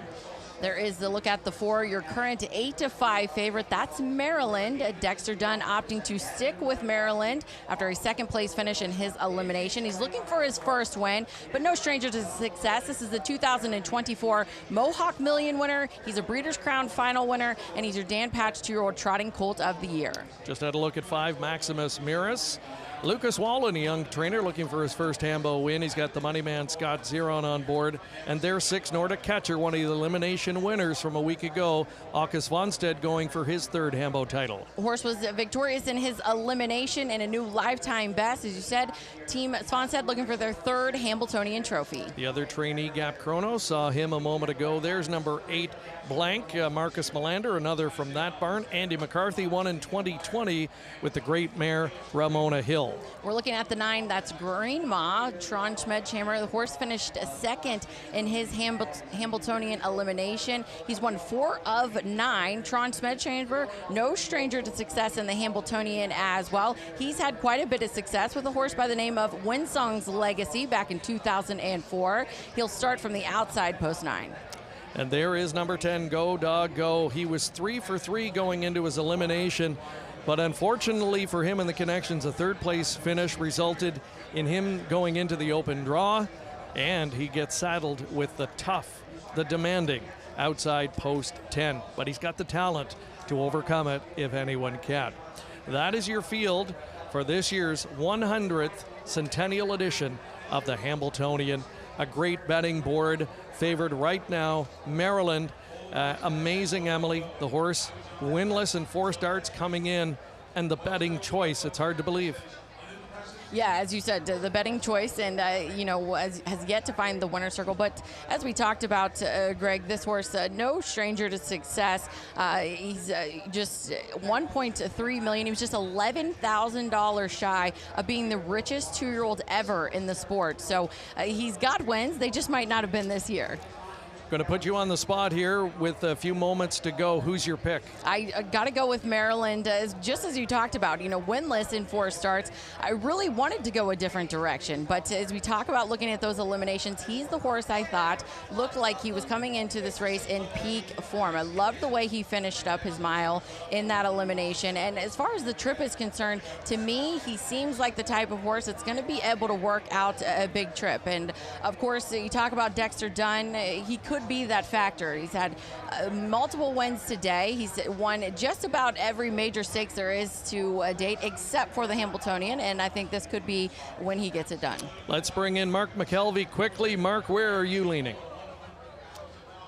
There is the look at the 4, your current 8-5 favorite. That's Maryland. Dexter Dunn opting to stick with Maryland after a second-place finish in his elimination. He's looking for his first win, but no stranger to success. This is the 2024 Mohawk Million winner. He's a Breeders' Crown final winner, and he's your Dan Patch 2-year-old trotting colt of the year. Just had a look at 5, Maximus Miras. Lucas Wallen, a young trainer looking for his first Hambo win. He's got the money man Scott Zeron on board. And there's 6, Nordic Catcher, one of the elimination winners from a week ago. August Vonstead going for his 3rd Hambo title. Horse was victorious in his elimination and a new lifetime best. As you said, Team Svanstedt looking for their 3rd Hambletonian trophy. The other trainee, Gap Chrono, saw him a moment ago. There's number 8, Blank, Marcus Melander, another from that barn. Andy McCarthy won in 2020 with the great mare Ramona Hill. We're looking at the 9, that's Greenma, Tron Schmedchammer. The horse finished 2nd in his Hambletonian elimination. He's won 4 of 9. Tron Schmedchammer, no stranger to success in the Hambletonian as well. He's had quite a bit of success with a horse by the name of Winsong's Legacy back in 2004. He'll start from the outside post 9. And there is number 10, Go Dog Go. He was 3 for 3 going into his elimination, but unfortunately for him and the connections, a 3rd place finish resulted in him going into the open draw. and he gets saddled with the tough, the demanding outside post 10. But he's got the talent to overcome it if anyone can. That is your field for this year's 100th Centennial edition of the Hambletonian. A great betting board, favored right now, Maryland. Amazing Emily, the horse, winless in 4 starts coming in, and the betting choice, it's hard to believe. Yeah, as you said, the betting choice, and has yet to find the winner's circle. But as we talked about, Greg, this horse, no stranger to success. He's just $1.3 million. He was just $11,000 shy of being the richest 2-year-old ever in the sport. So he's got wins. They just might not have been this year. Going to put you on the spot here with a few moments to go. Who's your pick? I got to go with Maryland, just as you talked about, winless in 4 starts. I really wanted to go a different direction, but as we talk about looking at those eliminations, he's the horse I thought looked like he was coming into this race in peak form. I loved the way he finished up his mile in that elimination, and as far as the trip is concerned, to me, he seems like the type of horse that's going to be able to work out a big trip. And of course, you talk about Dexter Dunn, he could be that factor. He's had multiple wins today. He's won just about every major stakes there is to date, except for the Hamiltonian, and I think this could be when he gets it done. Let's bring in Mark McKelvey quickly. Mark, where are you leaning?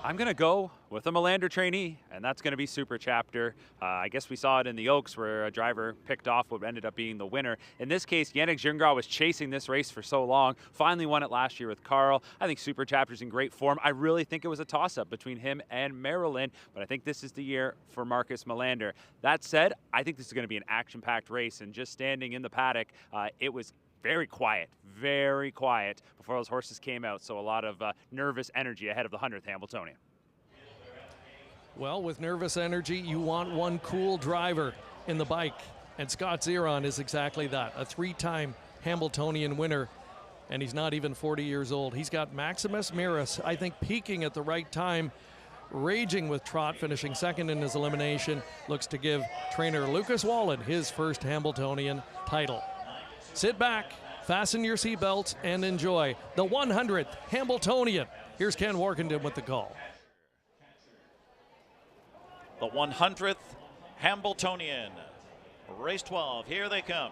I'm going to go with a Melander trainee, and that's going to be Super Chapter. I guess we saw it in the Oaks where a driver picked off what ended up being the winner. In this case, Yannick Gingras was chasing this race for so long, finally won it last year with Carl. I think Super Chapter's in great form. I really think it was a toss-up between him and Maryland, but I think this is the year for Marcus Melander. That said, I think this is going to be an action-packed race, and just standing in the paddock, it was very quiet before those horses came out. So a lot of nervous energy ahead of the 100th Hambletonian. Well, with nervous energy, you want one cool driver in the bike. And Scott Zeron is exactly that, a 3-time Hamiltonian winner. And he's not even 40 years old. He's got Maximus Miras, I think, peaking at the right time, raging with Trot, finishing second in his elimination. Looks to give trainer Lucas Wallen his first Hambletonian title. Sit back, fasten your seatbelts, and enjoy the 100th Hambletonian. Here's Ken Warkenden with the call. The 100th Hambletonian. Race 12, here they come.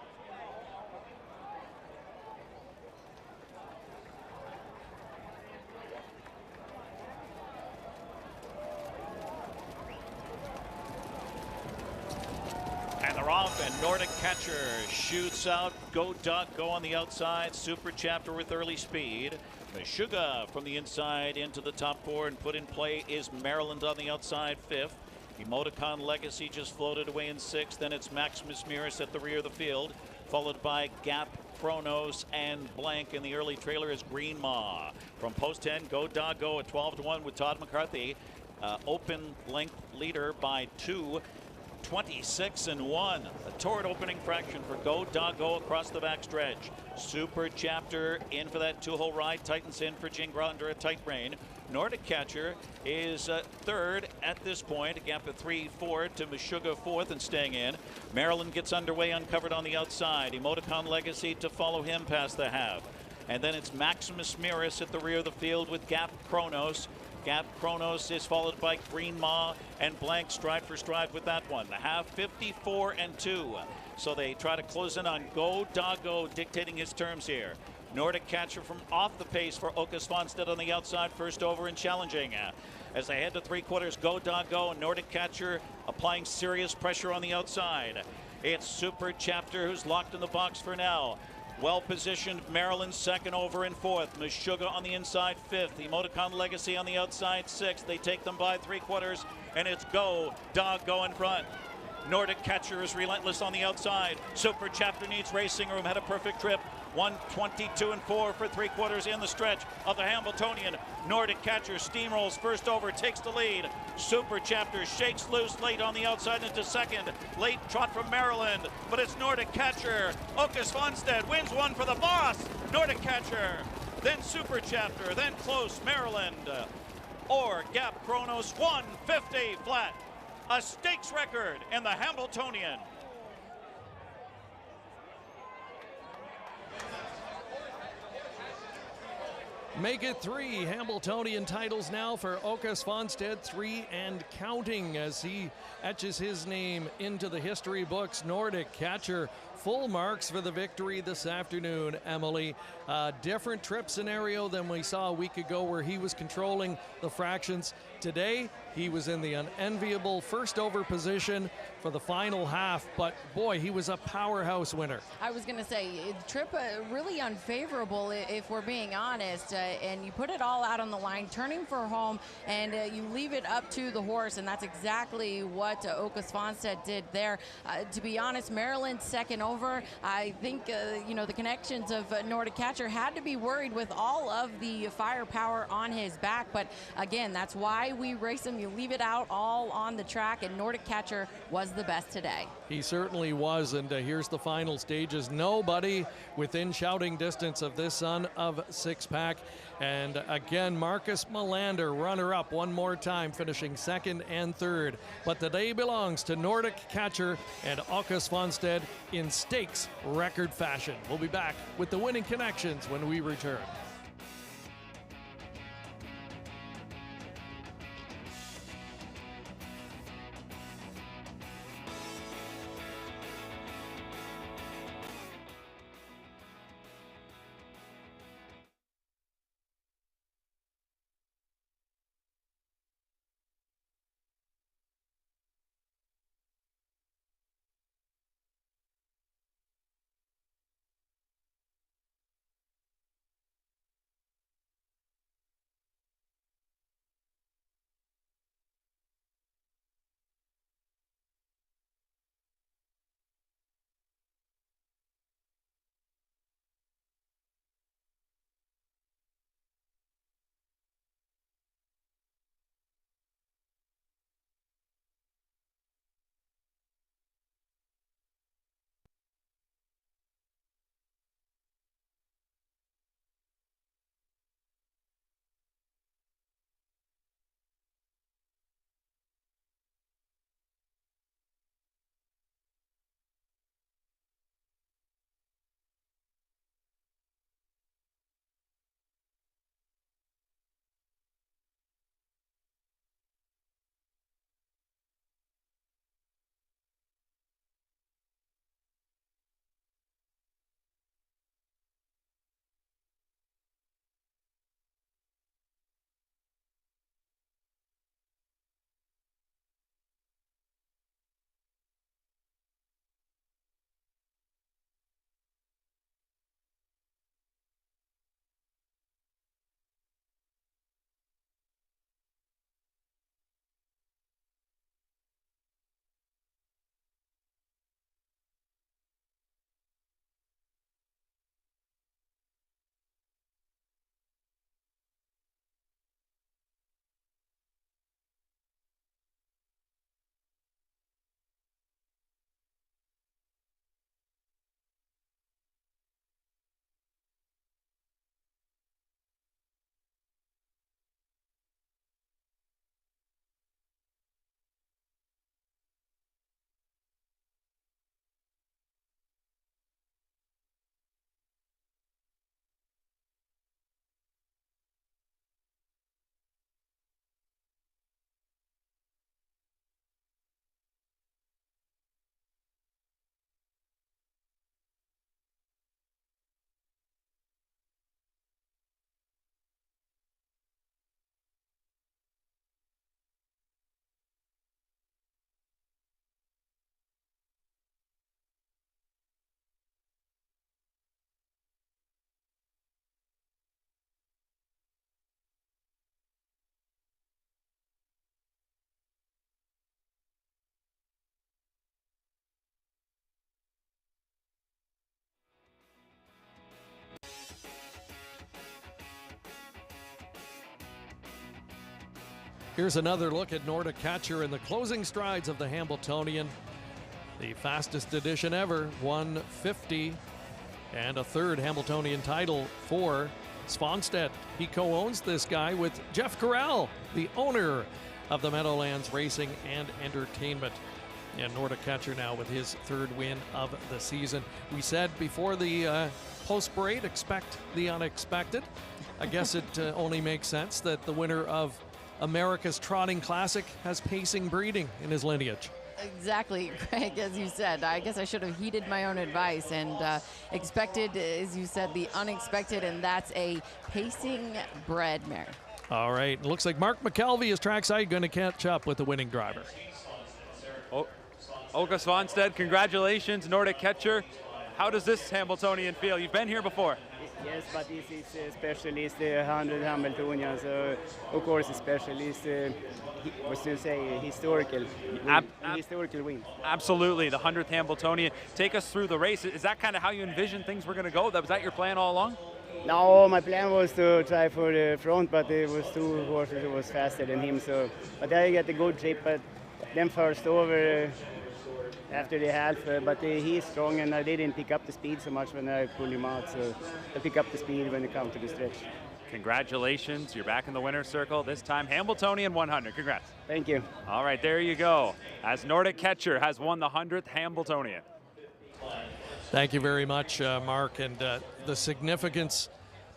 And they're off, and Nordic Catcher shoots out. Go Duck, go on the outside. Super Chapter with early speed. Meshuggah from the inside into the top 4, and put in play is Maryland on the outside, 5th. Emoticon Legacy just floated away in 6th. Then it's Maximus Miras at the rear of the field, followed by Gap, Chronos, and Blank. In the early trailer is Green Maw. From post 10, Go Dog Go at 12-1 with Todd McCarthy. Open length leader by 2. 26-1. A torrid opening fraction for Go Dog Go across the backstretch. Super Chapter in for that 2-hole ride. Titans in for Gingras under a tight rein. Nordic Catcher is 3rd at this point. A gap of 3-4 to Meshuggah 4th and staying in. Maryland gets underway uncovered on the outside. Emoticon Legacy to follow him past the half. And then it's Maximus Miras at the rear of the field with Gap Chronos. Gap Chronos is followed by Green Maw and Blank stride for stride with that one. The half 54-2. So they try to close in on Go Dog Go, dictating his terms here. Nordic Catcher from off the pace for Åke Svanstedt on the outside, first over and challenging. As they head to 3/4, Go Dog Go, and Nordic Catcher applying serious pressure on the outside. It's Super Chapter who's locked in the box for now. Well positioned, Maryland 2nd over and 4th. Meshuggah on the inside 5th. Emoticon Legacy on the outside 6th. They take them by 3/4, and it's Go Dog Go in front. Nordic Catcher is relentless on the outside. Super Chapter needs racing room, had a perfect trip. 1:22-4 for 3/4 in the stretch of the Hamiltonian. Nordic Catcher steamrolls first over, takes the lead. Super Chapter shakes loose late on the outside into 2nd. Late trot from Maryland, but it's Nordic Catcher. Åke Svanstedt wins one for the boss. Nordic Catcher, then Super Chapter, then close Maryland. Or Gap Chronos 150 flat. A stakes record in the Hamiltonian. Make it 3 Hambletonian titles now for Åke Svanstedt, 3 and counting as he etches his name into the history books. Nordic catcher, full marks for the victory this afternoon, Emily. Different trip scenario than we saw a week ago where he was controlling the fractions. Today, he was in the unenviable first over position for the final half, but boy, he was a powerhouse winner. I was going to say, the trip really unfavorable if we're being honest, and you put it all out on the line, turning for home, and you leave it up to the horse, and that's exactly what Åke Svanstedt did there. To be honest, Maryland's second over, I think, the connections of Nordic catcher had to be worried with all of the firepower on his back, but again, that's why we race him. You leave it out all on the track, and Nordic catcher was the best today. He certainly was, and here's the final stages. Nobody within shouting distance of this son of six-pack. And again, Marcus Melander, runner-up one more time, finishing second and third. But the day belongs to Nordic catcher and Åke Svanstedt in stakes record fashion. We'll be back with the winning connections when we return. Here's another look at Nordic catcher in the closing strides of the Hambletonian. The fastest edition ever, 150, and a third Hamiltonian title for Svanstedt. He co-owns this guy with Jeff Corral, the owner of the Meadowlands Racing and Entertainment. And Nordic catcher now with his third win of the season. We said before the post parade, expect the unexpected. I guess it only makes sense that the winner of America's Trotting Classic has pacing breeding in his lineage. Exactly, Greg, as you said. I guess I should have heeded my own advice and expected, as you said, the unexpected, and that's a pacing bred mare. All right, it looks like Mark McKelvey is trackside, going to catch up with the winning driver. Åke Svanstedt, congratulations, Nordic catcher. How does this Hamiltonian feel? You've been here before. Yes, but this is especially the 100th Hambletonian, so of course especially what's to say, historical win. Absolutely, the 100th Hambletonian. Take us through the race. Is that kind of how you envisioned things were going to go? Was that your plan all along? No, my plan was to try for the front, but it was 2 horses who was faster than him. So, but I got a good trip, but then first over after the half. But he's strong, and I didn't pick up the speed so much when I pulled him out. So I pick up the speed when it comes to the stretch. Congratulations, you're back in the winner's circle. This time Hamiltonian 100. Congrats. Thank you. All right, there you go. As Nordic catcher has won the 100th Hambletonian. Thank you very much, Mark. And the significance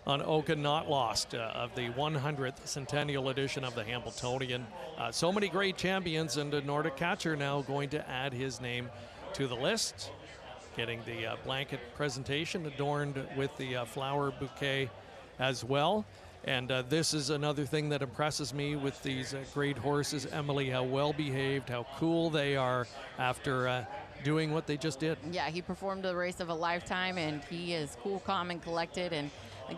on Åke not lost of the 100th Centennial edition of the Hamiltonian. So many great champions, and a Nordic catcher now going to add his name to the list. Getting the blanket presentation adorned with the flower bouquet as well. And this is another thing that impresses me with these great horses, Emily, how well behaved, how cool they are after doing what they just did. Yeah, he performed the race of a lifetime, and he is cool, calm, and collected, and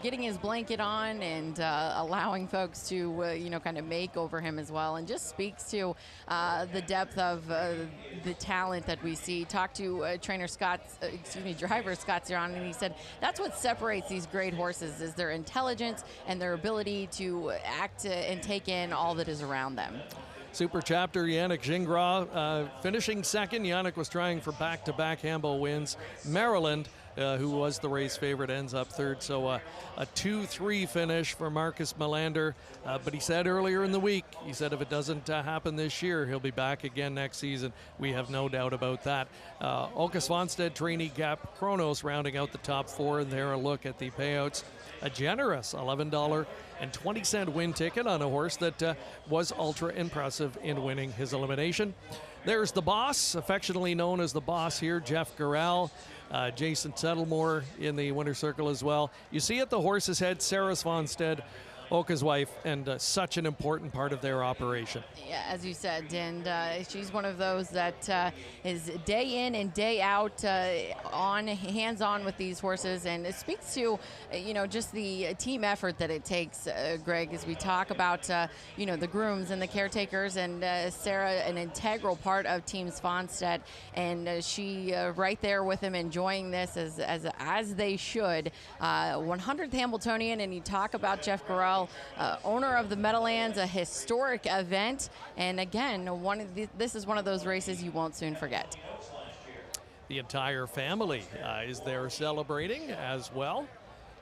getting his blanket on and allowing folks to, you know, kind of make over him as well, and just speaks to the depth of the talent that we see. Talked to driver Scott Zeron, and he said that's what separates these great horses is their intelligence and their ability to act and take in all that is around them. Super chapter, Yannick Gingras finishing second. Yannick was trying for back-to-back Hambo wins. Maryland, who was the race favorite, ends up third. So a 2-3 finish for Marcus Melander. But he said earlier in the week, he said if it doesn't happen this year, he'll be back again next season. We have no doubt about that. Åke Svanstedt, Trainee Gap Kronos rounding out the top 4. And there a look at the payouts. A generous $11.20 win ticket on a horse that was ultra impressive in winning his elimination. There's the boss, affectionately known as the boss here, Jeff Garrell. Jason Settlemore in the winner's circle as well. You see at the horse's head, Sarah Svanstedt, Åke's wife, and such an important part of their operation. Yeah, as you said, and she's one of those that is day in and day out hands-on with these horses, and it speaks to, you know, just the team effort that it takes, Greg, as we talk about, you know, the grooms and the caretakers, and Sarah, an integral part of Team Svanstedt, and she right there with him enjoying this as they should. 100th Hambletonian, and you talk about Jeff Garrell, owner of the Meadowlands, a historic event, and again, this is one of those races you won't soon forget. The entire family is there celebrating as well.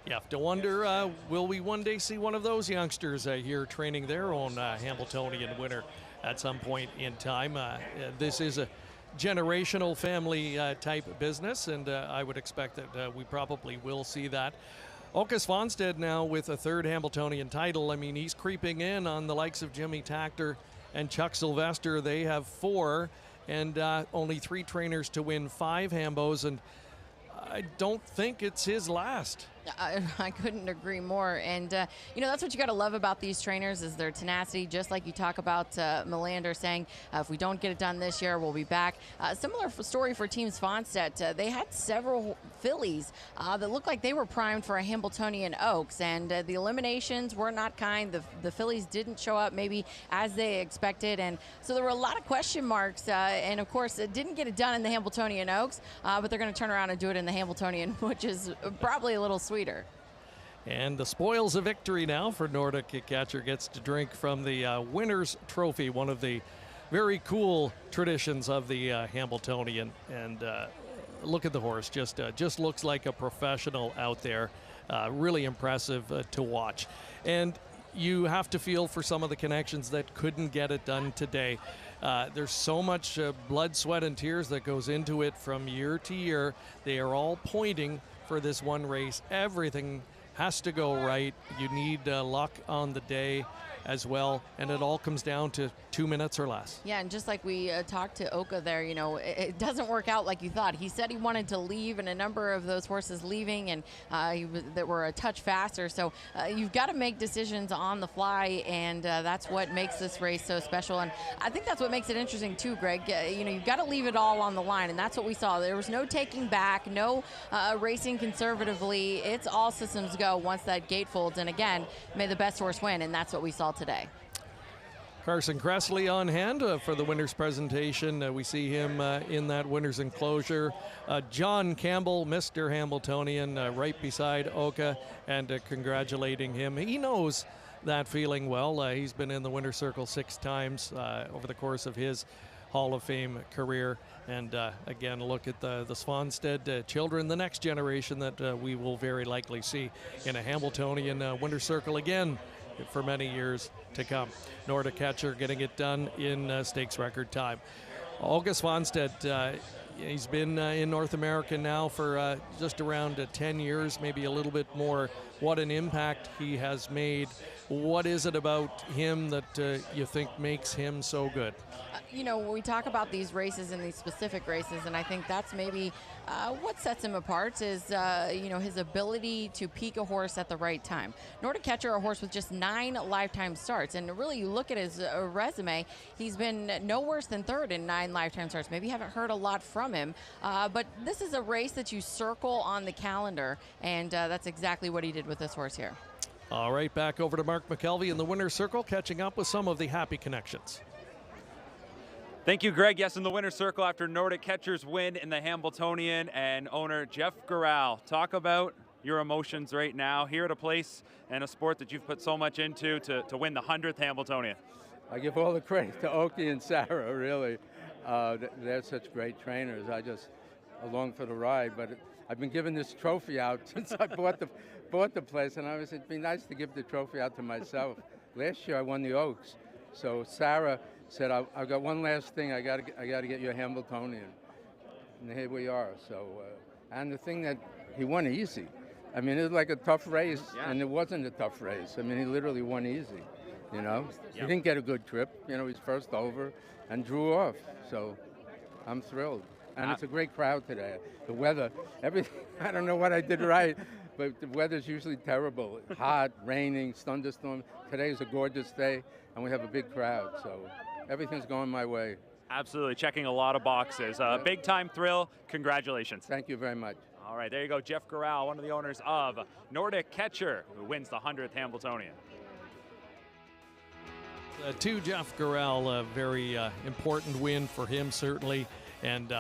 You have to wonder, will we one day see one of those youngsters here training their own Hamiltonian winner at some point in time? This is a generational family type business, and I would expect that we probably will see that. Åke Svanstedt now with a 3rd Hamiltonian title. I mean, he's creeping in on the likes of Jimmy Takter and Chuck Sylvester. They have 4 and only 3 trainers to win 5 Hambos, and I don't think it's his last. I couldn't agree more, and you know, that's what you got to love about these trainers is their tenacity, just like you talk about Melander saying if we don't get it done this year, we'll be back. Similar story for Team Svanstedt. They had several fillies that looked like they were primed for a Hamiltonian Oaks, and the eliminations were not kind. The fillies didn't show up maybe as they expected, and so there were a lot of question marks, and of course it didn't get it done in the Hamiltonian Oaks, but they're going to turn around and do it in the Hamiltonian, which is probably a little sweeter. And the spoils of victory now for Nordic catcher gets to drink from the winner's trophy, one of the very cool traditions of the Hamiltonian. And look at the horse, just looks like a professional out there. Really impressive to watch. And you have to feel for some of the connections that couldn't get it done today. There's so much blood, sweat, and tears that goes into it from year to year. They are all pointing for this one race. Everything has to go right. You need luck on the day as well, and it all comes down to 2 minutes or less. Yeah, and just like we talked to Oka there, you know, it doesn't work out like you thought. He said he wanted to leave, and a number of those horses leaving, and that were a touch faster. So you've got to make decisions on the fly, and that's what makes this race so special. And I think that's what makes it interesting too, Greg. You know, you've got to leave it all on the line, and that's what we saw. There was no taking back, no racing conservatively. It's all systems go once that gate folds, and again, may the best horse win, and that's what we saw today. Carson Kressley on hand for the winner's presentation. We see him in that winner's enclosure. John Campbell, Mr. Hambletonian, right beside Oka, and congratulating him. He knows that feeling well. He's been in the winner's circle 6 times over the course of his Hall of Fame career. And again, look at the Svanstead children, the next generation that we will very likely see in a Hamiltonian winner's circle again for many years to come. Nordic Catcher getting it done in stakes record time. August Svanstead, he's been in North America now for just around 10 years, maybe a little bit more. What an impact he has made. What is it about him that you think makes him so good? You know, we talk about these races and these specific races, and I think that's maybe what sets him apart is, you know, his ability to peak a horse at the right time. Nordic Catcher, a horse with just 9 lifetime starts, and really you look at his resume, he's been no worse than 3rd in 9 lifetime starts. Maybe you haven't heard a lot from him, but this is a race that you circle on the calendar, and that's exactly what he did with this horse here. All right, back over to Mark McKelvey in the winner's circle, catching up with some of the happy connections. Thank you, Greg. Yes, in the winner's circle after Nordic Catcher's win in the Hambletonian, and owner Jeff Gural. Talk about your emotions right now here at a place and a sport that you've put so much into to win the 100th Hambletonian. I give all the credit to Oki and Sarah, really. They're such great trainers. I just along for the ride, but I've been giving this trophy out since I bought the place, and it'd be nice to give the trophy out to myself. Last year I won the Oaks, so Sarah said, I've got one last thing, I got to get you a Hamiltonian. And here we are. So, and the thing that he won easy. I mean, it was like a tough race, and it wasn't a tough race. I mean, he literally won easy, you know. He didn't get a good trip, you know, he's first over and drew off. So I'm thrilled. And it's a great crowd today. The weather, everything, I don't know what I did right, but the weather's usually terrible. Hot, raining, thunderstorm. Today is a gorgeous day, and we have a big crowd, so everything's going my way. Absolutely, checking a lot of boxes. Big time thrill, congratulations. Thank you very much. All right, there you go, Jeff Gural, one of the owners of Nordic Catcher, who wins the 100th Hambletonian. To Jeff Gural, a very important win for him, certainly. And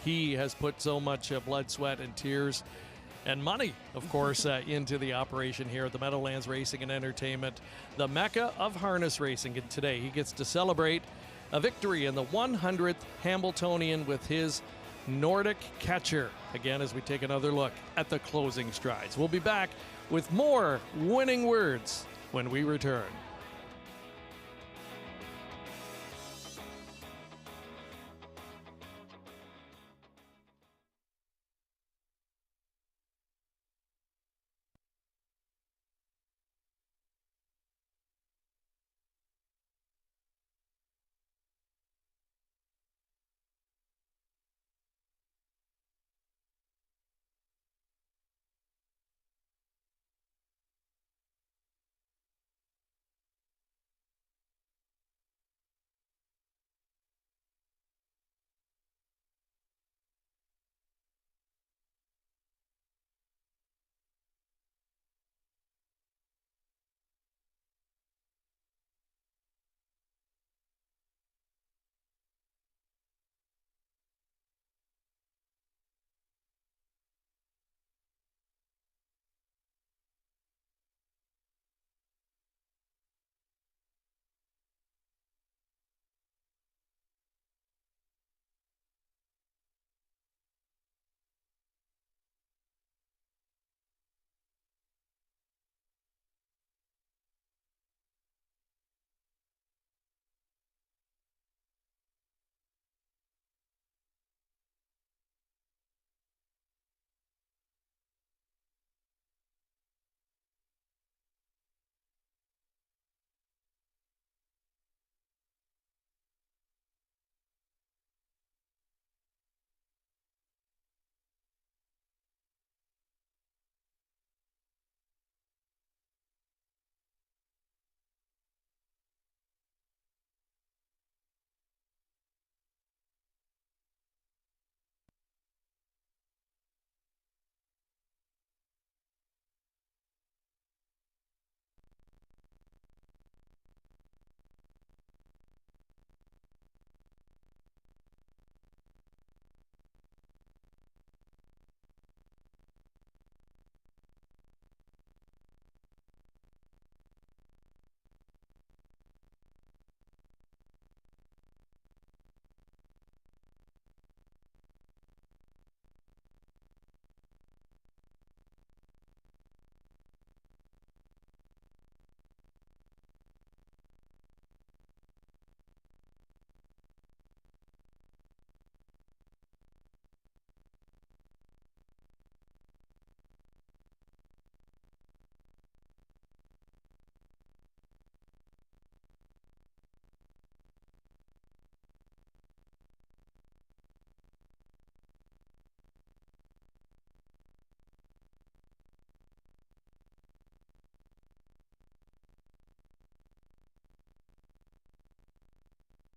he has put so much blood, sweat, and tears and money, of course, into the operation here at the Meadowlands Racing and Entertainment, the mecca of harness racing. And today he gets to celebrate a victory in the 100th Hambletonian with his Nordic Catcher. Again, as we take another look at the closing strides. We'll be back with more winning words when we return.